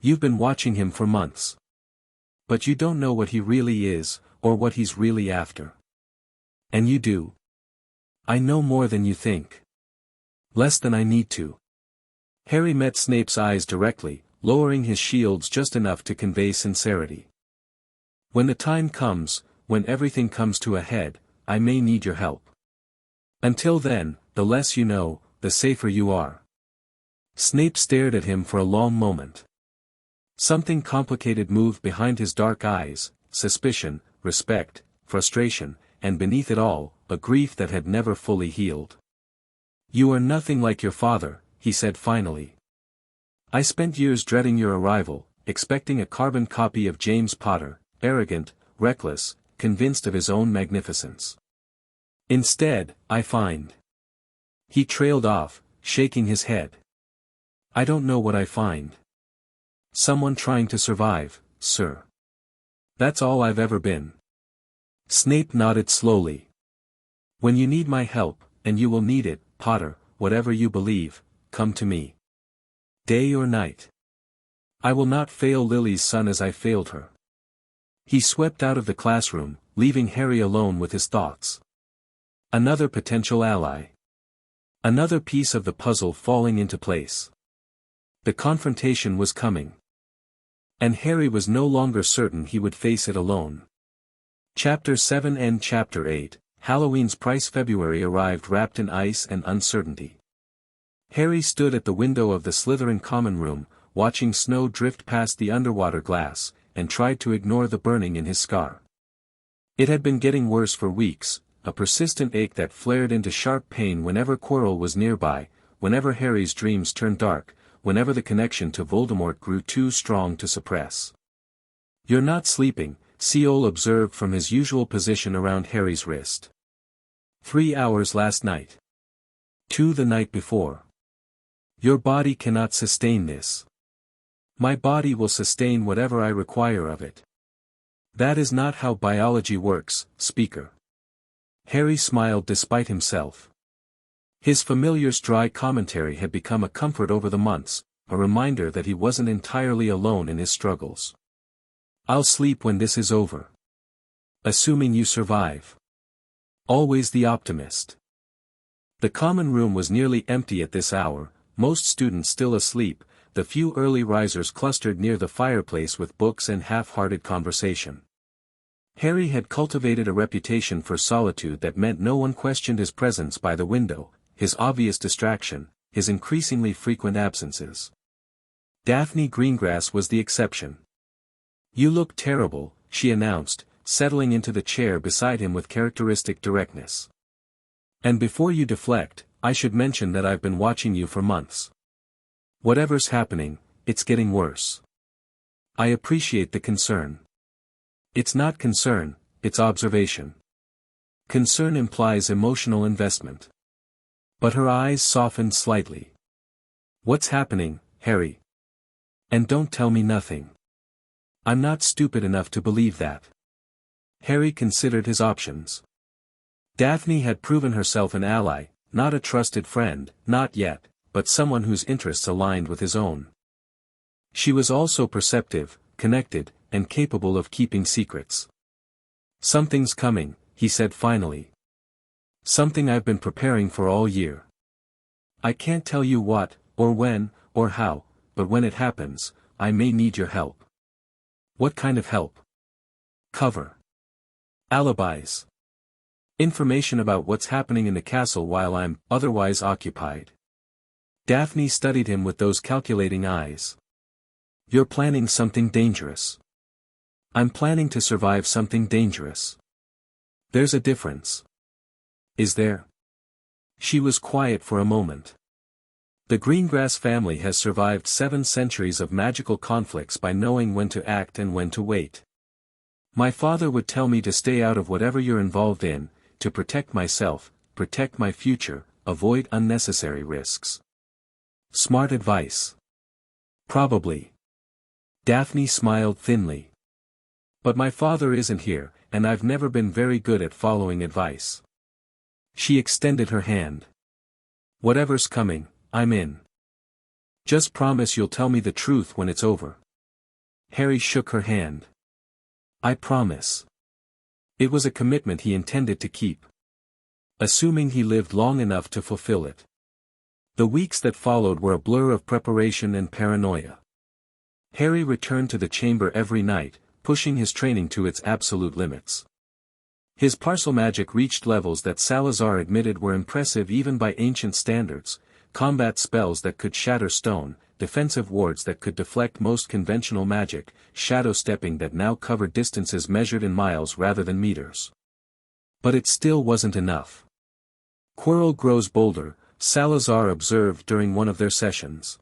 You've been watching him for months. But you don't know what he really is, or what he's really after. And you do. I know more than you think. Less than I need to. Harry met Snape's eyes directly, lowering his shields just enough to convey sincerity. When the time comes, when everything comes to a head, I may need your help. Until then, the less you know, the safer you are. Snape stared at him for a long moment. Something complicated moved behind his dark eyes, suspicion, respect, frustration, and beneath it all, a grief that had never fully healed. You are nothing like your father, he said finally. I spent years dreading your arrival, expecting a carbon copy of James Potter, arrogant, reckless, convinced of his own magnificence. Instead, I find. He trailed off, shaking his head. I don't know what I find. Someone trying to survive, sir. That's all I've ever been. Snape nodded slowly. When you need my help, and you will need it, Potter, whatever you believe, come to me. Day or night. I will not fail Lily's son as I failed her. He swept out of the classroom, leaving Harry alone with his thoughts. Another potential ally. Another piece of the puzzle falling into place. The confrontation was coming. And Harry was no longer certain he would face it alone. Chapter 7 and Chapter 8, Halloween's Price. February arrived wrapped in ice and uncertainty. Harry stood at the window of the Slytherin common room, watching snow drift past the underwater glass, and tried to ignore the burning in his scar. It had been getting worse for weeks, a persistent ache that flared into sharp pain whenever Quirrell was nearby, whenever Harry's dreams turned dark, whenever the connection to Voldemort grew too strong to suppress. You're not sleeping, Seol observed from his usual position around Harry's wrist. 3 hours last night. 2 the night before. Your body cannot sustain this. My body will sustain whatever I require of it. That is not how biology works, Speaker. Harry smiled despite himself. His familiar's dry commentary had become a comfort over the months, a reminder that he wasn't entirely alone in his struggles. I'll sleep when this is over. Assuming you survive. Always the optimist. The common room was nearly empty at this hour, most students still asleep, the few early risers clustered near the fireplace with books and half-hearted conversation. Harry had cultivated a reputation for solitude that meant no one questioned his presence by the window, his obvious distraction, his increasingly frequent absences. Daphne Greengrass was the exception. You look terrible, she announced, settling into the chair beside him with characteristic directness. And before you deflect, I should mention that I've been watching you for months. Whatever's happening, it's getting worse. I appreciate the concern. It's not concern, it's observation. Concern implies emotional investment. But her eyes softened slightly. What's happening, Harry? And don't tell me nothing. I'm not stupid enough to believe that. Harry considered his options. Daphne had proven herself an ally, not a trusted friend, not yet, but someone whose interests aligned with his own. She was also perceptive, connected, and capable of keeping secrets. "Something's coming," he said finally. "Something I've been preparing for all year. I can't tell you what, or when, or how, but when it happens, I may need your help." "What kind of help?" "Cover. Alibis. Information about what's happening in the castle while I'm otherwise occupied." Daphne studied him with those calculating eyes. "You're planning something dangerous." "I'm planning to survive something dangerous." "There's a difference." "Is there?" She was quiet for a moment. "The Greengrass family has survived 7 centuries of magical conflicts by knowing when to act and when to wait. My father would tell me to stay out of whatever you're involved in, to protect myself, protect my future, avoid unnecessary risks." "Smart advice." "Probably." Daphne smiled thinly. "But my father isn't here, and I've never been very good at following advice." She extended her hand. "Whatever's coming, I'm in. Just promise you'll tell me the truth when it's over." Harry shook her hand. "I promise." It was a commitment he intended to keep. Assuming he lived long enough to fulfill it. The weeks that followed were a blur of preparation and paranoia. Harry returned to the chamber every night, pushing his training to its absolute limits. His Parselmagic reached levels that Salazar admitted were impressive even by ancient standards: combat spells that could shatter stone, defensive wards that could deflect most conventional magic, shadow stepping that now covered distances measured in miles rather than meters. But it still wasn't enough. "Quirrell grows bolder," Salazar observed during one of their sessions.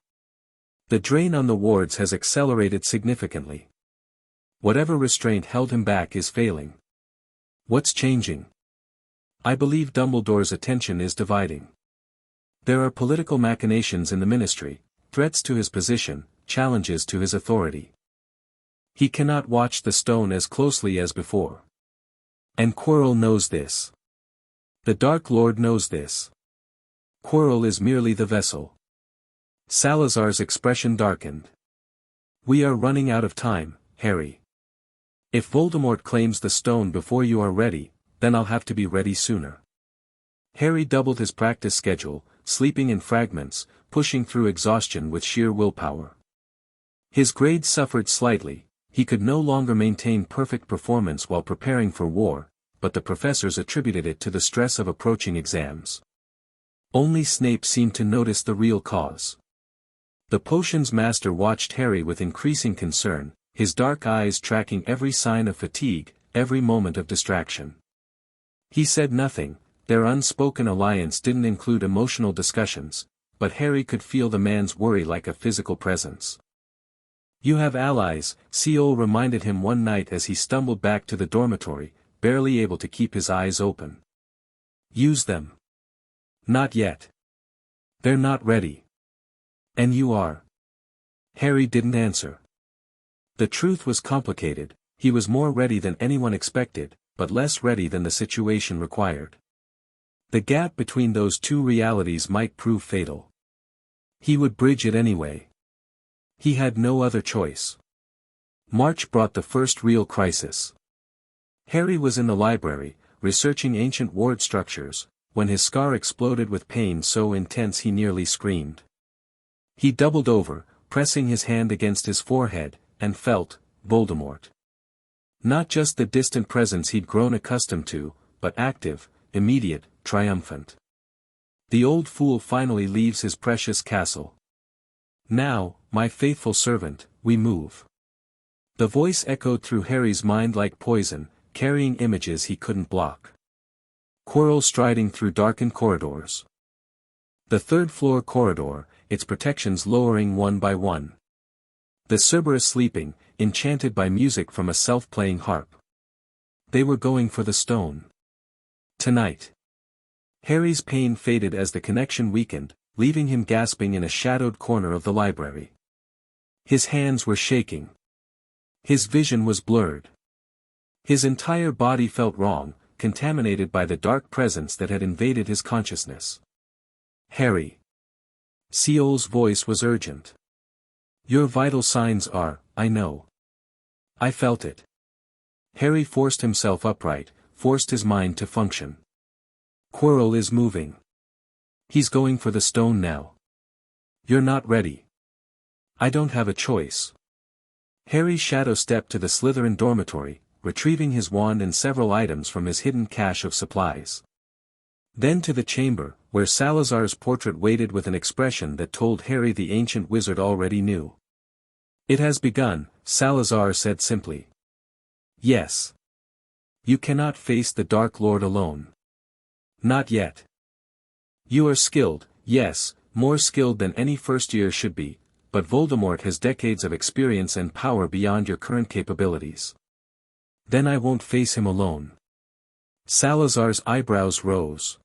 "The drain on the wards has accelerated significantly. Whatever restraint held him back is failing." "What's changing?" "I believe Dumbledore's attention is dividing. There are political machinations in the ministry, threats to his position, challenges to his authority. He cannot watch the stone as closely as before. And Quirrell knows this. The Dark Lord knows this. Quirrell is merely the vessel." Salazar's expression darkened. "We are running out of time, Harry. If Voldemort claims the stone before you are ready, then I'll have to be ready sooner." Harry doubled his practice schedule, sleeping in fragments, pushing through exhaustion with sheer willpower. His grades suffered slightly. He could no longer maintain perfect performance while preparing for war, but the professors attributed it to the stress of approaching exams. Only Snape seemed to notice the real cause. The potions master watched Harry with increasing concern, his dark eyes tracking every sign of fatigue, every moment of distraction. He said nothing. Their unspoken alliance didn't include emotional discussions, but Harry could feel the man's worry like a physical presence. "You have allies," Seol reminded him one night as he stumbled back to the dormitory, barely able to keep his eyes open. "Use them." "Not yet. They're not ready." "And you are?" Harry didn't answer. The truth was complicated. He was more ready than anyone expected, but less ready than the situation required. The gap between those two realities might prove fatal. He would bridge it anyway. He had no other choice. March brought the first real crisis. Harry was in the library, researching ancient ward structures, when his scar exploded with pain so intense he nearly screamed. He doubled over, pressing his hand against his forehead, and felt Voldemort. Not just the distant presence he'd grown accustomed to, but active, immediate, triumphant. The old fool finally leaves his precious castle. "Now, my faithful servant, we move." The voice echoed through Harry's mind like poison, carrying images he couldn't block. Quirrell striding through darkened corridors. The third-floor corridor, its protections lowering one by one. The Cerberus sleeping, enchanted by music from a self-playing harp. They were going for the stone. Tonight. Harry's pain faded as the connection weakened, leaving him gasping in a shadowed corner of the library. His hands were shaking. His vision was blurred. His entire body felt wrong, contaminated by the dark presence that had invaded his consciousness. "Harry." Seol's voice was urgent. "Your vital signs are, I know. I felt it. Harry forced himself upright, forced his mind to function. Quirrell is moving. He's going for the stone now. You're not ready. I don't have a choice. Harry shadow-stepped to the Slytherin dormitory, retrieving his wand and several items from his hidden cache of supplies. Then to the chamber, where Salazar's portrait waited with an expression that told Harry the ancient wizard already knew. It has begun, Salazar said simply. Yes. You cannot face the Dark Lord alone. Not yet. You are skilled, yes, more skilled than any first year should be, but Voldemort has decades of experience and power beyond your current capabilities. Then I won't face him alone. Salazar's eyebrows rose.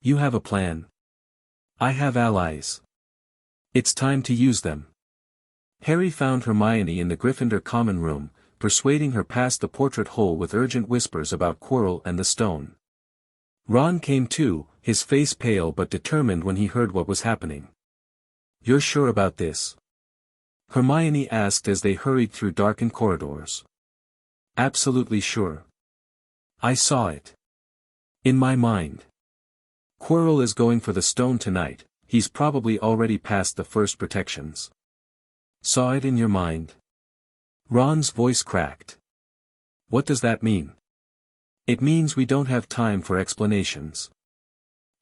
You have a plan. I have allies. It's time to use them. Harry found Hermione in the Gryffindor common room, persuading her past the portrait hole with urgent whispers about Quirrell and the stone. Ron came too, his face pale but determined when he heard what was happening. You're sure about this? Hermione asked as they hurried through darkened corridors. Absolutely sure. I saw it. In my mind. Quirrell is going for the stone tonight, he's probably already passed the first protections. Saw it in your mind? Ron's voice cracked. What does that mean? It means we don't have time for explanations.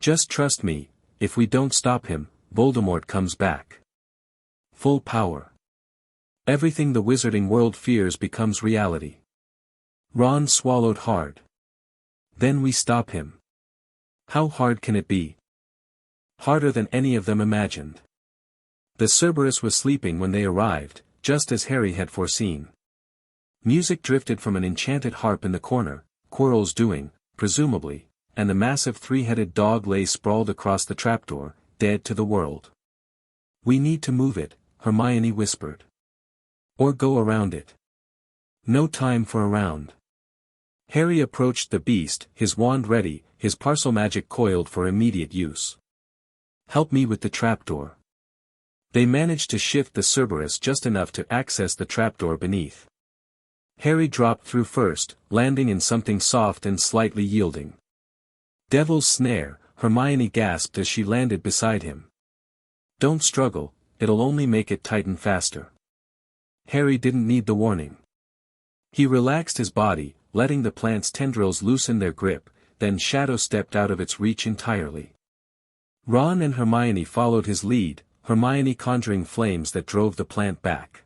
Just trust me, if we don't stop him, Voldemort comes back. Full power. Everything the wizarding world fears becomes reality. Ron swallowed hard. Then we stop him. How hard can it be? Harder than any of them imagined. The Cerberus was sleeping when they arrived, just as Harry had foreseen. Music drifted from an enchanted harp in the corner, Quirrell's doing, presumably, and the massive three-headed dog lay sprawled across the trapdoor, dead to the world. We need to move it, Hermione whispered. Or go around it. No time for around. Harry approached the beast, his wand ready, his Parselmagic coiled for immediate use. Help me with the trapdoor. They managed to shift the Cerberus just enough to access the trapdoor beneath. Harry dropped through first, landing in something soft and slightly yielding. Devil's snare, Hermione gasped as she landed beside him. Don't struggle, it'll only make it tighten faster. Harry didn't need the warning. He relaxed his body, letting the plant's tendrils loosen their grip, then Shadow stepped out of its reach entirely. Ron and Hermione followed his lead, Hermione conjuring flames that drove the plant back.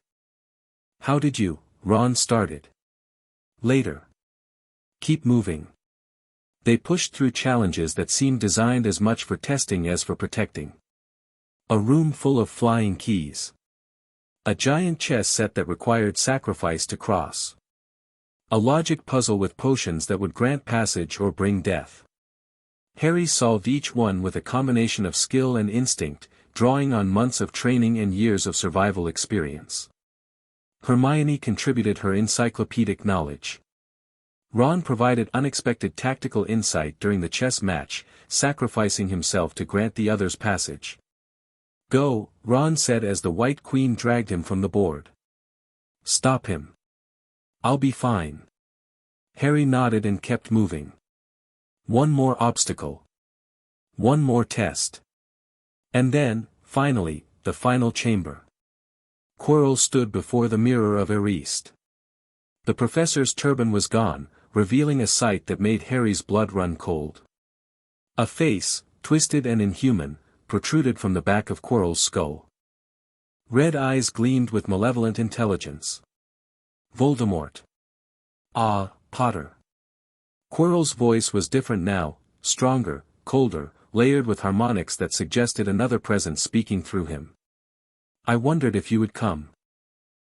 How did you? Ron started. Later. Keep moving. They pushed through challenges that seemed designed as much for testing as for protecting. A room full of flying keys. A giant chess set that required sacrifice to cross. A logic puzzle with potions that would grant passage or bring death. Harry solved each one with a combination of skill and instinct, drawing on months of training and years of survival experience. Hermione contributed her encyclopedic knowledge. Ron provided unexpected tactical insight during the chess match, sacrificing himself to grant the others passage. Go, Ron said as the White Queen dragged him from the board. Stop him. I'll be fine. Harry nodded and kept moving. One more obstacle. One more test. And then, finally, the final chamber. Quirrell stood before the mirror of Eriste. The professor's turban was gone, revealing a sight that made Harry's blood run cold. A face, twisted and inhuman, protruded from the back of Quirrell's skull. Red eyes gleamed with malevolent intelligence. Voldemort. Ah, Potter. Quirrell's voice was different now, stronger, colder, layered with harmonics that suggested another presence speaking through him. I wondered if you would come.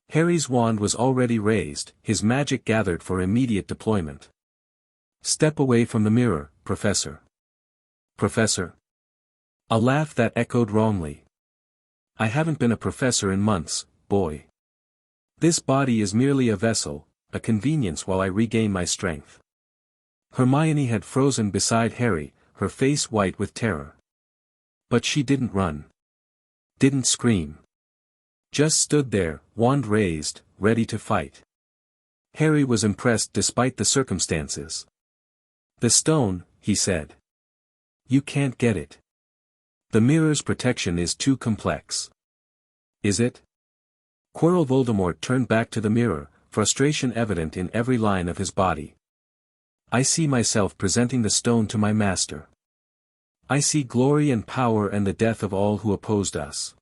Harry's wand was already raised, his magic gathered for immediate deployment. Step away from the mirror, Professor. Professor? A laugh that echoed wrongly. I haven't been a professor in months, boy. This body is merely a vessel, a convenience while I regain my strength. Hermione had frozen beside Harry, her face white with terror. But she didn't run. Didn't scream. Just stood there, wand raised, ready to fight. Harry was impressed despite the circumstances. "The stone," he said. "You can't get it. The mirror's protection is too complex." "Is it?" Quirrell Voldemort turned back to the mirror, frustration evident in every line of his body. "I see myself presenting the stone to my master. I see glory and power and the death of all who opposed us.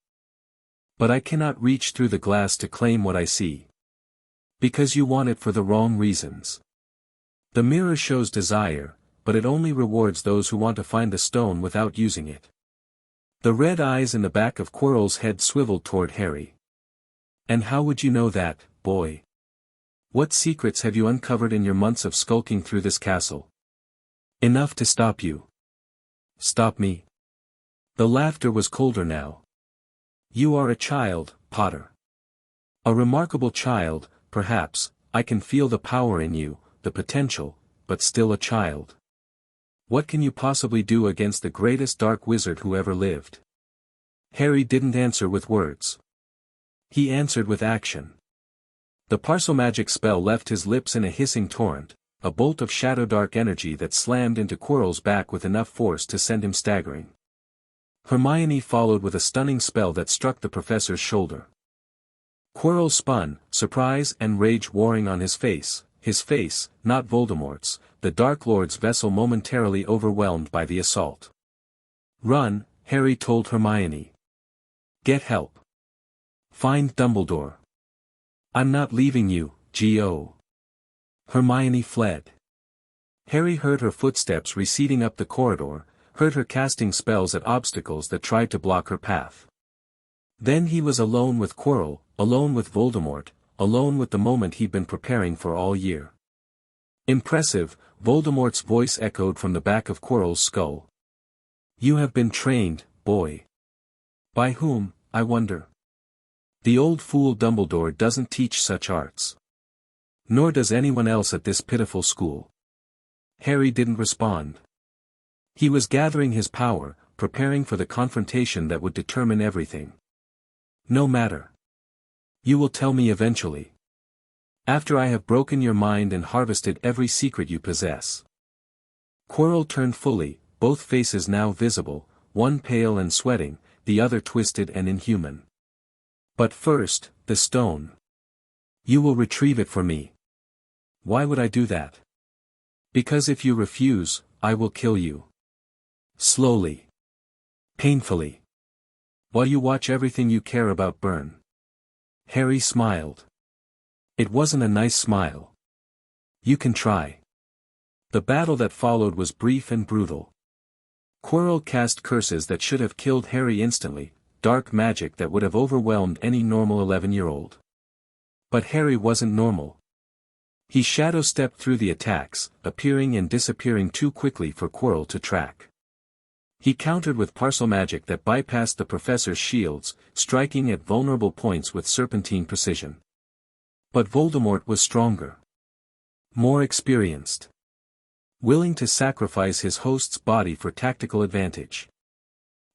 But I cannot reach through the glass to claim what I see. Because you want it for the wrong reasons. The mirror shows desire, but it only rewards those who want to find the stone without using it." The red eyes in the back of Quirrell's head swiveled toward Harry. "And how would you know that, boy? What secrets have you uncovered in your months of skulking through this castle? Enough to stop you." "Stop me?" The laughter was colder now. "You are a child, Potter. A remarkable child, perhaps. I can feel the power in you, the potential, but still a child. What can you possibly do against the greatest dark wizard who ever lived?" Harry didn't answer with words. He answered with action. The Parselmagic spell left his lips in a hissing torrent, a bolt of shadow dark energy that slammed into Quirrell's back with enough force to send him staggering. Hermione followed with a stunning spell that struck the professor's shoulder. Quirrell spun, surprise and rage warring on his face, not Voldemort's, the Dark Lord's vessel momentarily overwhelmed by the assault. "Run," Harry told Hermione. "Get help. Find Dumbledore. I'm not leaving you, G.O." Hermione fled. Harry heard her footsteps receding up the corridor, heard her casting spells at obstacles that tried to block her path. Then he was alone with Quirrell, alone with Voldemort, alone with the moment he'd been preparing for all year. "Impressive," Voldemort's voice echoed from the back of Quirrell's skull. "You have been trained, boy. By whom, I wonder? The old fool Dumbledore doesn't teach such arts. Nor does anyone else at this pitiful school." Harry didn't respond. He was gathering his power, preparing for the confrontation that would determine everything. "No matter. You will tell me eventually. After I have broken your mind and harvested every secret you possess." Quirrell turned fully, both faces now visible, one pale and sweating, the other twisted and inhuman. "But first, the stone. You will retrieve it for me." "Why would I do that?" "Because if you refuse, I will kill you. Slowly. Painfully. While you watch everything you care about burn." Harry smiled. It wasn't a nice smile. "You can try." The battle that followed was brief and brutal. Quirrell cast curses that should have killed Harry instantly, dark magic that would have overwhelmed any normal 11-year-old. But Harry wasn't normal. He shadow-stepped through the attacks, appearing and disappearing too quickly for Quirrell to track. He countered with Parselmagic that bypassed the professor's shields, striking at vulnerable points with serpentine precision. But Voldemort was stronger. More experienced. Willing to sacrifice his host's body for tactical advantage.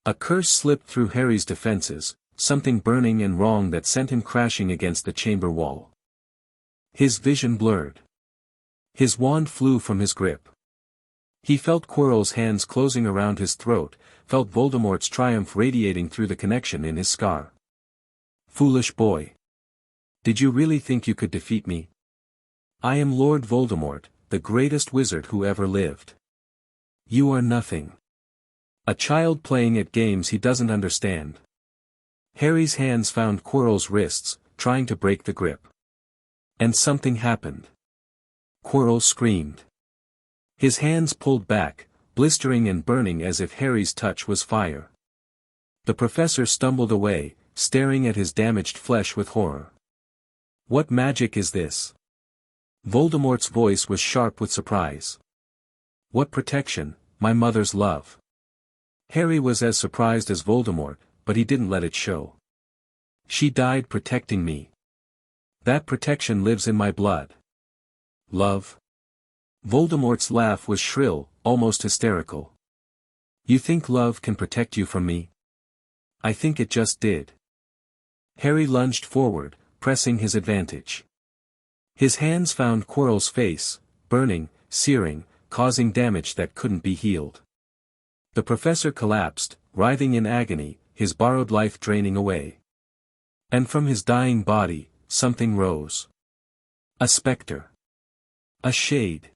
A curse slipped through Harry's defenses, something burning and wrong that sent him crashing against the chamber wall. His vision blurred. His wand flew from his grip. He felt Quirrell's hands closing around his throat, felt Voldemort's triumph radiating through the connection in his scar. "Foolish boy. Did you really think you could defeat me? I am Lord Voldemort, the greatest wizard who ever lived. You are nothing. A child playing at games he doesn't understand." Harry's hands found Quirrell's wrists, trying to break the grip. And something happened. Quirrell screamed. His hands pulled back, blistering and burning as if Harry's touch was fire. The professor stumbled away, staring at his damaged flesh with horror. "What magic is this?" Voldemort's voice was sharp with surprise. "What protection, my mother's love." Harry was as surprised as Voldemort, but he didn't let it show. "She died protecting me. That protection lives in my blood." "Love?" Voldemort's laugh was shrill, almost hysterical. "You think love can protect you from me? I think it just did." Harry lunged forward, pressing his advantage. His hands found Quirrell's face, burning, searing, causing damage that couldn't be healed. The professor collapsed, writhing in agony, his borrowed life draining away. And from his dying body, something rose. A specter. A shade.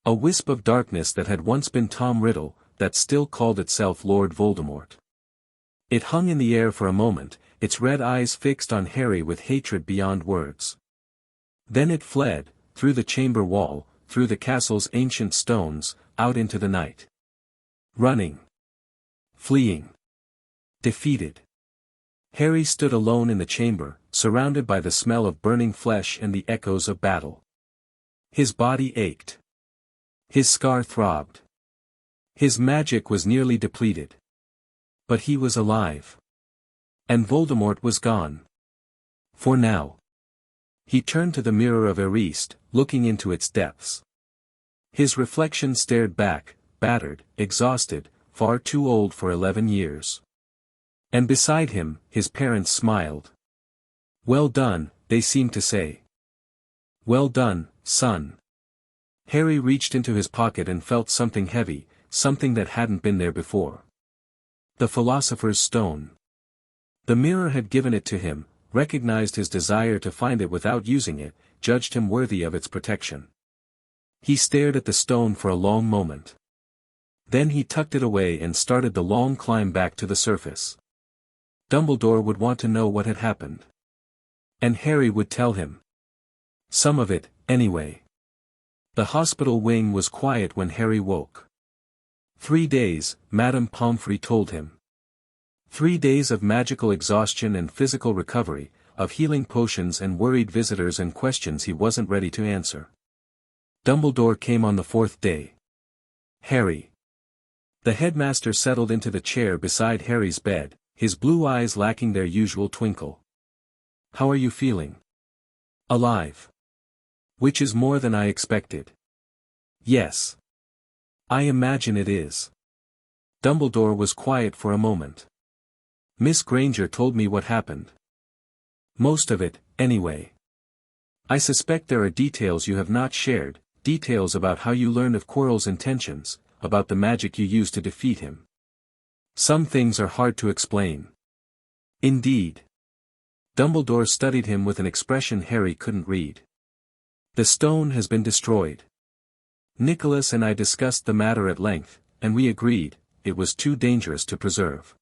A wisp of darkness that had once been Tom Riddle, that still called itself Lord Voldemort. It hung in the air for a moment, its red eyes fixed on Harry with hatred beyond words. Then it fled, through the chamber wall, through the castle's ancient stones, out into the night. Running. Fleeing. Defeated. Harry stood alone in the chamber, surrounded by the smell of burning flesh and the echoes of battle. His body ached. His scar throbbed. His magic was nearly depleted. But he was alive. And Voldemort was gone. For now. He turned to the mirror of Eriste, looking into its depths. His reflection stared back, battered, exhausted, far too old for 11 years. And beside him, his parents smiled. "Well done," they seemed to say. "Well done, son." Harry reached into his pocket and felt something heavy, something that hadn't been there before. The Philosopher's Stone. The mirror had given it to him, recognized his desire to find it without using it, judged him worthy of its protection. He stared at the stone for a long moment. Then he tucked it away and started the long climb back to the surface. Dumbledore would want to know what had happened. And Harry would tell him. Some of it, anyway. The hospital wing was quiet when Harry woke. 3 days, Madame Pomfrey told him. 3 days of magical exhaustion and physical recovery, of healing potions and worried visitors and questions he wasn't ready to answer. Dumbledore came on the 4th day. Harry. The headmaster settled into the chair beside Harry's bed, his blue eyes lacking their usual twinkle. "How are you feeling?" "Alive. Which is more than I expected." "Yes. I imagine it is." Dumbledore was quiet for a moment. "Miss Granger told me what happened." "Most of it, anyway. I suspect there are details you have not shared, details about how you learned of Quirrell's intentions, about the magic you used to defeat him. Some things are hard to explain." "Indeed." Dumbledore studied him with an expression Harry couldn't read. "The stone has been destroyed. Nicholas and I discussed the matter at length, and we agreed, it was too dangerous to preserve.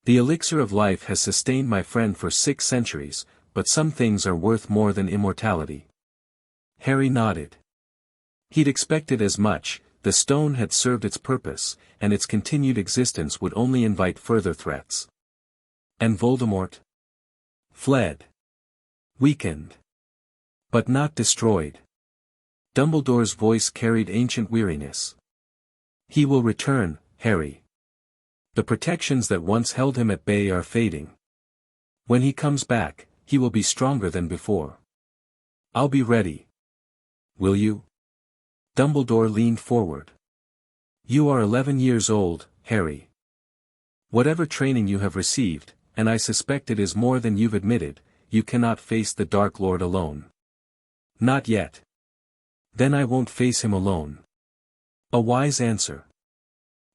The elixir of life has sustained my friend for 6 centuries, but some things are worth more than immortality." Harry nodded. He'd expected as much, the stone had served its purpose, and its continued existence would only invite further threats. And Voldemort? Fled. Weakened. But not destroyed. Dumbledore's voice carried ancient weariness. "He will return, Harry. The protections that once held him at bay are fading. When he comes back, he will be stronger than before. I'll be ready. Will you?" Dumbledore leaned forward. "You are 11 years old, Harry. Whatever training you have received, and I suspect it is more than you've admitted, you cannot face the Dark Lord alone." "Not yet." "Then I won't face him alone." A wise answer.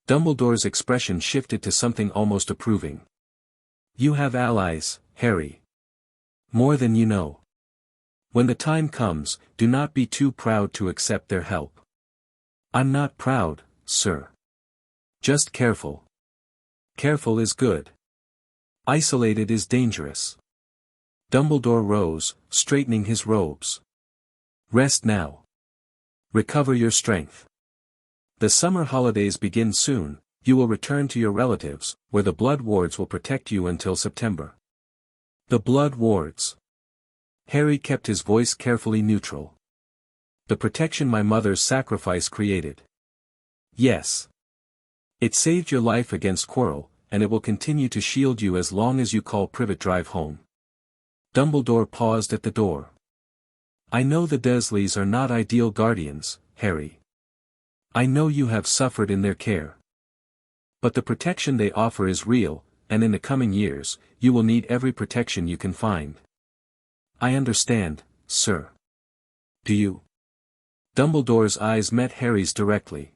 Dumbledore's expression shifted to something almost approving. "You have allies, Harry. More than you know. When the time comes, do not be too proud to accept their help." "I'm not proud, sir. Just careful. Careful is good. Isolated is dangerous." Dumbledore rose, straightening his robes. "Rest now. Recover your strength. The summer holidays begin soon, you will return to your relatives, where the Blood Wards will protect you until September." "The Blood Wards." Harry kept his voice carefully neutral. "The protection my mother's sacrifice created." "Yes. It saved your life against Quirrell, and it will continue to shield you as long as you call Privet Drive home." Dumbledore paused at the door. "I know the Dursleys are not ideal guardians, Harry. I know you have suffered in their care. But the protection they offer is real, and in the coming years, you will need every protection you can find." "I understand, sir." Do you? Dumbledore's eyes met Harry's directly.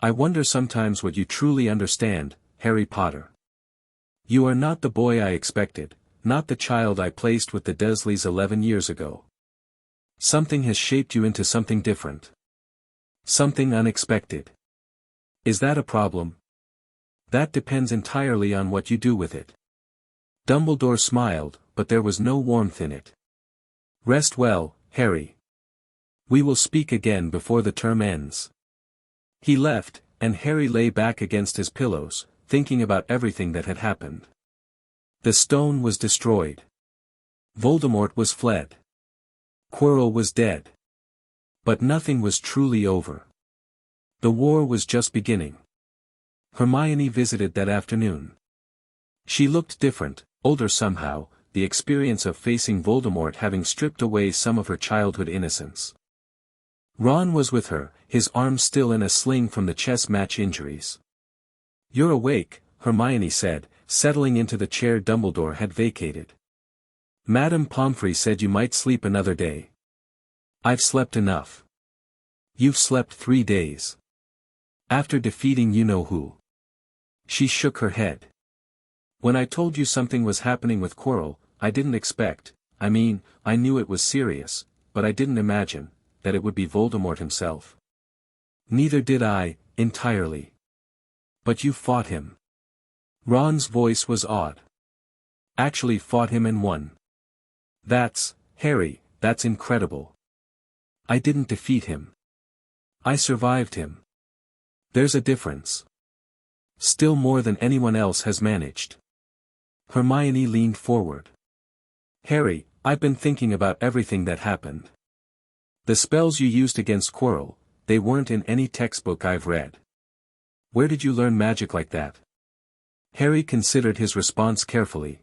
I wonder sometimes what you truly understand, Harry Potter. You are not the boy I expected, not the child I placed with the Dursleys 11 years ago. Something has shaped you into something different. Something unexpected. Is that a problem? That depends entirely on what you do with it. Dumbledore smiled, but there was no warmth in it. Rest well, Harry. We will speak again before the term ends. He left, and Harry lay back against his pillows, thinking about everything that had happened. The stone was destroyed. Voldemort was fled. Quirrell was dead. But nothing was truly over. The war was just beginning. Hermione visited that afternoon. She looked different, older somehow, the experience of facing Voldemort having stripped away some of her childhood innocence. Ron was with her, his arm still in a sling from the chess match injuries. You're awake, Hermione said, settling into the chair Dumbledore had vacated. Madame Pomfrey said you might sleep another day. I've slept enough. You've slept 3 days. After defeating you-know-who. She shook her head. When I told you something was happening with Quirrell, I didn't expect, I knew it was serious, but I didn't imagine that it would be Voldemort himself. Neither did I, entirely. But you fought him. Ron's voice was odd. Actually fought him and won. Harry, that's incredible. I didn't defeat him. I survived him. There's a difference. Still more than anyone else has managed. Hermione leaned forward. Harry, I've been thinking about everything that happened. The spells you used against Quirrell, they weren't in any textbook I've read. Where did you learn magic like that? Harry considered his response carefully.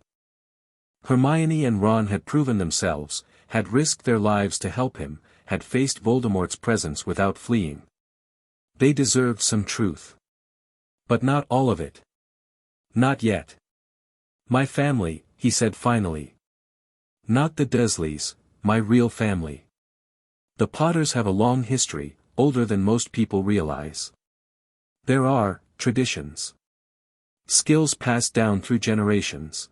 Hermione and Ron had proven themselves, had risked their lives to help him, had faced Voldemort's presence without fleeing. They deserved some truth. But not all of it. Not yet. My family, he said finally. Not the Dursleys, my real family. The Potters have a long history, older than most people realize. There are traditions. Skills passed down through generations.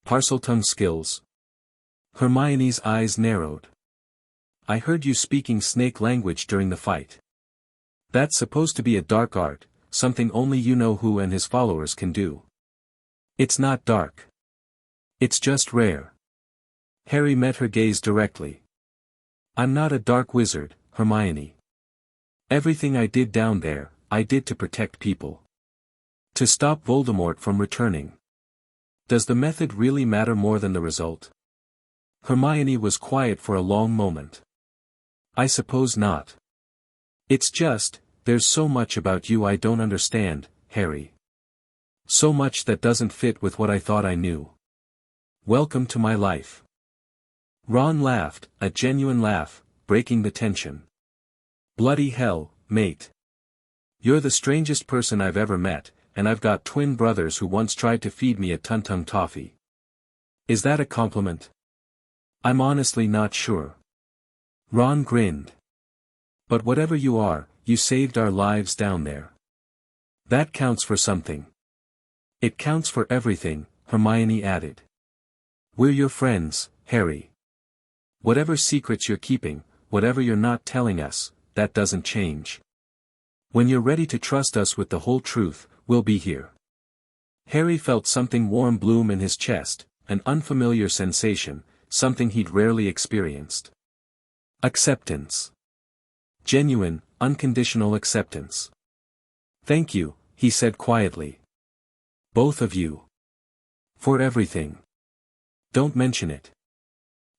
Parseltongue skills. Hermione's eyes narrowed. I heard you speaking snake language during the fight. That's supposed to be a dark art, something only you-know-who and his followers can do. It's not dark. It's just rare. Harry met her gaze directly. I'm not a dark wizard, Hermione. Everything I did down there, I did to protect people. To stop Voldemort from returning. Does the method really matter more than the result? Hermione was quiet for a long moment. I suppose not. It's just, there's so much about you I don't understand, Harry. So much that doesn't fit with what I thought I knew. Welcome to my life. Ron laughed, a genuine laugh, breaking the tension. Bloody hell, mate. You're the strangest person I've ever met, and I've got twin brothers who once tried to feed me a Tuntung toffee. Is that a compliment? I'm honestly not sure. Ron grinned. But whatever you are, you saved our lives down there. That counts for something. It counts for everything, Hermione added. We're your friends, Harry. Whatever secrets you're keeping, whatever you're not telling us, that doesn't change. When you're ready to trust us with the whole truth, we'll be here. Harry felt something warm bloom in his chest, an unfamiliar sensation, something he'd rarely experienced. Acceptance. Genuine, unconditional acceptance. Thank you, he said quietly. Both of you. For everything. Don't mention it.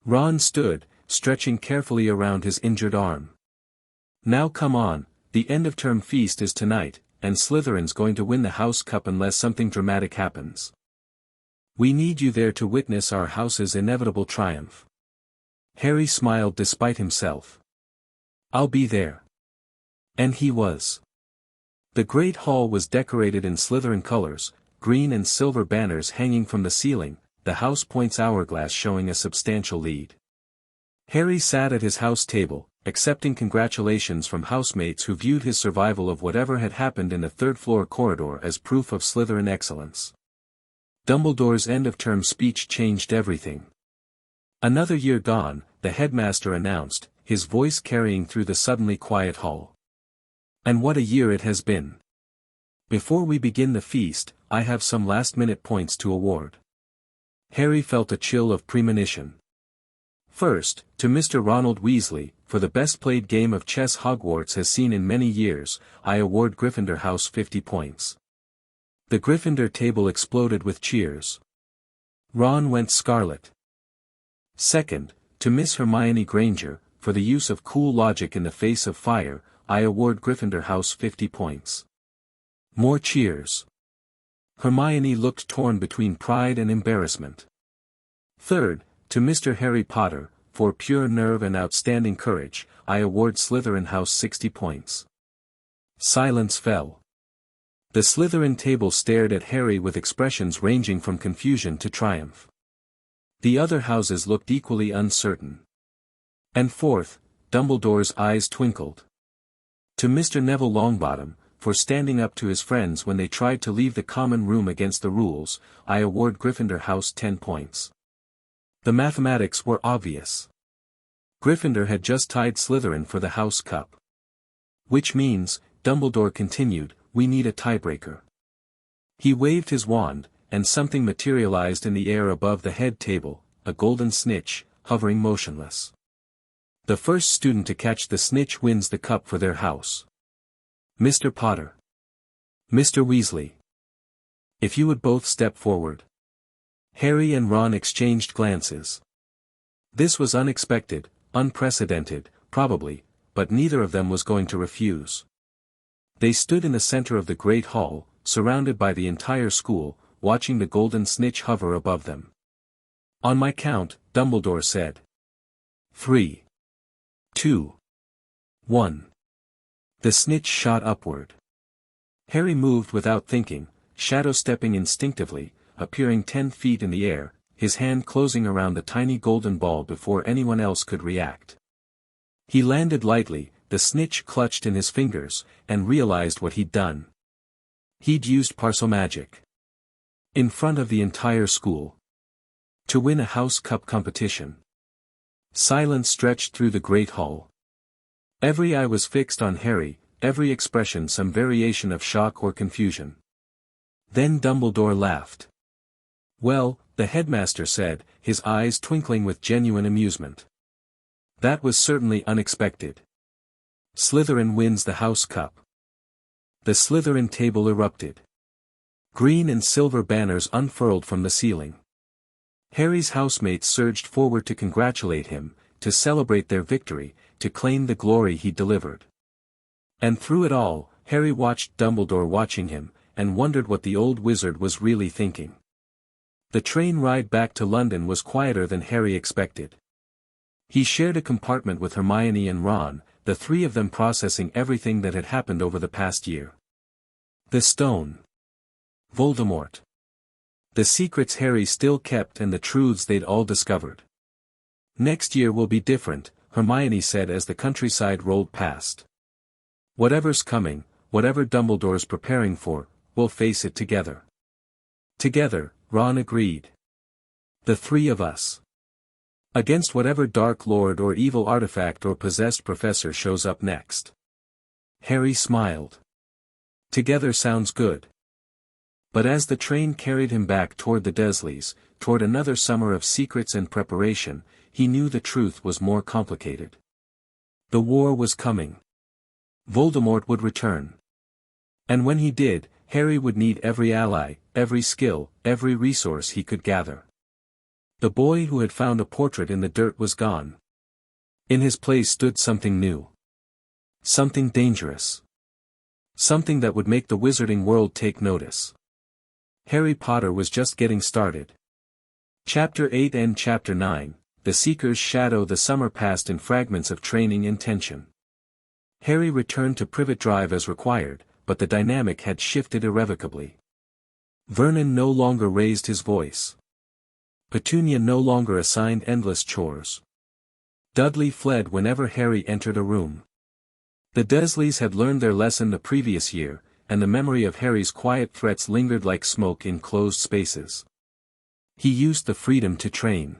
Ron stood, stretching carefully around his injured arm. Now come on, the end-of-term feast is tonight, and Slytherin's going to win the House Cup unless something dramatic happens. We need you there to witness our house's inevitable triumph. Harry smiled despite himself. I'll be there. And he was. The great hall was decorated in Slytherin colors, green and silver banners hanging from the ceiling, the House Point's hourglass showing a substantial lead. Harry sat at his house table, accepting congratulations from housemates who viewed his survival of whatever had happened in the third-floor corridor as proof of Slytherin excellence. Dumbledore's end-of-term speech changed everything. "Another year gone," the headmaster announced, his voice carrying through the suddenly quiet hall. "And what a year it has been. Before we begin the feast, I have some last-minute points to award." Harry felt a chill of premonition. "First, to Mr. Ronald Weasley, for the best-played game of chess Hogwarts has seen in many years, I award Gryffindor House 50 points." The Gryffindor table exploded with cheers. Ron went scarlet. "Second, to Miss Hermione Granger, for the use of cool logic in the face of fire, I award Gryffindor House 50 points." More cheers. Hermione looked torn between pride and embarrassment. "Third, to Mr. Harry Potter, for pure nerve and outstanding courage, I award Slytherin House 60 points." Silence fell. The Slytherin table stared at Harry with expressions ranging from confusion to triumph. The other houses looked equally uncertain. "And fourth," Dumbledore's eyes twinkled. "To Mr. Neville Longbottom, for standing up to his friends when they tried to leave the common room against the rules, I award Gryffindor House 10 points." The mathematics were obvious. Gryffindor had just tied Slytherin for the House Cup. "Which means," Dumbledore continued, "we need a tiebreaker." He waved his wand, and something materialized in the air above the head table, a golden snitch, hovering motionless. "The first student to catch the snitch wins the cup for their house. Mr. Potter. Mr. Weasley. If you would both step forward." Harry and Ron exchanged glances. This was unexpected, unprecedented, probably, but neither of them was going to refuse. They stood in the center of the great hall, surrounded by the entire school, watching the golden snitch hover above them. "On my count," Dumbledore said. 3, 2, 1. The snitch shot upward. Harry moved without thinking, shadow-stepping instinctively, appearing 10 feet in the air, his hand closing around the tiny golden ball before anyone else could react. He landed lightly, the snitch clutched in his fingers, and realized what he'd done. He'd used Parselmagic. In front of the entire school. To win a House Cup competition. Silence stretched through the great hall. Every eye was fixed on Harry, every expression some variation of shock or confusion. Then Dumbledore laughed. "Well," the headmaster said, his eyes twinkling with genuine amusement. "That was certainly unexpected. Slytherin wins the House Cup." The Slytherin table erupted. Green and silver banners unfurled from the ceiling. Harry's housemates surged forward to congratulate him, to celebrate their victory, to claim the glory he delivered. And through it all, Harry watched Dumbledore watching him, and wondered what the old wizard was really thinking. The train ride back to London was quieter than Harry expected. He shared a compartment with Hermione and Ron, the three of them processing everything that had happened over the past year. The stone. Voldemort. The secrets Harry still kept and the truths they'd all discovered. "Next year will be different," Hermione said as the countryside rolled past. "Whatever's coming, whatever Dumbledore's preparing for, we'll face it together." "Together," Ron agreed. "The three of us. Against whatever dark lord or evil artifact or possessed professor shows up next." Harry smiled. "Together sounds good." But as the train carried him back toward the Dursleys, toward another summer of secrets and preparation, he knew the truth was more complicated. The war was coming. Voldemort would return. And when he did, Harry would need every ally, every skill, every resource he could gather. The boy who had found a portrait in the dirt was gone. In his place stood something new. Something dangerous. Something that would make the wizarding world take notice. Harry Potter was just getting started. Chapter 8 and Chapter 9, The Seeker's Shadow. The summer passed in fragments of training and tension. Harry returned to Privet Drive as required, but the dynamic had shifted irrevocably. Vernon no longer raised his voice. Petunia no longer assigned endless chores. Dudley fled whenever Harry entered a room. The Dursleys had learned their lesson the previous year, and the memory of Harry's quiet threats lingered like smoke in closed spaces. He used the freedom to train.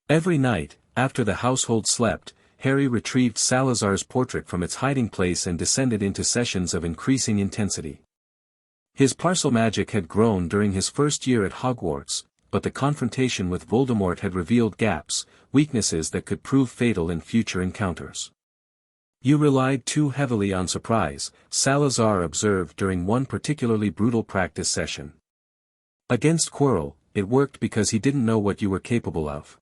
Every night, after the household slept, Harry retrieved Salazar's portrait from its hiding place and descended into sessions of increasing intensity. His Parselmagic had grown during his first year at Hogwarts, but the confrontation with Voldemort had revealed gaps, weaknesses that could prove fatal in future encounters. "You relied too heavily on surprise," Salazar observed during one particularly brutal practice session. "Against Quirrell, it worked because he didn't know what you were capable of.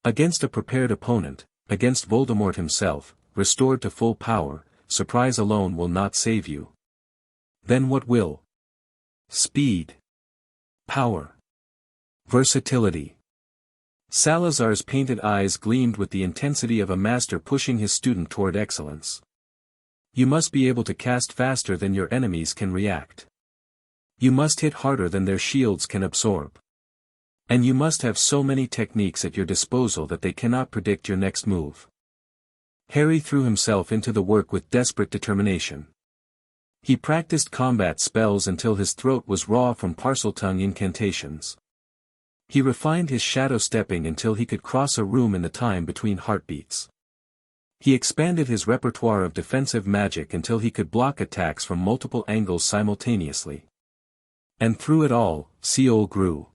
Against a prepared opponent, against Voldemort himself, restored to full power, surprise alone will not save you. Then what will? Speed. Power. Versatility." Salazar's painted eyes gleamed with the intensity of a master pushing his student toward excellence. "You must be able to cast faster than your enemies can react. You must hit harder than their shields can absorb. And you must have so many techniques at your disposal that they cannot predict your next move." Harry threw himself into the work with desperate determination. He practiced combat spells until his throat was raw from Parseltongue incantations. He refined his shadow stepping until he could cross a room in the time between heartbeats. He expanded his repertoire of defensive magic until he could block attacks from multiple angles simultaneously. And through it all, Seol grew.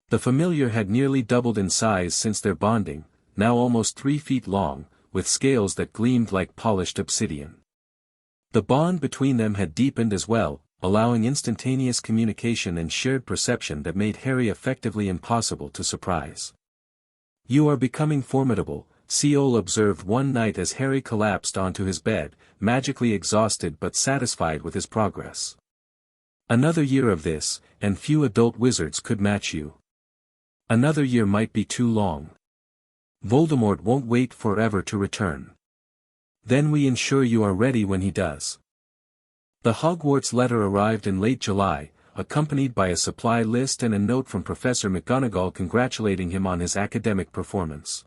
The familiar had nearly doubled in size since their bonding, now almost 3 feet long, with scales that gleamed like polished obsidian. The bond between them had deepened as well, allowing instantaneous communication and shared perception that made Harry effectively impossible to surprise. "You are becoming formidable," Seol observed one night as Harry collapsed onto his bed, magically exhausted but satisfied with his progress. "Another year of this, and few adult wizards could match you. Another year might be too long. Voldemort won't wait forever to return. Then we ensure you are ready when he does." The Hogwarts letter arrived in late July, accompanied by a supply list and a note from Professor McGonagall congratulating him on his academic performance.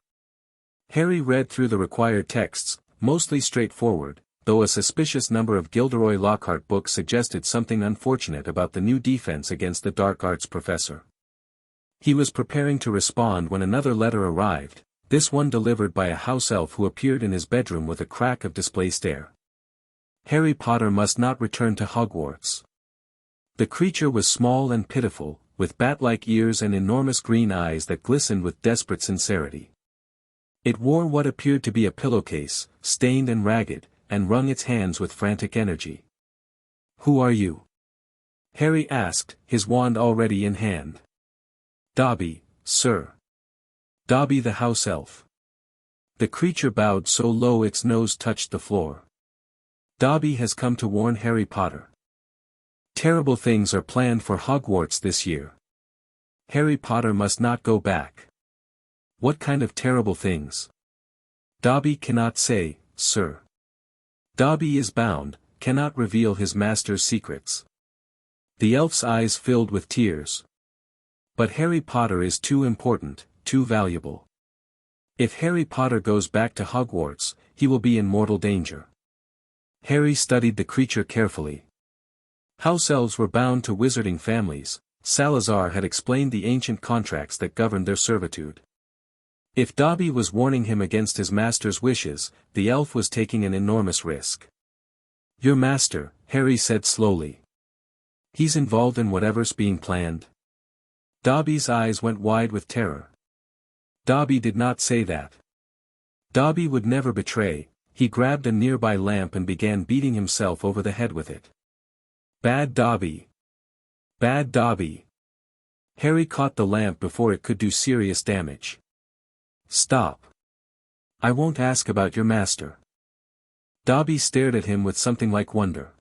Harry read through the required texts, mostly straightforward, though a suspicious number of Gilderoy Lockhart books suggested something unfortunate about the new defense against the dark arts professor. He was preparing to respond when another letter arrived, this one delivered by a house elf who appeared in his bedroom with a crack of displaced air. Harry Potter must not return to Hogwarts. The creature was small and pitiful, with bat-like ears and enormous green eyes that glistened with desperate sincerity. It wore what appeared to be a pillowcase, stained and ragged, and wrung its hands with frantic energy. "Who are you?" Harry asked, his wand already in hand. "Dobby, sir. Dobby the house elf." The creature bowed so low its nose touched the floor. "Dobby has come to warn Harry Potter. Terrible things are planned for Hogwarts this year. Harry Potter must not go back." "What kind of terrible things?" "Dobby cannot say, sir. Dobby is bound, cannot reveal his master's secrets." The elf's eyes filled with tears. "But Harry Potter is too important, too valuable. If Harry Potter goes back to Hogwarts, he will be in mortal danger." Harry studied the creature carefully. House elves were bound to wizarding families, Salazar had explained the ancient contracts that governed their servitude. If Dobby was warning him against his master's wishes, the elf was taking an enormous risk. "Your master," Harry said slowly. "He's involved in whatever's being planned." Dobby's eyes went wide with terror. Dobby did not say that. Dobby would never betray. He grabbed a nearby lamp and began beating himself over the head with it. "Bad Dobby! Bad Dobby!" Harry caught the lamp before it could do serious damage. "Stop. I won't ask about your master." Dobby stared at him with something like wonder.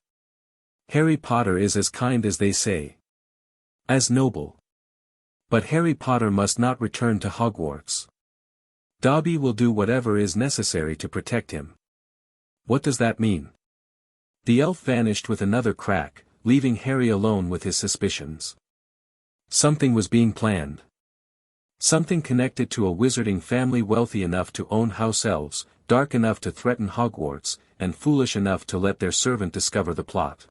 "Harry Potter is as kind as they say. As noble. But Harry Potter must not return to Hogwarts. Dobby will do whatever is necessary to protect him." "What does that mean?" The elf vanished with another crack, leaving Harry alone with his suspicions. Something was being planned. Something connected to a wizarding family wealthy enough to own house elves, dark enough to threaten Hogwarts, and foolish enough to let their servant discover the plot.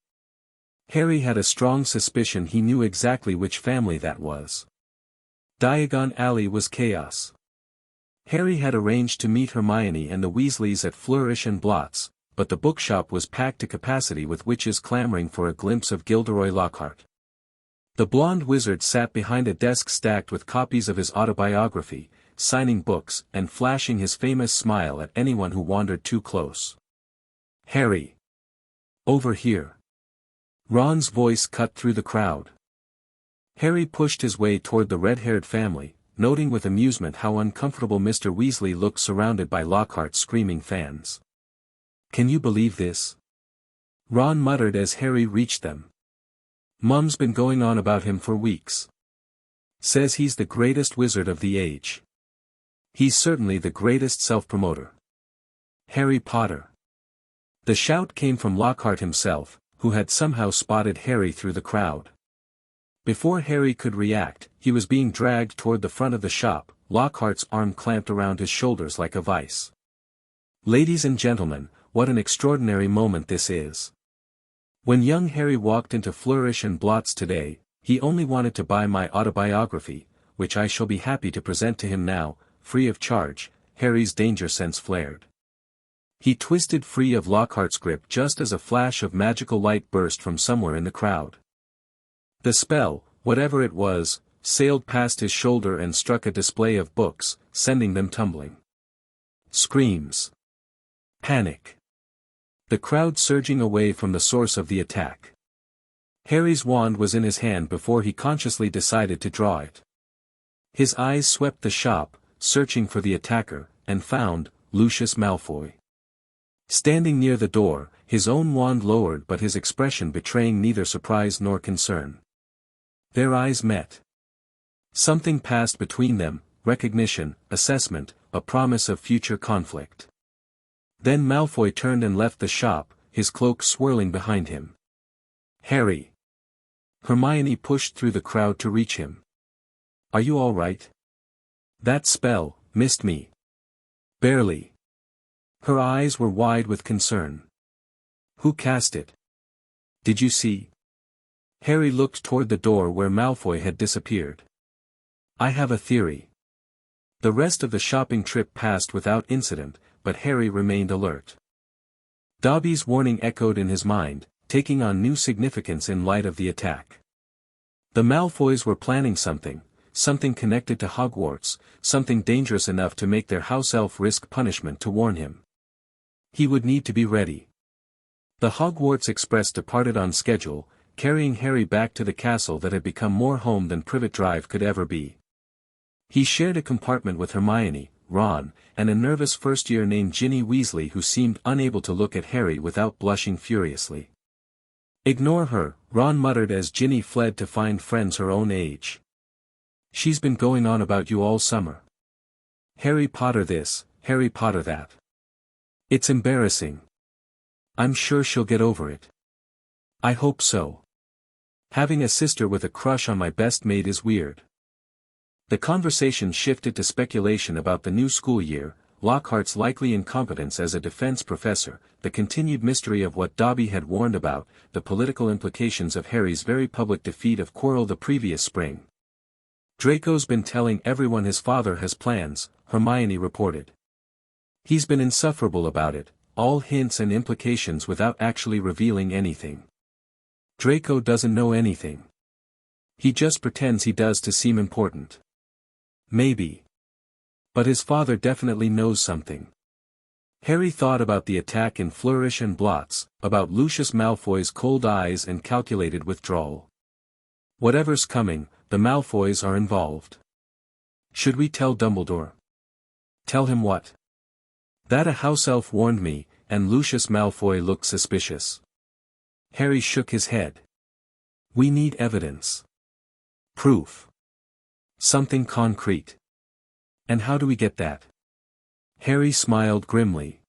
Harry had a strong suspicion he knew exactly which family that was. Diagon Alley was chaos. Harry had arranged to meet Hermione and the Weasleys at Flourish and Blots, but the bookshop was packed to capacity with witches clamoring for a glimpse of Gilderoy Lockhart. The blonde wizard sat behind a desk stacked with copies of his autobiography, signing books and flashing his famous smile at anyone who wandered too close. "Harry! Over here!" Ron's voice cut through the crowd. Harry pushed his way toward the red-haired family, noting with amusement how uncomfortable Mr. Weasley looked surrounded by Lockhart's screaming fans. "Can you believe this?" Ron muttered as Harry reached them. "Mum's been going on about him for weeks. Says he's the greatest wizard of the age. He's certainly the greatest self-promoter. Harry Potter." The shout came from Lockhart himself, who had somehow spotted Harry through the crowd. Before Harry could react, he was being dragged toward the front of the shop, Lockhart's arm clamped around his shoulders like a vice. "Ladies and gentlemen, what an extraordinary moment this is. When young Harry walked into Flourish and Blots today, he only wanted to buy my autobiography, which I shall be happy to present to him now, free of charge." Harry's danger sense flared. He twisted free of Lockhart's grip just as a flash of magical light burst from somewhere in the crowd. The spell, whatever it was, sailed past his shoulder and struck a display of books, sending them tumbling. Screams. Panic. The crowd surging away from the source of the attack. Harry's wand was in his hand before he consciously decided to draw it. His eyes swept the shop, searching for the attacker, and found Lucius Malfoy. Standing near the door, his own wand lowered but his expression betraying neither surprise nor concern. Their eyes met. Something passed between them, recognition, assessment, a promise of future conflict. Then Malfoy turned and left the shop, his cloak swirling behind him. "Harry!" Hermione pushed through the crowd to reach him. "Are you all right? That spell missed me." "Barely." Her eyes were wide with concern. "Who cast it? Did you see?" Harry looked toward the door where Malfoy had disappeared. "I have a theory." The rest of the shopping trip passed without incident, but Harry remained alert. Dobby's warning echoed in his mind, taking on new significance in light of the attack. The Malfoys were planning something connected to Hogwarts, something dangerous enough to make their house elf risk punishment to warn him. He would need to be ready. The Hogwarts Express departed on schedule, carrying Harry back to the castle that had become more home than Privet Drive could ever be. He shared a compartment with Hermione, Ron, and a nervous first-year named Ginny Weasley who seemed unable to look at Harry without blushing furiously. "Ignore her," Ron muttered as Ginny fled to find friends her own age. "She's been going on about you all summer. Harry Potter this, Harry Potter that. It's embarrassing. I'm sure she'll get over it." "I hope so. Having a sister with a crush on my best maid is weird." The conversation shifted to speculation about the new school year, Lockhart's likely incompetence as a defense professor, the continued mystery of what Dobby had warned about, the political implications of Harry's very public defeat of Quirrell the previous spring. "Draco's been telling everyone his father has plans," Hermione reported. "He's been insufferable about it, all hints and implications without actually revealing anything. Draco doesn't know anything. He just pretends he does to seem important. Maybe. But his father definitely knows something." Harry thought about the attack in Flourish and Blots, about Lucius Malfoy's cold eyes and calculated withdrawal. Whatever's coming, the Malfoys are involved. Should we tell Dumbledore? Tell him what? That a house elf warned me, and Lucius Malfoy looked suspicious. Harry shook his head. "We need evidence. Proof. Something concrete. And how do we get that?" Harry smiled grimly.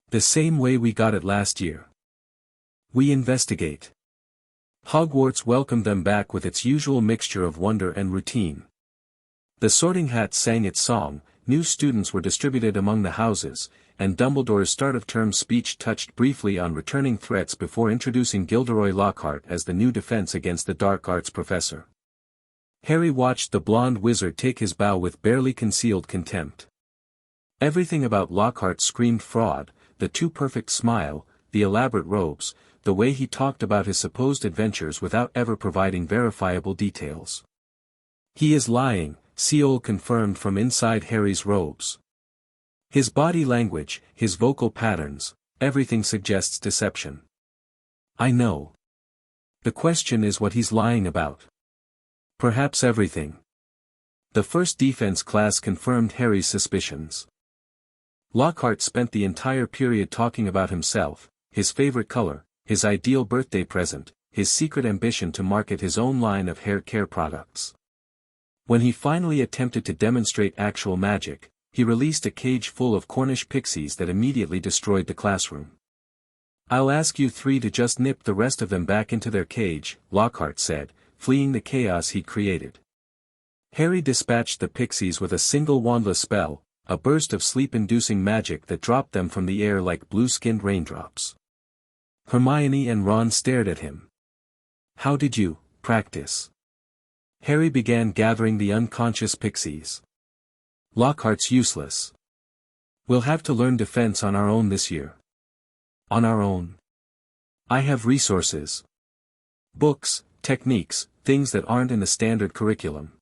"The same way we got it last year. We investigate." Hogwarts welcomed them back with its usual mixture of wonder and routine. The Sorting Hat sang its song, new students were distributed among the houses, and Dumbledore's start-of-term speech touched briefly on returning threats before introducing Gilderoy Lockhart as the new defense against the dark arts professor. Harry watched the blonde wizard take his bow with barely concealed contempt. Everything about Lockhart screamed fraud, the too-perfect smile, the elaborate robes, the way he talked about his supposed adventures without ever providing verifiable details. "He is lying," Seol confirmed from inside Harry's robes. His body language, his vocal patterns, everything suggests deception. "I know. The question is what he's lying about. Perhaps everything." The first defense class confirmed Harry's suspicions. Lockhart spent the entire period talking about himself, his favorite color, his ideal birthday present, his secret ambition to market his own line of hair care products. When he finally attempted to demonstrate actual magic, he released a cage full of Cornish pixies that immediately destroyed the classroom. "I'll ask you three to just nip the rest of them back into their cage," Lockhart said, fleeing the chaos he'd created. Harry dispatched the pixies with a single wandless spell, a burst of sleep-inducing magic that dropped them from the air like blue-skinned raindrops. Hermione and Ron stared at him. "How did you practice?" Harry began gathering the unconscious pixies. "Lockhart's useless. We'll have to learn defense on our own this year." "On our own? I have resources. Books, techniques, things that aren't in the standard curriculum."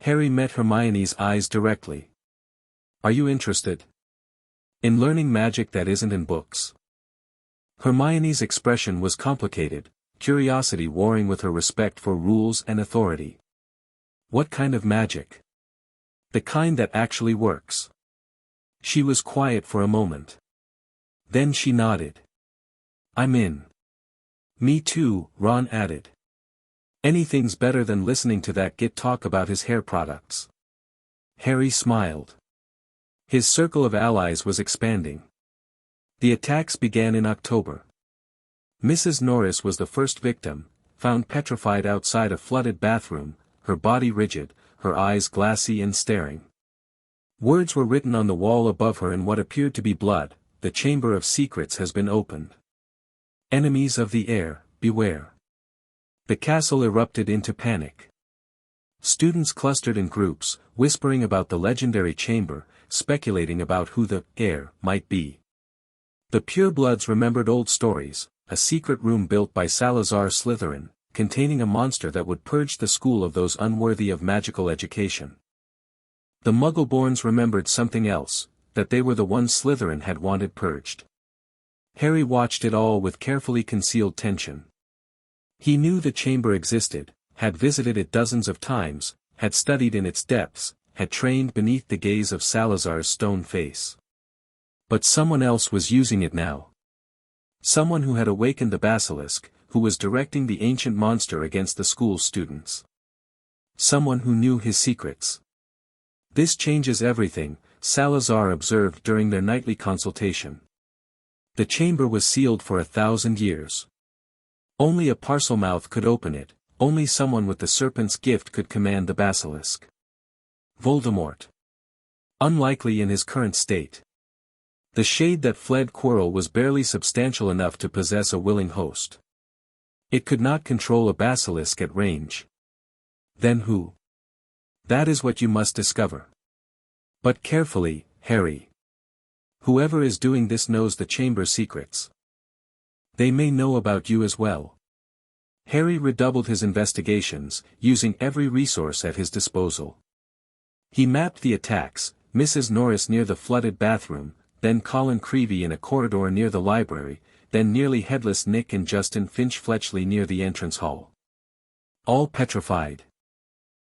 Harry met Hermione's eyes directly. "Are you interested in learning magic that isn't in books?" Hermione's expression was complicated, curiosity warring with her respect for rules and authority. "What kind of magic?" "The kind that actually works." She was quiet for a moment. Then she nodded. "I'm in." "Me too," Ron added. "Anything's better than listening to that git talk about his hair products." Harry smiled. His circle of allies was expanding. The attacks began in October. Mrs. Norris was the first victim, found petrified outside a flooded bathroom, her body rigid, her eyes glassy and staring. Words were written on the wall above her in what appeared to be blood: "The Chamber of Secrets has been opened. Enemies of the air, beware." The castle erupted into panic. Students clustered in groups, whispering about the legendary chamber, speculating about who the heir might be. The purebloods remembered old stories, a secret room built by Salazar Slytherin, containing a monster that would purge the school of those unworthy of magical education. The Muggleborns remembered something else, that they were the ones Slytherin had wanted purged. Harry watched it all with carefully concealed tension. He knew the chamber existed, had visited it dozens of times, had studied in its depths, had trained beneath the gaze of Salazar's stone face. But someone else was using it now. Someone who had awakened the basilisk, who was directing the ancient monster against the school's students. Someone who knew his secrets. "This changes everything," Salazar observed during their nightly consultation. "The chamber was sealed for 1,000 years. Only a Parselmouth could open it, only someone with the serpent's gift could command the basilisk. Voldemort. Unlikely in his current state. The shade that fled Quirrell was barely substantial enough to possess a willing host. It could not control a basilisk at range. Then who? That is what you must discover. But carefully, Harry. Whoever is doing this knows the chamber's secrets. They may know about you as well." Harry redoubled his investigations, using every resource at his disposal. He mapped the attacks: Mrs. Norris near the flooded bathroom, then Colin Creevey in a corridor near the library, then nearly headless Nick and Justin Finch-Fletchley near the entrance hall. All petrified.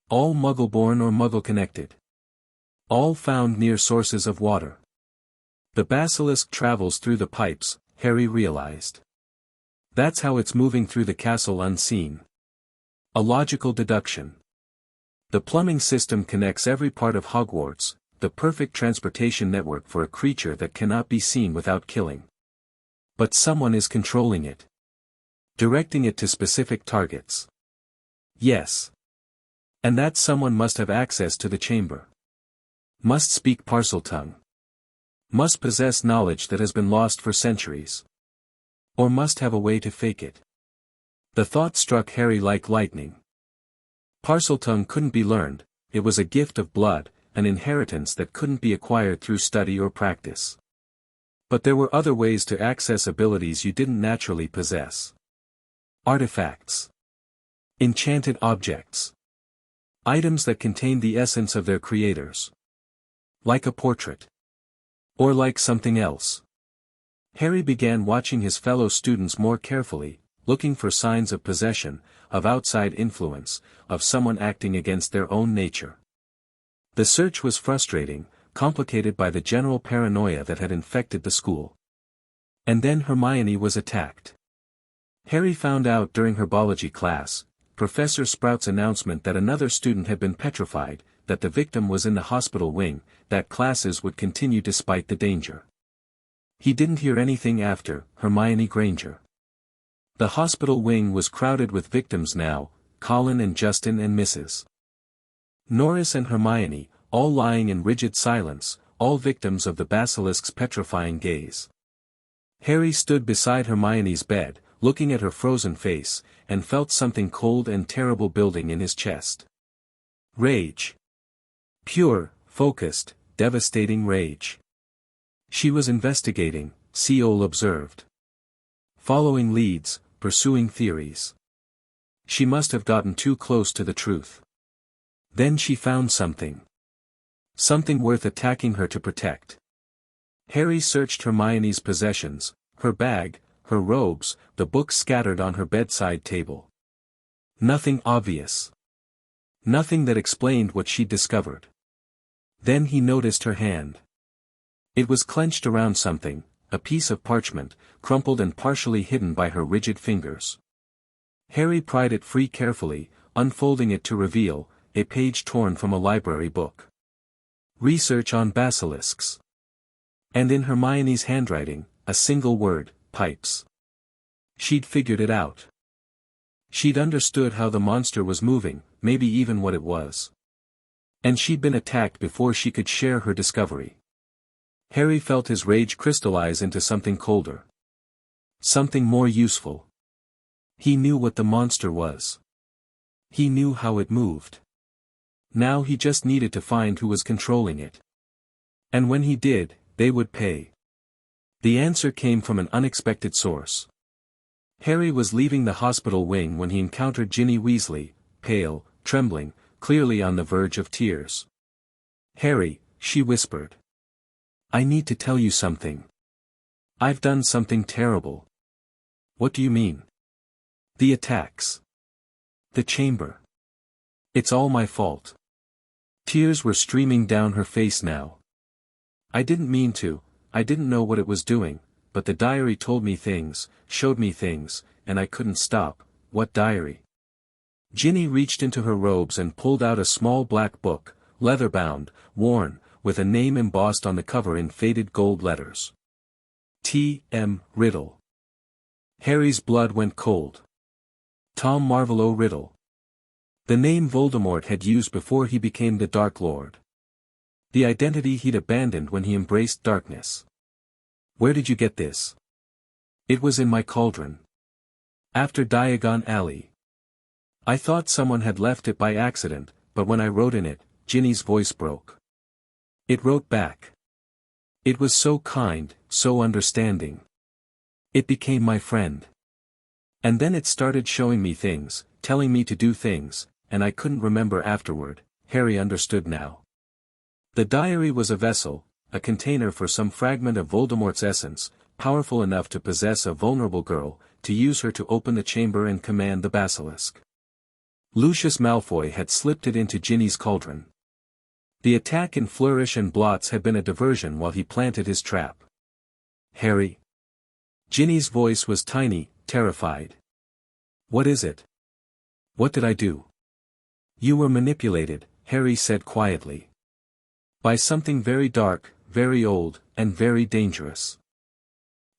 All Muggleborn or Muggle-connected. All found near sources of water. The basilisk travels through the pipes, Harry realized. That's how it's moving through the castle unseen. A logical deduction. The plumbing system connects every part of Hogwarts, the perfect transportation network for a creature that cannot be seen without killing. But someone is controlling it. Directing it to specific targets. Yes. And that someone must have access to the chamber. Must speak Parseltongue. Must possess knowledge that has been lost for centuries. Or must have a way to fake it. The thought struck Harry like lightning. Parseltongue couldn't be learned, it was a gift of blood, an inheritance that couldn't be acquired through study or practice. But there were other ways to access abilities you didn't naturally possess. Artifacts. Enchanted objects. Items that contained the essence of their creators. Like a portrait. Or like something else. Harry began watching his fellow students more carefully, looking for signs of possession, of outside influence, of someone acting against their own nature. The search was frustrating, complicated by the general paranoia that had infected the school. And then Hermione was attacked. Harry found out during her biology class, Professor Sprout's announcement that another student had been petrified, that the victim was in the hospital wing, that classes would continue despite the danger. He didn't hear anything after Hermione Granger. The hospital wing was crowded with victims now, Colin and Justin and Mrs. Norris and Hermione, all lying in rigid silence, all victims of the basilisk's petrifying gaze. Harry stood beside Hermione's bed, looking at her frozen face, and felt something cold and terrible building in his chest. Rage. Pure, focused, devastating rage. She was investigating, Seol observed. Following leads, pursuing theories. She must have gotten too close to the truth. Then she found something. Something worth attacking her to protect. Harry searched Hermione's possessions, her bag, her robes, the books scattered on her bedside table. Nothing obvious. Nothing that explained what she'd discovered. Then he noticed her hand. It was clenched around something, a piece of parchment, crumpled and partially hidden by her rigid fingers. Harry pried it free carefully, unfolding it to reveal, a page torn from a library book. Research on basilisks. And in Hermione's handwriting, a single word, pipes. She'd figured it out. She'd understood how the monster was moving, maybe even what it was. And she'd been attacked before she could share her discovery. Harry felt his rage crystallize into something colder. Something more useful. He knew what the monster was. He knew how it moved. Now he just needed to find who was controlling it. And when he did, they would pay. The answer came from an unexpected source. Harry was leaving the hospital wing when he encountered Ginny Weasley, pale, trembling, clearly on the verge of tears. "Harry," she whispered. "I need to tell you something. I've done something terrible." "What do you mean?" "The attacks. The chamber. It's all my fault." Tears were streaming down her face now. "I didn't mean to, I didn't know what it was doing, but the diary told me things, showed me things, and I couldn't stop." "What diary?" Ginny reached into her robes and pulled out a small black book, leather-bound, worn, with a name embossed on the cover in faded gold letters. T. M. Riddle. Harry's blood went cold. Tom Marvolo Riddle. The name Voldemort had used before he became the Dark Lord. The identity he'd abandoned when he embraced darkness. "Where did you get this?" "It was in my cauldron. After Diagon Alley. I thought someone had left it by accident, but when I wrote in it," Ginny's voice broke. "It wrote back. It was so kind, so understanding. It became my friend. And then it started showing me things, telling me to do things, and I couldn't remember afterward." Harry understood now. The diary was a vessel, a container for some fragment of Voldemort's essence, powerful enough to possess a vulnerable girl, to use her to open the chamber and command the basilisk. Lucius Malfoy had slipped it into Ginny's cauldron. The attack in Flourish and Blots had been a diversion while he planted his trap. "Harry." Ginny's voice was tiny, terrified. "What is it? What did I do?" "You were manipulated," Harry said quietly. "By something very dark, very old, and very dangerous.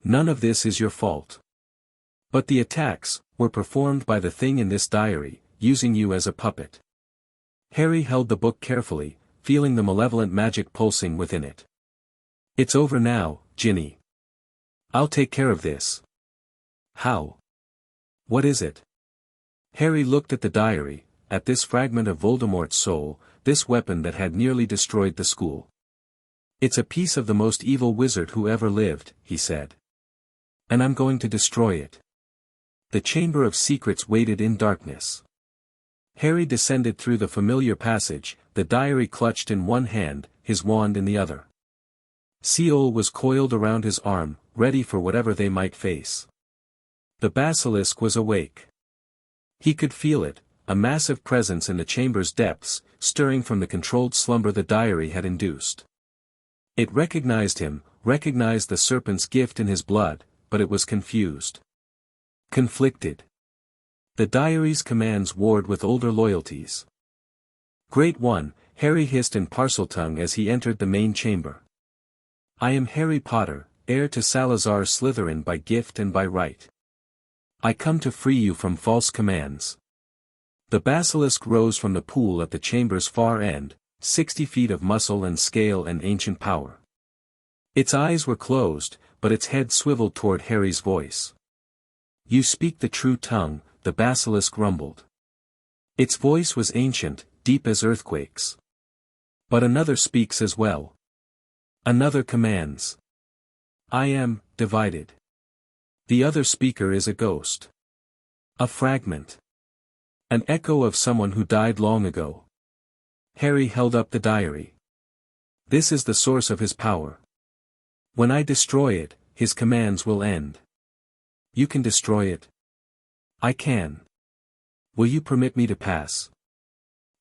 None of this is your fault. But the attacks were performed by the thing in this diary, using you as a puppet. Harry held the book carefully, feeling the malevolent magic pulsing within it. It's over now, Ginny. I'll take care of this. How? What is it? Harry looked at the diary, at this fragment of Voldemort's soul, this weapon that had nearly destroyed the school. It's a piece of the most evil wizard who ever lived, he said. And I'm going to destroy it. The Chamber of Secrets waited in darkness. Harry descended through the familiar passage, the diary clutched in one hand, his wand in the other. Seol was coiled around his arm, ready for whatever they might face. The basilisk was awake. He could feel it, a massive presence in the chamber's depths, stirring from the controlled slumber the diary had induced. It recognized him, recognized the serpent's gift in his blood, but it was confused. Conflicted. The diary's commands warred with older loyalties. Great One, Harry hissed in Parseltongue as he entered the main chamber. I am Harry Potter, heir to Salazar Slytherin by gift and by right. I come to free you from false commands. The basilisk rose from the pool at the chamber's far end, 60 feet of muscle and scale and ancient power. Its eyes were closed, but its head swiveled toward Harry's voice. You speak the true tongue, the basilisk rumbled. Its voice was ancient, deep as earthquakes. But another speaks as well. Another commands. I am divided. The other speaker is a ghost. A fragment. An echo of someone who died long ago. Harry held up the diary. This is the source of his power. When I destroy it, his commands will end. You can destroy it. I can. Will you permit me to pass?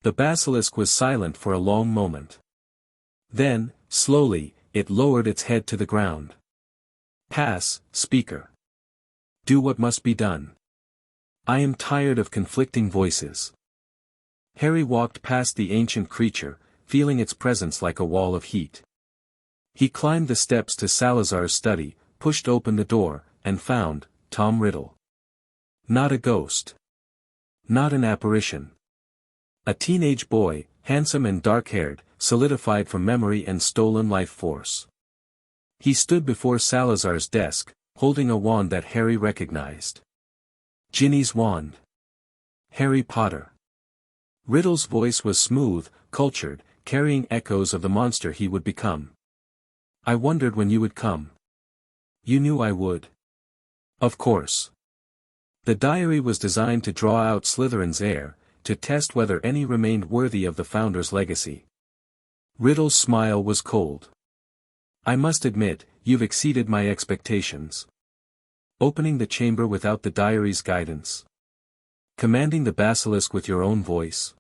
The basilisk was silent for a long moment. Then, slowly, it lowered its head to the ground. Pass, speaker. Do what must be done. I am tired of conflicting voices. Harry walked past the ancient creature, feeling its presence like a wall of heat. He climbed the steps to Salazar's study, pushed open the door, and found Tom Riddle. Not a ghost. Not an apparition. A teenage boy, handsome and dark-haired, solidified from memory and stolen life force. He stood before Salazar's desk, holding a wand that Harry recognized. Ginny's wand. Harry Potter. Riddle's voice was smooth, cultured, carrying echoes of the monster he would become. I wondered when you would come. You knew I would. Of course. The diary was designed to draw out Slytherin's heir, to test whether any remained worthy of the founder's legacy. Riddle's smile was cold. I must admit, you've exceeded my expectations. Opening the chamber without the diary's guidance. Commanding the basilisk with your own voice.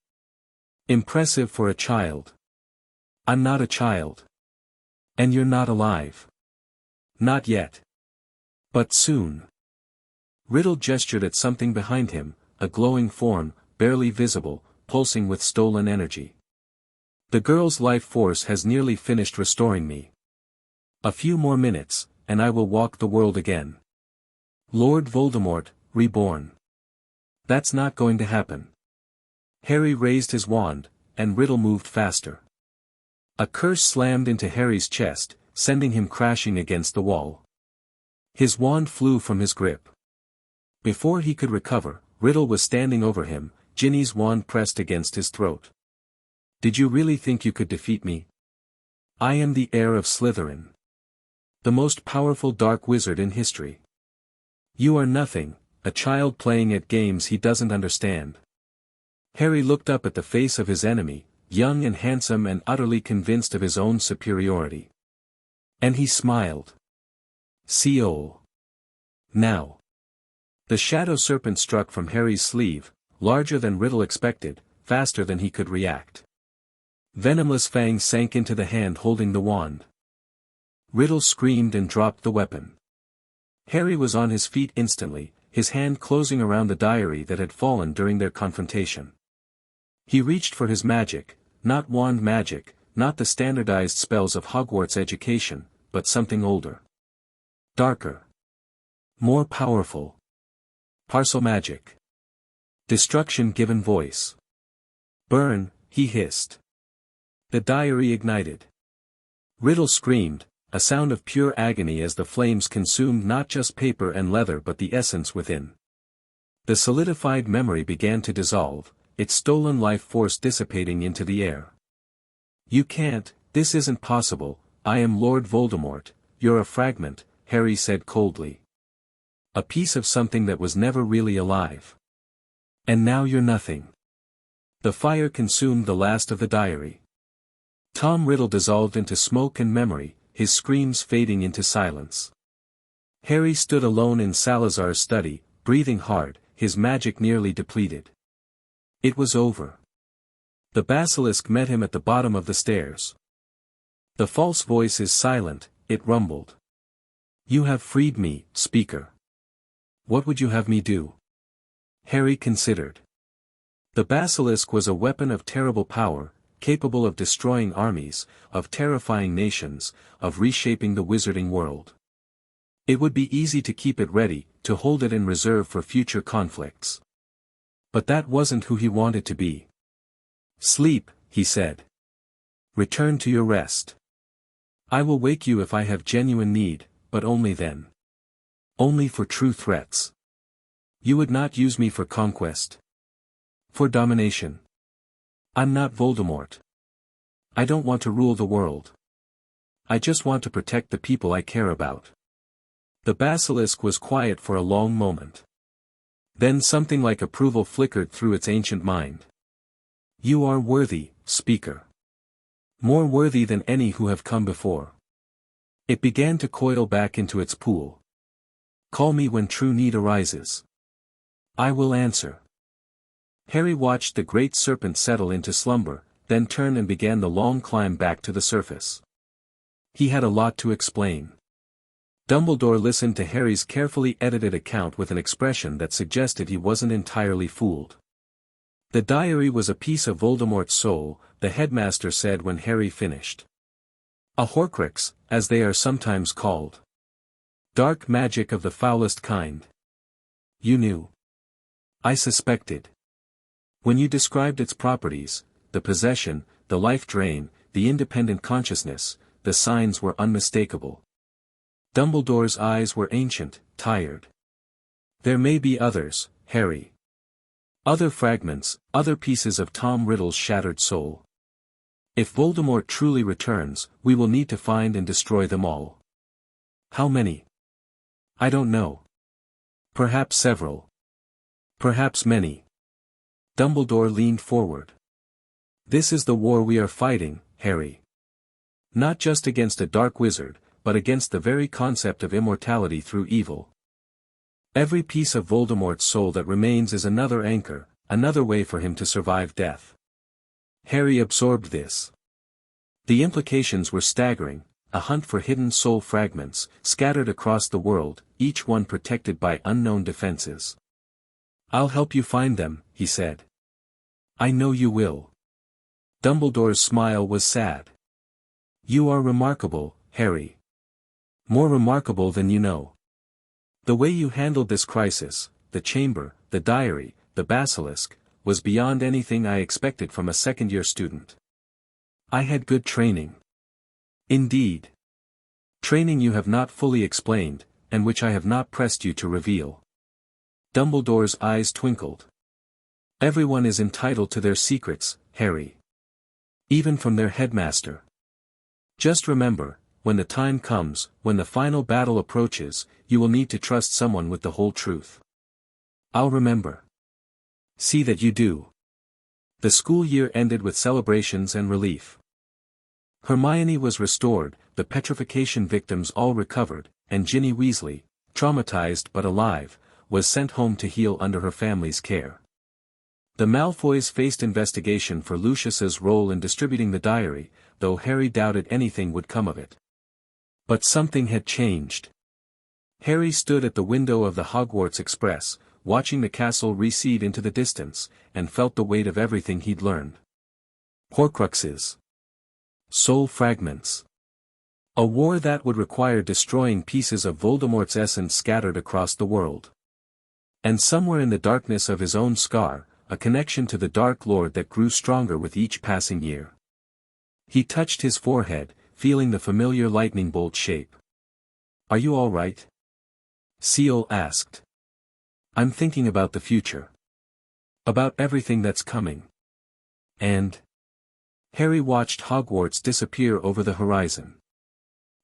Impressive for a child. I'm not a child. And you're not alive. Not yet. But soon. Riddle gestured at something behind him, a glowing form, barely visible, pulsing with stolen energy. The girl's life force has nearly finished restoring me. A few more minutes, and I will walk the world again. Lord Voldemort, reborn. That's not going to happen. Harry raised his wand, and Riddle moved faster. A curse slammed into Harry's chest, sending him crashing against the wall. His wand flew from his grip. Before he could recover, Riddle was standing over him, Ginny's wand pressed against his throat. Did you really think you could defeat me? I am the heir of Slytherin. The most powerful dark wizard in history. You are nothing, a child playing at games he doesn't understand. Harry looked up at the face of his enemy, young and handsome and utterly convinced of his own superiority. And he smiled. Seol. Now. The shadow serpent struck from Harry's sleeve, larger than Riddle expected, faster than he could react. Venomless fangs sank into the hand holding the wand. Riddle screamed and dropped the weapon. Harry was on his feet instantly, his hand closing around the diary that had fallen during their confrontation. He reached for his magic, not wand magic, not the standardized spells of Hogwarts education, but something older. Darker. More powerful. Parselmagic. Destruction given voice. Burn, he hissed. The diary ignited. Riddle screamed, a sound of pure agony as the flames consumed not just paper and leather but the essence within. The solidified memory began to dissolve, its stolen life force dissipating into the air. You can't, this isn't possible, I am Lord Voldemort, you're a fragment, Harry said coldly. A piece of something that was never really alive. And now you're nothing. The fire consumed the last of the diary. Tom Riddle dissolved into smoke and memory, his screams fading into silence. Harry stood alone in Salazar's study, breathing hard, his magic nearly depleted. It was over. The basilisk met him at the bottom of the stairs. The false voice is silent, it rumbled. You have freed me, speaker. What would you have me do? Harry considered. The basilisk was a weapon of terrible power, capable of destroying armies, of terrifying nations, of reshaping the wizarding world. It would be easy to keep it ready, to hold it in reserve for future conflicts. But that wasn't who he wanted to be. Sleep, he said. Return to your rest. I will wake you if I have genuine need, but only then. Only for true threats. You would not use me for conquest. For domination. I'm not Voldemort. I don't want to rule the world. I just want to protect the people I care about. The basilisk was quiet for a long moment. Then something like approval flickered through its ancient mind. You are worthy, speaker. More worthy than any who have come before. It began to coil back into its pool. Call me when true need arises. I will answer. Harry watched the great serpent settle into slumber, then turn and began the long climb back to the surface. He had a lot to explain. Dumbledore listened to Harry's carefully edited account with an expression that suggested he wasn't entirely fooled. The diary was a piece of Voldemort's soul, the headmaster said when Harry finished. A Horcrux, as they are sometimes called. Dark magic of the foulest kind. You knew. I suspected. When you described its properties, the possession, the life drain, the independent consciousness, the signs were unmistakable. Dumbledore's eyes were ancient, tired. There may be others, Harry. Other fragments, other pieces of Tom Riddle's shattered soul. If Voldemort truly returns, we will need to find and destroy them all. How many? I don't know. Perhaps several. Perhaps many. Dumbledore leaned forward. This is the war we are fighting, Harry. Not just against a dark wizard, but against the very concept of immortality through evil. Every piece of Voldemort's soul that remains is another anchor, another way for him to survive death. Harry absorbed this. The implications were staggering, a hunt for hidden soul fragments, scattered across the world, each one protected by unknown defenses. I'll help you find them, he said. I know you will. Dumbledore's smile was sad. You are remarkable, Harry. More remarkable than you know. The way you handled this crisis, the chamber, the diary, the basilisk, was beyond anything I expected from a second-year student. I had good training. Indeed. Training you have not fully explained, and which I have not pressed you to reveal. Dumbledore's eyes twinkled. Everyone is entitled to their secrets, Harry. Even from their headmaster. Just remember, when the time comes, when the final battle approaches, you will need to trust someone with the whole truth. I'll remember. See that you do. The school year ended with celebrations and relief. Hermione was restored, the petrification victims all recovered, and Ginny Weasley, traumatized but alive, was sent home to heal under her family's care. The Malfoys faced investigation for Lucius's role in distributing the diary, though Harry doubted anything would come of it. But something had changed. Harry stood at the window of the Hogwarts Express, watching the castle recede into the distance, and felt the weight of everything he'd learned. Horcruxes. Soul fragments. A war that would require destroying pieces of Voldemort's essence scattered across the world. And somewhere in the darkness of his own scar, a connection to the Dark Lord that grew stronger with each passing year. He touched his forehead, feeling the familiar lightning bolt shape. "Are you all right?" Seal asked. "I'm thinking about the future. About everything that's coming." And Harry watched Hogwarts disappear over the horizon.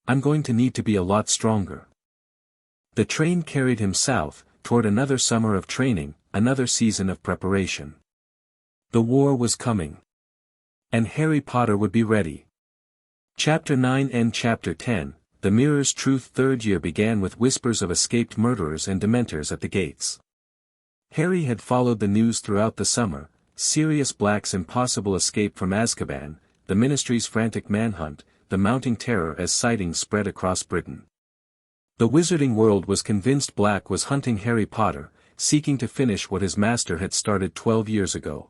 "I'm going to need to be a lot stronger." The train carried him south, toward another summer of training, another season of preparation. The war was coming. And Harry Potter would be ready. Chapter 9 and Chapter 10, The Mirror's Truth. Third year began with whispers of escaped murderers and dementors at the gates. Harry had followed the news throughout the summer: Sirius Black's impossible escape from Azkaban, the Ministry's frantic manhunt, the mounting terror as sightings spread across Britain. The wizarding world was convinced Black was hunting Harry Potter, seeking to finish what his master had started 12 years ago.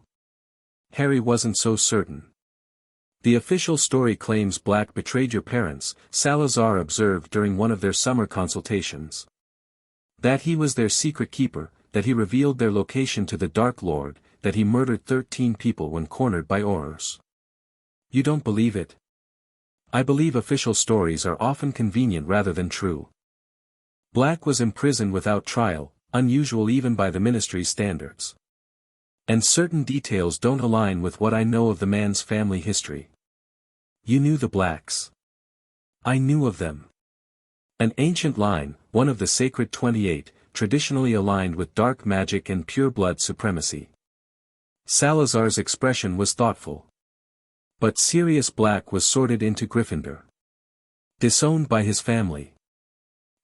Harry wasn't so certain. "The official story claims Black betrayed your parents," Salazar observed during one of their summer consultations. "That he was their secret keeper, that he revealed their location to the Dark Lord, that he murdered 13 people when cornered by Aurors. You don't believe it?" "I believe official stories are often convenient rather than true. Black was imprisoned without trial, unusual even by the Ministry's standards. And certain details don't align with what I know of the man's family history." "You knew the Blacks?" "I knew of them. An ancient line, one of the Sacred 28, traditionally aligned with dark magic and pure-blood supremacy." Salazar's expression was thoughtful. "But Sirius Black was sorted into Gryffindor. Disowned by his family.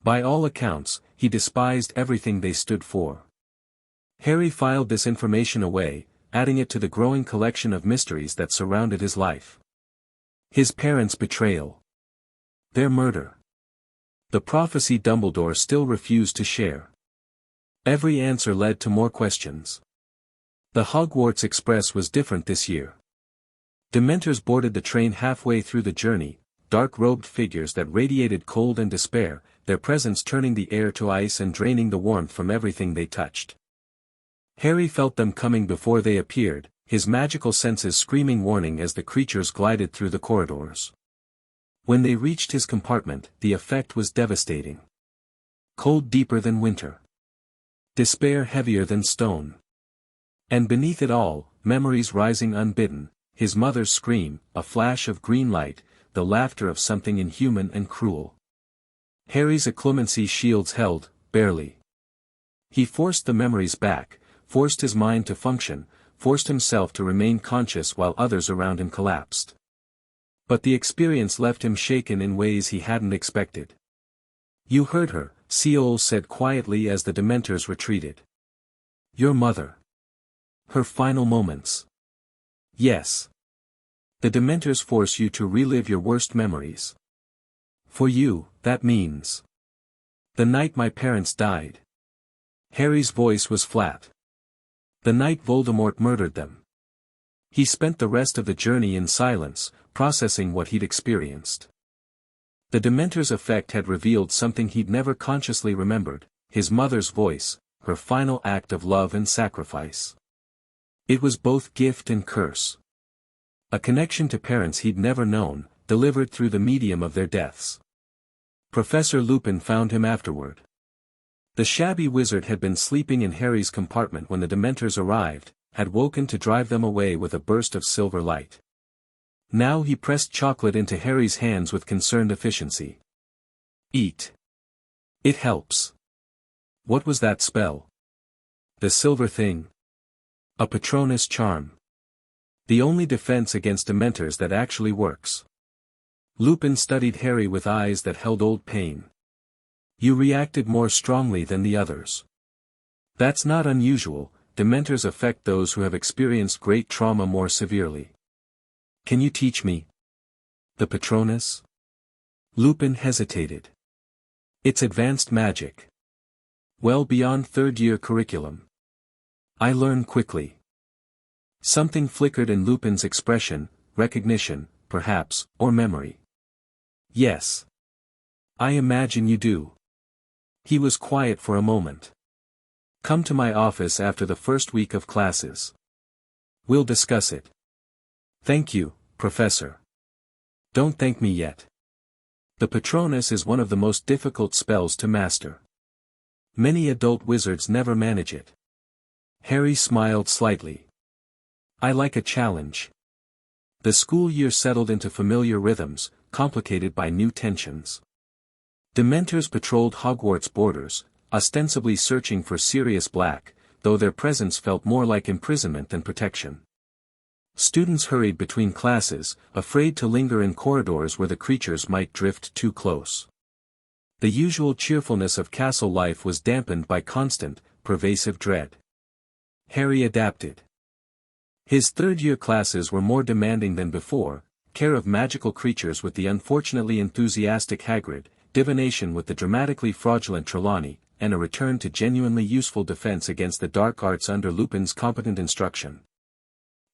By all accounts, he despised everything they stood for." Harry filed this information away, adding it to the growing collection of mysteries that surrounded his life. His parents' betrayal. Their murder. The prophecy Dumbledore still refused to share. Every answer led to more questions. The Hogwarts Express was different this year. Dementors boarded the train halfway through the journey, dark-robed figures that radiated cold and despair, their presence turning the air to ice and draining the warmth from everything they touched. Harry felt them coming before they appeared, his magical senses screaming warning as the creatures glided through the corridors. When they reached his compartment, the effect was devastating. Cold deeper than winter. Despair heavier than stone. And beneath it all, memories rising unbidden, his mother's scream, a flash of green light, the laughter of something inhuman and cruel. Harry's occlumency shields held, barely. He forced the memories back, forced his mind to function, forced himself to remain conscious while others around him collapsed. But the experience left him shaken in ways he hadn't expected. "You heard her," Seal said quietly as the Dementors retreated. "Your mother. Her final moments." "Yes. The Dementors force you to relive your worst memories. For you, that means the night my parents died." Harry's voice was flat. "The night Voldemort murdered them." He spent the rest of the journey in silence, processing what he'd experienced. The Dementor's effect had revealed something he'd never consciously remembered: his mother's voice, her final act of love and sacrifice. It was both gift and curse. A connection to parents he'd never known, delivered through the medium of their deaths. Professor Lupin found him afterward. The shabby wizard had been sleeping in Harry's compartment when the Dementors arrived, had woken to drive them away with a burst of silver light. Now he pressed chocolate into Harry's hands with concerned efficiency. "Eat. It helps." What was that spell? The silver thing? A Patronus charm. The only defense against Dementors that actually works. Lupin studied Harry with eyes that held old pain. "You reacted more strongly than the others. That's not unusual, Dementors affect those who have experienced great trauma more severely. Can you teach me?" "The Patronus?" Lupin hesitated. "It's advanced magic. Well beyond third-year curriculum. I learn quickly." Something flickered in Lupin's expression: recognition, perhaps, or memory. "Yes. I imagine you do." He was quiet for a moment. "Come to my office after the first week of classes. We'll discuss it. Thank you, Professor. Don't thank me yet. The Patronus is one of the most difficult spells to master. Many adult wizards never manage it. Harry smiled slightly. I like a challenge. The school year settled into familiar rhythms, complicated by new tensions. Dementors patrolled Hogwarts borders, ostensibly searching for Sirius Black, though their presence felt more like imprisonment than protection. Students hurried between classes, afraid to linger in corridors where the creatures might drift too close. The usual cheerfulness of castle life was dampened by constant, pervasive dread. Harry adapted. His third-year classes were more demanding than before: care of magical creatures with the unfortunately enthusiastic Hagrid, divination with the dramatically fraudulent Trelawney, and a return to genuinely useful defense against the dark arts under Lupin's competent instruction.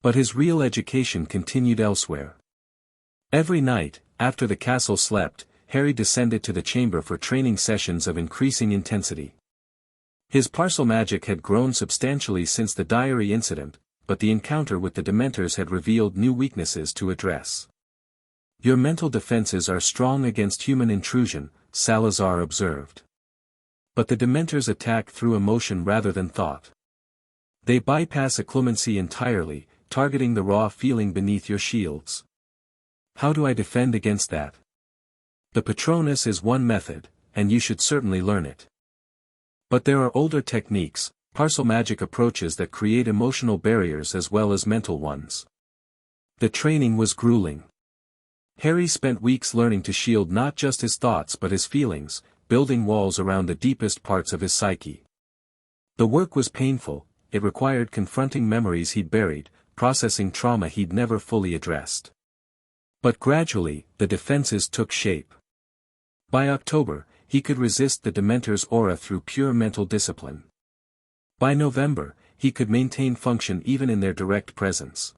But his real education continued elsewhere. Every night, after the castle slept, Harry descended to the chamber for training sessions of increasing intensity. His Parselmagic had grown substantially since the diary incident, but the encounter with the Dementors had revealed new weaknesses to address. Your mental defenses are strong against human intrusion, Salazar observed. But the Dementors attack through emotion rather than thought. They bypass occlumency entirely, targeting the raw feeling beneath your shields. How do I defend against that? The Patronus is one method, and you should certainly learn it. But there are older techniques, Parselmagic approaches that create emotional barriers as well as mental ones. The training was grueling. Harry spent weeks learning to shield not just his thoughts but his feelings, building walls around the deepest parts of his psyche. The work was painful, it required confronting memories he'd buried, processing trauma he'd never fully addressed. But gradually, the defenses took shape. By October, he could resist the Dementor's aura through pure mental discipline. By November, he could maintain function even in their direct presence.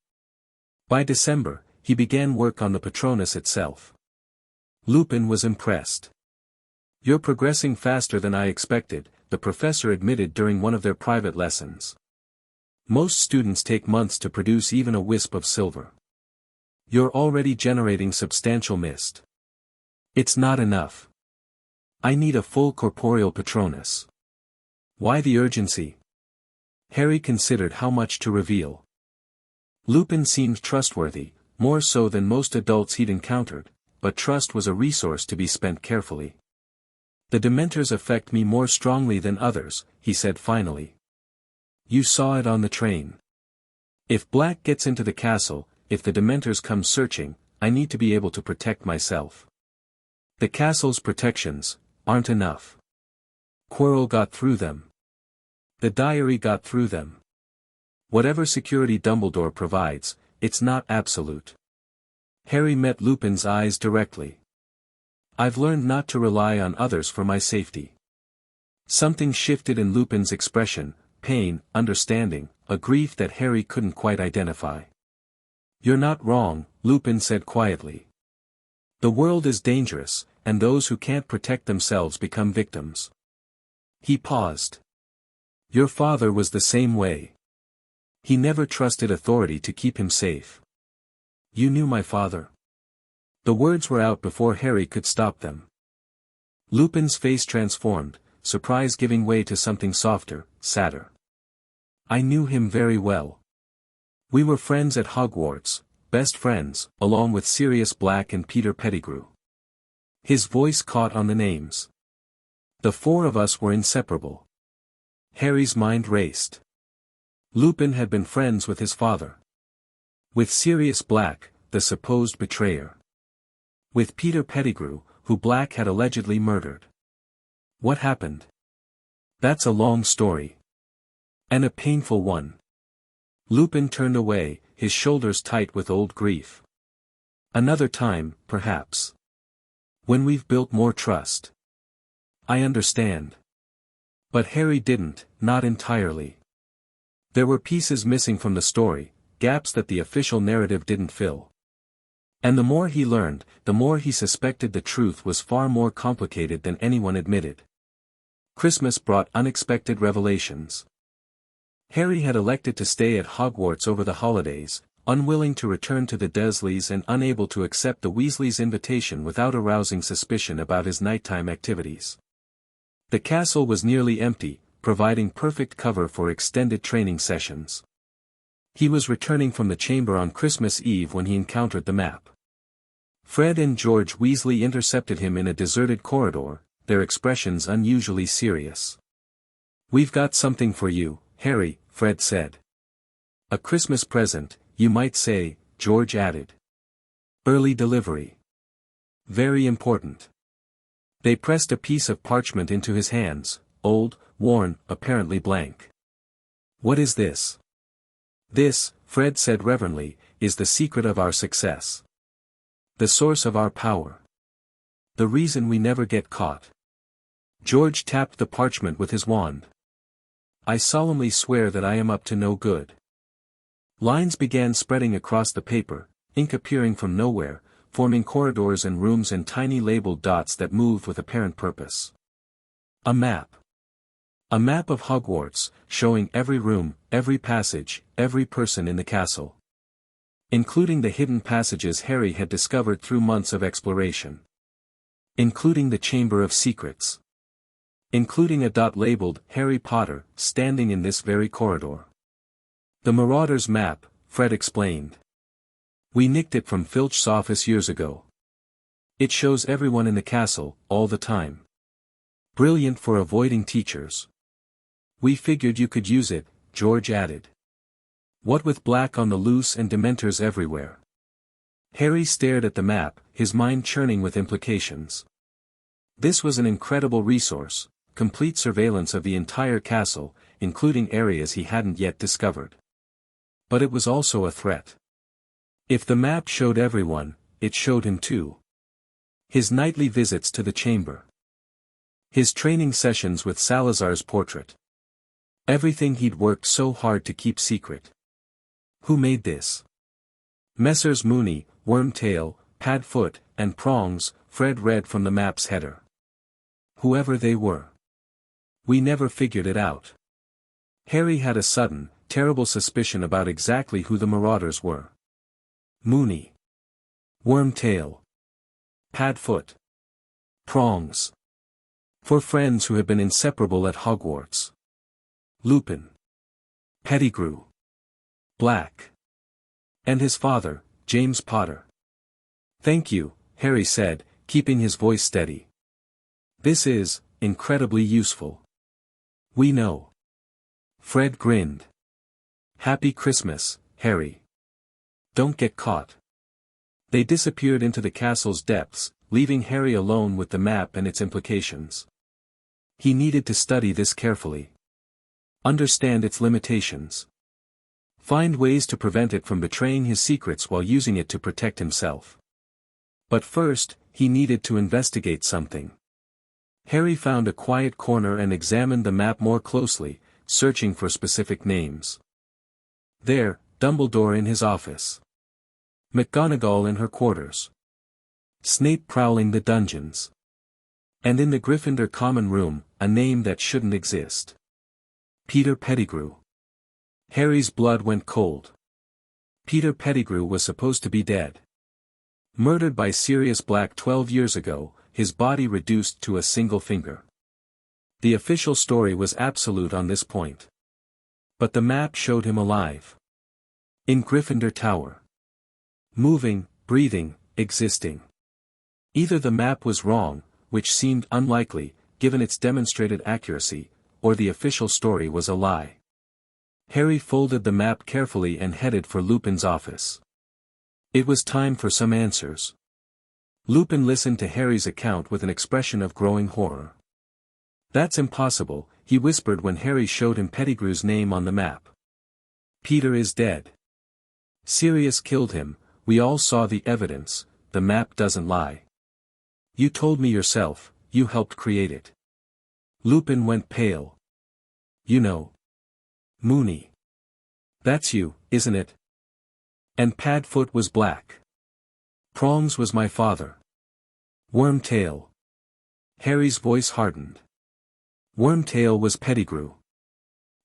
By December, he began work on the Patronus itself. Lupin was impressed. You're progressing faster than I expected, the professor admitted during one of their private lessons. Most students take months to produce even a wisp of silver. You're already generating substantial mist. It's not enough. I need a full corporeal Patronus. Why the urgency? Harry considered how much to reveal. Lupin seemed trustworthy, more so than most adults he'd encountered, but trust was a resource to be spent carefully. The Dementors affect me more strongly than others, he said finally. You saw it on the train. If Black gets into the castle, if the Dementors come searching, I need to be able to protect myself. The castle's protections aren't enough. Quirrell got through them. The diary got through them. Whatever security Dumbledore provides, it's not absolute. Harry met Lupin's eyes directly. I've learned not to rely on others for my safety. Something shifted in Lupin's expression, pain, understanding, a grief that Harry couldn't quite identify. You're not wrong, Lupin said quietly. The world is dangerous, and those who can't protect themselves become victims. He paused. Your father was the same way. He never trusted authority to keep him safe. You knew my father. The words were out before Harry could stop them. Lupin's face transformed, surprise giving way to something softer, sadder. I knew him very well. We were friends at Hogwarts, best friends, along with Sirius Black and Peter Pettigrew. His voice caught on the names. The four of us were inseparable. Harry's mind raced. Lupin had been friends with his father. With Sirius Black, the supposed betrayer. With Peter Pettigrew, who Black had allegedly murdered. What happened? That's a long story. And a painful one. Lupin turned away, his shoulders tight with old grief. Another time, perhaps. When we've built more trust. I understand. But Harry didn't, not entirely. There were pieces missing from the story, gaps that the official narrative didn't fill. And the more he learned, the more he suspected the truth was far more complicated than anyone admitted. Christmas brought unexpected revelations. Harry had elected to stay at Hogwarts over the holidays, unwilling to return to the Dursleys and unable to accept the Weasleys' invitation without arousing suspicion about his nighttime activities. The castle was nearly empty, providing perfect cover for extended training sessions. He was returning from the chamber on Christmas Eve when he encountered the map. Fred and George Weasley intercepted him in a deserted corridor, their expressions unusually serious. "We've got something for you, Harry," Fred said. "A Christmas present, you might say," George added. "Early delivery. Very important." They pressed a piece of parchment into his hands, old, worn, apparently blank. "What is this?" "This," Fred said reverently, "is the secret of our success. The source of our power. The reason we never get caught." George tapped the parchment with his wand. "I solemnly swear that I am up to no good." Lines began spreading across the paper, ink appearing from nowhere, forming corridors and rooms and tiny labeled dots that moved with apparent purpose. A map. A map of Hogwarts, showing every room, every passage, every person in the castle. Including the hidden passages Harry had discovered through months of exploration. Including the Chamber of Secrets. Including a dot labeled Harry Potter, standing in this very corridor. "The Marauder's map," Fred explained. "We nicked it from Filch's office years ago. It shows everyone in the castle, all the time. Brilliant for avoiding teachers." "We figured you could use it," George added. "What with Black on the loose and Dementors everywhere." Harry stared at the map, his mind churning with implications. This was an incredible resource, complete surveillance of the entire castle, including areas he hadn't yet discovered. But it was also a threat. If the map showed everyone, it showed him too. His nightly visits to the chamber. His training sessions with Salazar's portrait. Everything he'd worked so hard to keep secret. Who made this? Messrs. Mooney, Wormtail, Padfoot, and Prongs, Fred read from the map's header. Whoever they were. We never figured it out. Harry had a sudden, terrible suspicion about exactly who the Marauders were. Mooney. Wormtail. Padfoot. Prongs. For friends who had been inseparable at Hogwarts. Lupin. Pettigrew. Black. And his father, James Potter. "Thank you," Harry said, keeping his voice steady. "This is, incredibly useful. We know." Fred grinned. "Happy Christmas, Harry. Don't get caught." They disappeared into the castle's depths, leaving Harry alone with the map and its implications. He needed to study this carefully. Understand its limitations. Find ways to prevent it from betraying his secrets while using it to protect himself. But first, he needed to investigate something. Harry found a quiet corner and examined the map more closely, searching for specific names. There, Dumbledore in his office. McGonagall in her quarters. Snape prowling the dungeons. And in the Gryffindor common room, a name that shouldn't exist. Peter Pettigrew. Harry's blood went cold. Peter Pettigrew was supposed to be dead. Murdered by Sirius Black 12 years ago, his body reduced to a single finger. The official story was absolute on this point. But the map showed him alive. In Gryffindor Tower. Moving, breathing, existing. Either the map was wrong, which seemed unlikely, given its demonstrated accuracy, or the official story was a lie. Harry folded the map carefully and headed for Lupin's office. It was time for some answers. Lupin listened to Harry's account with an expression of growing horror. "That's impossible," he whispered when Harry showed him Pettigrew's name on the map. "Peter is dead. Sirius killed him, we all saw the evidence, the map doesn't lie. You told me yourself, you helped create it." Lupin went pale. "You know. Mooney. That's you, isn't it? And Padfoot was Black. Prongs was my father. Wormtail." Harry's voice hardened. "Wormtail was Pettigrew.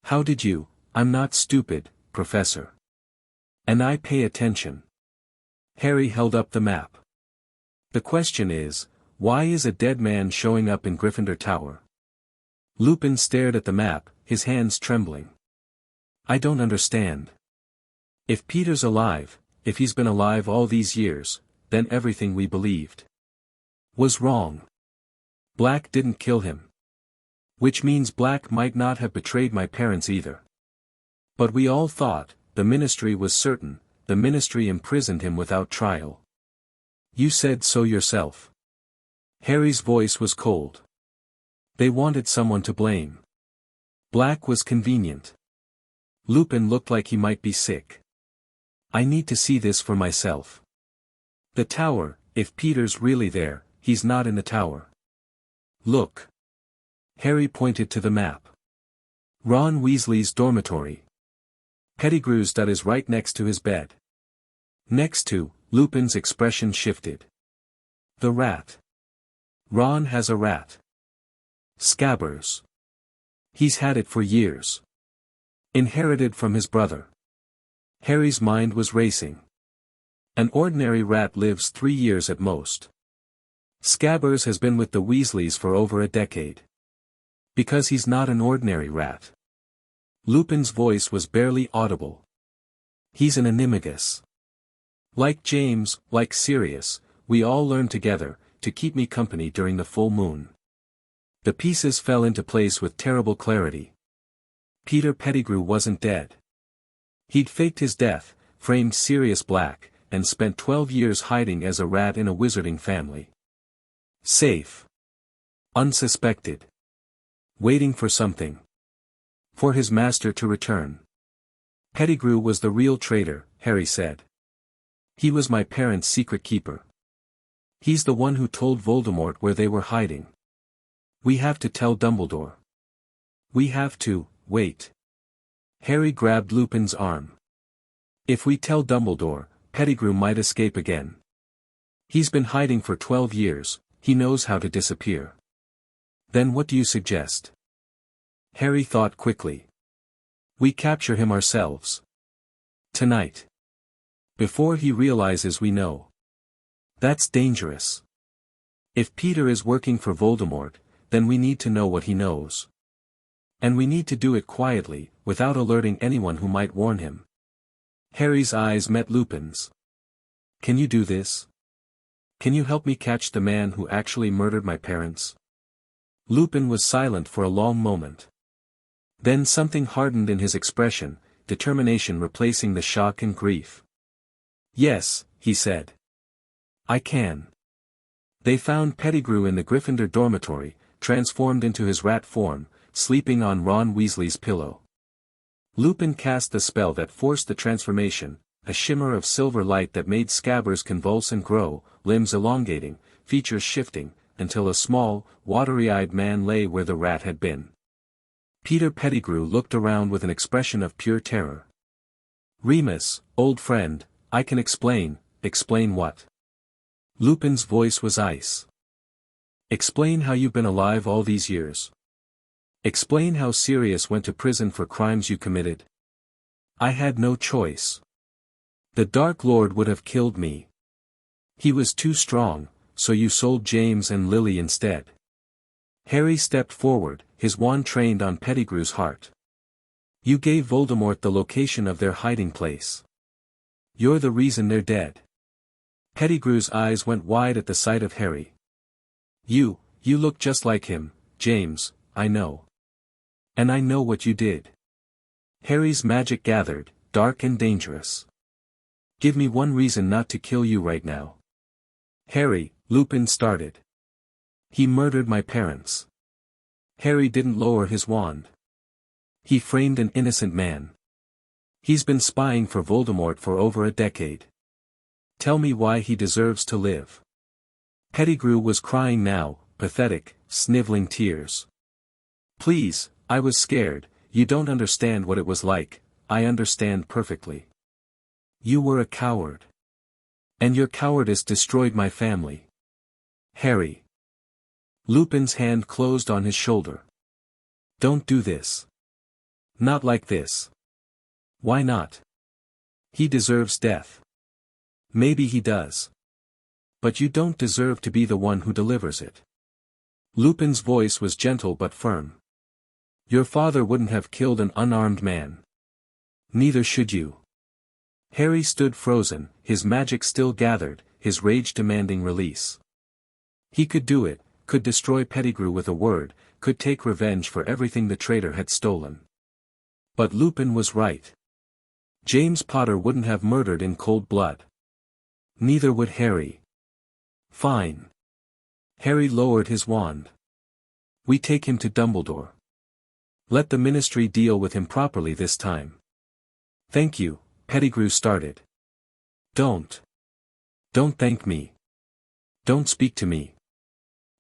How did you, I'm not stupid, Professor. And I pay attention. Harry held up the map. The question is, why is a dead man showing up in Gryffindor Tower? Lupin stared at the map, his hands trembling. I don't understand. If Peter's alive, if he's been alive all these years, then everything we believed was wrong. Black didn't kill him. Which means Black might not have betrayed my parents either. But we all thought, the Ministry was certain, the Ministry imprisoned him without trial. You said so yourself. Harry's voice was cold. They wanted someone to blame. Black was convenient. Lupin looked like he might be sick. I need to see this for myself. The tower, if Peter's really there, he's not in the tower. Look. Harry pointed to the map. Ron Weasley's dormitory. Pettigrew's that is right next to his bed. Next to, Lupin's expression shifted. The rat. Ron has a rat. Scabbers. He's had it for years. Inherited from his brother. Harry's mind was racing. An ordinary rat lives 3 years at most. Scabbers has been with the Weasleys for over a decade. Because he's not an ordinary rat. Lupin's voice was barely audible. He's an animagus. Like James, like Sirius, we all learned together, to keep me company during the full moon. The pieces fell into place with terrible clarity. Peter Pettigrew wasn't dead. He'd faked his death, framed Sirius Black, and spent 12 years hiding as a rat in a wizarding family. Safe. Unsuspected. Waiting for something. For his master to return. Pettigrew was the real traitor, Harry said. He was my parents' secret keeper. He's the one who told Voldemort where they were hiding. We have to tell Dumbledore. We have to, wait. Harry grabbed Lupin's arm. If we tell Dumbledore, Pettigrew might escape again. He's been hiding for 12 years, he knows how to disappear. Then what do you suggest? Harry thought quickly. We capture him ourselves. Tonight. Before he realizes we know. That's dangerous. If Peter is working for Voldemort, then we need to know what he knows. And we need to do it quietly, without alerting anyone who might warn him. Harry's eyes met Lupin's. Can you do this? Can you help me catch the man who actually murdered my parents? Lupin was silent for a long moment. Then something hardened in his expression, determination replacing the shock and grief. Yes, he said. I can. They found Pettigrew in the Gryffindor dormitory, transformed into his rat form, sleeping on Ron Weasley's pillow. Lupin cast the spell that forced the transformation, a shimmer of silver light that made Scabbers convulse and grow, limbs elongating, features shifting, until a small, watery-eyed man lay where the rat had been. Peter Pettigrew looked around with an expression of pure terror. Remus, old friend, I can explain. Explain what? Lupin's voice was ice. Explain how you've been alive all these years. Explain how Sirius went to prison for crimes you committed. I had no choice. The Dark Lord would have killed me. He was too strong, so you sold James and Lily instead. Harry stepped forward, his wand trained on Pettigrew's heart. You gave Voldemort the location of their hiding place. You're the reason they're dead. Pettigrew's eyes went wide at the sight of Harry. You look just like him, James, I know. And I know what you did. Harry's magic gathered, dark and dangerous. Give me one reason not to kill you right now. Harry, Lupin started. He murdered my parents. Harry didn't lower his wand. He framed an innocent man. He's been spying for Voldemort for over a decade. Tell me why he deserves to live. Pettigrew was crying now, pathetic, sniveling tears. Please, I was scared, you don't understand what it was like, I understand perfectly. You were a coward. And your cowardice destroyed my family. Harry. Lupin's hand closed on his shoulder. Don't do this. Not like this. Why not? He deserves death. Maybe he does. But you don't deserve to be the one who delivers it. Lupin's voice was gentle but firm. Your father wouldn't have killed an unarmed man. Neither should you. Harry stood frozen, his magic still gathered, his rage demanding release. He could do it, could destroy Pettigrew with a word, could take revenge for everything the traitor had stolen. But Lupin was right. James Potter wouldn't have murdered in cold blood. Neither would Harry. Fine. Harry lowered his wand. We take him to Dumbledore. Let the Ministry deal with him properly this time. Thank you, Pettigrew started. Don't thank me. Don't speak to me.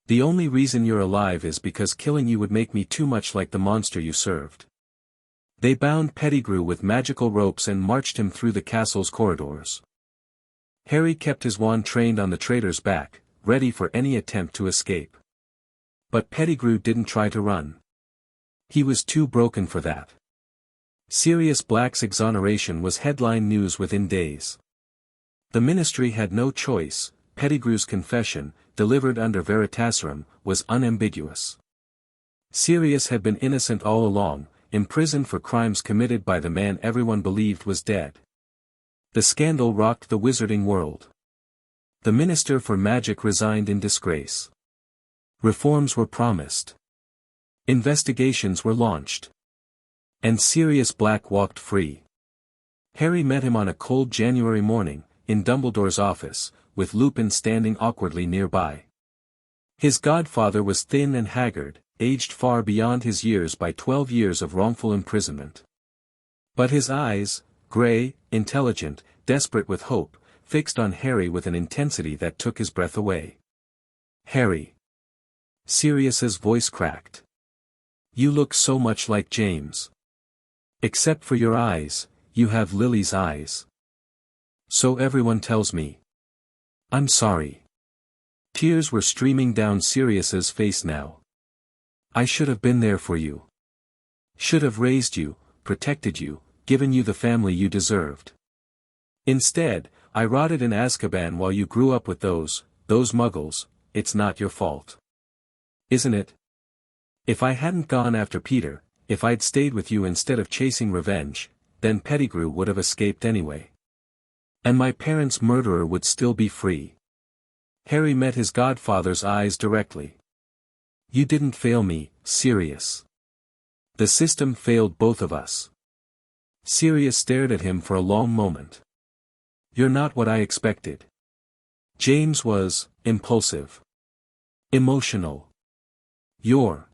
The only reason you're alive is because killing you would make me too much like the monster you served. They bound Pettigrew with magical ropes and marched him through the castle's corridors. Harry kept his wand trained on the traitor's back, ready for any attempt to escape. But Pettigrew didn't try to run. He was too broken for that. Sirius Black's exoneration was headline news within days. The Ministry had no choice. Pettigrew's confession, delivered under Veritaserum, was unambiguous. Sirius had been innocent all along, imprisoned for crimes committed by the man everyone believed was dead. The scandal rocked the wizarding world. The Minister for Magic resigned in disgrace. Reforms were promised. Investigations were launched. And Sirius Black walked free. Harry met him on a cold January morning, in Dumbledore's office, with Lupin standing awkwardly nearby. His godfather was thin and haggard, aged far beyond his years by 12 years of wrongful imprisonment. But his eyes, grey, intelligent, desperate with hope, fixed on Harry with an intensity that took his breath away. Harry. Sirius's voice cracked. You look so much like James. Except for your eyes, you have Lily's eyes. So everyone tells me. I'm sorry. Tears were streaming down Sirius's face now. I should have been there for you. Should have raised you, protected you, given you the family you deserved. Instead, I rotted in Azkaban while you grew up with those muggles. It's not your fault. Isn't it? If I hadn't gone after Peter, if I'd stayed with you instead of chasing revenge, then Pettigrew would have escaped anyway. And my parents' murderer would still be free. Harry met his godfather's eyes directly. You didn't fail me, Sirius. The system failed both of us. Sirius stared at him for a long moment. You're not what I expected. James was impulsive. Emotional. You're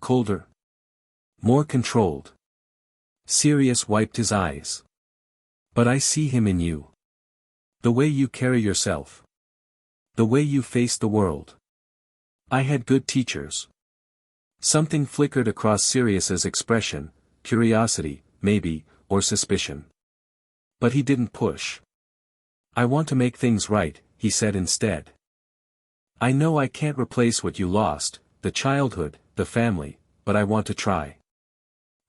colder. More controlled. Sirius wiped his eyes. But I see him in you. The way you carry yourself. The way you face the world. I had good teachers. Something flickered across Sirius's expression, curiosity, maybe, or suspicion. But he didn't push. I want to make things right, he said instead. I know I can't replace what you lost, the childhood, the family, but I want to try.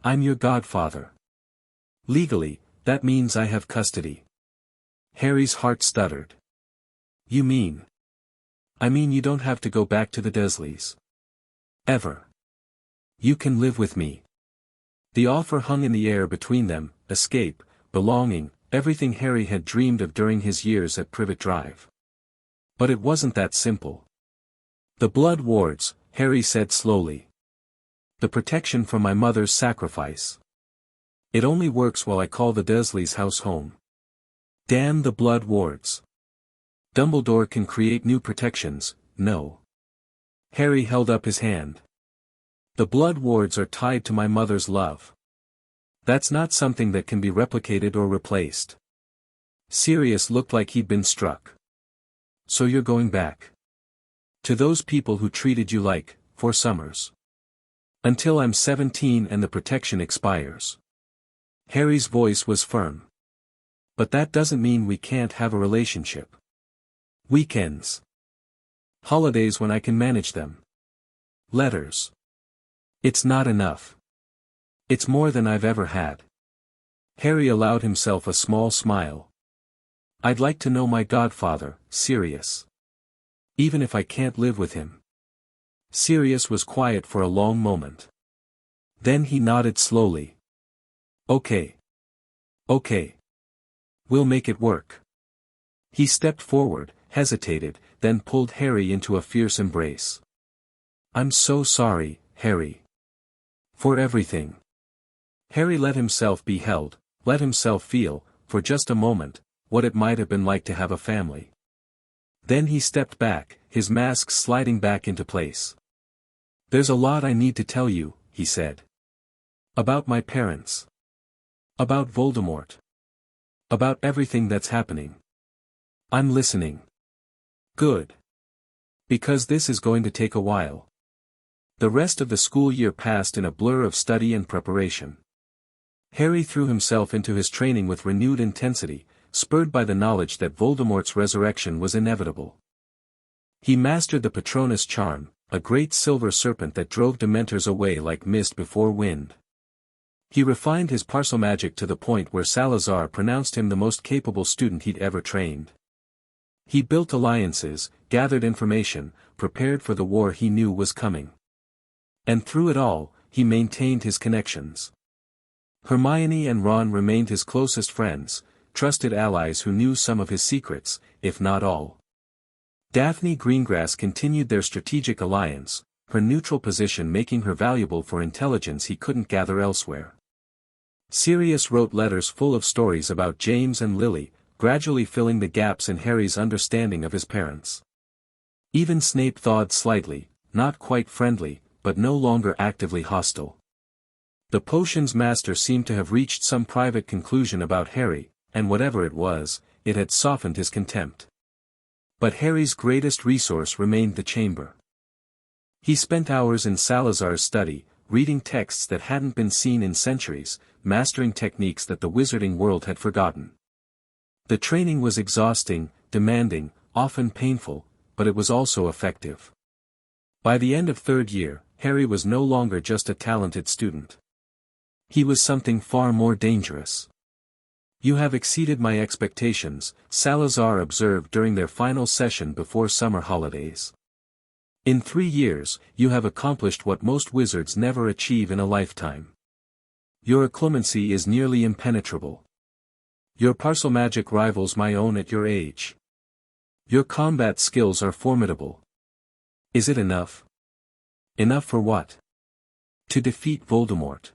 I'm your godfather. Legally, that means I have custody. Harry's heart stuttered. You mean? I mean you don't have to go back to the Dursleys. Ever. You can live with me. The offer hung in the air between them, escape, belonging, everything Harry had dreamed of during his years at Privet Drive. But it wasn't that simple. The blood wards, Harry said slowly. The protection from my mother's sacrifice. It only works while I call the Dursleys' house home. Damn the blood wards. Dumbledore can create new protections, no. Harry held up his hand. The blood wards are tied to my mother's love. That's not something that can be replicated or replaced. Sirius looked like he'd been struck. So you're going back. To those people who treated you like, 4 summers. Until I'm 17 and the protection expires. Harry's voice was firm. But that doesn't mean we can't have a relationship. Weekends. Holidays when I can manage them. Letters. It's not enough. It's more than I've ever had. Harry allowed himself a small smile. I'd like to know my godfather, Sirius. Even if I can't live with him. Sirius was quiet for a long moment. Then he nodded slowly. Okay. Okay. We'll make it work. He stepped forward, hesitated, then pulled Harry into a fierce embrace. I'm so sorry, Harry. For everything. Harry let himself be held, let himself feel, for just a moment, what it might have been like to have a family. Then he stepped back, his mask sliding back into place. There's a lot I need to tell you, he said. About my parents. About Voldemort. About everything that's happening. I'm listening. Good. Because this is going to take a while. The rest of the school year passed in a blur of study and preparation. Harry threw himself into his training with renewed intensity, spurred by the knowledge that Voldemort's resurrection was inevitable. He mastered the Patronus charm, a great silver serpent that drove Dementors away like mist before wind. He refined his Parselmagic to the point where Salazar pronounced him the most capable student he'd ever trained. He built alliances, gathered information, prepared for the war he knew was coming. And through it all, he maintained his connections. Hermione and Ron remained his closest friends, trusted allies who knew some of his secrets, if not all. Daphne Greengrass continued their strategic alliance, her neutral position making her valuable for intelligence he couldn't gather elsewhere. Sirius wrote letters full of stories about James and Lily, gradually filling the gaps in Harry's understanding of his parents. Even Snape thawed slightly, not quite friendly, but no longer actively hostile. The potions master seemed to have reached some private conclusion about Harry, and whatever it was, it had softened his contempt. But Harry's greatest resource remained the chamber. He spent hours in Salazar's study, reading texts that hadn't been seen in centuries, mastering techniques that the wizarding world had forgotten. The training was exhausting, demanding, often painful, but it was also effective. By the end of third year, Harry was no longer just a talented student. He was something far more dangerous. You have exceeded my expectations, Salazar observed during their final session before summer holidays. In 3 years, you have accomplished what most wizards never achieve in a lifetime. Your occlumency is nearly impenetrable. Your Parselmagic rivals my own at your age. Your combat skills are formidable. Is it enough? Enough for what? To defeat Voldemort.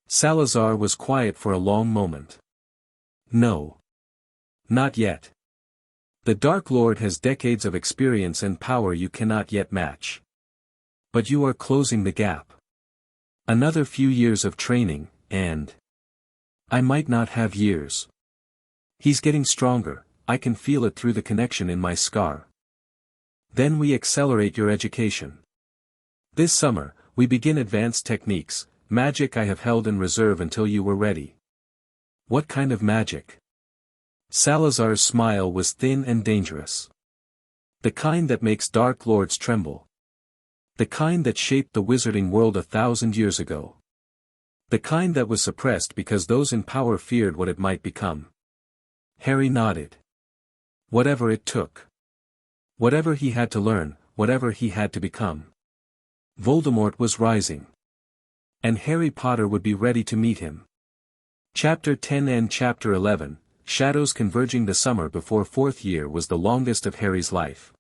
Salazar was quiet for a long moment. No. Not yet. The Dark Lord has decades of experience and power you cannot yet match. But you are closing the gap. Another few years of training, and I might not have years. He's getting stronger, I can feel it through the connection in my scar. Then we accelerate your education. This summer, we begin advanced techniques, magic I have held in reserve until you were ready. What kind of magic? Salazar's smile was thin and dangerous. The kind that makes Dark Lords tremble. The kind that shaped the wizarding world 1,000 years ago. The kind that was suppressed because those in power feared what it might become. Harry nodded. Whatever it took. Whatever he had to learn, whatever he had to become. Voldemort was rising. And Harry Potter would be ready to meet him. Chapter 10 and Chapter 11, Shadows Converging. The summer before fourth year was the longest of Harry's life.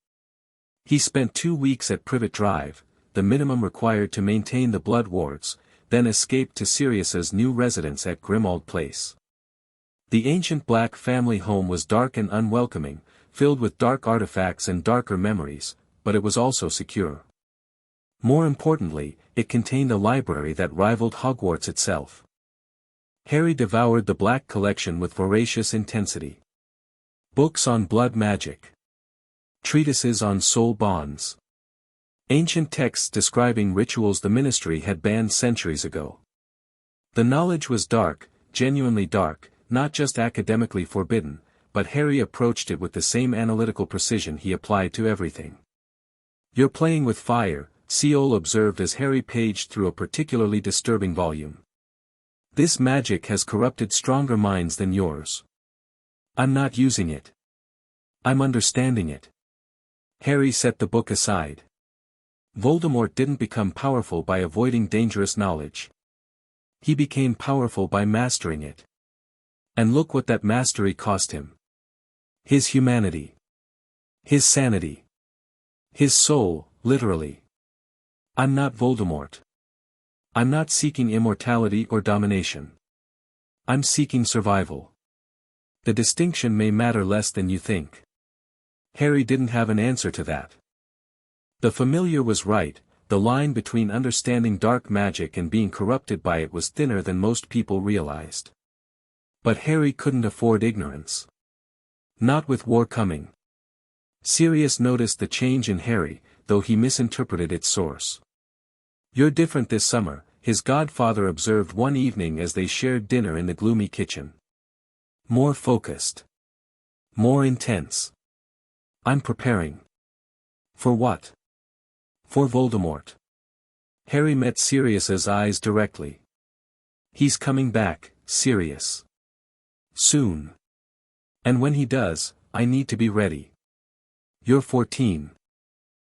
He spent 2 weeks at Privet Drive, the minimum required to maintain the Blood Wards, then escaped to Sirius's new residence at Grimmauld Place. The ancient Black family home was dark and unwelcoming, filled with dark artifacts and darker memories, but it was also secure. More importantly, it contained a library that rivaled Hogwarts itself. Harry devoured the Black collection with voracious intensity. Books on blood magic. Treatises on soul bonds. Ancient texts describing rituals the Ministry had banned centuries ago. The knowledge was dark, genuinely dark, not just academically forbidden, but Harry approached it with the same analytical precision he applied to everything. You're playing with fire, Seol observed as Harry paged through a particularly disturbing volume. This magic has corrupted stronger minds than yours. I'm not using it. I'm understanding it. Harry set the book aside. Voldemort didn't become powerful by avoiding dangerous knowledge. He became powerful by mastering it. And look what that mastery cost him. His humanity. His sanity. His soul, literally. I'm not Voldemort. I'm not seeking immortality or domination. I'm seeking survival. The distinction may matter less than you think. Harry didn't have an answer to that. The familiar was right, the line between understanding dark magic and being corrupted by it was thinner than most people realized. But Harry couldn't afford ignorance. Not with war coming. Sirius noticed the change in Harry, though he misinterpreted its source. "You're different this summer," his godfather observed one evening as they shared dinner in the gloomy kitchen. "More focused. More intense. I'm preparing." "For what?" "For Voldemort." Harry met Sirius's eyes directly. "He's coming back, Sirius. Soon. And when he does, I need to be ready. You're 14.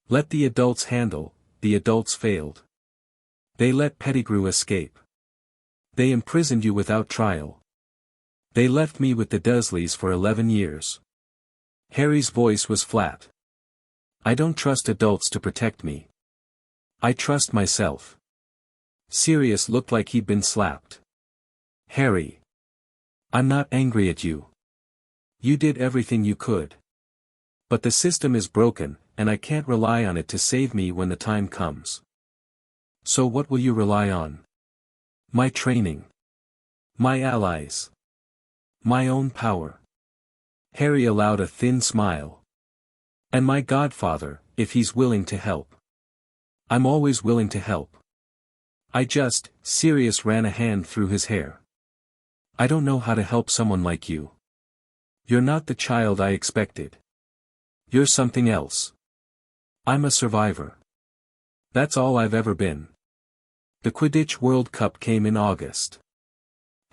Let the adults handle, the adults failed. They let Pettigrew escape. They imprisoned you without trial. They left me with the Dursleys for 11 years. Harry's voice was flat. "I don't trust adults to protect me. I trust myself." Sirius looked like he'd been slapped. "Harry. I'm not angry at you. You did everything you could. But the system is broken, and I can't rely on it to save me when the time comes." "So what will you rely on?" "My training. My allies. My own power." Harry allowed a thin smile. "And my godfather, if he's willing to help." "I'm always willing to help. Sirius ran a hand through his hair. "I don't know how to help someone like you. You're not the child I expected. You're something else. I'm a survivor. That's all I've ever been." The Quidditch World Cup came in August.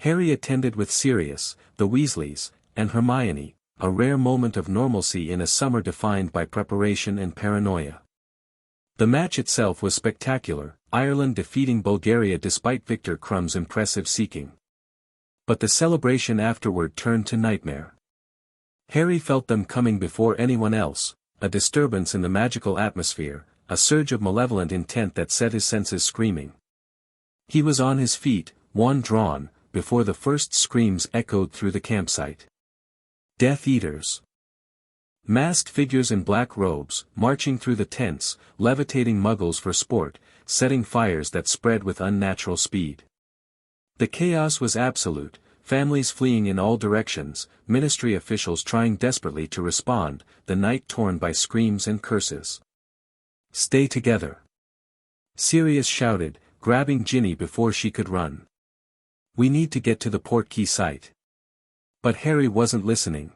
Harry attended with Sirius, the Weasleys, and Hermione, a rare moment of normalcy in a summer defined by preparation and paranoia. The match itself was spectacular, Ireland defeating Bulgaria despite Victor Crumb's impressive seeking. But the celebration afterward turned to nightmare. Harry felt them coming before anyone else, a disturbance in the magical atmosphere, a surge of malevolent intent that set his senses screaming. He was on his feet, wand drawn, before the first screams echoed through the campsite. Death Eaters. Masked figures in black robes, marching through the tents, levitating muggles for sport, setting fires that spread with unnatural speed. The chaos was absolute, families fleeing in all directions, ministry officials trying desperately to respond, the night torn by screams and curses. "Stay together!" Sirius shouted, grabbing Ginny before she could run. "We need to get to the Portkey site." But Harry wasn't listening.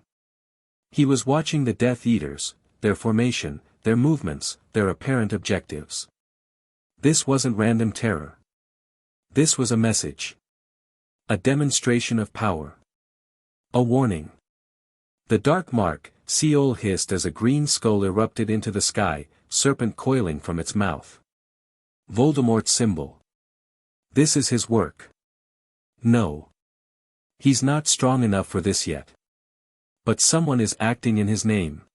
He was watching the Death Eaters, their formation, their movements, their apparent objectives. This wasn't random terror. This was a message. A demonstration of power. A warning. The dark mark, Seol hissed as a green skull erupted into the sky, serpent coiling from its mouth. Voldemort's symbol. This is his work. No. He's not strong enough for this yet. But someone is acting in his name.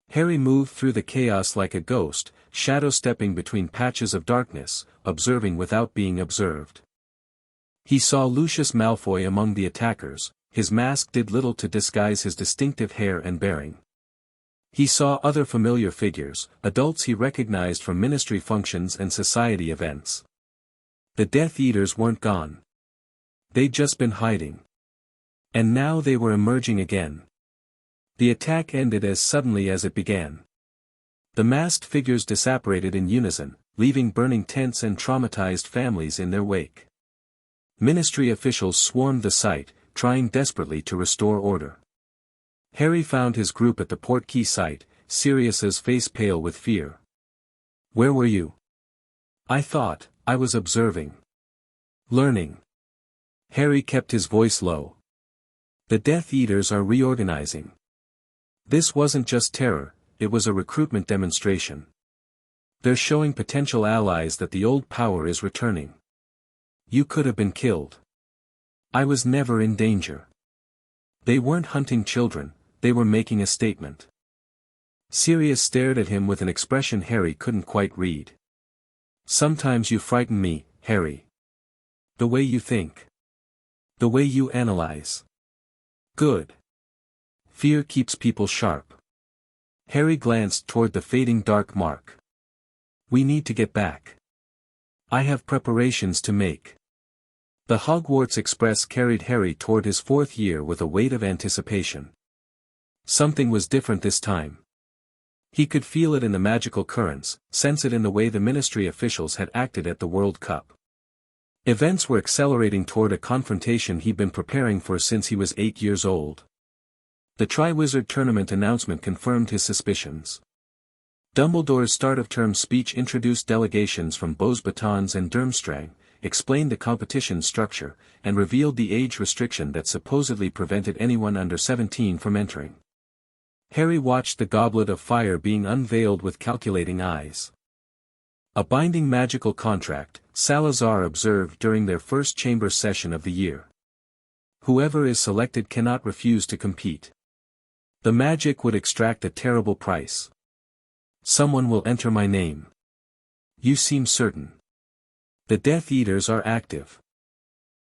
Harry moved through the chaos like a ghost, shadow-stepping between patches of darkness, observing without being observed. He saw Lucius Malfoy among the attackers, his mask did little to disguise his distinctive hair and bearing. He saw other familiar figures, adults he recognized from ministry functions and society events. The Death Eaters weren't gone. They'd just been hiding. And now they were emerging again. The attack ended as suddenly as it began. The masked figures disapparated in unison, leaving burning tents and traumatized families in their wake. Ministry officials swarmed the site, trying desperately to restore order. Harry found his group at the Portkey site, Sirius's face pale with fear. "Where were you?" "I thought, I was observing. Learning." Harry kept his voice low. The Death Eaters are reorganizing. This wasn't just terror, it was a recruitment demonstration. They're showing potential allies that the old power is returning. You could have been killed. I was never in danger. They weren't hunting children, they were making a statement. Sirius stared at him with an expression Harry couldn't quite read. Sometimes you frighten me, Harry. The way you think. The way you analyze. Good. Fear keeps people sharp. Harry glanced toward the fading dark mark. We need to get back. I have preparations to make. The Hogwarts Express carried Harry toward his 4th year with a weight of anticipation. Something was different this time. He could feel it in the magical currents, sense it in the way the ministry officials had acted at the World Cup. Events were accelerating toward a confrontation he'd been preparing for since he was 8 years old. The Triwizard Tournament announcement confirmed his suspicions. Dumbledore's start-of-term speech introduced delegations from Beauxbatons and Durmstrang, explained the competition structure, and revealed the age restriction that supposedly prevented anyone under 17 from entering. Harry watched the goblet of fire being unveiled with calculating eyes. A binding magical contract, Salazar observed during their first chamber session of the year. Whoever is selected cannot refuse to compete. The magic would extract a terrible price. Someone will enter my name. You seem certain. The Death Eaters are active.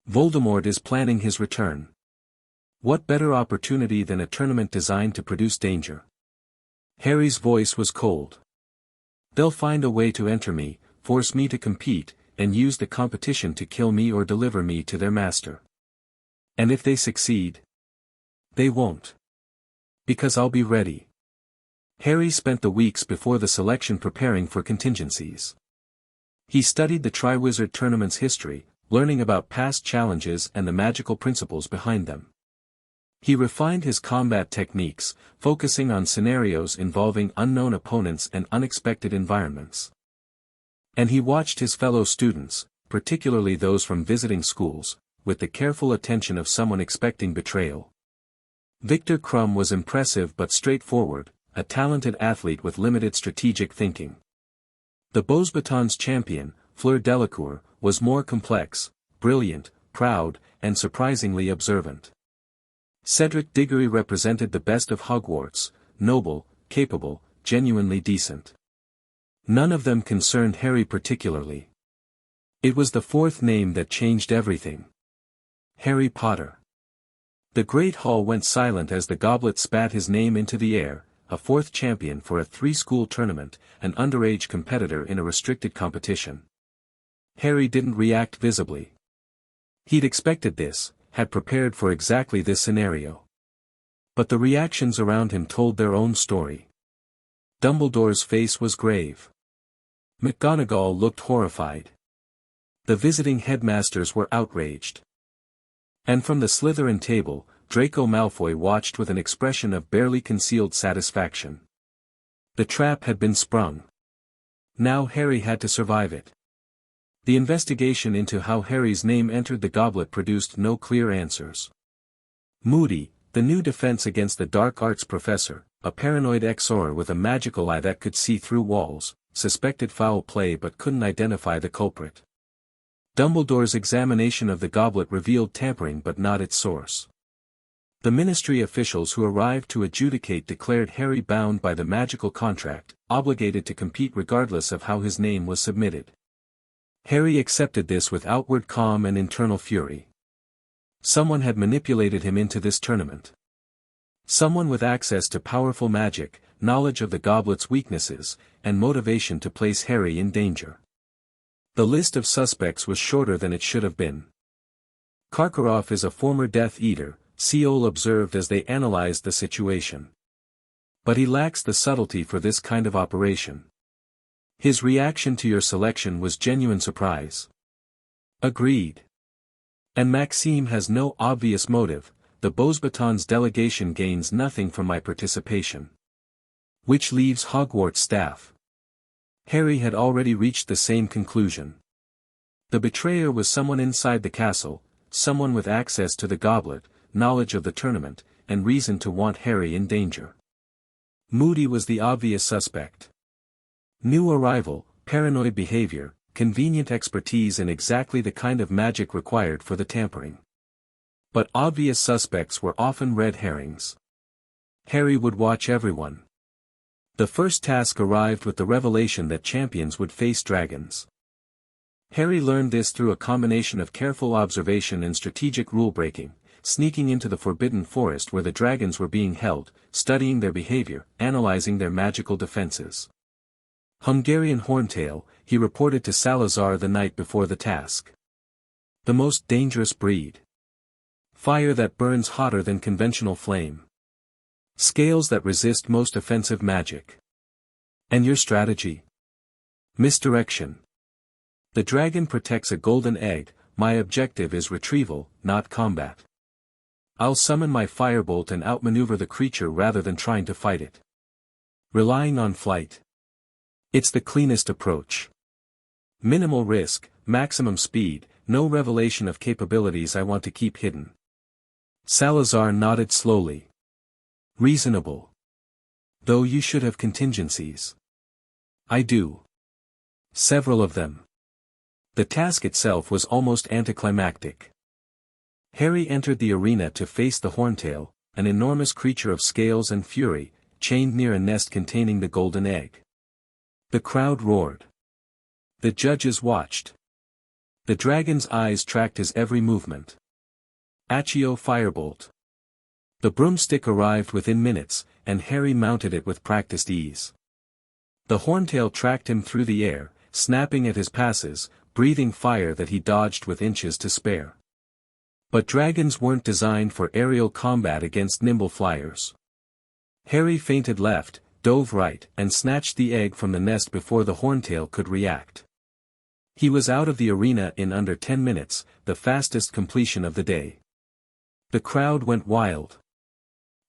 Voldemort is planning his return. What better opportunity than a tournament designed to produce danger? Harry's voice was cold. They'll find a way to enter me, force me to compete, and use the competition to kill me or deliver me to their master. And if they succeed? They won't. Because I'll be ready. Harry spent the weeks before the selection preparing for contingencies. He studied the Triwizard Tournament's history, learning about past challenges and the magical principles behind them. He refined his combat techniques, focusing on scenarios involving unknown opponents and unexpected environments. And he watched his fellow students, particularly those from visiting schools, with the careful attention of someone expecting betrayal. Victor Crumb was impressive but straightforward, a talented athlete with limited strategic thinking. The Beauxbatons champion, Fleur Delacour, was more complex, brilliant, proud, and surprisingly observant. Cedric Diggory represented the best of Hogwarts, noble, capable, genuinely decent. None of them concerned Harry particularly. It was the 4th name that changed everything. Harry Potter. The Great Hall went silent as the goblet spat his name into the air, a 4th champion for a 3-school tournament, an underage competitor in a restricted competition. Harry didn't react visibly. He'd expected this, had prepared for exactly this scenario. But the reactions around him told their own story. Dumbledore's face was grave. McGonagall looked horrified. The visiting headmasters were outraged. And from the Slytherin table, Draco Malfoy watched with an expression of barely concealed satisfaction. The trap had been sprung. Now Harry had to survive it. The investigation into how Harry's name entered the goblet produced no clear answers. Moody, the new defense against the dark arts professor, a paranoid XOR with a magical eye that could see through walls, suspected foul play but couldn't identify the culprit. Dumbledore's examination of the goblet revealed tampering but not its source. The ministry officials who arrived to adjudicate declared Harry bound by the magical contract, obligated to compete regardless of how his name was submitted. Harry accepted this with outward calm and internal fury. Someone had manipulated him into this tournament. Someone with access to powerful magic, knowledge of the goblet's weaknesses, and motivation to place Harry in danger. The list of suspects was shorter than it should have been. Karkaroff is a former Death Eater, Seol observed as they analyzed the situation. But he lacks the subtlety for this kind of operation. His reaction to your selection was genuine surprise. Agreed. And Maxime has no obvious motive, the Beauxbatons delegation gains nothing from my participation. Which leaves Hogwarts staff. Harry had already reached the same conclusion. The betrayer was someone inside the castle, someone with access to the goblet, knowledge of the tournament, and reason to want Harry in danger. Moody was the obvious suspect. New arrival, paranoid behavior, convenient expertise in exactly the kind of magic required for the tampering. But obvious suspects were often red herrings. Harry would watch everyone. The first task arrived with the revelation that champions would face dragons. Harry learned this through a combination of careful observation and strategic rule-breaking, sneaking into the Forbidden Forest where the dragons were being held, studying their behavior, analyzing their magical defenses. Hungarian Horntail, he reported to Salazar the night before the task. The most dangerous breed. Fire that burns hotter than conventional flame. Scales that resist most offensive magic. And your strategy? Misdirection. The dragon protects a golden egg, my objective is retrieval, not combat. I'll summon my firebolt and outmaneuver the creature rather than trying to fight it. Relying on flight. It's the cleanest approach. Minimal risk, maximum speed, no revelation of capabilities I want to keep hidden. Salazar nodded slowly. Reasonable. Though you should have contingencies. I do. Several of them. The task itself was almost anticlimactic. Harry entered the arena to face the Horntail, an enormous creature of scales and fury, chained near a nest containing the golden egg. The crowd roared. The judges watched. The dragon's eyes tracked his every movement. Accio Firebolt. The broomstick arrived within minutes, and Harry mounted it with practiced ease. The Horntail tracked him through the air, snapping at his passes, breathing fire that he dodged with inches to spare. But dragons weren't designed for aerial combat against nimble flyers. Harry feinted left, dove right, and snatched the egg from the nest before the Horntail could react. He was out of the arena in under 10 minutes, the fastest completion of the day. The crowd went wild.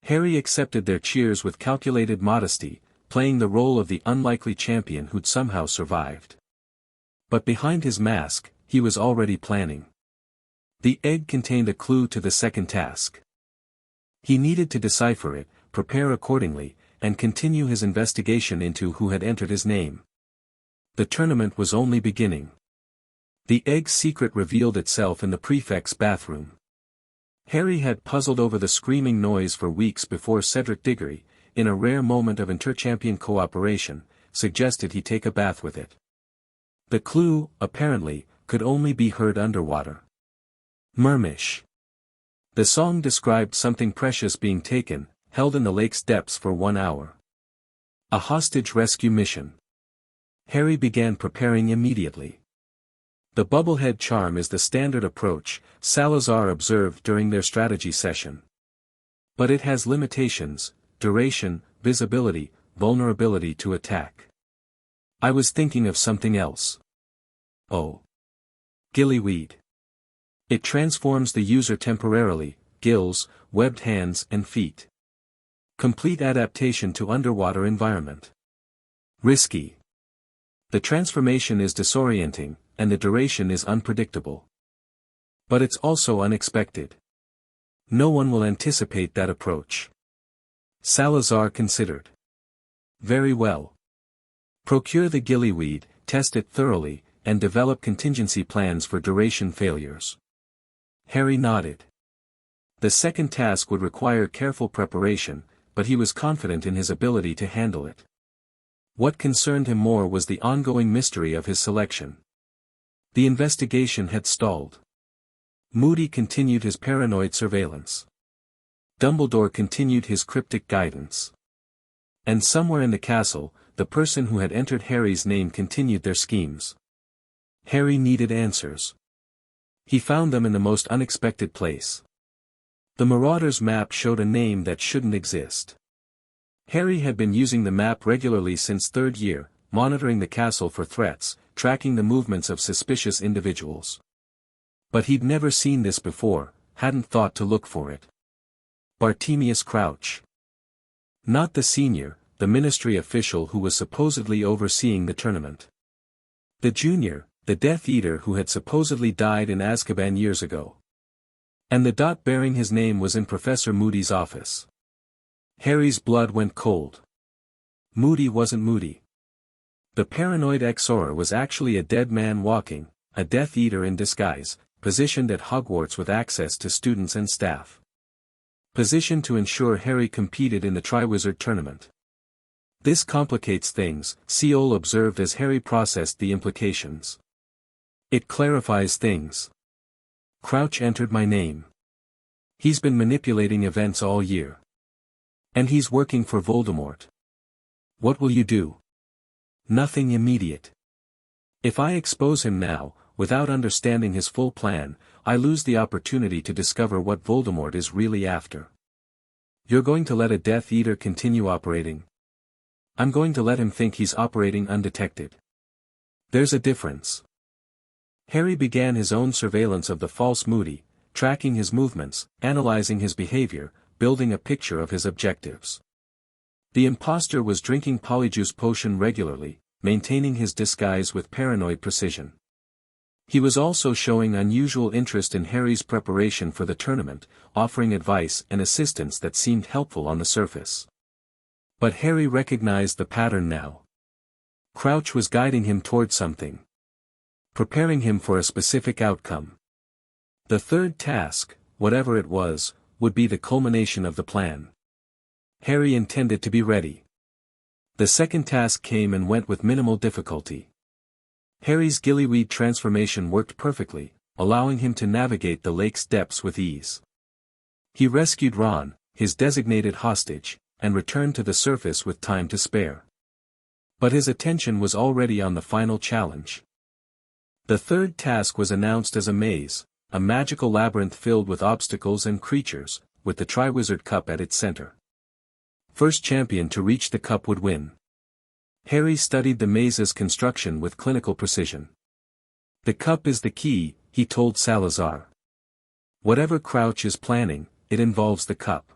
Harry accepted their cheers with calculated modesty, playing the role of the unlikely champion who'd somehow survived. But behind his mask, he was already planning. The egg contained a clue to the second task. He needed to decipher it, prepare accordingly, and continue his investigation into who had entered his name. The tournament was only beginning. The egg's secret revealed itself in the prefect's bathroom. Harry had puzzled over the screaming noise for weeks before Cedric Diggory, in a rare moment of interchampion cooperation, suggested he take a bath with it. The clue, apparently, could only be heard underwater. Mermish. The song described something precious being taken, held in the lake's depths for 1 hour. A hostage rescue mission. Harry began preparing immediately. The bubblehead charm is the standard approach, Salazar observed during their strategy session. But it has limitations, duration, visibility, vulnerability to attack. I was thinking of something else. Oh. Gillyweed. It transforms the user temporarily, gills, webbed hands and feet. Complete adaptation to underwater environment. Risky. The transformation is disorienting, and the duration is unpredictable. But it's also unexpected. No one will anticipate that approach. Salazar considered. Very well. Procure the gillyweed, test it thoroughly, and develop contingency plans for duration failures. Harry nodded. The second task would require careful preparation, but he was confident in his ability to handle it. What concerned him more was the ongoing mystery of his selection. The investigation had stalled. Moody continued his paranoid surveillance. Dumbledore continued his cryptic guidance. And somewhere in the castle, the person who had entered Harry's name continued their schemes. Harry needed answers. He found them in the most unexpected place. The Marauder's map showed a name that shouldn't exist. Harry had been using the map regularly since third year, monitoring the castle for threats, tracking the movements of suspicious individuals. But he'd never seen this before, hadn't thought to look for it. Bartemius Crouch. Not the senior, the ministry official who was supposedly overseeing the tournament. The junior, the Death Eater who had supposedly died in Azkaban years ago. And the dot bearing his name was in Professor Moody's office. Harry's blood went cold. Moody wasn't Moody. The paranoid XOR was actually a dead man walking, a Death Eater in disguise, positioned at Hogwarts with access to students and staff. Positioned to ensure Harry competed in the Triwizard Tournament. This complicates things, Seol observed as Harry processed the implications. It clarifies things. Crouch entered my name. He's been manipulating events all year. And he's working for Voldemort. What will you do? Nothing immediate. If I expose him now, without understanding his full plan, I lose the opportunity to discover what Voldemort is really after. You're going to let a Death Eater continue operating? I'm going to let him think he's operating undetected. There's a difference. Harry began his own surveillance of the false Moody, tracking his movements, analyzing his behavior, building a picture of his objectives. The impostor was drinking Polyjuice potion regularly, maintaining his disguise with paranoid precision. He was also showing unusual interest in Harry's preparation for the tournament, offering advice and assistance that seemed helpful on the surface. But Harry recognized the pattern now. Crouch was guiding him toward something. Preparing him for a specific outcome. The third task, whatever it was, would be the culmination of the plan. Harry intended to be ready. The second task came and went with minimal difficulty. Harry's gillyweed transformation worked perfectly, allowing him to navigate the lake's depths with ease. He rescued Ron, his designated hostage, and returned to the surface with time to spare. But his attention was already on the final challenge. The third task was announced as a maze, a magical labyrinth filled with obstacles and creatures, with the Triwizard Cup at its center. First champion to reach the cup would win. Harry studied the maze's construction with clinical precision. The cup is the key, he told Salazar. Whatever Crouch is planning, it involves the cup.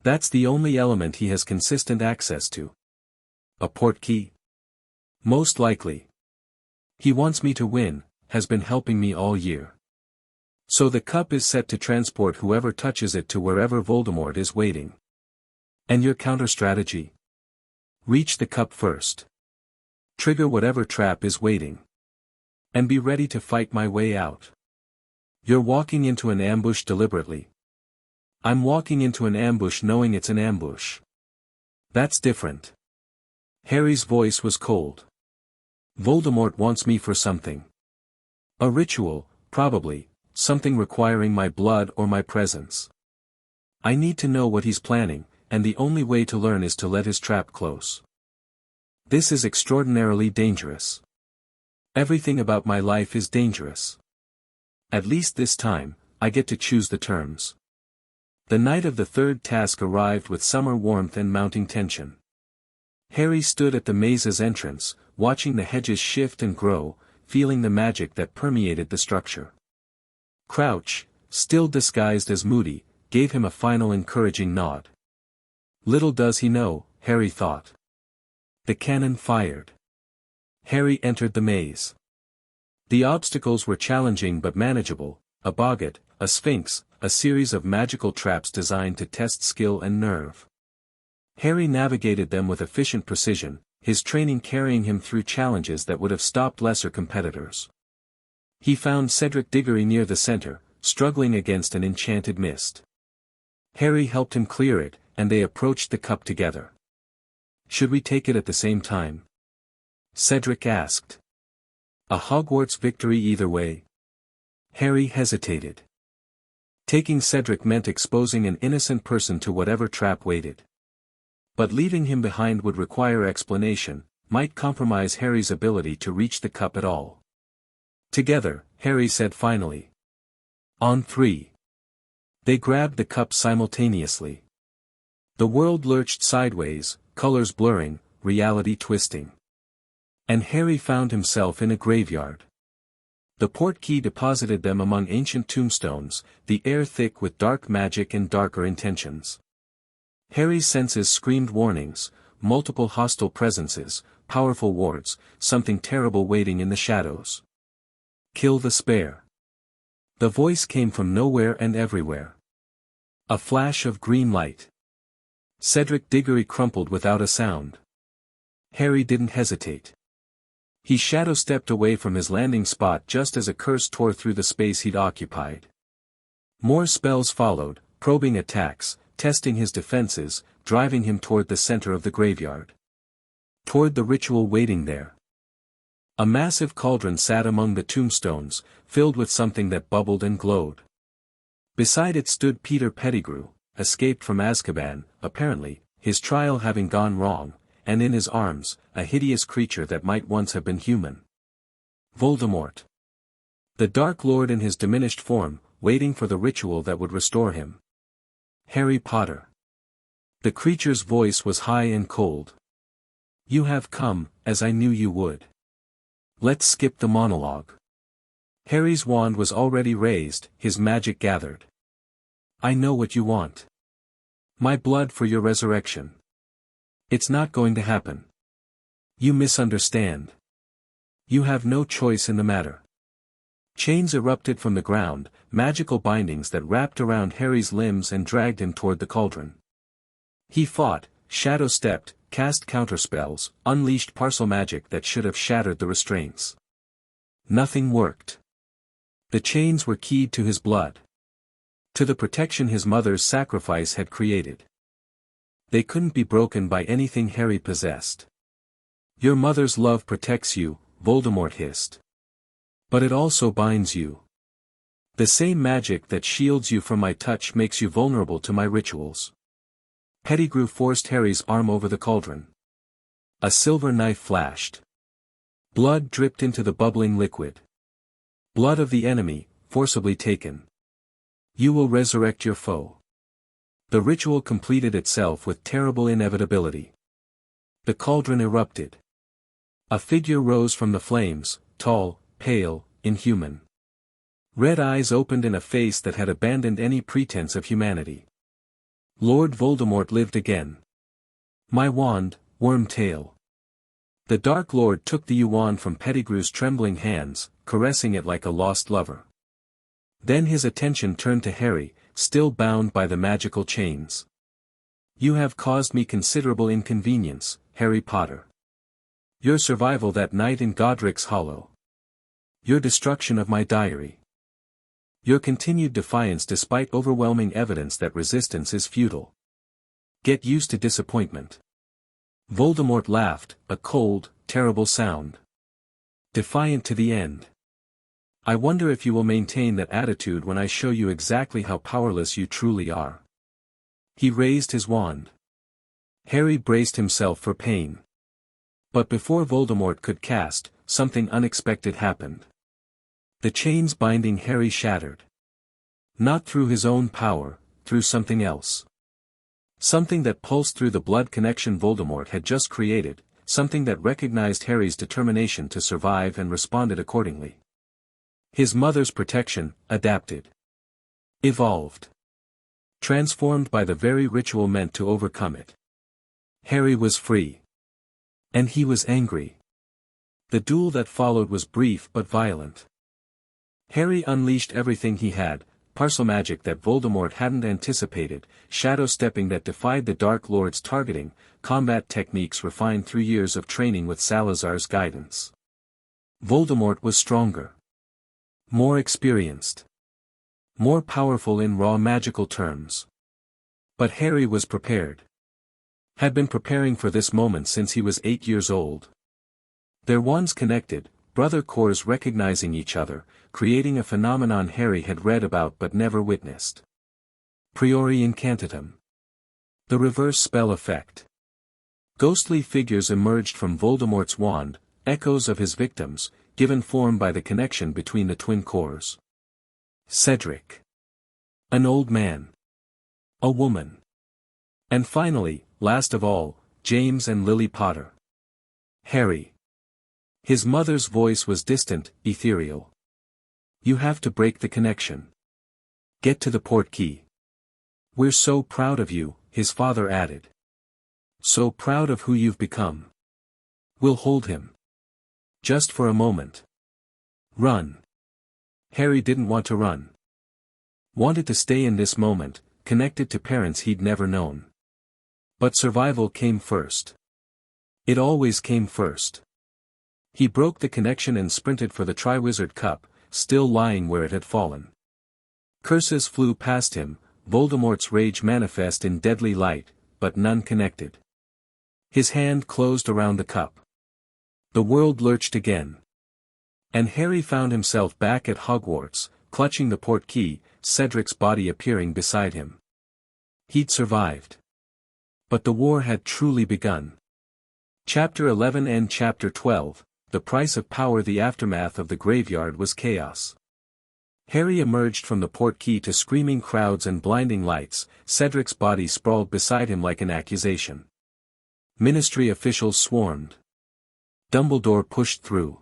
That's the only element he has consistent access to. A portkey? Most likely. He wants me to win, has been helping me all year. So the cup is set to transport whoever touches it to wherever Voldemort is waiting. And your counter-strategy? Reach the cup first. Trigger whatever trap is waiting. And be ready to fight my way out. You're walking into an ambush deliberately. I'm walking into an ambush knowing it's an ambush. That's different. Harry's voice was cold. Voldemort wants me for something. A ritual, probably, something requiring my blood or my presence. I need to know what he's planning, and the only way to learn is to let his trap close. This is extraordinarily dangerous. Everything about my life is dangerous. At least this time, I get to choose the terms. The night of the third task arrived with summer warmth and mounting tension. Harry stood at the maze's entrance, watching the hedges shift and grow, feeling the magic that permeated the structure. Crouch, still disguised as Moody, gave him a final encouraging nod. Little does he know, Harry thought. The cannon fired. Harry entered the maze. The obstacles were challenging but manageable, a boggart, a sphinx, a series of magical traps designed to test skill and nerve. Harry navigated them with efficient precision, his training carrying him through challenges that would have stopped lesser competitors. He found Cedric Diggory near the center, struggling against an enchanted mist. Harry helped him clear it, and they approached the cup together. Should we take it at the same time? Cedric asked. A Hogwarts victory either way? Harry hesitated. Taking Cedric meant exposing an innocent person to whatever trap waited. But leaving him behind would require explanation, might compromise Harry's ability to reach the cup at all. Together, Harry said finally. On 3. They grabbed the cup simultaneously. The world lurched sideways, colors blurring, reality twisting. And Harry found himself in a graveyard. The portkey deposited them among ancient tombstones, the air thick with dark magic and darker intentions. Harry's senses screamed warnings, multiple hostile presences, powerful wards, something terrible waiting in the shadows. Kill the spare. The voice came from nowhere and everywhere. A flash of green light. Cedric Diggory crumpled without a sound. Harry didn't hesitate. He shadow-stepped away from his landing spot just as a curse tore through the space he'd occupied. More spells followed, probing attacks, testing his defenses, driving him toward the center of the graveyard. Toward the ritual waiting there. A massive cauldron sat among the tombstones, filled with something that bubbled and glowed. Beside it stood Peter Pettigrew, escaped from Azkaban, apparently, his trial having gone wrong, and in his arms, a hideous creature that might once have been human. Voldemort. The Dark Lord in his diminished form, waiting for the ritual that would restore him. Harry Potter. The creature's voice was high and cold. You have come, as I knew you would. Let's skip the monologue. Harry's wand was already raised, his magic gathered. I know what you want. My blood for your resurrection. It's not going to happen. You misunderstand. You have no choice in the matter. Chains erupted from the ground, magical bindings that wrapped around Harry's limbs and dragged him toward the cauldron. He fought, shadow-stepped, cast counterspells, unleashed Parselmagic that should have shattered the restraints. Nothing worked. The chains were keyed to his blood. To the protection his mother's sacrifice had created. They couldn't be broken by anything Harry possessed. Your mother's love protects you, Voldemort hissed. But it also binds you. The same magic that shields you from my touch makes you vulnerable to my rituals. Pettigrew forced Harry's arm over the cauldron. A silver knife flashed. Blood dripped into the bubbling liquid. Blood of the enemy, forcibly taken. You will resurrect your foe. The ritual completed itself with terrible inevitability. The cauldron erupted. A figure rose from the flames, tall, pale, inhuman. Red eyes opened in a face that had abandoned any pretense of humanity. Lord Voldemort lived again. My wand, Wormtail. The Dark Lord took the wand from Pettigrew's trembling hands, caressing it like a lost lover. Then his attention turned to Harry, still bound by the magical chains. You have caused me considerable inconvenience, Harry Potter. Your survival that night in Godric's Hollow. Your destruction of my diary. Your continued defiance despite overwhelming evidence that resistance is futile. Get used to disappointment. Voldemort laughed, a cold, terrible sound. Defiant to the end. I wonder if you will maintain that attitude when I show you exactly how powerless you truly are. He raised his wand. Harry braced himself for pain. But before Voldemort could cast, something unexpected happened. The chains binding Harry shattered. Not through his own power, through something else. Something that pulsed through the blood connection Voldemort had just created, something that recognized Harry's determination to survive and responded accordingly. His mother's protection, adapted. Evolved. Transformed by the very ritual meant to overcome it. Harry was free. And he was angry. The duel that followed was brief but violent. Harry unleashed everything he had, Parselmagic that Voldemort hadn't anticipated, shadow-stepping that defied the Dark Lord's targeting, combat techniques refined through years of training with Salazar's guidance. Voldemort was stronger. More experienced. More powerful in raw magical terms. But Harry was prepared. Had been preparing for this moment since he was 8 years old. Their wands connected, brother cores recognizing each other, creating a phenomenon Harry had read about but never witnessed. Priori incantatem. The reverse spell effect. Ghostly figures emerged from Voldemort's wand, echoes of his victims, given form by the connection between the twin cores. Cedric. An old man. A woman. And finally, last of all, James and Lily Potter. Harry. His mother's voice was distant, ethereal. You have to break the connection. Get to the portkey. We're so proud of you, his father added. So proud of who you've become. We'll hold him. Just for a moment. Run. Harry didn't want to run. Wanted to stay in this moment, connected to parents he'd never known. But survival came first. It always came first. He broke the connection and sprinted for the Triwizard Cup, still lying where it had fallen. Curses flew past him, Voldemort's rage manifest in deadly light, but none connected. His hand closed around the cup. The world lurched again. And Harry found himself back at Hogwarts, clutching the portkey, Cedric's body appearing beside him. He'd survived. But the war had truly begun. Chapter 11 and Chapter 12, The Price of Power. The aftermath of the graveyard was chaos. Harry emerged from the portkey to screaming crowds and blinding lights, Cedric's body sprawled beside him like an accusation. Ministry officials swarmed. Dumbledore pushed through.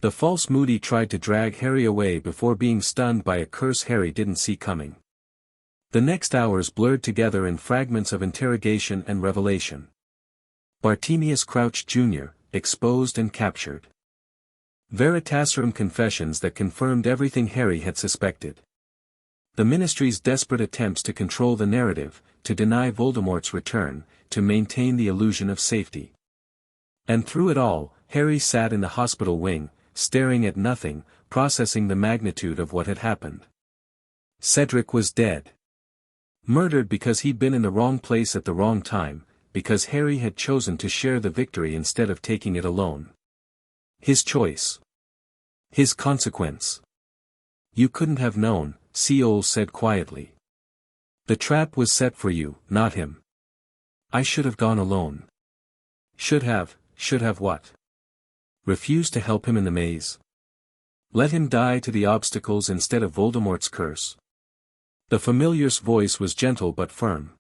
The false Moody tried to drag Harry away before being stunned by a curse Harry didn't see coming. The next hours blurred together in fragments of interrogation and revelation. Bartemius Crouch Jr., exposed and captured. Veritaserum confessions that confirmed everything Harry had suspected. The Ministry's desperate attempts to control the narrative, to deny Voldemort's return, to maintain the illusion of safety. And through it all, Harry sat in the hospital wing, staring at nothing, processing the magnitude of what had happened. Cedric was dead. Murdered because he'd been in the wrong place at the wrong time, because Harry had chosen to share the victory instead of taking it alone. His choice. His consequence. You couldn't have known, Seol said quietly. The trap was set for you, not him. I should have gone alone. Should have what? Refused to help him in the maze. Let him die to the obstacles instead of Voldemort's curse. The familiar's voice was gentle but firm.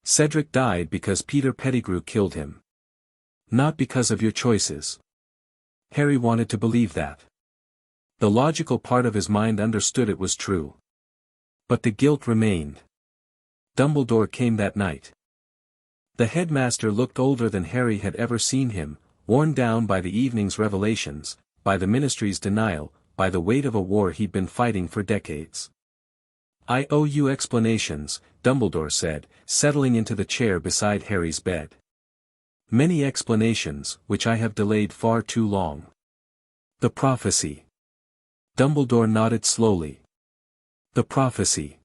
Cedric died because Peter Pettigrew killed him. Not because of your choices. Harry wanted to believe that. The logical part of his mind understood it was true. But the guilt remained. Dumbledore came that night. The headmaster looked older than Harry had ever seen him, worn down by the evening's revelations, by the Ministry's denial, by the weight of a war he'd been fighting for decades. I owe you explanations, Dumbledore said, settling into the chair beside Harry's bed. Many explanations, which I have delayed far too long. The prophecy. Dumbledore nodded slowly. The prophecy.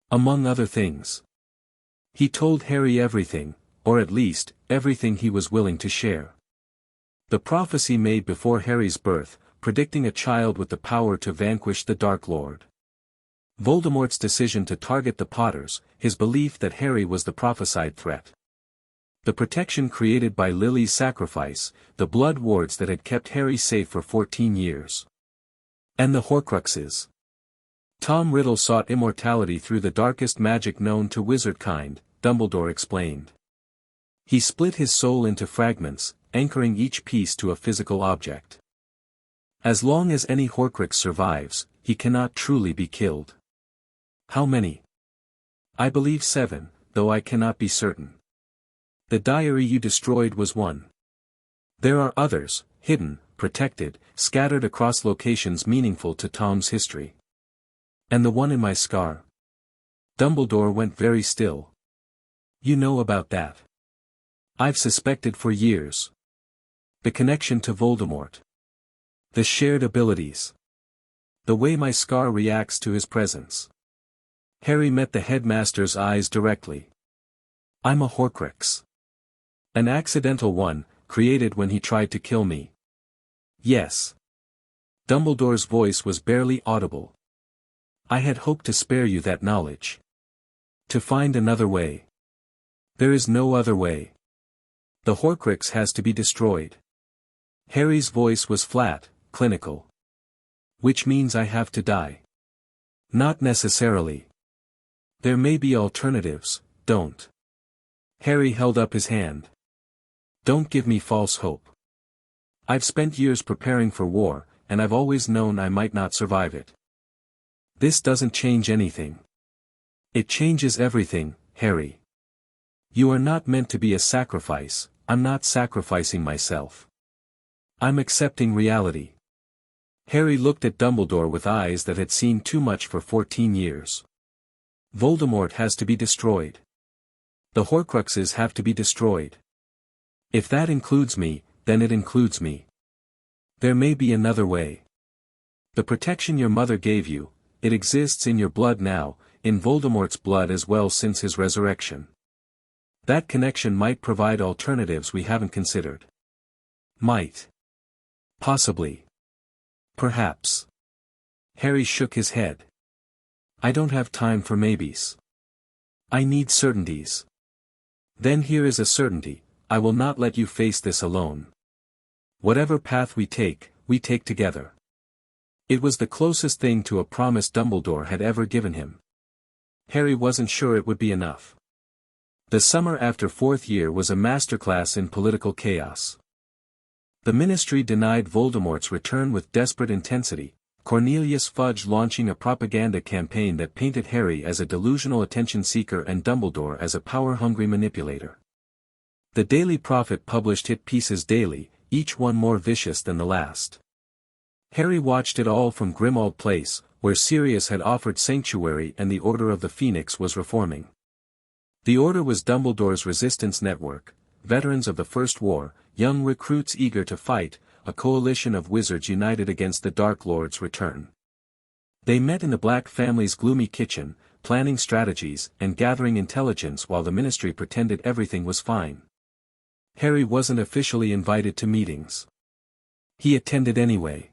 Among other things. He told Harry everything, or at least, everything he was willing to share. The prophecy made before Harry's birth, predicting a child with the power to vanquish the Dark Lord. Voldemort's decision to target the Potters, his belief that Harry was the prophesied threat. The protection created by Lily's sacrifice, the blood wards that had kept Harry safe for 14 years. And the Horcruxes. Tom Riddle sought immortality through the darkest magic known to wizardkind, Dumbledore explained. He split his soul into fragments, anchoring each piece to a physical object. As long as any Horcrux survives, he cannot truly be killed. How many? I believe 7, though I cannot be certain. The diary you destroyed was one. There are others, hidden, protected, scattered across locations meaningful to Tom's history. And the one in my scar? Dumbledore went very still. You know about that. I've suspected for years. The connection to Voldemort. The shared abilities. The way my scar reacts to his presence. Harry met the headmaster's eyes directly. I'm a Horcrux. An accidental one, created when he tried to kill me. Yes. Dumbledore's voice was barely audible. I had hoped to spare you that knowledge. To find another way. There is no other way. The Horcrux has to be destroyed. Harry's voice was flat, clinical. Which means I have to die. Not necessarily. There may be alternatives, don't. Harry held up his hand. Don't give me false hope. I've spent years preparing for war, and I've always known I might not survive it. This doesn't change anything. It changes everything, Harry. You are not meant to be a sacrifice. I'm not sacrificing myself. I'm accepting reality. Harry looked at Dumbledore with eyes that had seen too much for 14 years. Voldemort has to be destroyed. The Horcruxes have to be destroyed. If that includes me, then it includes me. There may be another way. The protection your mother gave you, it exists in your blood now, in Voldemort's blood as well since his resurrection. That connection might provide alternatives we haven't considered. Might. Possibly. Perhaps. Harry shook his head. I don't have time for maybes. I need certainties. Then here is a certainty, I will not let you face this alone. Whatever path we take together. It was the closest thing to a promise Dumbledore had ever given him. Harry wasn't sure it would be enough. The summer after fourth year was a masterclass in political chaos. The Ministry denied Voldemort's return with desperate intensity, Cornelius Fudge launching a propaganda campaign that painted Harry as a delusional attention seeker and Dumbledore as a power-hungry manipulator. The Daily Prophet published hit pieces daily, each one more vicious than the last. Harry watched it all from Grimmauld Place, where Sirius had offered sanctuary and the Order of the Phoenix was reforming. The Order was Dumbledore's resistance network, veterans of the First War, young recruits eager to fight, a coalition of wizards united against the Dark Lord's return. They met in the Black family's gloomy kitchen, planning strategies and gathering intelligence while the Ministry pretended everything was fine. Harry wasn't officially invited to meetings. He attended anyway.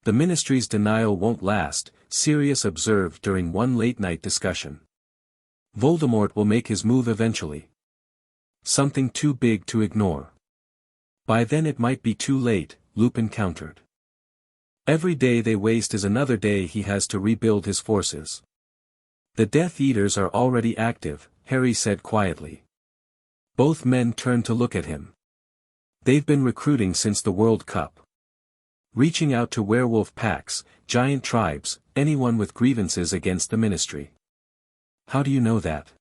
The Ministry's denial won't last, Sirius observed during one late-night discussion. Voldemort will make his move eventually. Something too big to ignore. By then it might be too late, Lupin countered. Every day they waste is another day he has to rebuild his forces. The Death Eaters are already active, Harry said quietly. Both men turned to look at him. They've been recruiting since the World Cup. Reaching out to werewolf packs, giant tribes, anyone with grievances against the Ministry. How do you know that?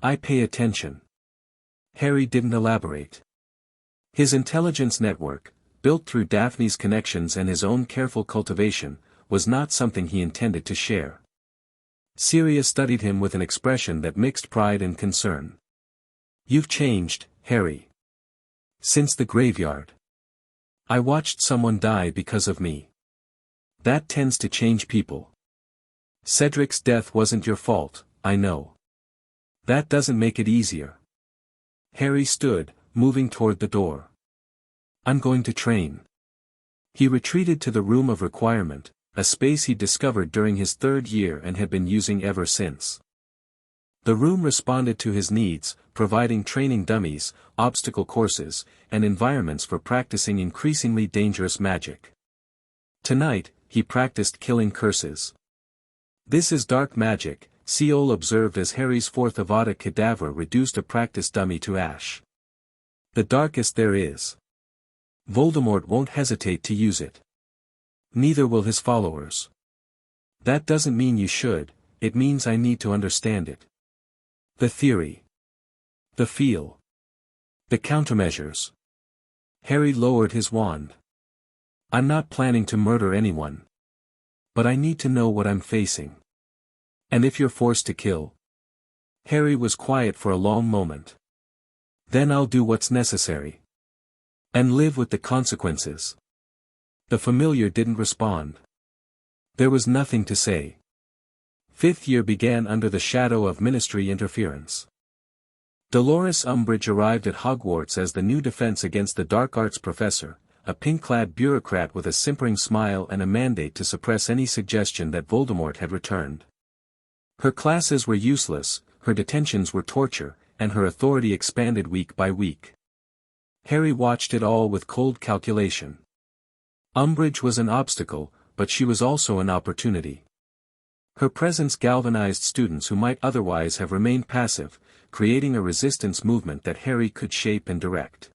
I pay attention. Harry didn't elaborate. His intelligence network, built through Daphne's connections and his own careful cultivation, was not something he intended to share. Sirius studied him with an expression that mixed pride and concern. You've changed, Harry. Since the graveyard. I watched someone die because of me. That tends to change people. Cedric's death wasn't your fault, I know. That doesn't make it easier. Harry stood, moving toward the door. I'm going to train. He retreated to the room of requirement, a space he discovered during his third year and had been using ever since. The room responded to his needs, providing training dummies, obstacle courses, and environments for practicing increasingly dangerous magic. Tonight, he practiced killing curses. This is dark magic, Seol observed as Harry's fourth Avada Kedavra reduced a practice dummy to ash. The darkest there is. Voldemort won't hesitate to use it. Neither will his followers. That doesn't mean you should, it means I need to understand it. The theory. The feel. The countermeasures. Harry lowered his wand. I'm not planning to murder anyone. But I need to know what I'm facing. And if you're forced to kill? Harry was quiet for a long moment. Then I'll do what's necessary. And live with the consequences. The familiar didn't respond. There was nothing to say. Fifth year began under the shadow of Ministry interference. Dolores Umbridge arrived at Hogwarts as the new defense against the dark arts professor, a pink-clad bureaucrat with a simpering smile and a mandate to suppress any suggestion that Voldemort had returned. Her classes were useless, her detentions were torture, and her authority expanded week by week. Harry watched it all with cold calculation. Umbridge was an obstacle, but she was also an opportunity. Her presence galvanized students who might otherwise have remained passive, creating a resistance movement that Harry could shape and direct.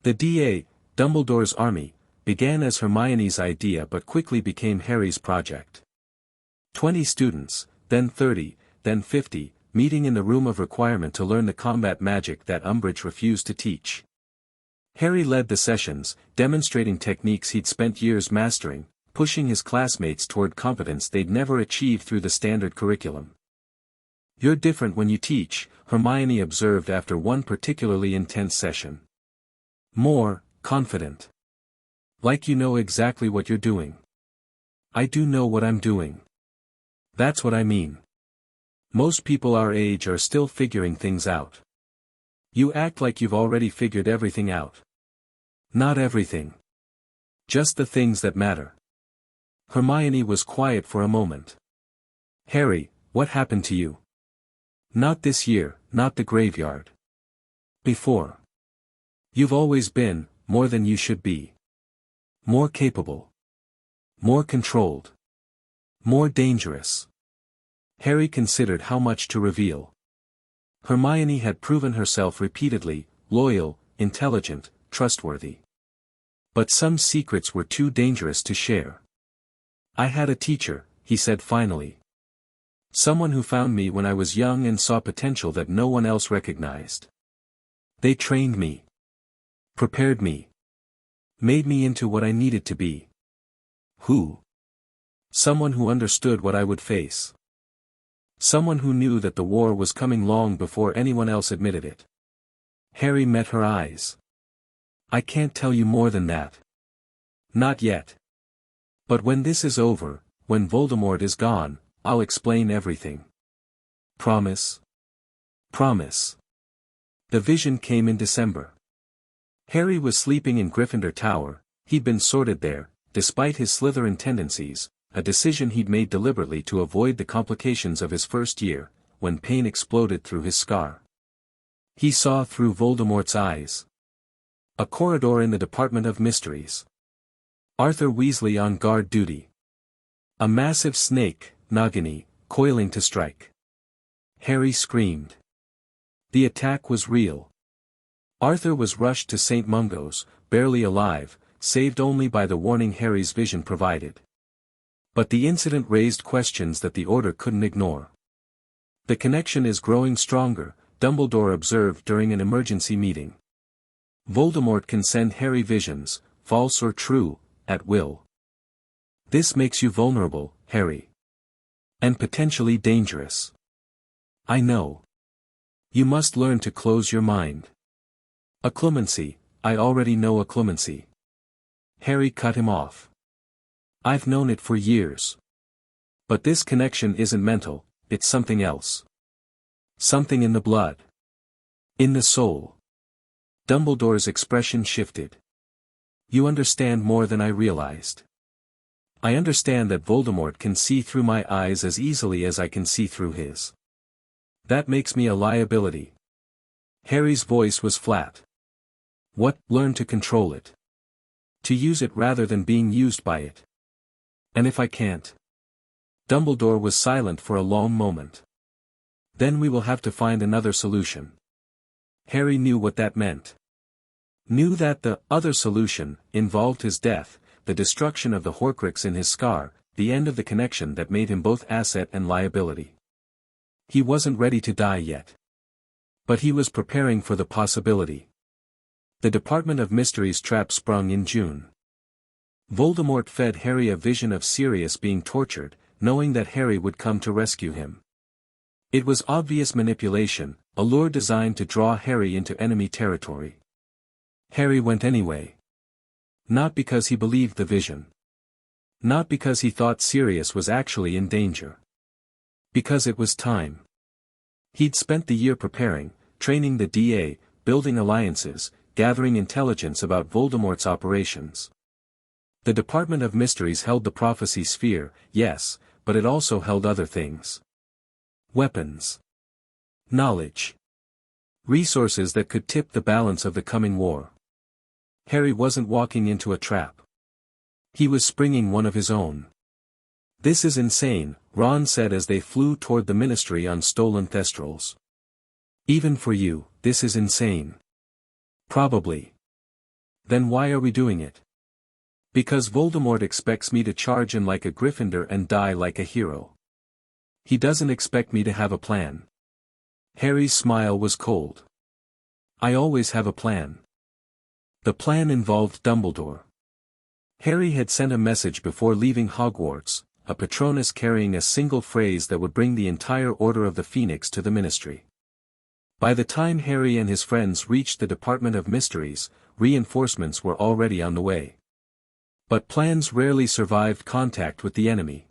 The DA, Dumbledore's army, began as Hermione's idea but quickly became Harry's project. 20 students, then 30, then 50, meeting in the room of requirement to learn the combat magic that Umbridge refused to teach. Harry led the sessions, demonstrating techniques he'd spent years mastering, pushing his classmates toward competence they'd never achieved through the standard curriculum. "You're different when you teach," Hermione observed after one particularly intense session. "More confident. Like you know exactly what you're doing." "I do know what I'm doing. That's what I mean. Most people our age are still figuring things out. You act like you've already figured everything out." "Not everything. Just the things that matter." Hermione was quiet for a moment. "Harry, what happened to you?" "Not this year, not the graveyard. Before. You've always been, more than you should be. More capable. More controlled. More dangerous." Harry considered how much to reveal. Hermione had proven herself repeatedly, loyal, intelligent, trustworthy. But some secrets were too dangerous to share. "I had a teacher," he said finally. "Someone who found me when I was young and saw potential that no one else recognized. They trained me. Prepared me. Made me into what I needed to be." "Who?" "Someone who understood what I would face. Someone who knew that the war was coming long before anyone else admitted it." Harry met her eyes. "I can't tell you more than that. Not yet. But when this is over, when Voldemort is gone, I'll explain everything. Promise?" "Promise." The vision came in December. Harry was sleeping in Gryffindor Tower. He'd been sorted there, despite his Slytherin tendencies, a decision he'd made deliberately to avoid the complications of his first year, when pain exploded through his scar. He saw through Voldemort's eyes. A corridor in the Department of Mysteries. Arthur Weasley on guard duty. A massive snake, Nagini, coiling to strike. Harry screamed. The attack was real. Arthur was rushed to St. Mungo's, barely alive, saved only by the warning Harry's vision provided. But the incident raised questions that the Order couldn't ignore. "The connection is growing stronger," Dumbledore observed during an emergency meeting. "Voldemort can send Harry visions, false or true, at will. This makes you vulnerable, Harry. And potentially dangerous. I know. You must learn to close your mind." "A clemency, I already know a clemency." Harry cut him off. "I've known it for years. But this connection isn't mental, it's something else. Something in the blood. In the soul." Dumbledore's expression shifted. "You understand more than I realized. I understand that Voldemort can see through my eyes as easily as I can see through his. That makes me a liability." Harry's voice was flat. "What, learn to control it? To use it rather than being used by it? And if I can't?" Dumbledore was silent for a long moment. "Then we will have to find another solution." Harry knew what that meant. Knew that the other solution involved his death, the destruction of the Horcrux in his scar, the end of the connection that made him both asset and liability. He wasn't ready to die yet. But he was preparing for the possibility. The Department of Mysteries trap sprung in June. Voldemort fed Harry a vision of Sirius being tortured, knowing that Harry would come to rescue him. It was obvious manipulation, a lure designed to draw Harry into enemy territory. Harry went anyway. Not because he believed the vision. Not because he thought Sirius was actually in danger. Because it was time. He'd spent the year preparing, training the DA, building alliances, gathering intelligence about Voldemort's operations. The Department of Mysteries held the prophecy sphere, yes, but it also held other things. Weapons. Knowledge. Resources that could tip the balance of the coming war. Harry wasn't walking into a trap. He was springing one of his own. "This is insane," Ron said as they flew toward the Ministry on stolen Thestrals. "Even for you, this is insane." "Probably. Then why are we doing it?" "Because Voldemort expects me to charge in like a Gryffindor and die like a hero. He doesn't expect me to have a plan." Harry's smile was cold. "I always have a plan. The plan involved Dumbledore. Harry had sent a message before leaving Hogwarts, a Patronus carrying a single phrase that would bring the entire Order of the Phoenix to the Ministry. By the time Harry and his friends reached the Department of Mysteries, reinforcements were already on the way. But plans rarely survived contact with the enemy.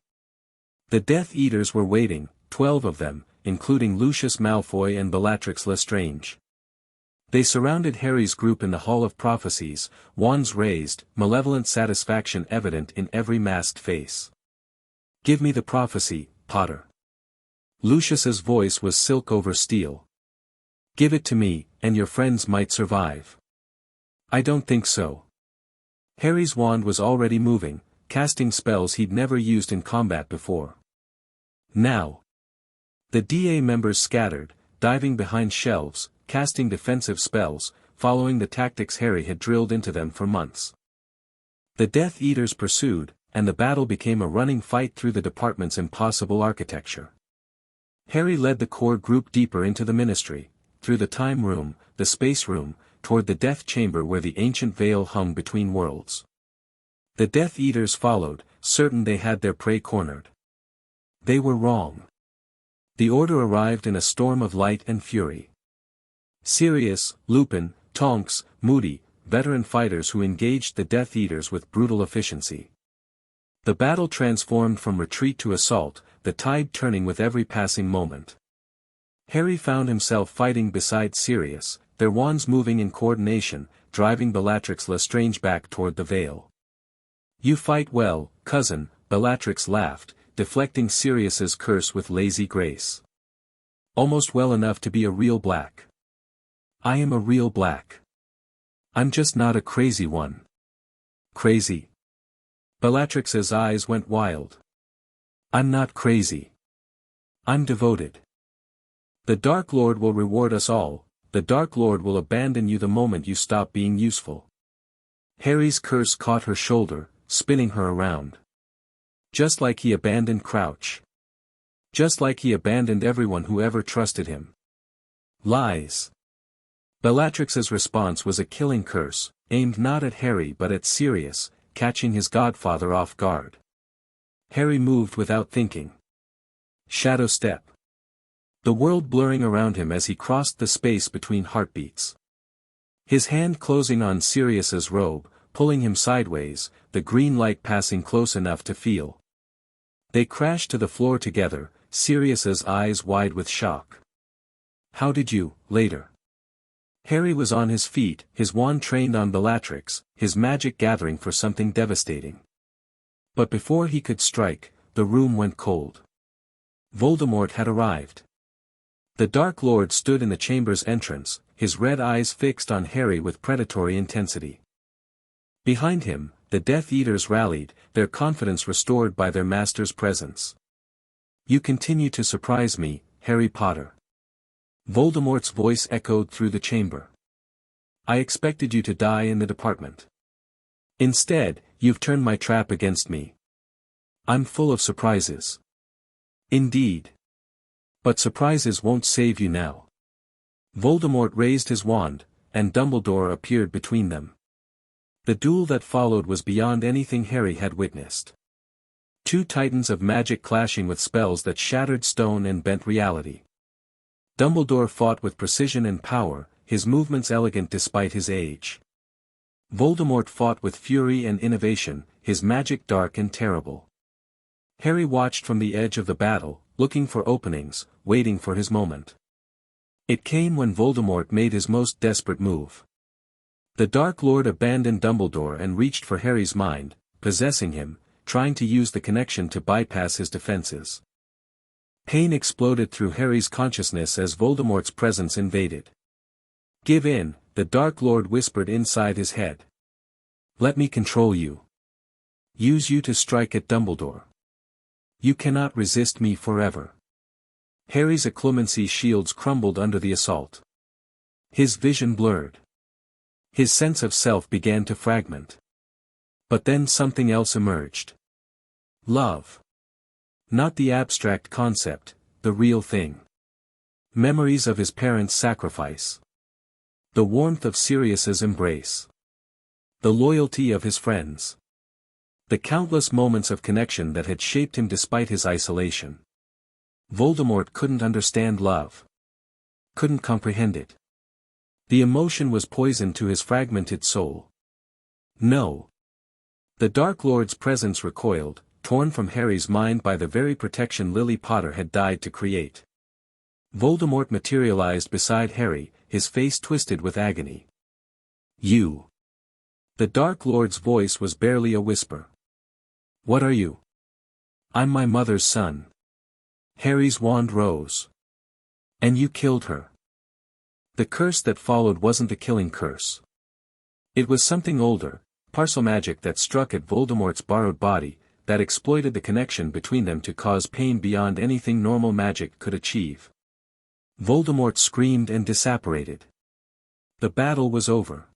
The Death Eaters were waiting, 12 of them, including Lucius Malfoy and Bellatrix Lestrange. They surrounded Harry's group in the Hall of Prophecies, wands raised, malevolent satisfaction evident in every masked face. "Give me the prophecy, Potter." Lucius's voice was silk over steel. "Give it to me, and your friends might survive." "I don't think so." Harry's wand was already moving, casting spells he'd never used in combat before. Now. The DA members scattered, diving behind shelves, casting defensive spells, following the tactics Harry had drilled into them for months. The Death Eaters pursued, and the battle became a running fight through the department's impossible architecture. Harry led the core group deeper into the Ministry, through the Time Room, the Space Room, toward the Death Chamber where the ancient veil hung between worlds. The Death Eaters followed, certain they had their prey cornered. They were wrong. The Order arrived in a storm of light and fury. Sirius, Lupin, Tonks, Moody, veteran fighters who engaged the Death Eaters with brutal efficiency. The battle transformed from retreat to assault, the tide turning with every passing moment. Harry found himself fighting beside Sirius, their wands moving in coordination, driving Bellatrix Lestrange back toward the veil. "You fight well, cousin," Bellatrix laughed, deflecting Sirius's curse with lazy grace. "Almost well enough to be a real black." "I am a real black. I'm just not a crazy one." "Crazy?" Bellatrix's eyes went wild. "I'm not crazy. I'm devoted. The Dark Lord will reward us all, the Dark Lord will abandon you the moment you stop being useful." Harry's curse caught her shoulder, spinning her around. Just like he abandoned Crouch. Just like he abandoned everyone who ever trusted him. Lies. Bellatrix's response was a killing curse, aimed not at Harry but at Sirius, catching his godfather off guard. Harry moved without thinking. Shadow step. The world blurring around him as he crossed the space between heartbeats. His hand closing on Sirius's robe, pulling him sideways, the green light passing close enough to feel. They crashed to the floor together, Sirius's eyes wide with shock. "How did you?" later. Harry was on his feet, his wand trained on Bellatrix, his magic gathering for something devastating. But before he could strike, the room went cold. Voldemort had arrived. The Dark Lord stood in the chamber's entrance, his red eyes fixed on Harry with predatory intensity. Behind him, the Death Eaters rallied, their confidence restored by their master's presence. "You continue to surprise me, Harry Potter." Voldemort's voice echoed through the chamber. "I expected you to die in the department. Instead, you've turned my trap against me. I'm full of surprises." "Indeed. But surprises won't save you now." Voldemort raised his wand, and Dumbledore appeared between them. The duel that followed was beyond anything Harry had witnessed. Two titans of magic clashing with spells that shattered stone and bent reality. Dumbledore fought with precision and power, his movements elegant despite his age. Voldemort fought with fury and innovation, his magic dark and terrible. Harry watched from the edge of the battle, looking for openings, waiting for his moment. It came when Voldemort made his most desperate move. The Dark Lord abandoned Dumbledore and reached for Harry's mind, possessing him, trying to use the connection to bypass his defenses. Pain exploded through Harry's consciousness as Voldemort's presence invaded. "Give in," the Dark Lord whispered inside his head. "Let me control you. Use you to strike at Dumbledore. You cannot resist me forever." Harry's occlumency shields crumbled under the assault. His vision blurred. His sense of self began to fragment. But then something else emerged. Love. Not the abstract concept, the real thing. Memories of his parents' sacrifice. The warmth of Sirius's embrace. The loyalty of his friends. The countless moments of connection that had shaped him despite his isolation. Voldemort couldn't understand love. Couldn't comprehend it. The emotion was poison to his fragmented soul. No. The Dark Lord's presence recoiled, torn from Harry's mind by the very protection Lily Potter had died to create. Voldemort materialized beside Harry, his face twisted with agony. You. The Dark Lord's voice was barely a whisper. What are you? I'm my mother's son. Harry's wand rose. And you killed her. The curse that followed wasn't the killing curse. It was something older, Parselmagic that struck at Voldemort's borrowed body, that exploited the connection between them to cause pain beyond anything normal magic could achieve. Voldemort screamed and disapparated. The battle was over.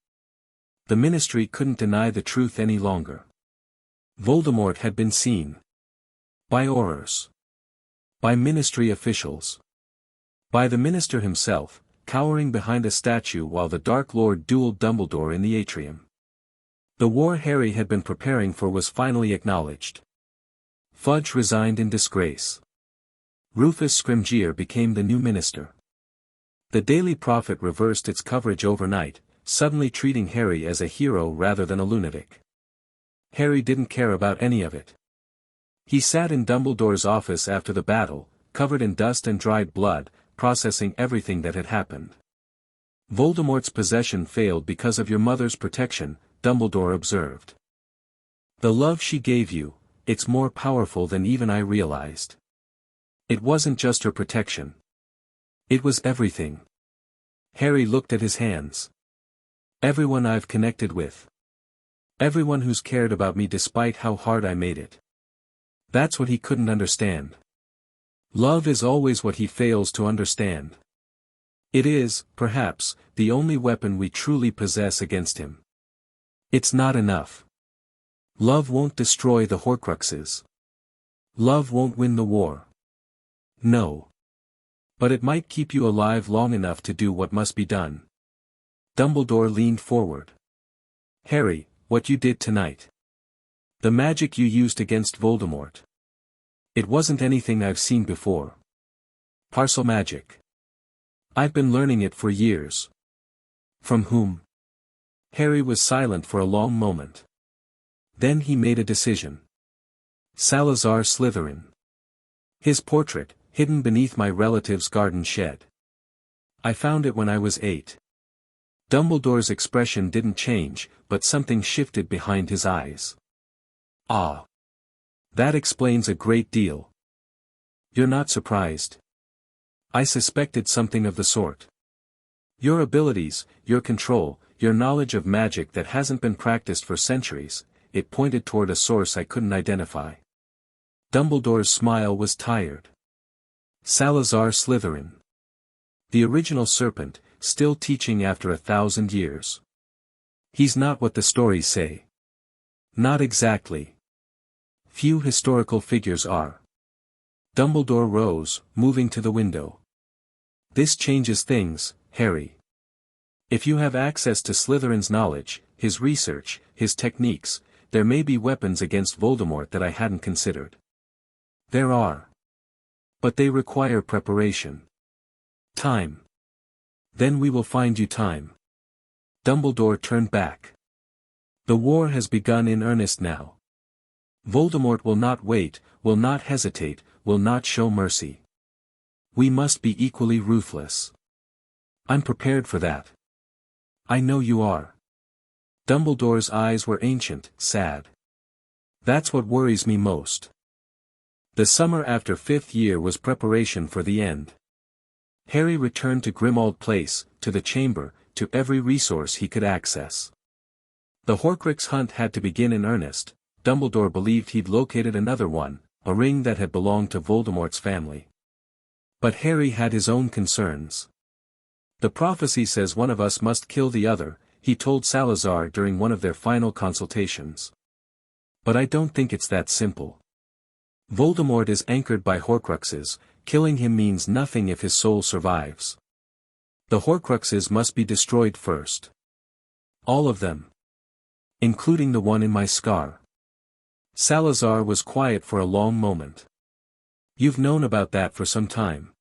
The Ministry couldn't deny the truth any longer. Voldemort had been seen. By Aurors. By Ministry officials. By the Minister himself, cowering behind a statue while the Dark Lord dueled Dumbledore in the atrium. The war Harry had been preparing for was finally acknowledged. Fudge resigned in disgrace. Rufus Scrimgeour became the new minister. The Daily Prophet reversed its coverage overnight, suddenly treating Harry as a hero rather than a lunatic. Harry didn't care about any of it. He sat in Dumbledore's office after the battle, covered in dust and dried blood, processing everything that had happened. Voldemort's possession failed because of your mother's protection, Dumbledore observed. The love she gave you, it's more powerful than even I realized. It wasn't just her protection. It was everything. Harry looked at his hands. Everyone I've connected with. Everyone who's cared about me despite how hard I made it. That's what he couldn't understand. Love is always what he fails to understand. It is, perhaps, the only weapon we truly possess against him. It's not enough. Love won't destroy the Horcruxes. Love won't win the war. No. But it might keep you alive long enough to do what must be done. Dumbledore leaned forward. Harry, what you did tonight. The magic you used against Voldemort. It wasn't anything I've seen before. Parselmagic. I've been learning it for years. From whom? Harry was silent for a long moment. Then he made a decision. Salazar Slytherin. His portrait, hidden beneath my relative's garden shed. I found it when I was 8. Dumbledore's expression didn't change, but something shifted behind his eyes. Ah. That explains a great deal. You're not surprised. I suspected something of the sort. Your abilities, your control, your knowledge of magic that hasn't been practiced for centuries, it pointed toward a source I couldn't identify. Dumbledore's smile was tired. Salazar Slytherin. The original serpent, still teaching after 1,000 years. He's not what the stories say. Not exactly. Few historical figures are. Dumbledore rose, moving to the window. This changes things, Harry. If you have access to Slytherin's knowledge, his research, his techniques, there may be weapons against Voldemort that I hadn't considered. There are. But they require preparation. Time. Then we will find you time. Dumbledore turned back. The war has begun in earnest now. Voldemort will not wait, will not hesitate, will not show mercy. We must be equally ruthless. I'm prepared for that. I know you are. Dumbledore's eyes were ancient, sad. That's what worries me most. The summer after 5th year was preparation for the end. Harry returned to Grimmauld Place, to the chamber, to every resource he could access. The Horcrux hunt had to begin in earnest. Dumbledore believed he'd located another one, a ring that had belonged to Voldemort's family. But Harry had his own concerns. The prophecy says one of us must kill the other, he told Salazar during one of their final consultations. But I don't think it's that simple. Voldemort is anchored by Horcruxes, killing him means nothing if his soul survives. The Horcruxes must be destroyed first. All of them. Including the one in my scar. Salazar was quiet for a long moment. You've known about that for some time.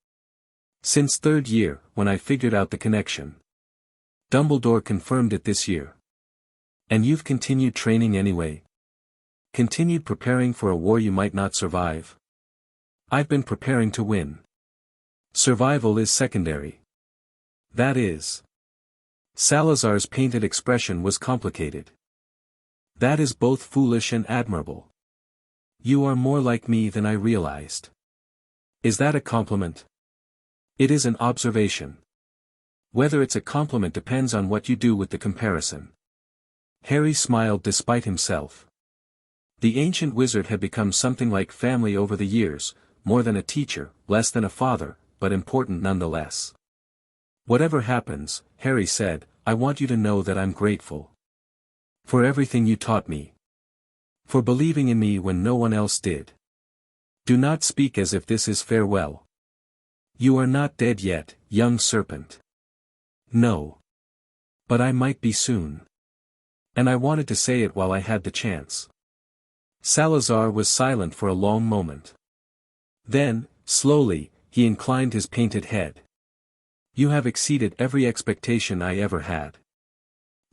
Since third year, when I figured out the connection. Dumbledore confirmed it this year. And you've continued training anyway? Continued preparing for a war you might not survive? I've been preparing to win. Survival is secondary. That is. Salazar's painted expression was complicated. That is both foolish and admirable. You are more like me than I realized. Is that a compliment? It is an observation. Whether it's a compliment depends on what you do with the comparison. Harry smiled despite himself. The ancient wizard had become something like family over the years, more than a teacher, less than a father, but important nonetheless. Whatever happens, Harry said, I want you to know that I'm grateful. For everything you taught me. For believing in me when no one else did. Do not speak as if this is farewell. You are not dead yet, young serpent. No. But I might be soon. And I wanted to say it while I had the chance. Salazar was silent for a long moment. Then, slowly, he inclined his painted head. You have exceeded every expectation I ever had.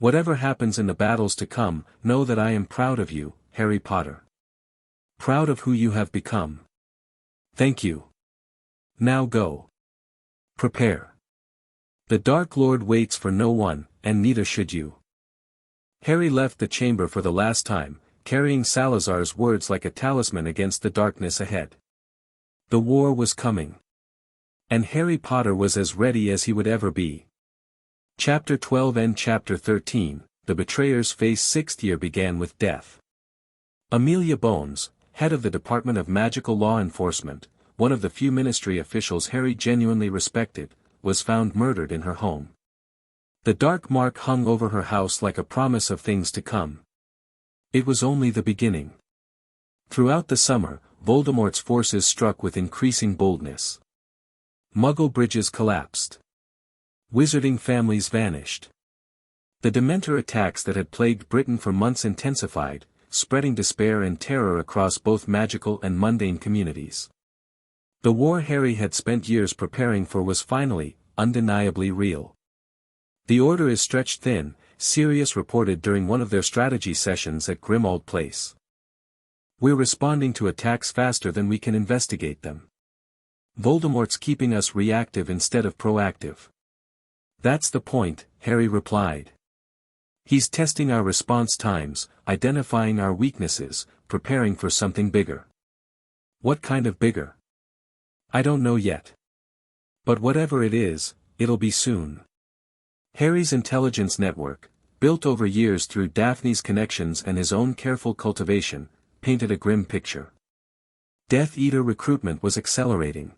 Whatever happens in the battles to come, know that I am proud of you, Harry Potter. Proud of who you have become. Thank you. Now go. Prepare. The Dark Lord waits for no one, and neither should you. Harry left the chamber for the last time, carrying Salazar's words like a talisman against the darkness ahead. The war was coming. And Harry Potter was as ready as he would ever be. Chapter 12 and Chapter 13, The Betrayer's Face. Sixth year began with death. Amelia Bones, head of the Department of Magical Law Enforcement, one of the few ministry officials Harry genuinely respected, was found murdered in her home. The dark mark hung over her house like a promise of things to come. It was only the beginning. Throughout the summer, Voldemort's forces struck with increasing boldness. Muggle bridges collapsed. Wizarding families vanished. The Dementor attacks that had plagued Britain for months intensified, spreading despair and terror across both magical and mundane communities. The war Harry had spent years preparing for was finally, undeniably real. The Order is stretched thin, Sirius reported during one of their strategy sessions at Grimmauld Place. We're responding to attacks faster than we can investigate them. Voldemort's keeping us reactive instead of proactive. That's the point, Harry replied. He's testing our response times, identifying our weaknesses, preparing for something bigger. What kind of bigger? I don't know yet. But whatever it is, it'll be soon. Harry's intelligence network, built over years through Daphne's connections and his own careful cultivation, painted a grim picture. Death Eater recruitment was accelerating.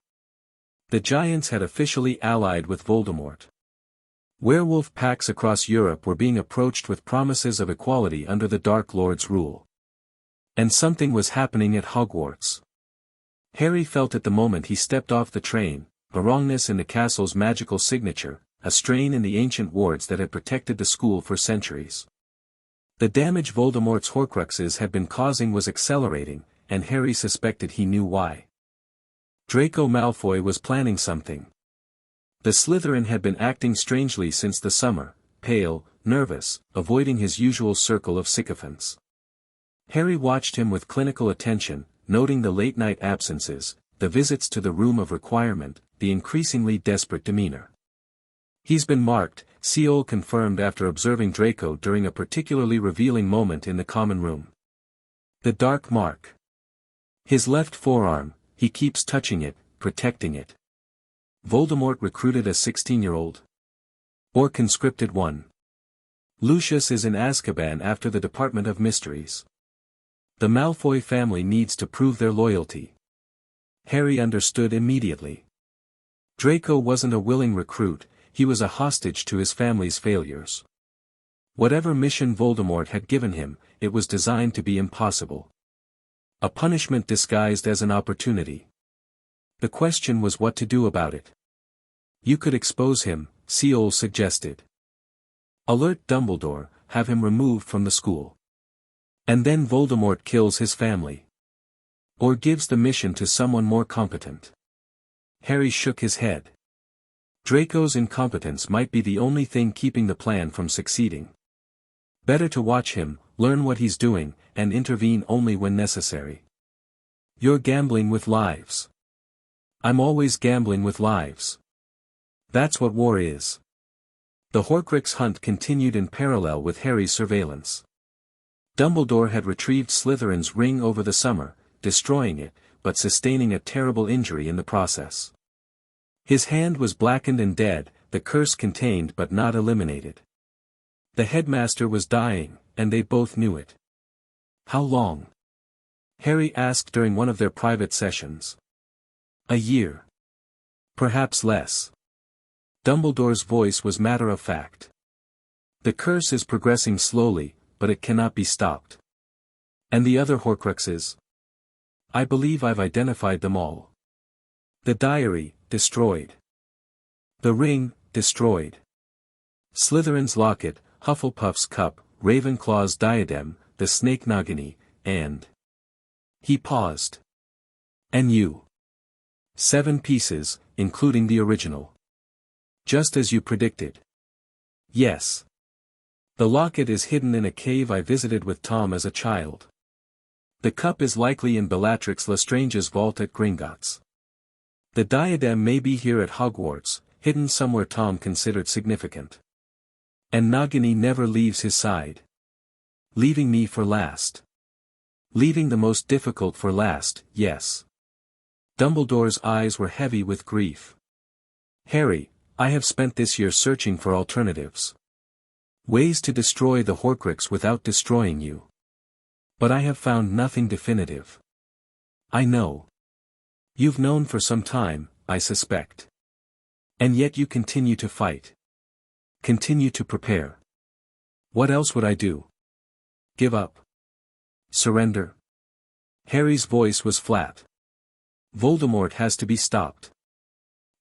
The Giants had officially allied with Voldemort. Werewolf packs across Europe were being approached with promises of equality under the Dark Lord's rule. And something was happening at Hogwarts. Harry felt at the moment he stepped off the train, the wrongness in the castle's magical signature, a strain in the ancient wards that had protected the school for centuries. The damage Voldemort's Horcruxes had been causing was accelerating, and Harry suspected he knew why. Draco Malfoy was planning something. The Slytherin had been acting strangely since the summer, pale, nervous, avoiding his usual circle of sycophants. Harry watched him with clinical attention, noting the late-night absences, the visits to the room of requirement, the increasingly desperate demeanor. He's been marked, Seol confirmed after observing Draco during a particularly revealing moment in the common room. The dark mark. His left forearm, he keeps touching it, protecting it. Voldemort recruited a 16-year-old. Or conscripted one. Lucius is in Azkaban after the Department of Mysteries. The Malfoy family needs to prove their loyalty. Harry understood immediately. Draco wasn't a willing recruit, he was a hostage to his family's failures. Whatever mission Voldemort had given him, it was designed to be impossible. A punishment disguised as an opportunity. The question was what to do about it. You could expose him, Seol suggested. Alert Dumbledore, have him removed from the school. And then Voldemort kills his family. Or gives the mission to someone more competent. Harry shook his head. Draco's incompetence might be the only thing keeping the plan from succeeding. Better to watch him, learn what he's doing, and intervene only when necessary. You're gambling with lives. I'm always gambling with lives. That's what war is. The Horcrux hunt continued in parallel with Harry's surveillance. Dumbledore had retrieved Slytherin's ring over the summer, destroying it, but sustaining a terrible injury in the process. His hand was blackened and dead, the curse contained but not eliminated. The headmaster was dying, and they both knew it. How long? Harry asked during one of their private sessions. A year. Perhaps less. Dumbledore's voice was matter-of-fact. The curse is progressing slowly, but it cannot be stopped. And the other Horcruxes? I believe I've identified them all. The diary, destroyed. The ring, destroyed. Slytherin's locket, Hufflepuff's cup, Ravenclaw's diadem, the snake Nagini, and... He paused. And you. 7 pieces, including the original. Just as you predicted. Yes. The locket is hidden in a cave I visited with Tom as a child. The cup is likely in Bellatrix Lestrange's vault at Gringotts. The diadem may be here at Hogwarts, hidden somewhere Tom considered significant. And Nagini never leaves his side. Leaving me for last. Leaving the most difficult for last, yes. Dumbledore's eyes were heavy with grief. Harry, I have spent this year searching for alternatives. Ways to destroy the Horcrux without destroying you. But I have found nothing definitive. I know. You've known for some time, I suspect. And yet you continue to fight. Continue to prepare. What else would I do? Give up? Surrender? Harry's voice was flat. Voldemort has to be stopped.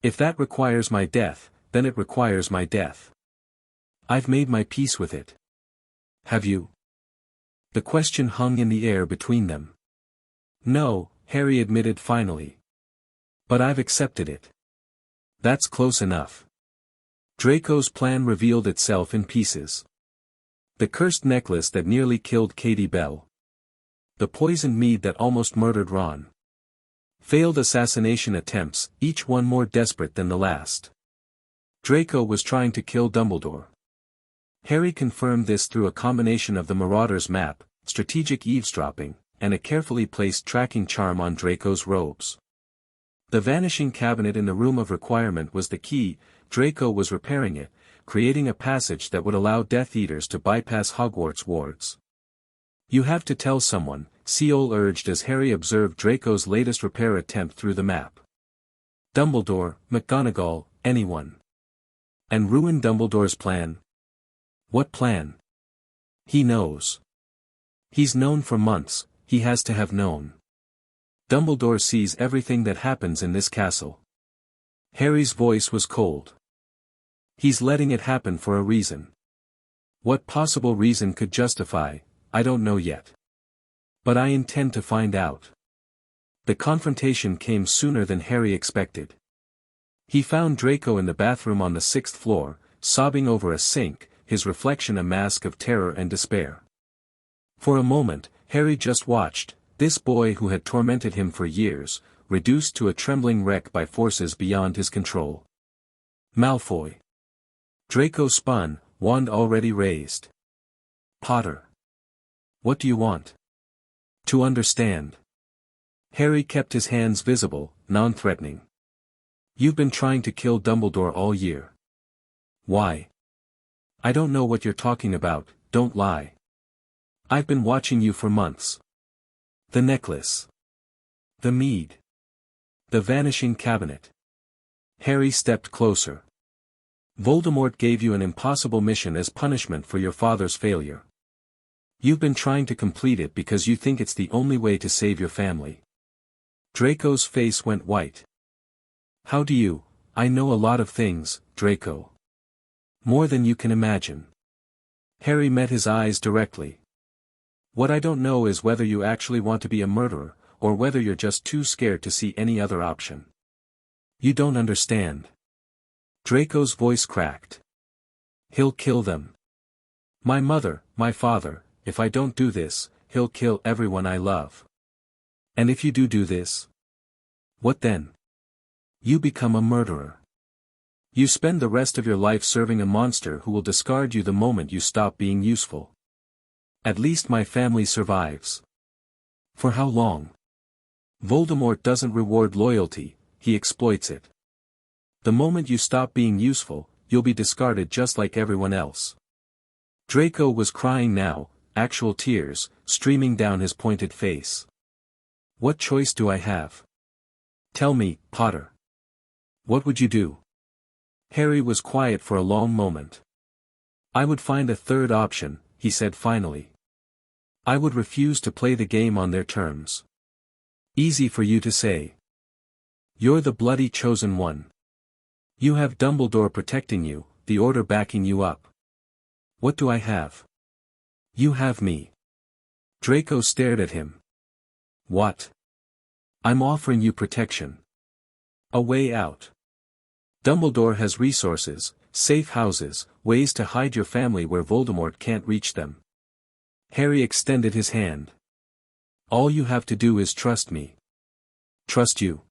If that requires my death, then it requires my death. I've made my peace with it. Have you? The question hung in the air between them. No, Harry admitted finally. But I've accepted it. That's close enough. Draco's plan revealed itself in pieces. The cursed necklace that nearly killed Katie Bell. The poisoned mead that almost murdered Ron. Failed assassination attempts, each one more desperate than the last. Draco was trying to kill Dumbledore. Harry confirmed this through a combination of the Marauder's map, strategic eavesdropping, and a carefully placed tracking charm on Draco's robes. The vanishing cabinet in the Room of Requirement was the key. Draco was repairing it, creating a passage that would allow Death Eaters to bypass Hogwarts wards. You have to tell someone, Seol urged as Harry observed Draco's latest repair attempt through the map. Dumbledore, McGonagall, anyone. And ruin Dumbledore's plan? What plan? He knows. He's known for months, he has to have known. Dumbledore sees everything that happens in this castle. Harry's voice was cold. He's letting it happen for a reason. What possible reason could justify, I don't know yet. But I intend to find out. The confrontation came sooner than Harry expected. He found Draco in the bathroom on the 6th floor, sobbing over a sink, his reflection a mask of terror and despair. For a moment, Harry just watched, this boy who had tormented him for years, reduced to a trembling wreck by forces beyond his control. Malfoy. Draco spun, wand already raised. Potter. What do you want? To understand. Harry kept his hands visible, non-threatening. You've been trying to kill Dumbledore all year. Why? I don't know what you're talking about, don't lie. I've been watching you for months. The necklace. The mead. The vanishing cabinet. Harry stepped closer. Voldemort gave you an impossible mission as punishment for your father's failure. You've been trying to complete it because you think it's the only way to save your family. Draco's face went white. How do you? I know a lot of things, Draco. More than you can imagine. Harry met his eyes directly. What I don't know is whether you actually want to be a murderer, or whether you're just too scared to see any other option. You don't understand. Draco's voice cracked. He'll kill them. My mother, my father, if I don't do this, he'll kill everyone I love. And if you do this? What then? You become a murderer. You spend the rest of your life serving a monster who will discard you the moment you stop being useful. At least my family survives. For how long? Voldemort doesn't reward loyalty, he exploits it. The moment you stop being useful, you'll be discarded just like everyone else. Draco was crying now, actual tears, streaming down his pointed face. What choice do I have? Tell me, Potter. What would you do? Harry was quiet for a long moment. I would find a third option, he said finally. I would refuse to play the game on their terms. Easy for you to say. You're the bloody chosen one. You have Dumbledore protecting you, the Order backing you up. What do I have? You have me. Draco stared at him. What? I'm offering you protection. A way out. Dumbledore has resources, safe houses, ways to hide your family where Voldemort can't reach them. Harry extended his hand. All you have to do is trust me. Trust you.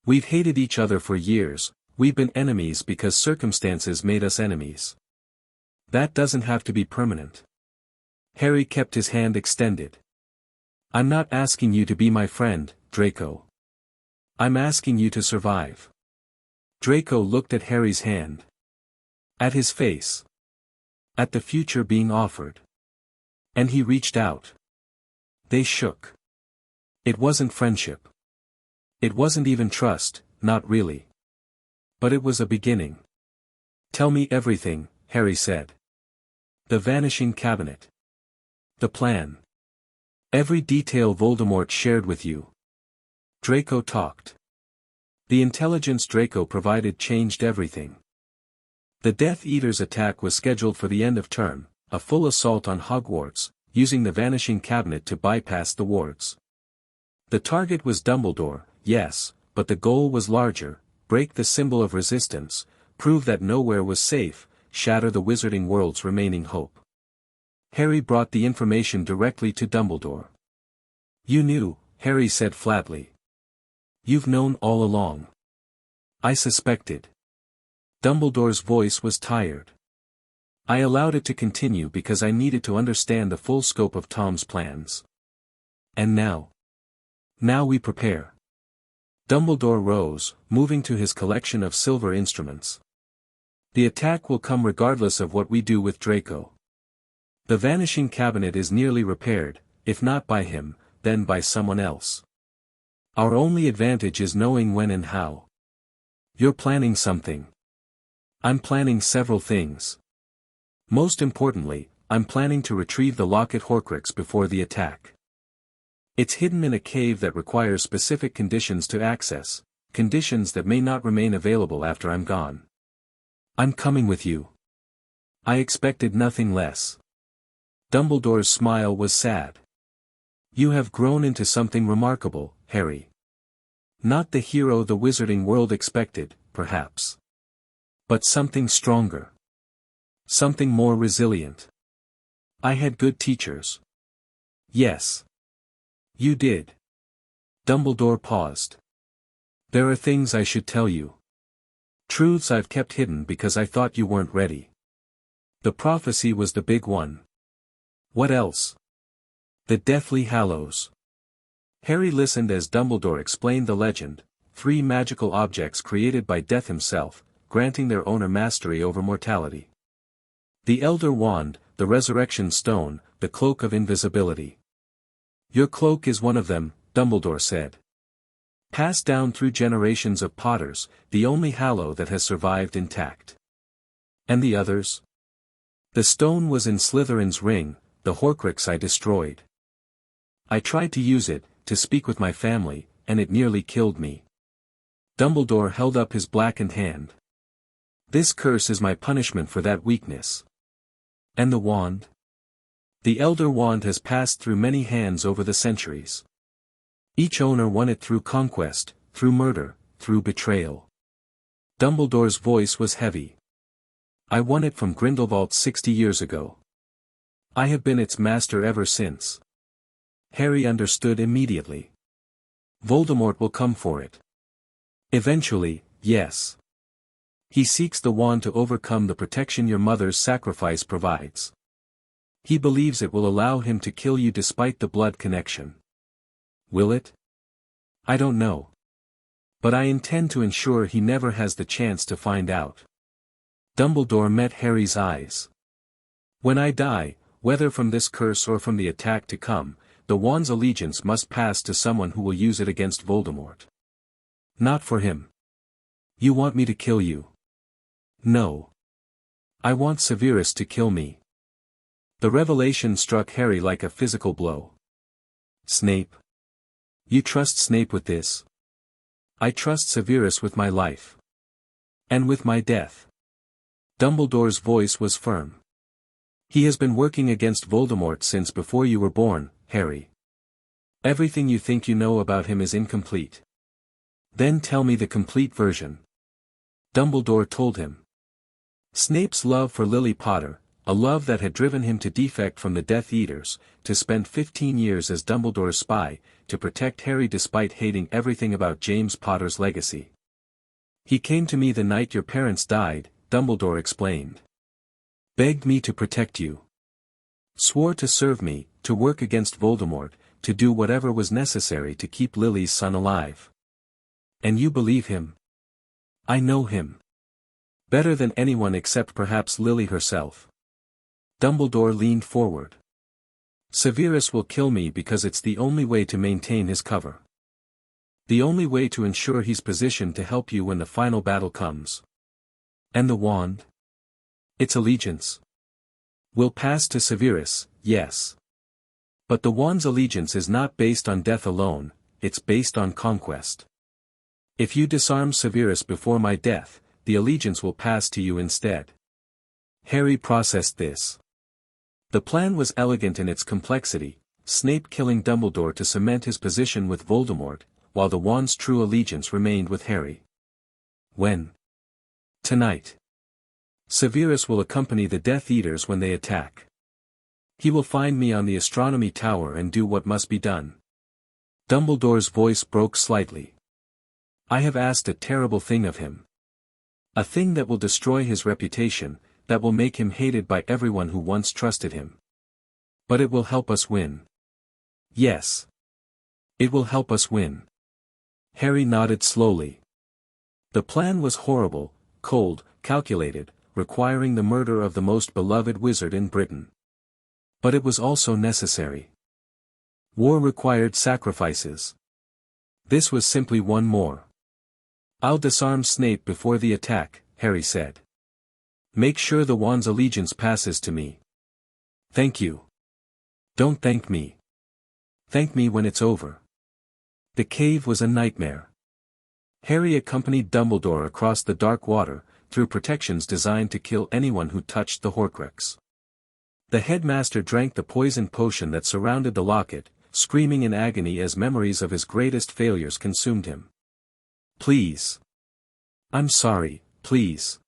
We've hated each other for years, we've been enemies because circumstances made us enemies. That doesn't have to be permanent. Harry kept his hand extended. I'm not asking you to be my friend, Draco. I'm asking you to survive. Draco looked at Harry's hand. At his face. At the future being offered. And he reached out. They shook. It wasn't friendship. It wasn't even trust, not really. But it was a beginning. Tell me everything, Harry said. The vanishing cabinet. The plan. Every detail Voldemort shared with you. Draco talked. The intelligence Draco provided changed everything. The Death Eater's attack was scheduled for the end of term, a full assault on Hogwarts, using the vanishing cabinet to bypass the wards. The target was Dumbledore, yes, but the goal was larger: break the symbol of resistance, prove that nowhere was safe, shatter the wizarding world's remaining hope. Harry brought the information directly to Dumbledore. You knew, Harry said flatly. You've known all along. I suspected. Dumbledore's voice was tired. I allowed it to continue because I needed to understand the full scope of Tom's plans. And now? Now we prepare. Dumbledore rose, moving to his collection of silver instruments. The attack will come regardless of what we do with Draco. The vanishing cabinet is nearly repaired, if not by him, then by someone else. Our only advantage is knowing when and how. You're planning something. I'm planning several things. Most importantly, I'm planning to retrieve the locket Horcrux before the attack. It's hidden in a cave that requires specific conditions to access, conditions that may not remain available after I'm gone. I'm coming with you. I expected nothing less. Dumbledore's smile was sad. You have grown into something remarkable, Harry. Not the hero the wizarding world expected, perhaps. But something stronger. Something more resilient. I had good teachers. Yes. You did. Dumbledore paused. There are things I should tell you. Truths I've kept hidden because I thought you weren't ready. The prophecy was the big one. What else? The Deathly Hallows. Harry listened as Dumbledore explained the legend: 3 magical objects created by Death himself, granting their owner mastery over mortality. The Elder Wand, the Resurrection Stone, the Cloak of Invisibility. Your cloak is one of them, Dumbledore said. Passed down through generations of Potters, the only Hallow that has survived intact. And the others? The stone was in Slytherin's ring, the Horcrux I destroyed. I tried to use it, to speak with my family, and it nearly killed me. Dumbledore held up his blackened hand. This curse is my punishment for that weakness. And the wand? The Elder Wand has passed through many hands over the centuries. Each owner won it through conquest, through murder, through betrayal. Dumbledore's voice was heavy. I won it from Grindelwald 60 years ago. I have been its master ever since. Harry understood immediately. Voldemort will come for it. Eventually, yes. He seeks the wand to overcome the protection your mother's sacrifice provides. He believes it will allow him to kill you despite the blood connection. Will it? I don't know. But I intend to ensure he never has the chance to find out. Dumbledore met Harry's eyes. When I die, whether from this curse or from the attack to come, the wand's allegiance must pass to someone who will use it against Voldemort. Not for him. You want me to kill you? No. I want Severus to kill me. The revelation struck Harry like a physical blow. Snape. You trust Snape with this? I trust Severus with my life. And with my death. Dumbledore's voice was firm. He has been working against Voldemort since before you were born, Harry. Everything you think you know about him is incomplete. Then tell me the complete version. Dumbledore told him. Snape's love for Lily Potter, a love that had driven him to defect from the Death Eaters, to spend 15 years as Dumbledore's spy, to protect Harry despite hating everything about James Potter's legacy. He came to me the night your parents died, Dumbledore explained. Begged me to protect you. Swore to serve me, to work against Voldemort, to do whatever was necessary to keep Lily's son alive. And you believe him? I know him. Better than anyone except perhaps Lily herself. Dumbledore leaned forward. Severus will kill me because it's the only way to maintain his cover. The only way to ensure he's positioned to help you when the final battle comes. And the wand? Its allegiance will pass to Severus, yes. But the wand's allegiance is not based on death alone, it's based on conquest. If you disarm Severus before my death, the allegiance will pass to you instead. Harry processed this. The plan was elegant in its complexity, Snape killing Dumbledore to cement his position with Voldemort, while the wand's true allegiance remained with Harry. When? Tonight. Severus will accompany the Death Eaters when they attack. He will find me on the Astronomy Tower and do what must be done. Dumbledore's voice broke slightly. I have asked a terrible thing of him. A thing that will destroy his reputation, that will make him hated by everyone who once trusted him. But it will help us win. Yes. It will help us win. Harry nodded slowly. The plan was horrible, cold, calculated, requiring the murder of the most beloved wizard in Britain. But it was also necessary. War required sacrifices. This was simply one more. I'll disarm Snape before the attack, Harry said. Make sure the wand's allegiance passes to me. Thank you. Don't thank me. Thank me when it's over. The cave was a nightmare. Harry accompanied Dumbledore across the dark water, through protections designed to kill anyone who touched the Horcrux. The headmaster drank the poison potion that surrounded the locket, screaming in agony as memories of his greatest failures consumed him. Please. I'm sorry, please.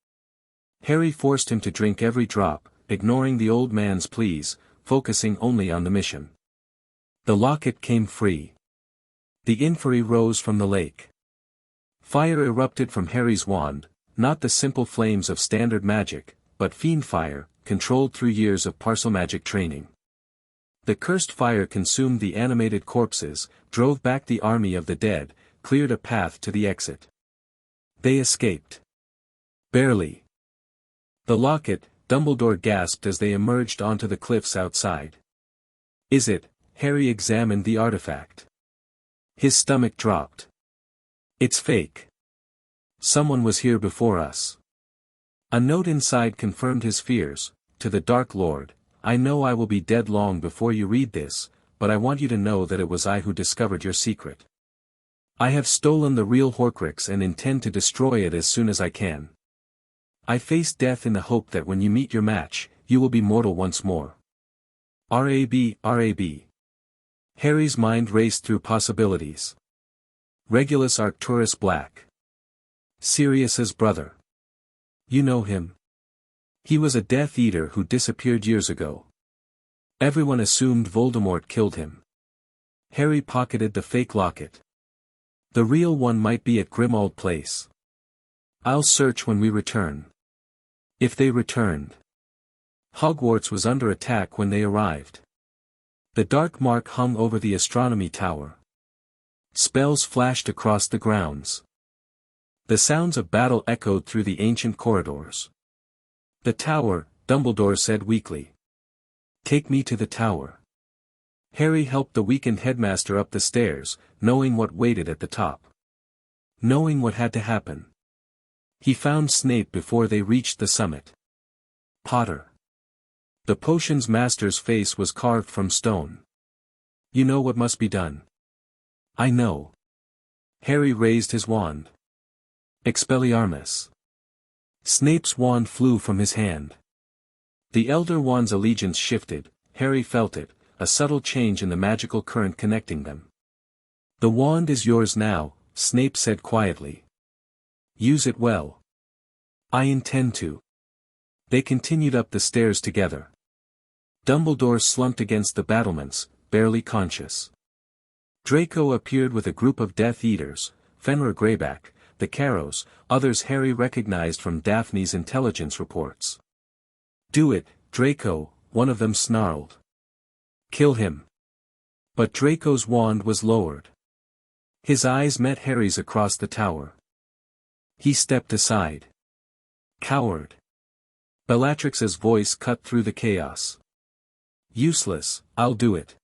Harry forced him to drink every drop, ignoring the old man's pleas, focusing only on the mission. The locket came free. The inferi rose from the lake. Fire erupted from Harry's wand, not the simple flames of standard magic, but fiend fire, controlled through years of Parselmagic training. The cursed fire consumed the animated corpses, drove back the army of the dead, cleared a path to the exit. They escaped. Barely. The locket, Dumbledore gasped as they emerged onto the cliffs outside. Is it? Harry examined the artifact. His stomach dropped. It's fake. Someone was here before us. A note inside confirmed his fears. To the Dark Lord, I know I will be dead long before you read this, but I want you to know that it was I who discovered your secret. I have stolen the real Horcrux and intend to destroy it as soon as I can. I face death in the hope that when you meet your match, you will be mortal once more. RAB. Harry's mind raced through possibilities. Regulus Arcturus Black. Sirius's brother. You know him. He was a Death Eater who disappeared years ago. Everyone assumed Voldemort killed him. Harry pocketed the fake locket. The real one might be at Grimmauld Place. I'll search when we return. If they returned. Hogwarts was under attack when they arrived. The dark mark hung over the astronomy tower. Spells flashed across the grounds. The sounds of battle echoed through the ancient corridors. The tower, Dumbledore said weakly. Take me to the tower. Harry helped the weakened headmaster up the stairs, knowing what waited at the top. Knowing what had to happen. He found Snape before they reached the summit. Potter. The potions master's face was carved from stone. You know what must be done. I know. Harry raised his wand. Expelliarmus. Snape's wand flew from his hand. The Elder Wand's allegiance shifted. Harry felt it, a subtle change in the magical current connecting them. The wand is yours now, Snape said quietly. Use it well. I intend to. They continued up the stairs together. Dumbledore slumped against the battlements, barely conscious. Draco appeared with a group of Death Eaters, Fenrir Greyback, the Carrows, others Harry recognized from Daphne's intelligence reports. Do it, Draco, one of them snarled. Kill him. But Draco's wand was lowered. His eyes met Harry's across the tower. He stepped aside. Coward. Bellatrix's voice cut through the chaos. Useless, I'll do it.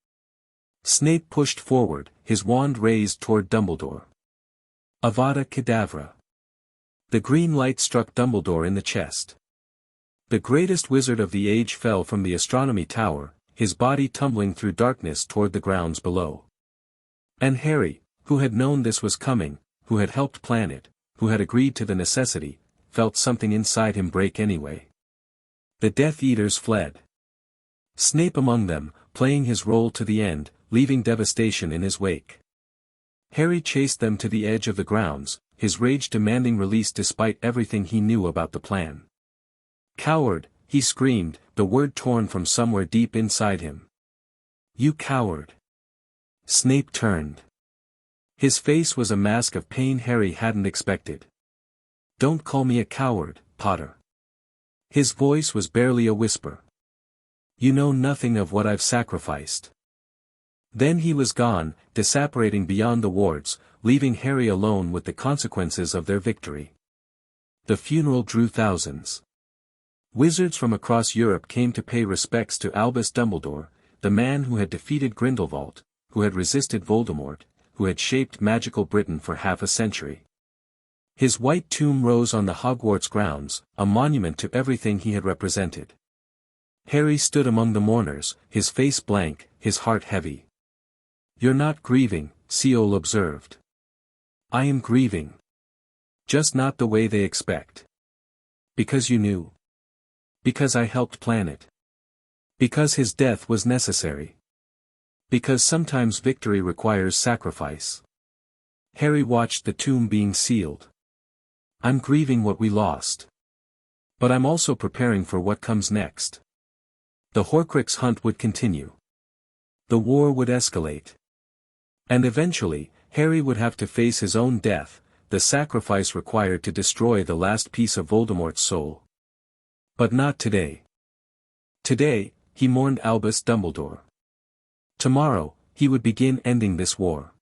Snape pushed forward, his wand raised toward Dumbledore. Avada Kedavra. The green light struck Dumbledore in the chest. The greatest wizard of the age fell from the astronomy tower, his body tumbling through darkness toward the grounds below. And Harry, who had known this was coming, who had helped plan it, who had agreed to the necessity, felt something inside him break anyway. The Death Eaters fled. Snape among them, playing his role to the end, leaving devastation in his wake. Harry chased them to the edge of the grounds, his rage demanding release despite everything he knew about the plan. Coward, he screamed, the word torn from somewhere deep inside him. You coward. Snape turned. His face was a mask of pain Harry hadn't expected. Don't call me a coward, Potter. His voice was barely a whisper. You know nothing of what I've sacrificed. Then he was gone, disapparating beyond the wards, leaving Harry alone with the consequences of their victory. The funeral drew thousands. Wizards from across Europe came to pay respects to Albus Dumbledore, the man who had defeated Grindelwald, who had resisted Voldemort, who had shaped magical Britain for half a century. His white tomb rose on the Hogwarts grounds, a monument to everything he had represented. Harry stood among the mourners, his face blank, his heart heavy. You're not grieving, Seol observed. I am grieving. Just not the way they expect. Because you knew. Because I helped plan it. Because his death was necessary. Because sometimes victory requires sacrifice. Harry watched the tomb being sealed. I'm grieving what we lost. But I'm also preparing for what comes next. The Horcrux hunt would continue. The war would escalate. And eventually, Harry would have to face his own death, the sacrifice required to destroy the last piece of Voldemort's soul. But not today. Today, he mourned Albus Dumbledore. Tomorrow, he would begin ending this war.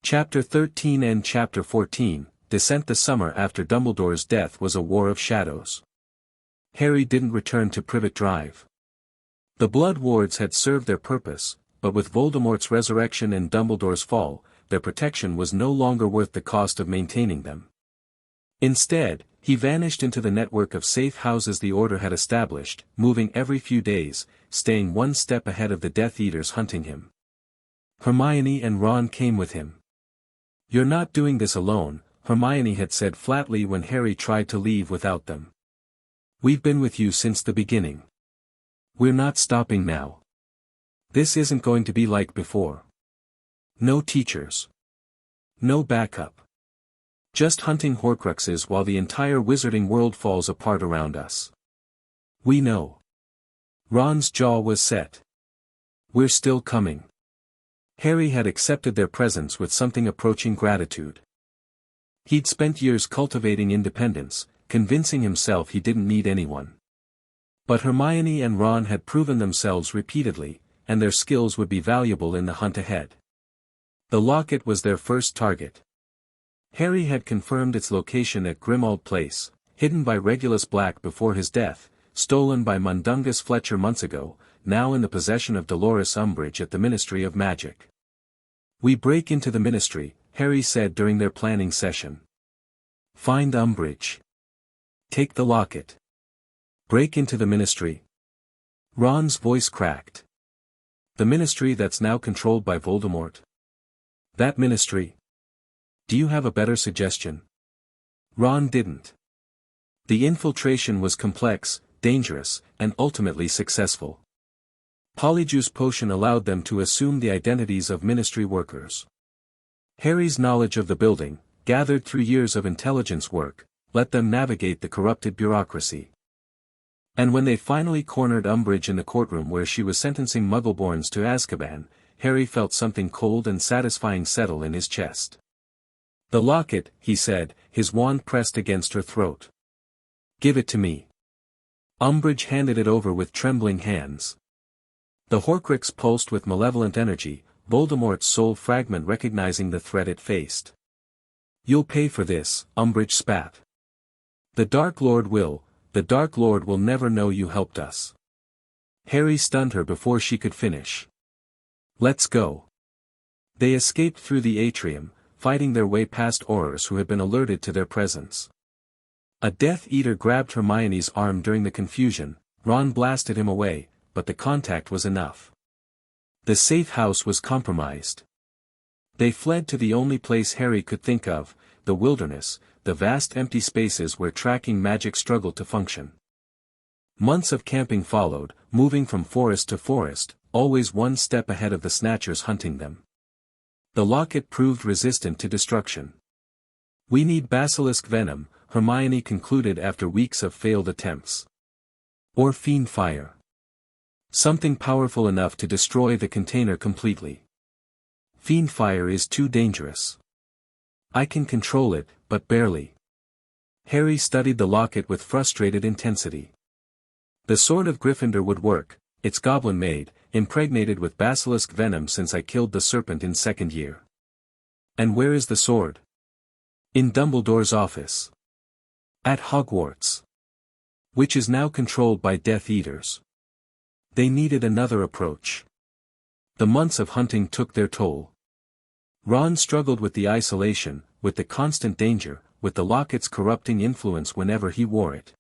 Chapter 13 and Chapter 14, Descent. The summer after Dumbledore's death was a war of shadows. Harry didn't return to Privet Drive. The Blood Wards had served their purpose, but with Voldemort's resurrection and Dumbledore's fall, their protection was no longer worth the cost of maintaining them. Instead, he vanished into the network of safe houses the Order had established, moving every few days, staying one step ahead of the Death Eaters hunting him. Hermione and Ron came with him. You're not doing this alone, Hermione had said flatly when Harry tried to leave without them. We've been with you since the beginning. We're not stopping now. This isn't going to be like before. No teachers. No backup. Just hunting Horcruxes while the entire wizarding world falls apart around us. We know. Ron's jaw was set. We're still coming. Harry had accepted their presence with something approaching gratitude. He'd spent years cultivating independence, convincing himself he didn't need anyone. But Hermione and Ron had proven themselves repeatedly, and their skills would be valuable in the hunt ahead. The locket was their first target. Harry had confirmed its location at Grimmauld Place, hidden by Regulus Black before his death, stolen by Mundungus Fletcher months ago, now in the possession of Dolores Umbridge at the Ministry of Magic. We break into the Ministry, Harry said during their planning session. Find Umbridge. Take the locket. Break into the Ministry. Ron's voice cracked. The Ministry that's now controlled by Voldemort. That Ministry. Do you have a better suggestion? Ron didn't. The infiltration was complex, dangerous, and ultimately successful. Polyjuice Potion allowed them to assume the identities of Ministry workers. Harry's knowledge of the building, gathered through years of intelligence work, let them navigate the corrupted bureaucracy. And when they finally cornered Umbridge in the courtroom where she was sentencing Muggleborns to Azkaban, Harry felt something cold and satisfying settle in his chest. The locket, he said, his wand pressed against her throat. Give it to me. Umbridge handed it over with trembling hands. The Horcrux pulsed with malevolent energy, Voldemort's soul fragment recognizing the threat it faced. You'll pay for this, Umbridge spat. The Dark Lord will never know you helped us. Harry stunned her before she could finish. Let's go. They escaped through the atrium, fighting their way past Aurors who had been alerted to their presence. A Death Eater grabbed Hermione's arm during the confusion, Ron blasted him away, but the contact was enough. The safe house was compromised. They fled to the only place Harry could think of, the wilderness, the vast empty spaces where tracking magic struggled to function. Months of camping followed, moving from forest to forest, always one step ahead of the Snatchers hunting them. The locket proved resistant to destruction. We need basilisk venom, Hermione concluded after weeks of failed attempts. Or fiend fire. Something powerful enough to destroy the container completely. Fiend fire is too dangerous. I can control it, but barely. Harry studied the locket with frustrated intensity. The sword of Gryffindor would work, it's goblin-made, impregnated with basilisk venom since I killed the serpent in second year. And where is the sword? In Dumbledore's office. At Hogwarts. Which is now controlled by Death Eaters. They needed another approach. The months of hunting took their toll. Ron struggled with the isolation, with the constant danger, with the locket's corrupting influence whenever he wore it.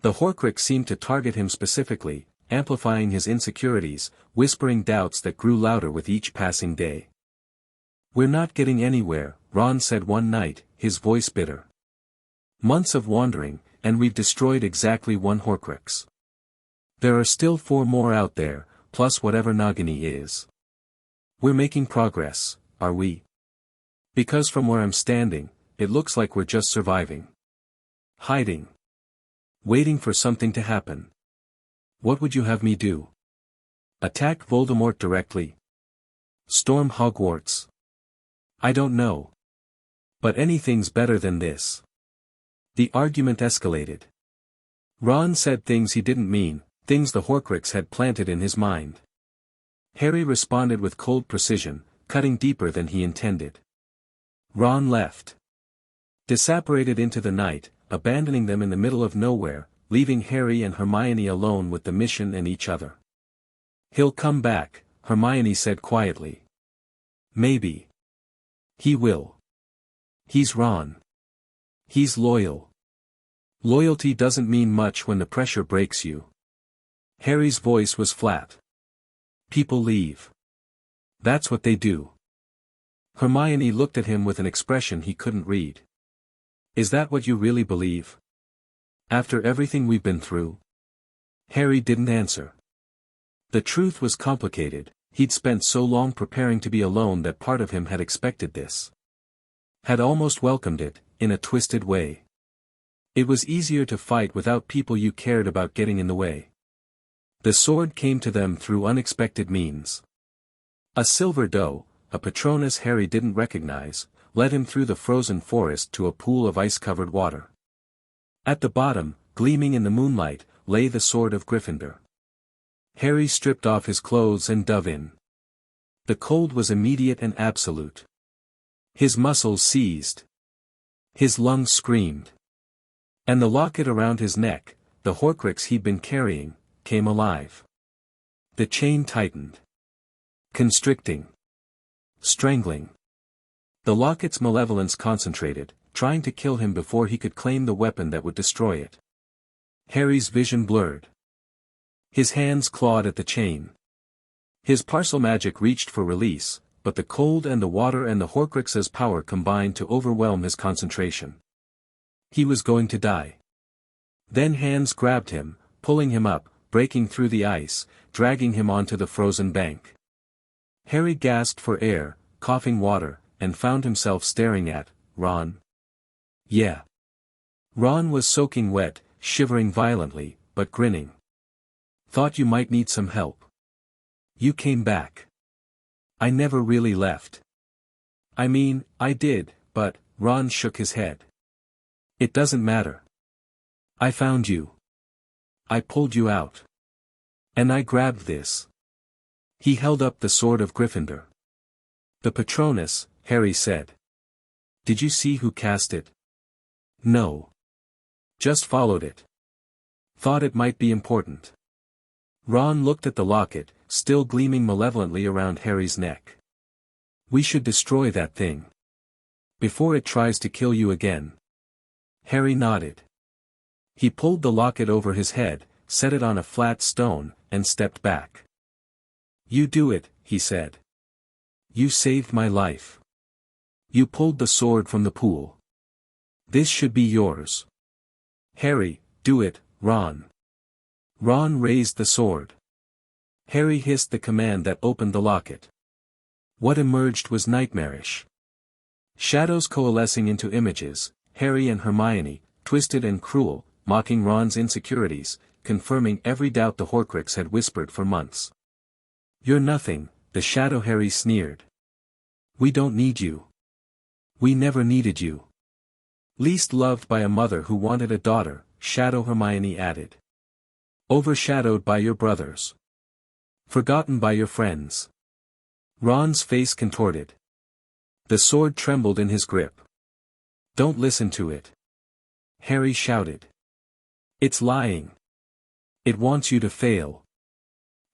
The Horcrux seemed to target him specifically, amplifying his insecurities, whispering doubts that grew louder with each passing day. We're not getting anywhere, Ron said one night, his voice bitter. Months of wandering, and we've destroyed exactly one Horcrux. There are still 4 more out there, plus whatever Nagini is. We're making progress, are we? Because from where I'm standing, it looks like we're just surviving. Hiding. Waiting for something to happen. What would you have me do? Attack Voldemort directly? Storm Hogwarts? I don't know. But anything's better than this. The argument escalated. Ron said things he didn't mean, things the Horcrux had planted in his mind. Harry responded with cold precision, cutting deeper than he intended. Ron left. Disapparated into the night, abandoning them in the middle of nowhere, leaving Harry and Hermione alone with the mission and each other. He'll come back, Hermione said quietly. Maybe. He will. He's Ron. He's loyal. Loyalty doesn't mean much when the pressure breaks you. Harry's voice was flat. People leave. That's what they do. Hermione looked at him with an expression he couldn't read. Is that what you really believe? After everything we've been through? Harry didn't answer. The truth was complicated. He'd spent so long preparing to be alone that part of him had expected this. Had almost welcomed it, in a twisted way. It was easier to fight without people you cared about getting in the way. The sword came to them through unexpected means. A silver doe, a Patronus Harry didn't recognize, led him through the frozen forest to a pool of ice-covered water. At the bottom, gleaming in the moonlight, lay the sword of Gryffindor. Harry stripped off his clothes and dove in. The cold was immediate and absolute. His muscles seized. His lungs screamed. And the locket around his neck, the Horcrux he'd been carrying, came alive. The chain tightened. Constricting. Strangling. The locket's malevolence concentrated, trying to kill him before he could claim the weapon that would destroy it. Harry's vision blurred. His hands clawed at the chain. His Parselmagic reached for release, but the cold and the water and the Horcrux's power combined to overwhelm his concentration. He was going to die. Then hands grabbed him, pulling him up, breaking through the ice, dragging him onto the frozen bank. Harry gasped for air, coughing water, and found himself staring at Ron. Yeah. Ron was soaking wet, shivering violently, but grinning. Thought you might need some help. You came back. I never really left. I mean, I did, but, Ron shook his head. It doesn't matter. I found you. I pulled you out. And I grabbed this. He held up the sword of Gryffindor. The Patronus, Harry said. Did you see who cast it? No. Just followed it. Thought it might be important. Ron looked at the locket, still gleaming malevolently around Harry's neck. We should destroy that thing. Before it tries to kill you again. Harry nodded. He pulled the locket over his head, set it on a flat stone, and stepped back. You do it, he said. You saved my life. You pulled the sword from the pool. This should be yours. Harry, do it, Ron. Ron raised the sword. Harry hissed the command that opened the locket. What emerged was nightmarish. Shadows coalescing into images, Harry and Hermione, twisted and cruel, mocking Ron's insecurities, confirming every doubt the Horcrux had whispered for months. You're nothing, the Shadow Harry sneered. We don't need you. We never needed you. Least loved by a mother who wanted a daughter, Shadow Hermione added. Overshadowed by your brothers. Forgotten by your friends. Ron's face contorted. The sword trembled in his grip. Don't listen to it. Harry shouted. It's lying. It wants you to fail.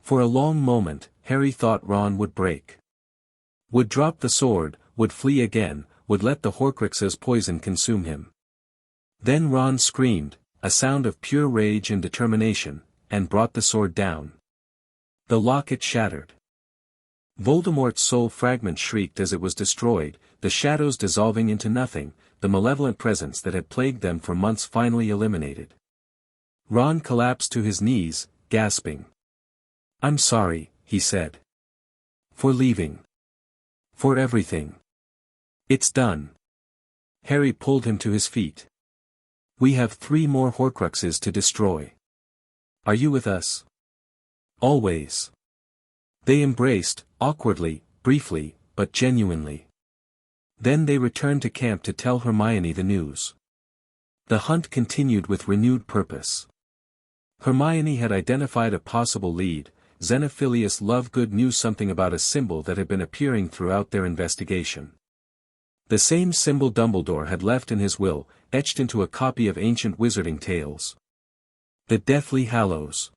For a long moment, Harry thought Ron would break. Would drop the sword, would flee again, would let the Horcrux's poison consume him. Then Ron screamed, a sound of pure rage and determination, and brought the sword down. The locket shattered. Voldemort's soul fragment shrieked as it was destroyed, the shadows dissolving into nothing, the malevolent presence that had plagued them for months finally eliminated. Ron collapsed to his knees, gasping. I'm sorry, he said. For leaving. For everything. It's done. Harry pulled him to his feet. We have 3 more Horcruxes to destroy. Are you with us? Always. They embraced, awkwardly, briefly, but genuinely. Then they returned to camp to tell Hermione the news. The hunt continued with renewed purpose. Hermione had identified a possible lead. Xenophilius Lovegood knew something about a symbol that had been appearing throughout their investigation. The same symbol Dumbledore had left in his will, etched into a copy of ancient wizarding tales. The Deathly Hallows.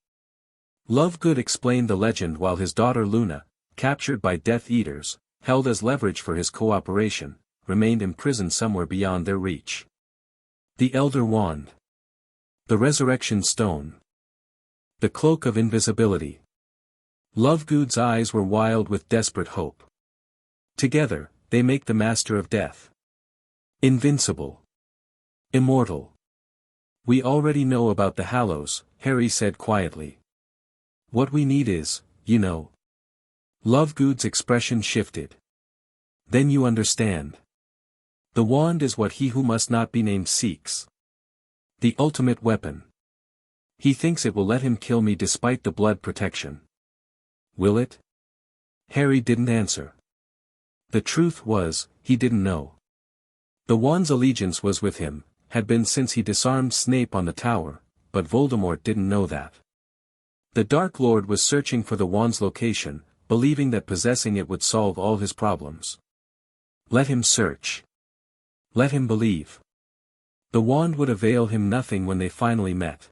Lovegood explained the legend while his daughter Luna, captured by Death Eaters, held as leverage for his cooperation, remained imprisoned somewhere beyond their reach. The Elder Wand. The Resurrection Stone. The Cloak of Invisibility. Lovegood's eyes were wild with desperate hope. Together, they make the Master of Death. Invincible. Immortal. We already know about the Hallows, Harry said quietly. What we need is, you know. Lovegood's expression shifted. Then you understand. The wand is what he who must not be named seeks. The ultimate weapon. He thinks it will let him kill me despite the blood protection. Will it? Harry didn't answer. The truth was, he didn't know. The wand's allegiance was with him, had been since he disarmed Snape on the tower, but Voldemort didn't know that. The Dark Lord was searching for the wand's location, believing that possessing it would solve all his problems. Let him search. Let him believe. The wand would avail him nothing when they finally met.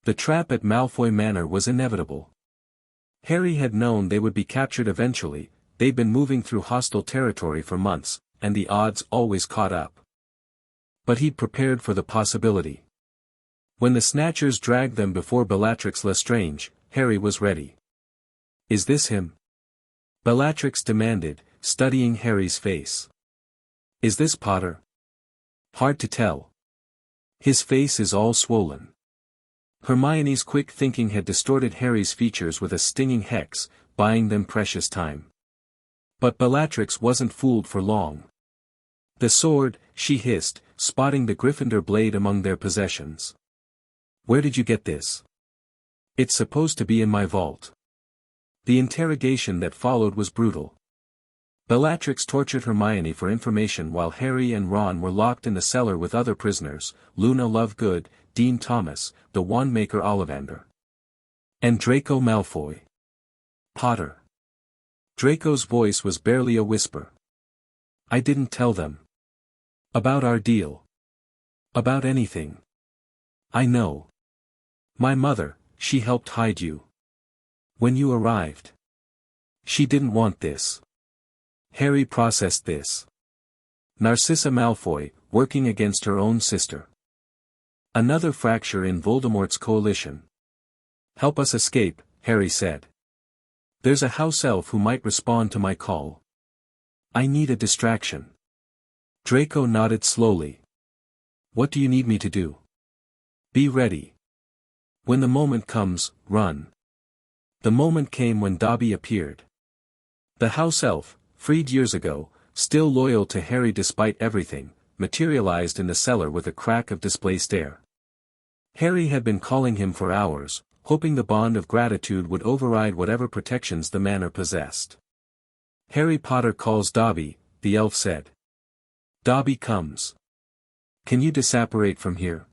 The trap at Malfoy Manor was inevitable. Harry had known they would be captured eventually. They'd been moving through hostile territory for months, and the odds always caught up. But he'd prepared for the possibility. When the Snatchers dragged them before Bellatrix Lestrange, Harry was ready. Is this him? Bellatrix demanded, studying Harry's face. Is this Potter? Hard to tell. His face is all swollen. Hermione's quick thinking had distorted Harry's features with a stinging hex, buying them precious time. But Bellatrix wasn't fooled for long. The sword, she hissed, spotting the Gryffindor blade among their possessions. Where did you get this? It's supposed to be in my vault. The interrogation that followed was brutal. Bellatrix tortured Hermione for information while Harry and Ron were locked in the cellar with other prisoners, Luna Lovegood, Dean Thomas, the Wandmaker Ollivander. And Draco Malfoy. Potter. Draco's voice was barely a whisper. I didn't tell them. About our deal. About anything. I know. My mother, she helped hide you. When you arrived. She didn't want this. Harry processed this. Narcissa Malfoy, working against her own sister. Another fracture in Voldemort's coalition. Help us escape, Harry said. There's a house elf who might respond to my call. I need a distraction. Draco nodded slowly. What do you need me to do? Be ready. When the moment comes, run. The moment came when Dobby appeared. The house elf, freed years ago, still loyal to Harry despite everything, materialized in the cellar with a crack of displaced air. Harry had been calling him for hours, hoping the bond of gratitude would override whatever protections the manor possessed. Harry Potter calls Dobby, the elf said. Dobby comes. Can you disapparate from here?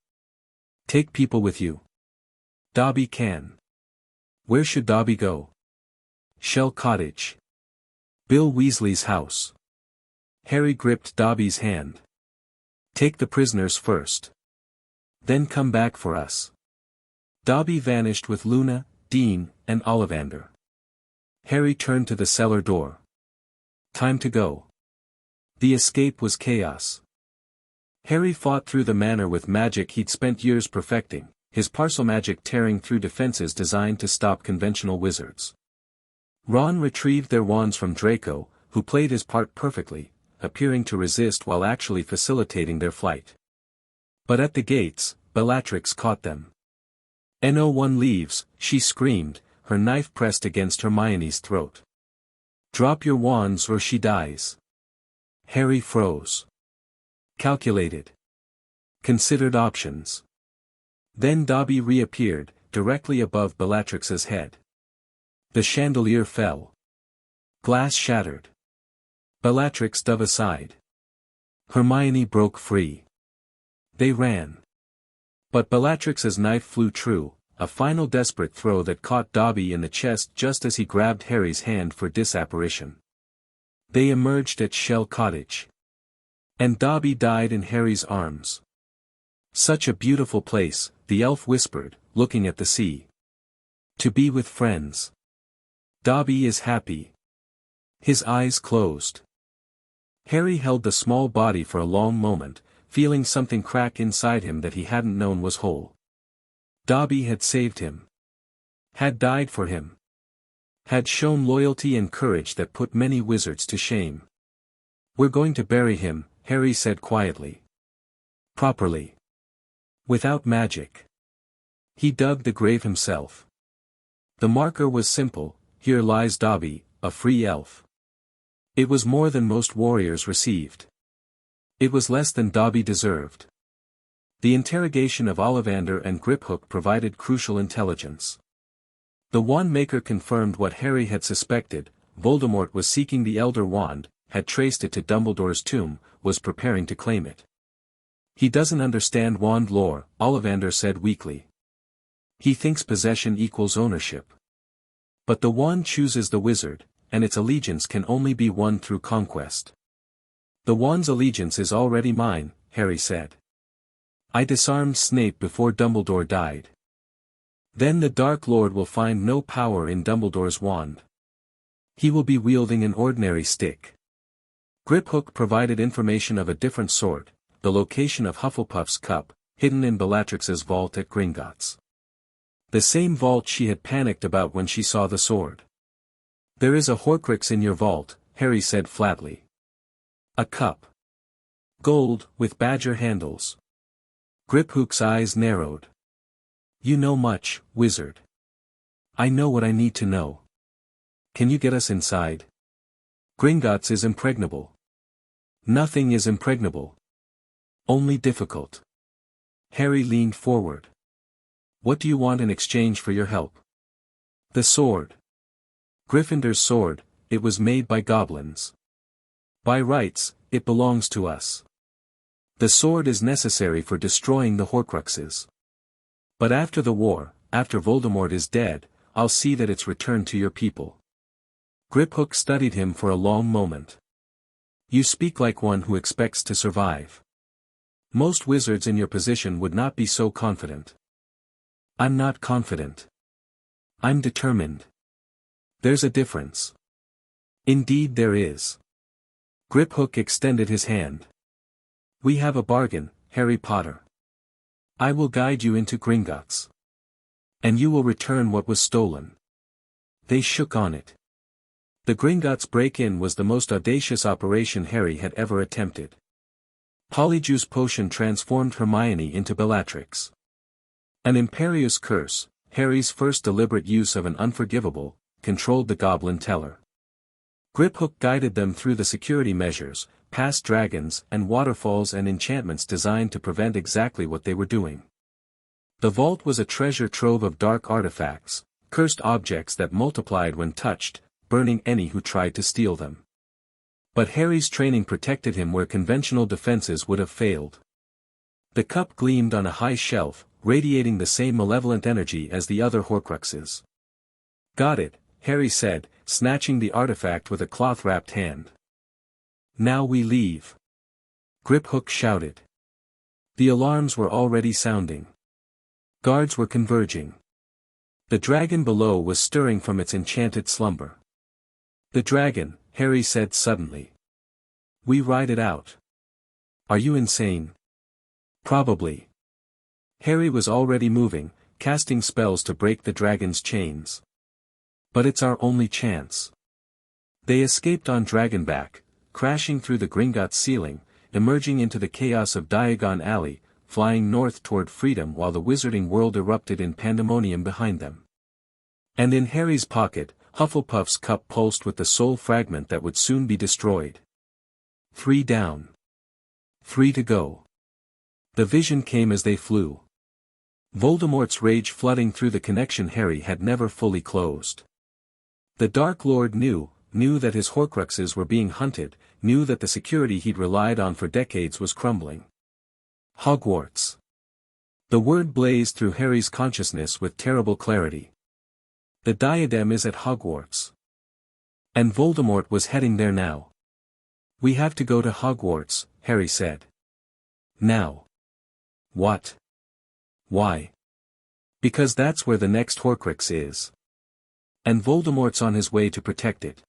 Take people with you. Dobby can. Where should Dobby go? Shell Cottage. Bill Weasley's house. Harry gripped Dobby's hand. Take the prisoners first. Then come back for us. Dobby vanished with Luna, Dean, and Ollivander. Harry turned to the cellar door. Time to go. The escape was chaos. Harry fought through the manor with magic he'd spent years perfecting, his Parselmagic tearing through defenses designed to stop conventional wizards. Ron retrieved their wands from Draco, who played his part perfectly, appearing to resist while actually facilitating their flight. But at the gates, Bellatrix caught them. No one leaves, she screamed, her knife pressed against Hermione's throat. Drop your wands or she dies. Harry froze. Calculated. Considered options. Then Dobby reappeared, directly above Bellatrix's head. The chandelier fell. Glass shattered. Bellatrix dove aside. Hermione broke free. They ran. But Bellatrix's knife flew true, a final desperate throw that caught Dobby in the chest just as he grabbed Harry's hand for disapparition. They emerged at Shell Cottage. And Dobby died in Harry's arms. Such a beautiful place, the elf whispered, looking at the sea. To be with friends. Dobby is happy. His eyes closed. Harry held the small body for a long moment, feeling something crack inside him that he hadn't known was whole. Dobby had saved him. Had died for him. Had shown loyalty and courage that put many wizards to shame. We're going to bury him, Harry said quietly. Properly. Without magic. He dug the grave himself. The marker was simple, "Here lies Dobby, a free elf." It was more than most warriors received. It was less than Dobby deserved. The interrogation of Ollivander and Griphook provided crucial intelligence. The Wand Maker confirmed what Harry had suspected: Voldemort was seeking the Elder Wand, had traced it to Dumbledore's tomb, was preparing to claim it. "He doesn't understand wand lore," Ollivander said weakly. "He thinks possession equals ownership. But the wand chooses the wizard, and its allegiance can only be won through conquest." "The wand's allegiance is already mine," Harry said. "I disarmed Snape before Dumbledore died." "Then the Dark Lord will find no power in Dumbledore's wand. He will be wielding an ordinary stick." Griphook provided information of a different sort: the location of Hufflepuff's cup, hidden in Bellatrix's vault at Gringotts. The same vault she had panicked about when she saw the sword. "There is a Horcrux in your vault," Harry said flatly. "A cup. Gold, with badger handles." Griphook's eyes narrowed. "You know much, wizard." "I know what I need to know. Can you get us inside?" "Gringotts is impregnable." "Nothing is impregnable. Only difficult." Harry leaned forward. "What do you want in exchange for your help?" "The sword. Gryffindor's sword. It was made by goblins. By rights, it belongs to us. The sword is necessary for destroying the Horcruxes. But after the war, after Voldemort is dead, I'll see that it's returned to your people." Griphook studied him for a long moment. "You speak like one who expects to survive. Most wizards in your position would not be so confident." "I'm not confident. I'm determined. There's a difference." "Indeed there is." Griphook extended his hand. "We have a bargain, Harry Potter. I will guide you into Gringotts. And you will return what was stolen." They shook on it. The Gringotts break-in was the most audacious operation Harry had ever attempted. Polyjuice Potion transformed Hermione into Bellatrix. An Imperious Curse, Harry's first deliberate use of an unforgivable, controlled the Goblin Teller. Griphook guided them through the security measures, past dragons and waterfalls and enchantments designed to prevent exactly what they were doing. The vault was a treasure trove of dark artifacts, cursed objects that multiplied when touched, burning any who tried to steal them. But Harry's training protected him where conventional defenses would have failed. The cup gleamed on a high shelf, radiating the same malevolent energy as the other Horcruxes. "Got it," Harry said, snatching the artifact with a cloth-wrapped hand. "Now we leave," Griphook shouted. The alarms were already sounding. Guards were converging. The dragon below was stirring from its enchanted slumber. "The dragon," Harry said suddenly. "We ride it out." "Are you insane?" "Probably." Harry was already moving, casting spells to break the dragon's chains. "But it's our only chance." They escaped on Dragonback, crashing through the Gringotts ceiling, emerging into the chaos of Diagon Alley, flying north toward freedom while the wizarding world erupted in pandemonium behind them. And in Harry's pocket, Hufflepuff's cup pulsed with the soul fragment that would soon be destroyed. 3 down. 3 to go. The vision came as they flew. Voldemort's rage flooding through the connection Harry had never fully closed. The Dark Lord knew that his Horcruxes were being hunted, knew that the security he'd relied on for decades was crumbling. Hogwarts. The word blazed through Harry's consciousness with terrible clarity. The diadem is at Hogwarts. And Voldemort was heading there now. "We have to go to Hogwarts," Harry said. "Now." "What? Why?" "Because that's where the next Horcrux is. And Voldemort's on his way to protect it."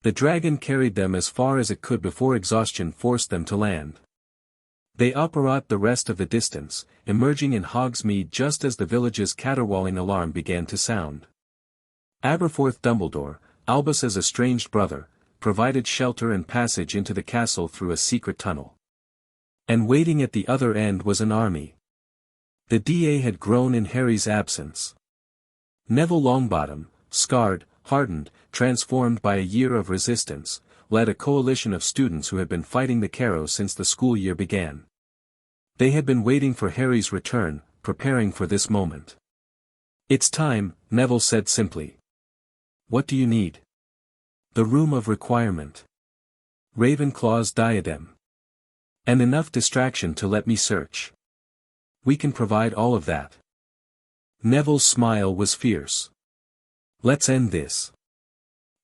The dragon carried them as far as it could before exhaustion forced them to land. They uprot the rest of the distance, emerging in Hogsmeade just as the village's caterwauling alarm began to sound. Aberforth Dumbledore, Albus's estranged brother, provided shelter and passage into the castle through a secret tunnel. And waiting at the other end was an army. The DA had grown in Harry's absence. Neville Longbottom, scarred, hardened, transformed by a year of resistance, led a coalition of students who had been fighting the Carrow since the school year began. They had been waiting for Harry's return, preparing for this moment. "It's time," Neville said simply. "What do you need?" "The Room of Requirement. Ravenclaw's diadem. And enough distraction to let me search. We can provide all of that." Neville's smile was fierce. "Let's end this."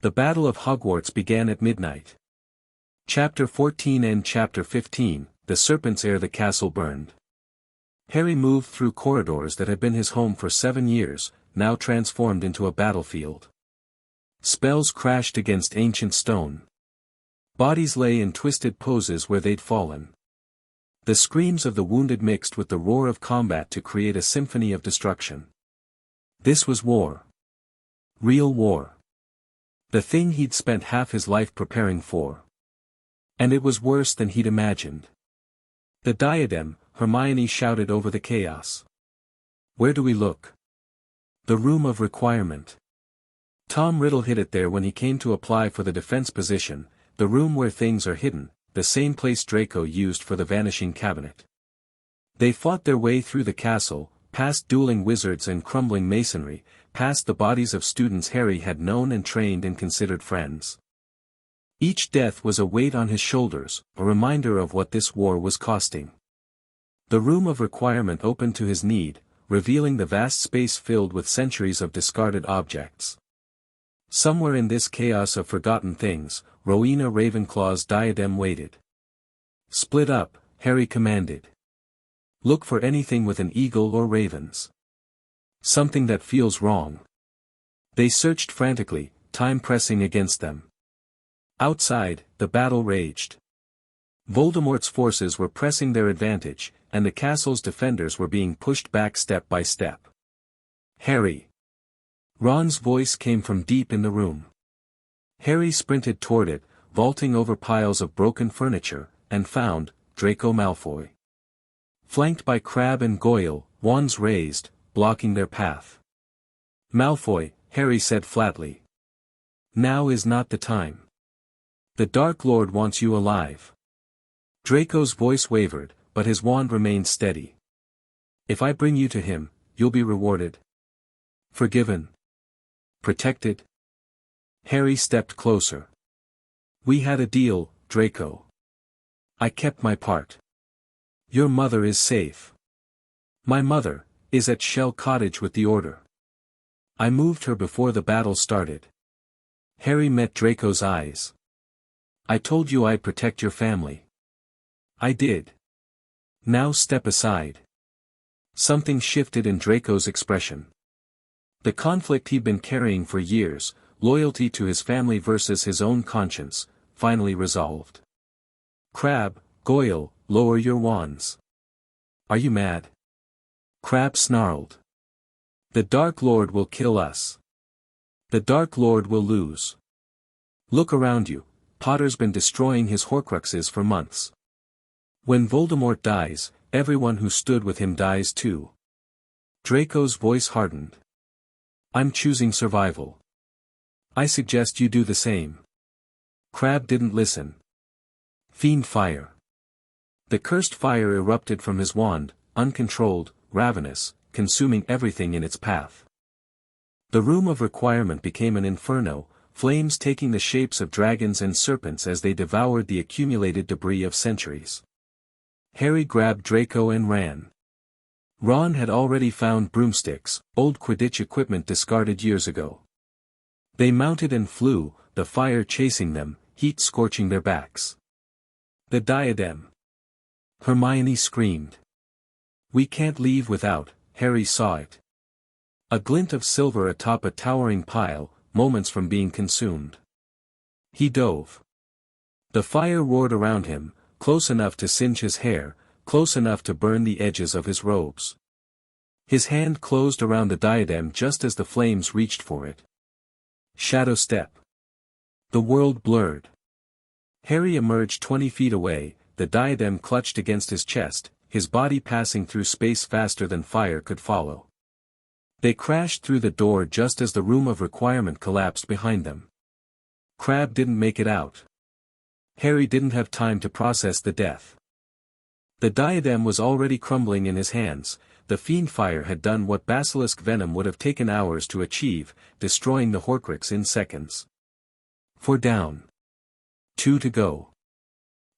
The Battle of Hogwarts began at midnight. Chapter 14 and Chapter 15, The Serpents Ere the Castle Burned. Harry moved through corridors that had been his home for 7 years, now transformed into a battlefield. Spells crashed against ancient stone. Bodies lay in twisted poses where they'd fallen. The screams of the wounded mixed with the roar of combat to create a symphony of destruction. This was war. Real war. The thing he'd spent half his life preparing for. And it was worse than he'd imagined. "The diadem," Hermione shouted over the chaos. "Where do we look?" "The Room of Requirement." Tom Riddle hid it there when he came to apply for the defense position, the room where things are hidden, the same place Draco used for the Vanishing Cabinet. They fought their way through the castle, past dueling wizards and crumbling masonry, past the bodies of students Harry had known and trained and considered friends. Each death was a weight on his shoulders, a reminder of what this war was costing. The Room of Requirement opened to his need, revealing the vast space filled with centuries of discarded objects. Somewhere in this chaos of forgotten things, Rowena Ravenclaw's diadem waited. "Split up," Harry commanded. "Look for anything with an eagle or ravens. Something that feels wrong." They searched frantically, time pressing against them. Outside, the battle raged. Voldemort's forces were pressing their advantage, and the castle's defenders were being pushed back step by step. "Harry!" Ron's voice came from deep in the room. Harry sprinted toward it, vaulting over piles of broken furniture, and found Draco Malfoy. Flanked by Crabbe and Goyle, wands raised, blocking their path. "Malfoy," Harry said flatly. "Now is not the time. The Dark Lord wants you alive." Draco's voice wavered, but his wand remained steady. "If I bring you to him, you'll be rewarded. Forgiven. Protected." Harry stepped closer. "We had a deal, Draco. I kept my part. Your mother is safe. My mother is at Shell Cottage with the Order. I moved her before the battle started." Harry met Draco's eyes. "I told you I'd protect your family. I did. Now step aside." Something shifted in Draco's expression. The conflict he'd been carrying for years, loyalty to his family versus his own conscience, finally resolved. "Crabbe, Goyle, lower your wands. Are you mad?" Crabbe snarled. "The Dark Lord will kill us. The Dark Lord will lose. Look around you, Potter's been destroying his Horcruxes for months. When Voldemort dies, everyone who stood with him dies too." Draco's voice hardened. "I'm choosing survival. I suggest you do the same." Crabbe didn't listen. Fiend fire. The cursed fire erupted from his wand, uncontrolled, ravenous, consuming everything in its path. The Room of Requirement became an inferno, flames taking the shapes of dragons and serpents as they devoured the accumulated debris of centuries. Harry grabbed Draco and ran. Ron had already found broomsticks, old Quidditch equipment discarded years ago. They mounted and flew, the fire chasing them, heat scorching their backs. "The diadem!" Hermione screamed. "We can't leave without." Harry saw it. A glint of silver atop a towering pile, moments from being consumed. He dove. The fire roared around him, close enough to singe his hair, close enough to burn the edges of his robes. His hand closed around the diadem just as the flames reached for it. Shadow step. The world blurred. Harry emerged 20 feet away, the diadem clutched against his chest, his body passing through space faster than fire could follow. They crashed through the door just as the room of requirement collapsed behind them. Crabbe didn't make it out. Harry didn't have time to process the death. The diadem was already crumbling in his hands. The fiend fire had done what basilisk venom would have taken hours to achieve, destroying the Horcrux in seconds. 4 down. 2 to go.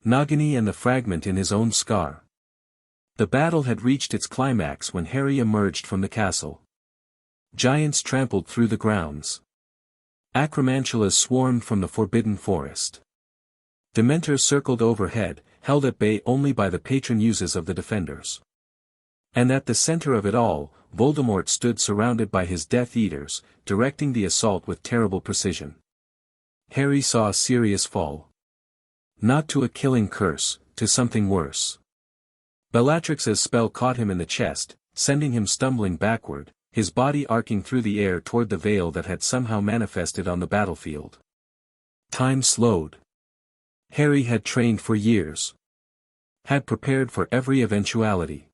Nagini and the fragment in his own scar. The battle had reached its climax when Harry emerged from the castle. Giants trampled through the grounds. Acromantulas swarmed from the forbidden forest. Dementors circled overhead, held at bay only by the patron uses of the defenders. And at the center of it all, Voldemort stood surrounded by his Death Eaters, directing the assault with terrible precision. Harry saw a serious fall. Not to a killing curse, to something worse. Bellatrix's spell caught him in the chest, sending him stumbling backward, his body arcing through the air toward the veil that had somehow manifested on the battlefield. Time slowed. Harry had trained for years. Had prepared for every eventuality.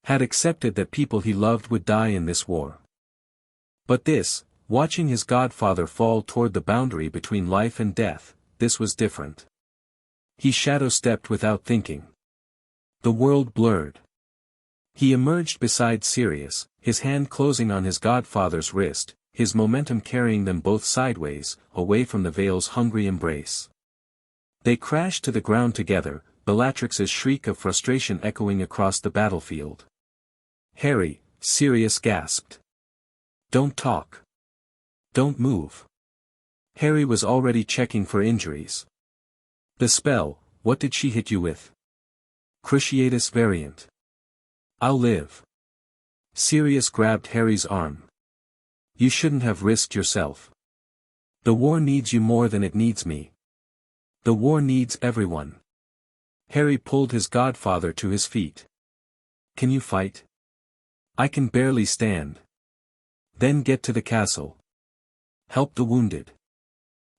Had accepted that people he loved would die in this war. But this, watching his godfather fall toward the boundary between life and death, this was different. He shadow-stepped without thinking. The world blurred. He emerged beside Sirius, his hand closing on his godfather's wrist, his momentum carrying them both sideways, away from the veil's hungry embrace. They crashed to the ground together, Bellatrix's shriek of frustration echoing across the battlefield. Harry, Sirius gasped. Don't talk. Don't move. Harry was already checking for injuries. The spell, what did she hit you with? Cruciatus variant. I'll live. Sirius grabbed Harry's arm. You shouldn't have risked yourself. The war needs you more than it needs me. The war needs everyone. Harry pulled his godfather to his feet. Can you fight? I can barely stand. Then get to the castle. Help the wounded.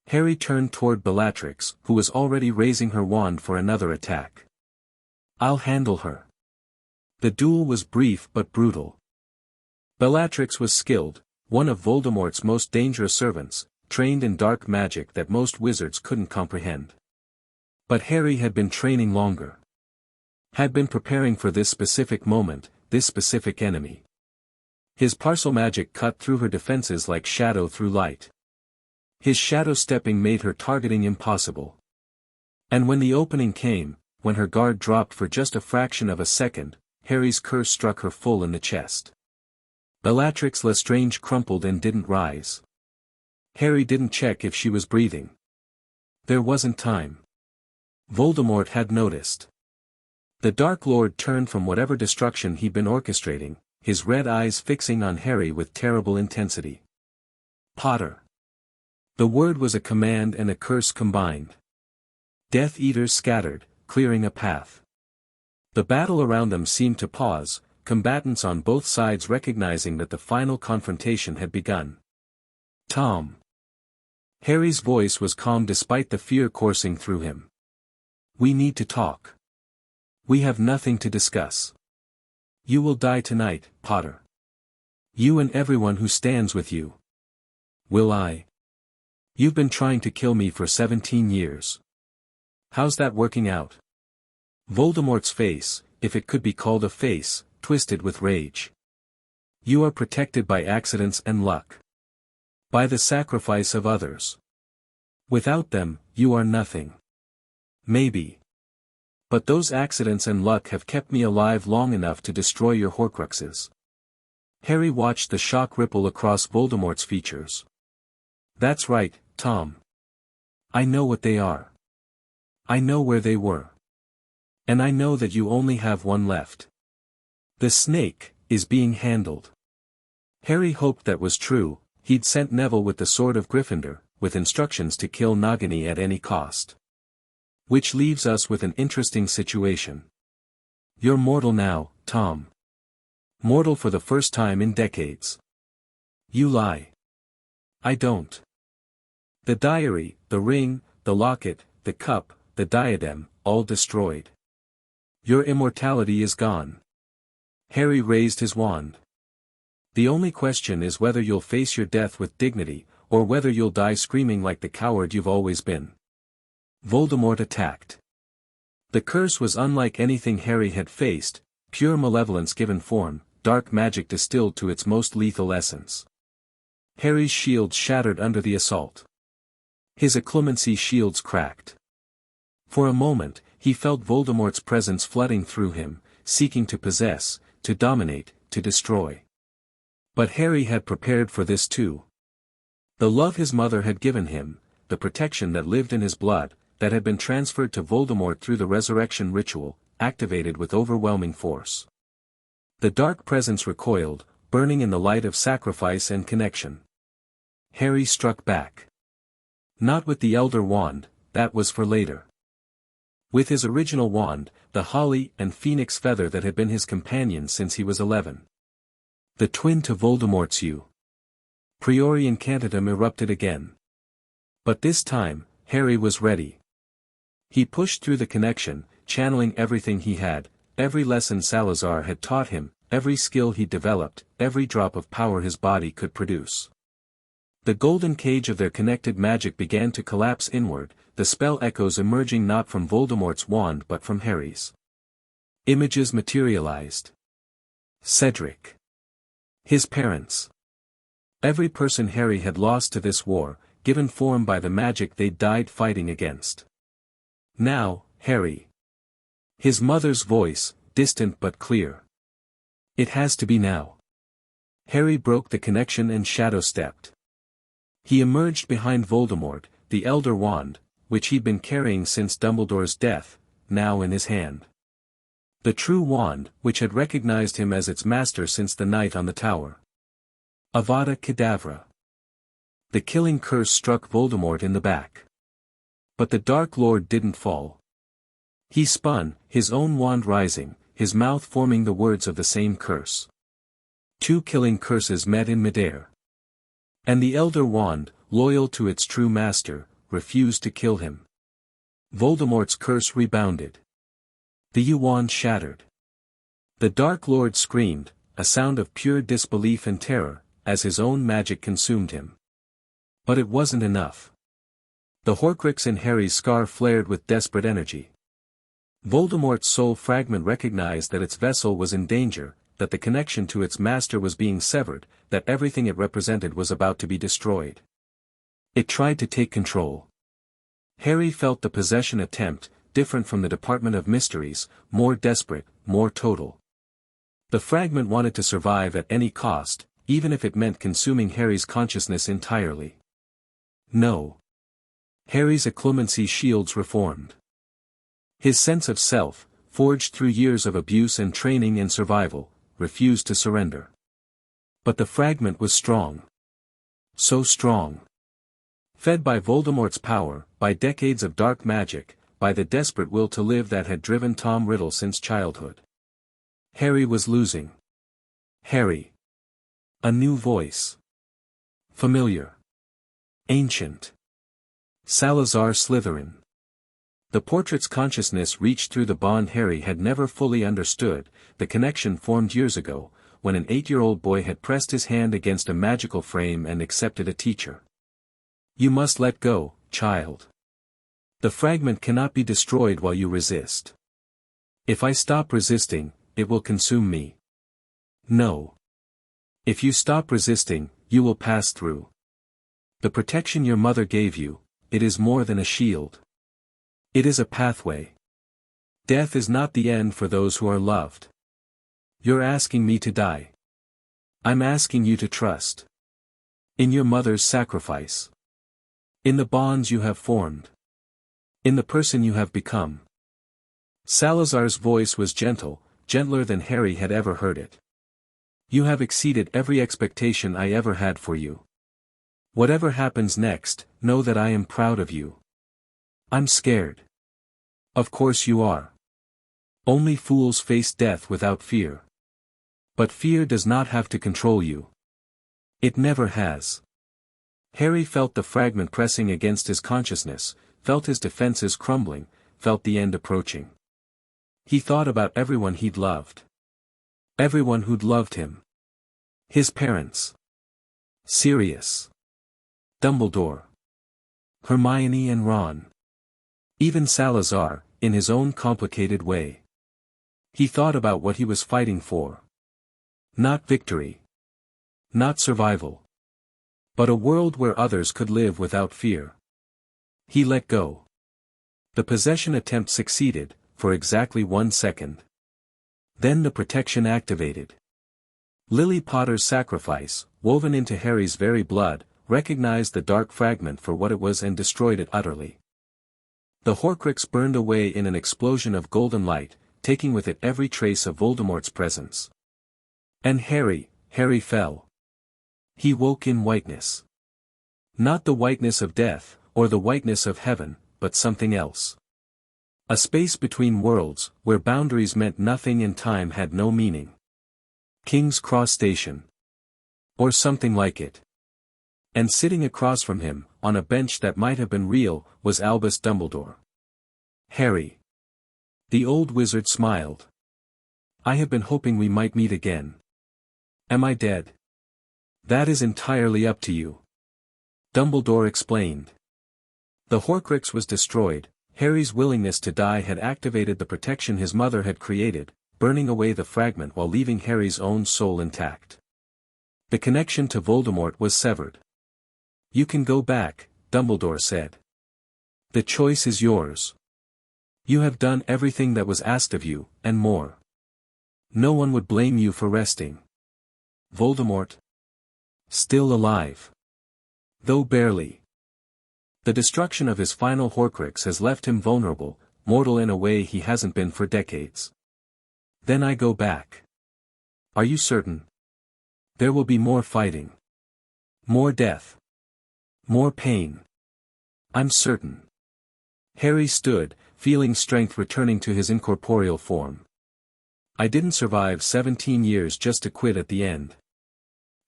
Harry turned toward Bellatrix, who was already raising her wand for another attack. I'll handle her. The duel was brief but brutal. Bellatrix was skilled, one of Voldemort's most dangerous servants, trained in dark magic that most wizards couldn't comprehend. But Harry had been training longer. Had been preparing for this specific moment, this specific enemy. His Parselmagic cut through her defenses like shadow through light. His shadow stepping made her targeting impossible. And when the opening came, when her guard dropped for just a fraction of a second, Harry's curse struck her full in the chest. Bellatrix Lestrange crumpled and didn't rise. Harry didn't check if she was breathing. There wasn't time. Voldemort had noticed. The Dark Lord turned from whatever destruction he'd been orchestrating, his red eyes fixing on Harry with terrible intensity. Potter. The word was a command and a curse combined. Death Eaters scattered, clearing a path. The battle around them seemed to pause, combatants on both sides recognizing that the final confrontation had begun. Tom. Harry's voice was calm despite the fear coursing through him. We need to talk. We have nothing to discuss. You will die tonight, Potter. You and everyone who stands with you. Will I? You've been trying to kill me for 17 years. How's that working out? Voldemort's face, if it could be called a face, twisted with rage. You are protected by accidents and luck. By the sacrifice of others. Without them, you are nothing. Maybe. But those accidents and luck have kept me alive long enough to destroy your Horcruxes. Harry watched the shock ripple across Voldemort's features. That's right, Tom. I know what they are. I know where they were. And I know that you only have one left. The snake is being handled. Harry hoped that was true. He'd sent Neville with the Sword of Gryffindor, with instructions to kill Nagini at any cost. Which leaves us with an interesting situation. You're mortal now, Tom. Mortal for the first time in decades. You lie. I don't. The diary, the ring, the locket, the cup, the diadem, all destroyed. Your immortality is gone. Harry raised his wand. The only question is whether you'll face your death with dignity, or whether you'll die screaming like the coward you've always been. Voldemort attacked. The curse was unlike anything Harry had faced, pure malevolence given form, dark magic distilled to its most lethal essence. Harry's shield shattered under the assault. His occlumency shields cracked. For a moment, he felt Voldemort's presence flooding through him, seeking to possess, to dominate, to destroy. But Harry had prepared for this too. The love his mother had given him, the protection that lived in his blood, that had been transferred to Voldemort through the resurrection ritual, activated with overwhelming force. The dark presence recoiled, burning in the light of sacrifice and connection. Harry struck back. Not with the Elder Wand, that was for later. With his original wand, the holly and phoenix feather that had been his companion since he was 11. The twin to Voldemort's U. Priori Incantatem erupted again. But this time, Harry was ready. He pushed through the connection, channeling everything he had, every lesson Salazar had taught him, every skill he developed, every drop of power his body could produce. The golden cage of their connected magic began to collapse inward, the spell echoes emerging not from Voldemort's wand but from Harry's. Images materialized. Cedric. His parents. Every person Harry had lost to this war, given form by the magic they'd died fighting against. Now, Harry. His mother's voice, distant but clear. It has to be now. Harry broke the connection and shadow-stepped. He emerged behind Voldemort, the Elder Wand, which he'd been carrying since Dumbledore's death, now in his hand. The true wand, which had recognized him as its master since the night on the tower. Avada Kedavra. The killing curse struck Voldemort in the back. But the Dark Lord didn't fall. He spun, his own wand rising, his mouth forming the words of the same curse. Two killing curses met in midair. And the Elder Wand, loyal to its true master, refused to kill him. Voldemort's curse rebounded. The U-wand shattered. The Dark Lord screamed, a sound of pure disbelief and terror, as his own magic consumed him. But it wasn't enough. The Horcrux in Harry's scar flared with desperate energy. Voldemort's soul fragment recognized that its vessel was in danger, that the connection to its master was being severed, that everything it represented was about to be destroyed. It tried to take control. Harry felt the possession attempt, different from the Department of Mysteries, more desperate, more total. The fragment wanted to survive at any cost, even if it meant consuming Harry's consciousness entirely. No. Harry's occlumency shields reformed. His sense of self, forged through years of abuse and training in survival, refused to surrender. But the fragment was strong. So strong. Fed by Voldemort's power, by decades of dark magic, by the desperate will to live that had driven Tom Riddle since childhood. Harry was losing. Harry. A new voice. Familiar. Ancient. Salazar Slytherin. The portrait's consciousness reached through the bond Harry had never fully understood, the connection formed years ago, when an 8-year-old boy had pressed his hand against a magical frame and accepted a teacher. You must let go, child. The fragment cannot be destroyed while you resist. If I stop resisting, it will consume me. No. If you stop resisting, you will pass through. The protection your mother gave you, it is more than a shield. It is a pathway. Death is not the end for those who are loved. You're asking me to die. I'm asking you to trust. In your mother's sacrifice. In the bonds you have formed. In the person you have become. Salazar's voice was gentle, gentler than Harry had ever heard it. You have exceeded every expectation I ever had for you. Whatever happens next, know that I am proud of you. I'm scared. Of course you are. Only fools face death without fear. But fear does not have to control you. It never has. Harry felt the fragment pressing against his consciousness, felt his defenses crumbling, felt the end approaching. He thought about everyone he'd loved. Everyone who'd loved him. His parents. Sirius. Dumbledore. Hermione and Ron. Even Salazar, in his own complicated way. He thought about what he was fighting for. Not victory. Not survival. But a world where others could live without fear. He let go. The possession attempt succeeded, for exactly 1 second. Then the protection activated. Lily Potter's sacrifice, woven into Harry's very blood, recognized the dark fragment for what it was and destroyed it utterly. The Horcrux burned away in an explosion of golden light, taking with it every trace of Voldemort's presence. And Harry fell. He woke in whiteness. Not the whiteness of death, or the whiteness of heaven, but something else. A space between worlds, where boundaries meant nothing and time had no meaning. King's Cross Station. Or something like it. And sitting across from him, on a bench that might have been real, was Albus Dumbledore. Harry. The old wizard smiled. I have been hoping we might meet again. Am I dead? That is entirely up to you. Dumbledore explained. The Horcrux was destroyed. Harry's willingness to die had activated the protection his mother had created, burning away the fragment while leaving Harry's own soul intact. The connection to Voldemort was severed. You can go back, Dumbledore said. The choice is yours. You have done everything that was asked of you, and more. No one would blame you for resting. Voldemort? Still alive. Though barely. The destruction of his final Horcrux has left him vulnerable, mortal in a way he hasn't been for decades. Then I go back. Are you certain? There will be more fighting. More death. More pain. I'm certain. Harry stood, feeling strength returning to his incorporeal form. I didn't survive 17 years just to quit at the end.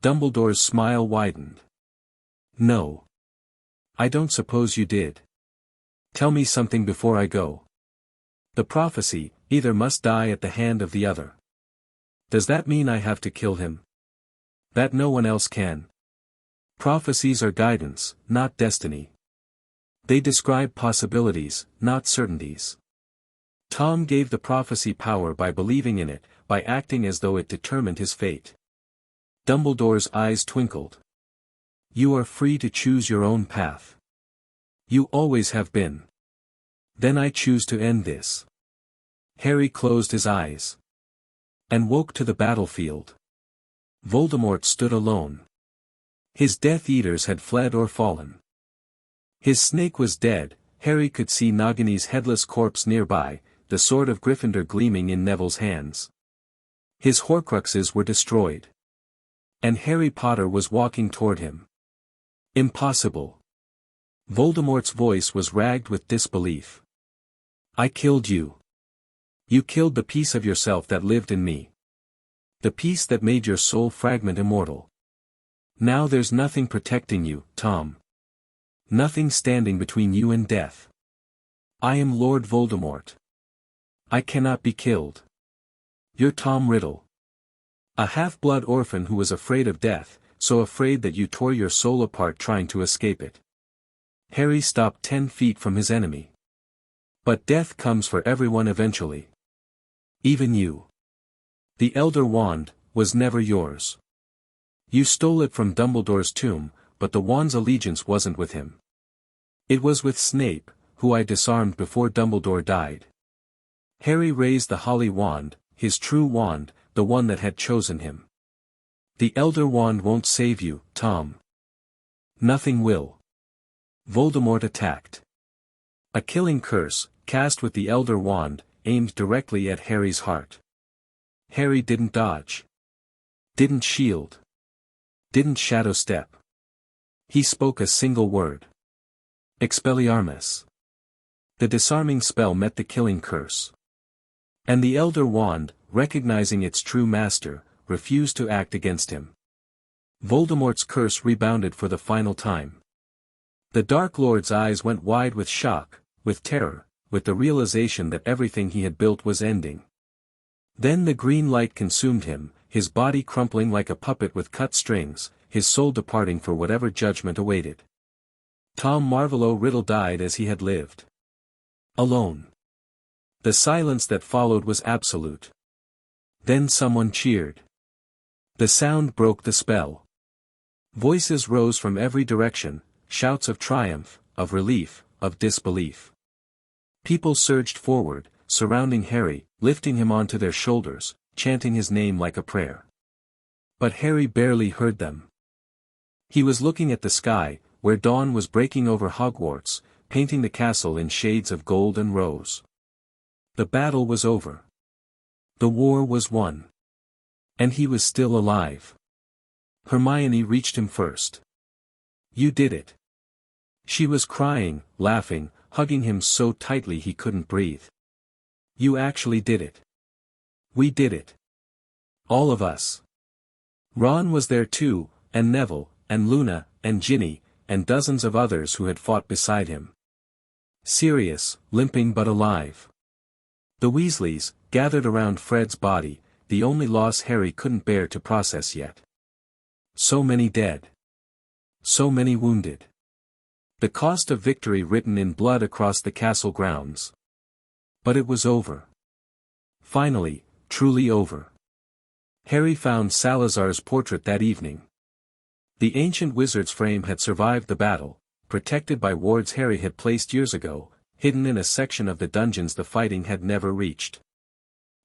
Dumbledore's smile widened. No. I don't suppose you did. Tell me something before I go. The prophecy, either must die at the hand of the other. Does that mean I have to kill him? That no one else can? Prophecies are guidance, not destiny. They describe possibilities, not certainties. Tom gave the prophecy power by believing in it, by acting as though it determined his fate. Dumbledore's eyes twinkled. You are free to choose your own path. You always have been. Then I choose to end this. Harry closed his eyes. And woke to the battlefield. Voldemort stood alone. His Death Eaters had fled or fallen. His snake was dead. Harry could see Nagini's headless corpse nearby, the sword of Gryffindor gleaming in Neville's hands. His Horcruxes were destroyed. And Harry Potter was walking toward him. Impossible. Voldemort's voice was ragged with disbelief. I killed you. You killed the piece of yourself that lived in me. The piece that made your soul fragment immortal. Now there's nothing protecting you, Tom. Nothing standing between you and death. I am Lord Voldemort. I cannot be killed. You're Tom Riddle. A half-blood orphan who was afraid of death, so afraid that you tore your soul apart trying to escape it. Harry stopped 10 feet from his enemy. But death comes for everyone eventually. Even you. The Elder Wand was never yours. You stole it from Dumbledore's tomb, but the wand's allegiance wasn't with him. It was with Snape, who I disarmed before Dumbledore died. Harry raised the Holly Wand, his true wand, the one that had chosen him. The Elder Wand won't save you, Tom. Nothing will. Voldemort attacked. A killing curse, cast with the Elder Wand, aimed directly at Harry's heart. Harry didn't dodge. Didn't shield. Didn't shadow step. He spoke a single word. Expelliarmus. The disarming spell met the killing curse. And the Elder Wand, recognizing its true master, refused to act against him. Voldemort's curse rebounded for the final time. The Dark Lord's eyes went wide with shock, with terror, with the realization that everything he had built was ending. Then the green light consumed him, his body crumpling like a puppet with cut strings, his soul departing for whatever judgment awaited. Tom Marvolo Riddle died as he had lived. Alone. The silence that followed was absolute. Then someone cheered. The sound broke the spell. Voices rose from every direction, shouts of triumph, of relief, of disbelief. People surged forward, surrounding Harry, lifting him onto their shoulders, chanting his name like a prayer. But Harry barely heard them. He was looking at the sky, where dawn was breaking over Hogwarts, painting the castle in shades of gold and rose. The battle was over. The war was won. And he was still alive. Hermione reached him first. "You did it." She was crying, laughing, hugging him so tightly he couldn't breathe. "You actually did it. We did it. All of us." Ron was there too, and Neville, and Luna, and Ginny, and dozens of others who had fought beside him. Sirius, limping but alive. The Weasleys, gathered around Fred's body, the only loss Harry couldn't bear to process yet. So many dead. So many wounded. The cost of victory written in blood across the castle grounds. But it was over. Finally, truly over. Harry found Salazar's portrait that evening. The ancient wizard's frame had survived the battle, protected by wards Harry had placed years ago, hidden in a section of the dungeons the fighting had never reached.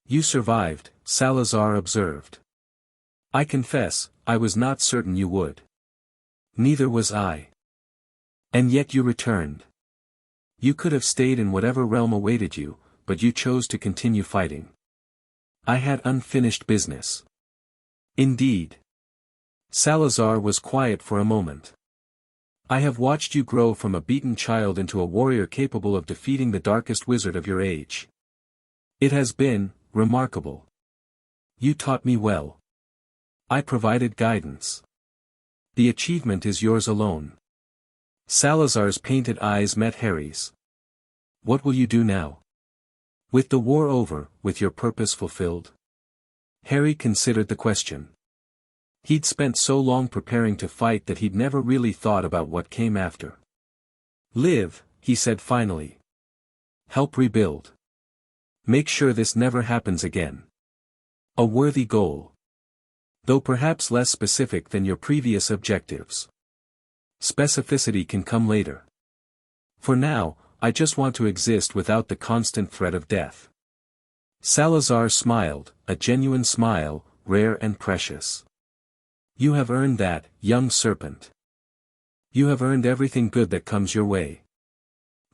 "You survived," Salazar observed. "I confess, I was not certain you would." "Neither was I." "And yet you returned. You could have stayed in whatever realm awaited you, but you chose to continue fighting." "I had unfinished business." "Indeed." Salazar was quiet for a moment. "I have watched you grow from a beaten child into a warrior capable of defeating the darkest wizard of your age. It has been remarkable. You taught me well. I provided guidance. The achievement is yours alone." Salazar's painted eyes met Harry's. "What will you do now? With the war over, with your purpose fulfilled?" Harry considered the question. He'd spent so long preparing to fight that he'd never really thought about what came after. "Live," he said finally. "Help rebuild. Make sure this never happens again." A worthy goal. Though perhaps less specific than your previous objectives. Specificity can come later. For now, I just want to exist without the constant threat of death. Salazar smiled, a genuine smile, rare and precious. "You have earned that, young serpent. You have earned everything good that comes your way.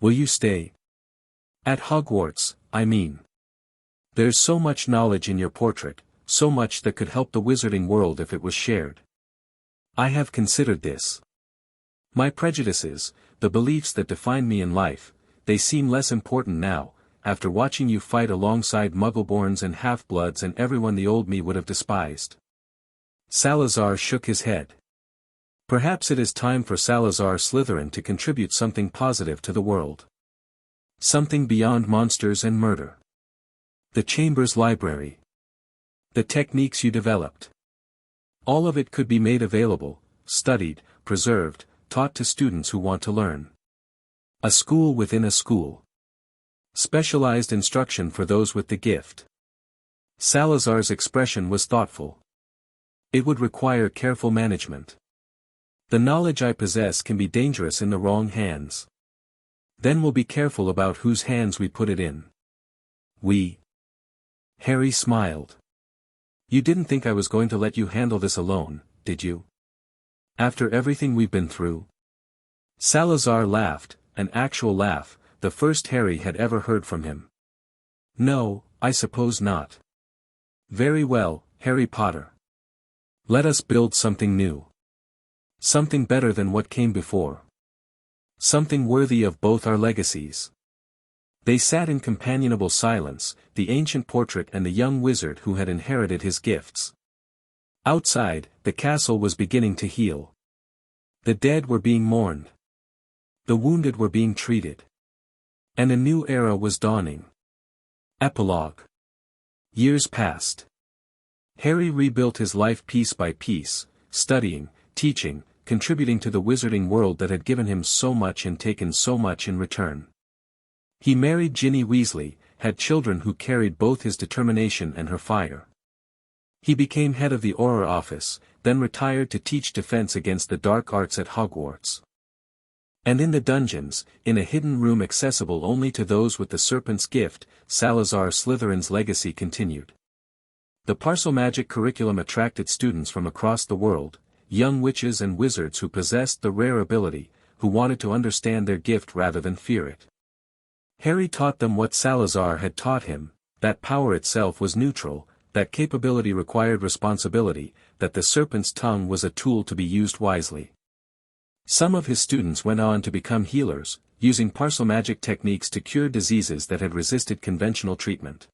Will you stay? At Hogwarts, I mean. There's so much knowledge in your portrait, so much that could help the wizarding world if it was shared. I have considered this. My prejudices, the beliefs that define me in life, they seem less important now, after watching you fight alongside Muggleborns and Half-Bloods and everyone the old me would have despised." Salazar shook his head. Perhaps it is time for Salazar Slytherin to contribute something positive to the world. Something beyond monsters and murder. The Chamber's library. The techniques you developed. All of it could be made available, studied, preserved, taught to students who want to learn. A school within a school. Specialized instruction for those with the gift. Salazar's expression was thoughtful. It would require careful management. The knowledge I possess can be dangerous in the wrong hands. Then we'll be careful about whose hands we put it in. We. Harry smiled. "You didn't think I was going to let you handle this alone, did you? After everything we've been through?" Salazar laughed, an actual laugh, the first Harry had ever heard from him. "No, I suppose not." "Very well, Harry Potter. Let us build something new. Something better than what came before. Something worthy of both our legacies." They sat in companionable silence, the ancient portrait and the young wizard who had inherited his gifts. Outside, the castle was beginning to heal. The dead were being mourned. The wounded were being treated. And a new era was dawning. Epilogue. Years passed. Harry rebuilt his life piece by piece, studying, teaching, contributing to the wizarding world that had given him so much and taken so much in return. He married Ginny Weasley, had children who carried both his determination and her fire. He became head of the Auror office, then retired to teach defense against the dark arts at Hogwarts. And in the dungeons, in a hidden room accessible only to those with the Serpent's gift, Salazar Slytherin's legacy continued. The Parselmagic curriculum attracted students from across the world, young witches and wizards who possessed the rare ability, who wanted to understand their gift rather than fear it. Harry taught them what Salazar had taught him, that power itself was neutral, that capability required responsibility, that the Serpent's tongue was a tool to be used wisely. Some of his students went on to become healers, using Parselmagic techniques to cure diseases that had resisted conventional treatment.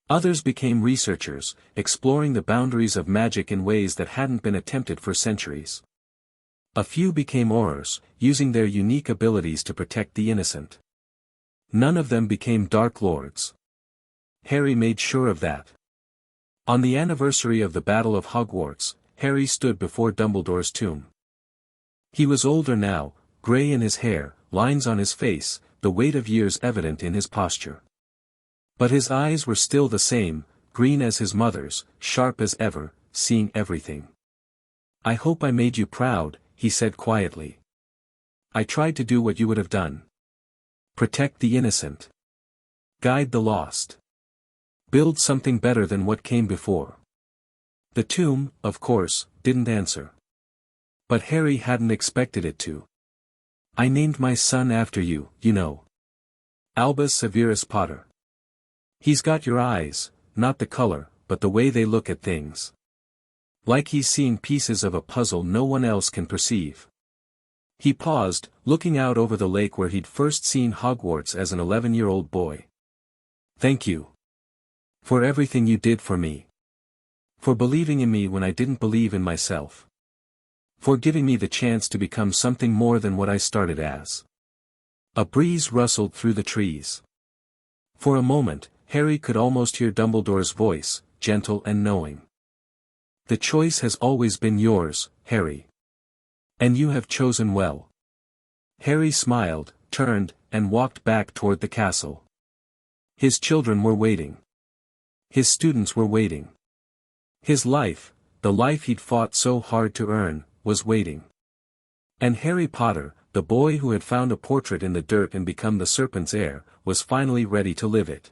Others became researchers, exploring the boundaries of magic in ways that hadn't been attempted for centuries. A few became Aurors, using their unique abilities to protect the innocent. None of them became Dark Lords. Harry made sure of that. On the anniversary of the Battle of Hogwarts, Harry stood before Dumbledore's tomb. He was older now, grey in his hair, lines on his face, the weight of years evident in his posture. But his eyes were still the same, green as his mother's, sharp as ever, seeing everything. "I hope I made you proud," he said quietly. "I tried to do what you would have done. Protect the innocent. Guide the lost. Build something better than what came before." The tomb, of course, didn't answer. But Harry hadn't expected it to. "I named my son after you, you know. Albus Severus Potter. He's got your eyes, not the color, but the way they look at things. Like he's seeing pieces of a puzzle no one else can perceive." He paused, looking out over the lake where he'd first seen Hogwarts as an 11-year-old boy. "Thank you. For everything you did for me. For believing in me when I didn't believe in myself. For giving me the chance to become something more than what I started as." A breeze rustled through the trees. For a moment, Harry could almost hear Dumbledore's voice, gentle and knowing. "The choice has always been yours, Harry. And you have chosen well." Harry smiled, turned, and walked back toward the castle. His children were waiting. His students were waiting. His life, the life he'd fought so hard to earn, was waiting. And Harry Potter, the boy who had found a portrait in the dirt and become the Serpent's heir, was finally ready to live it.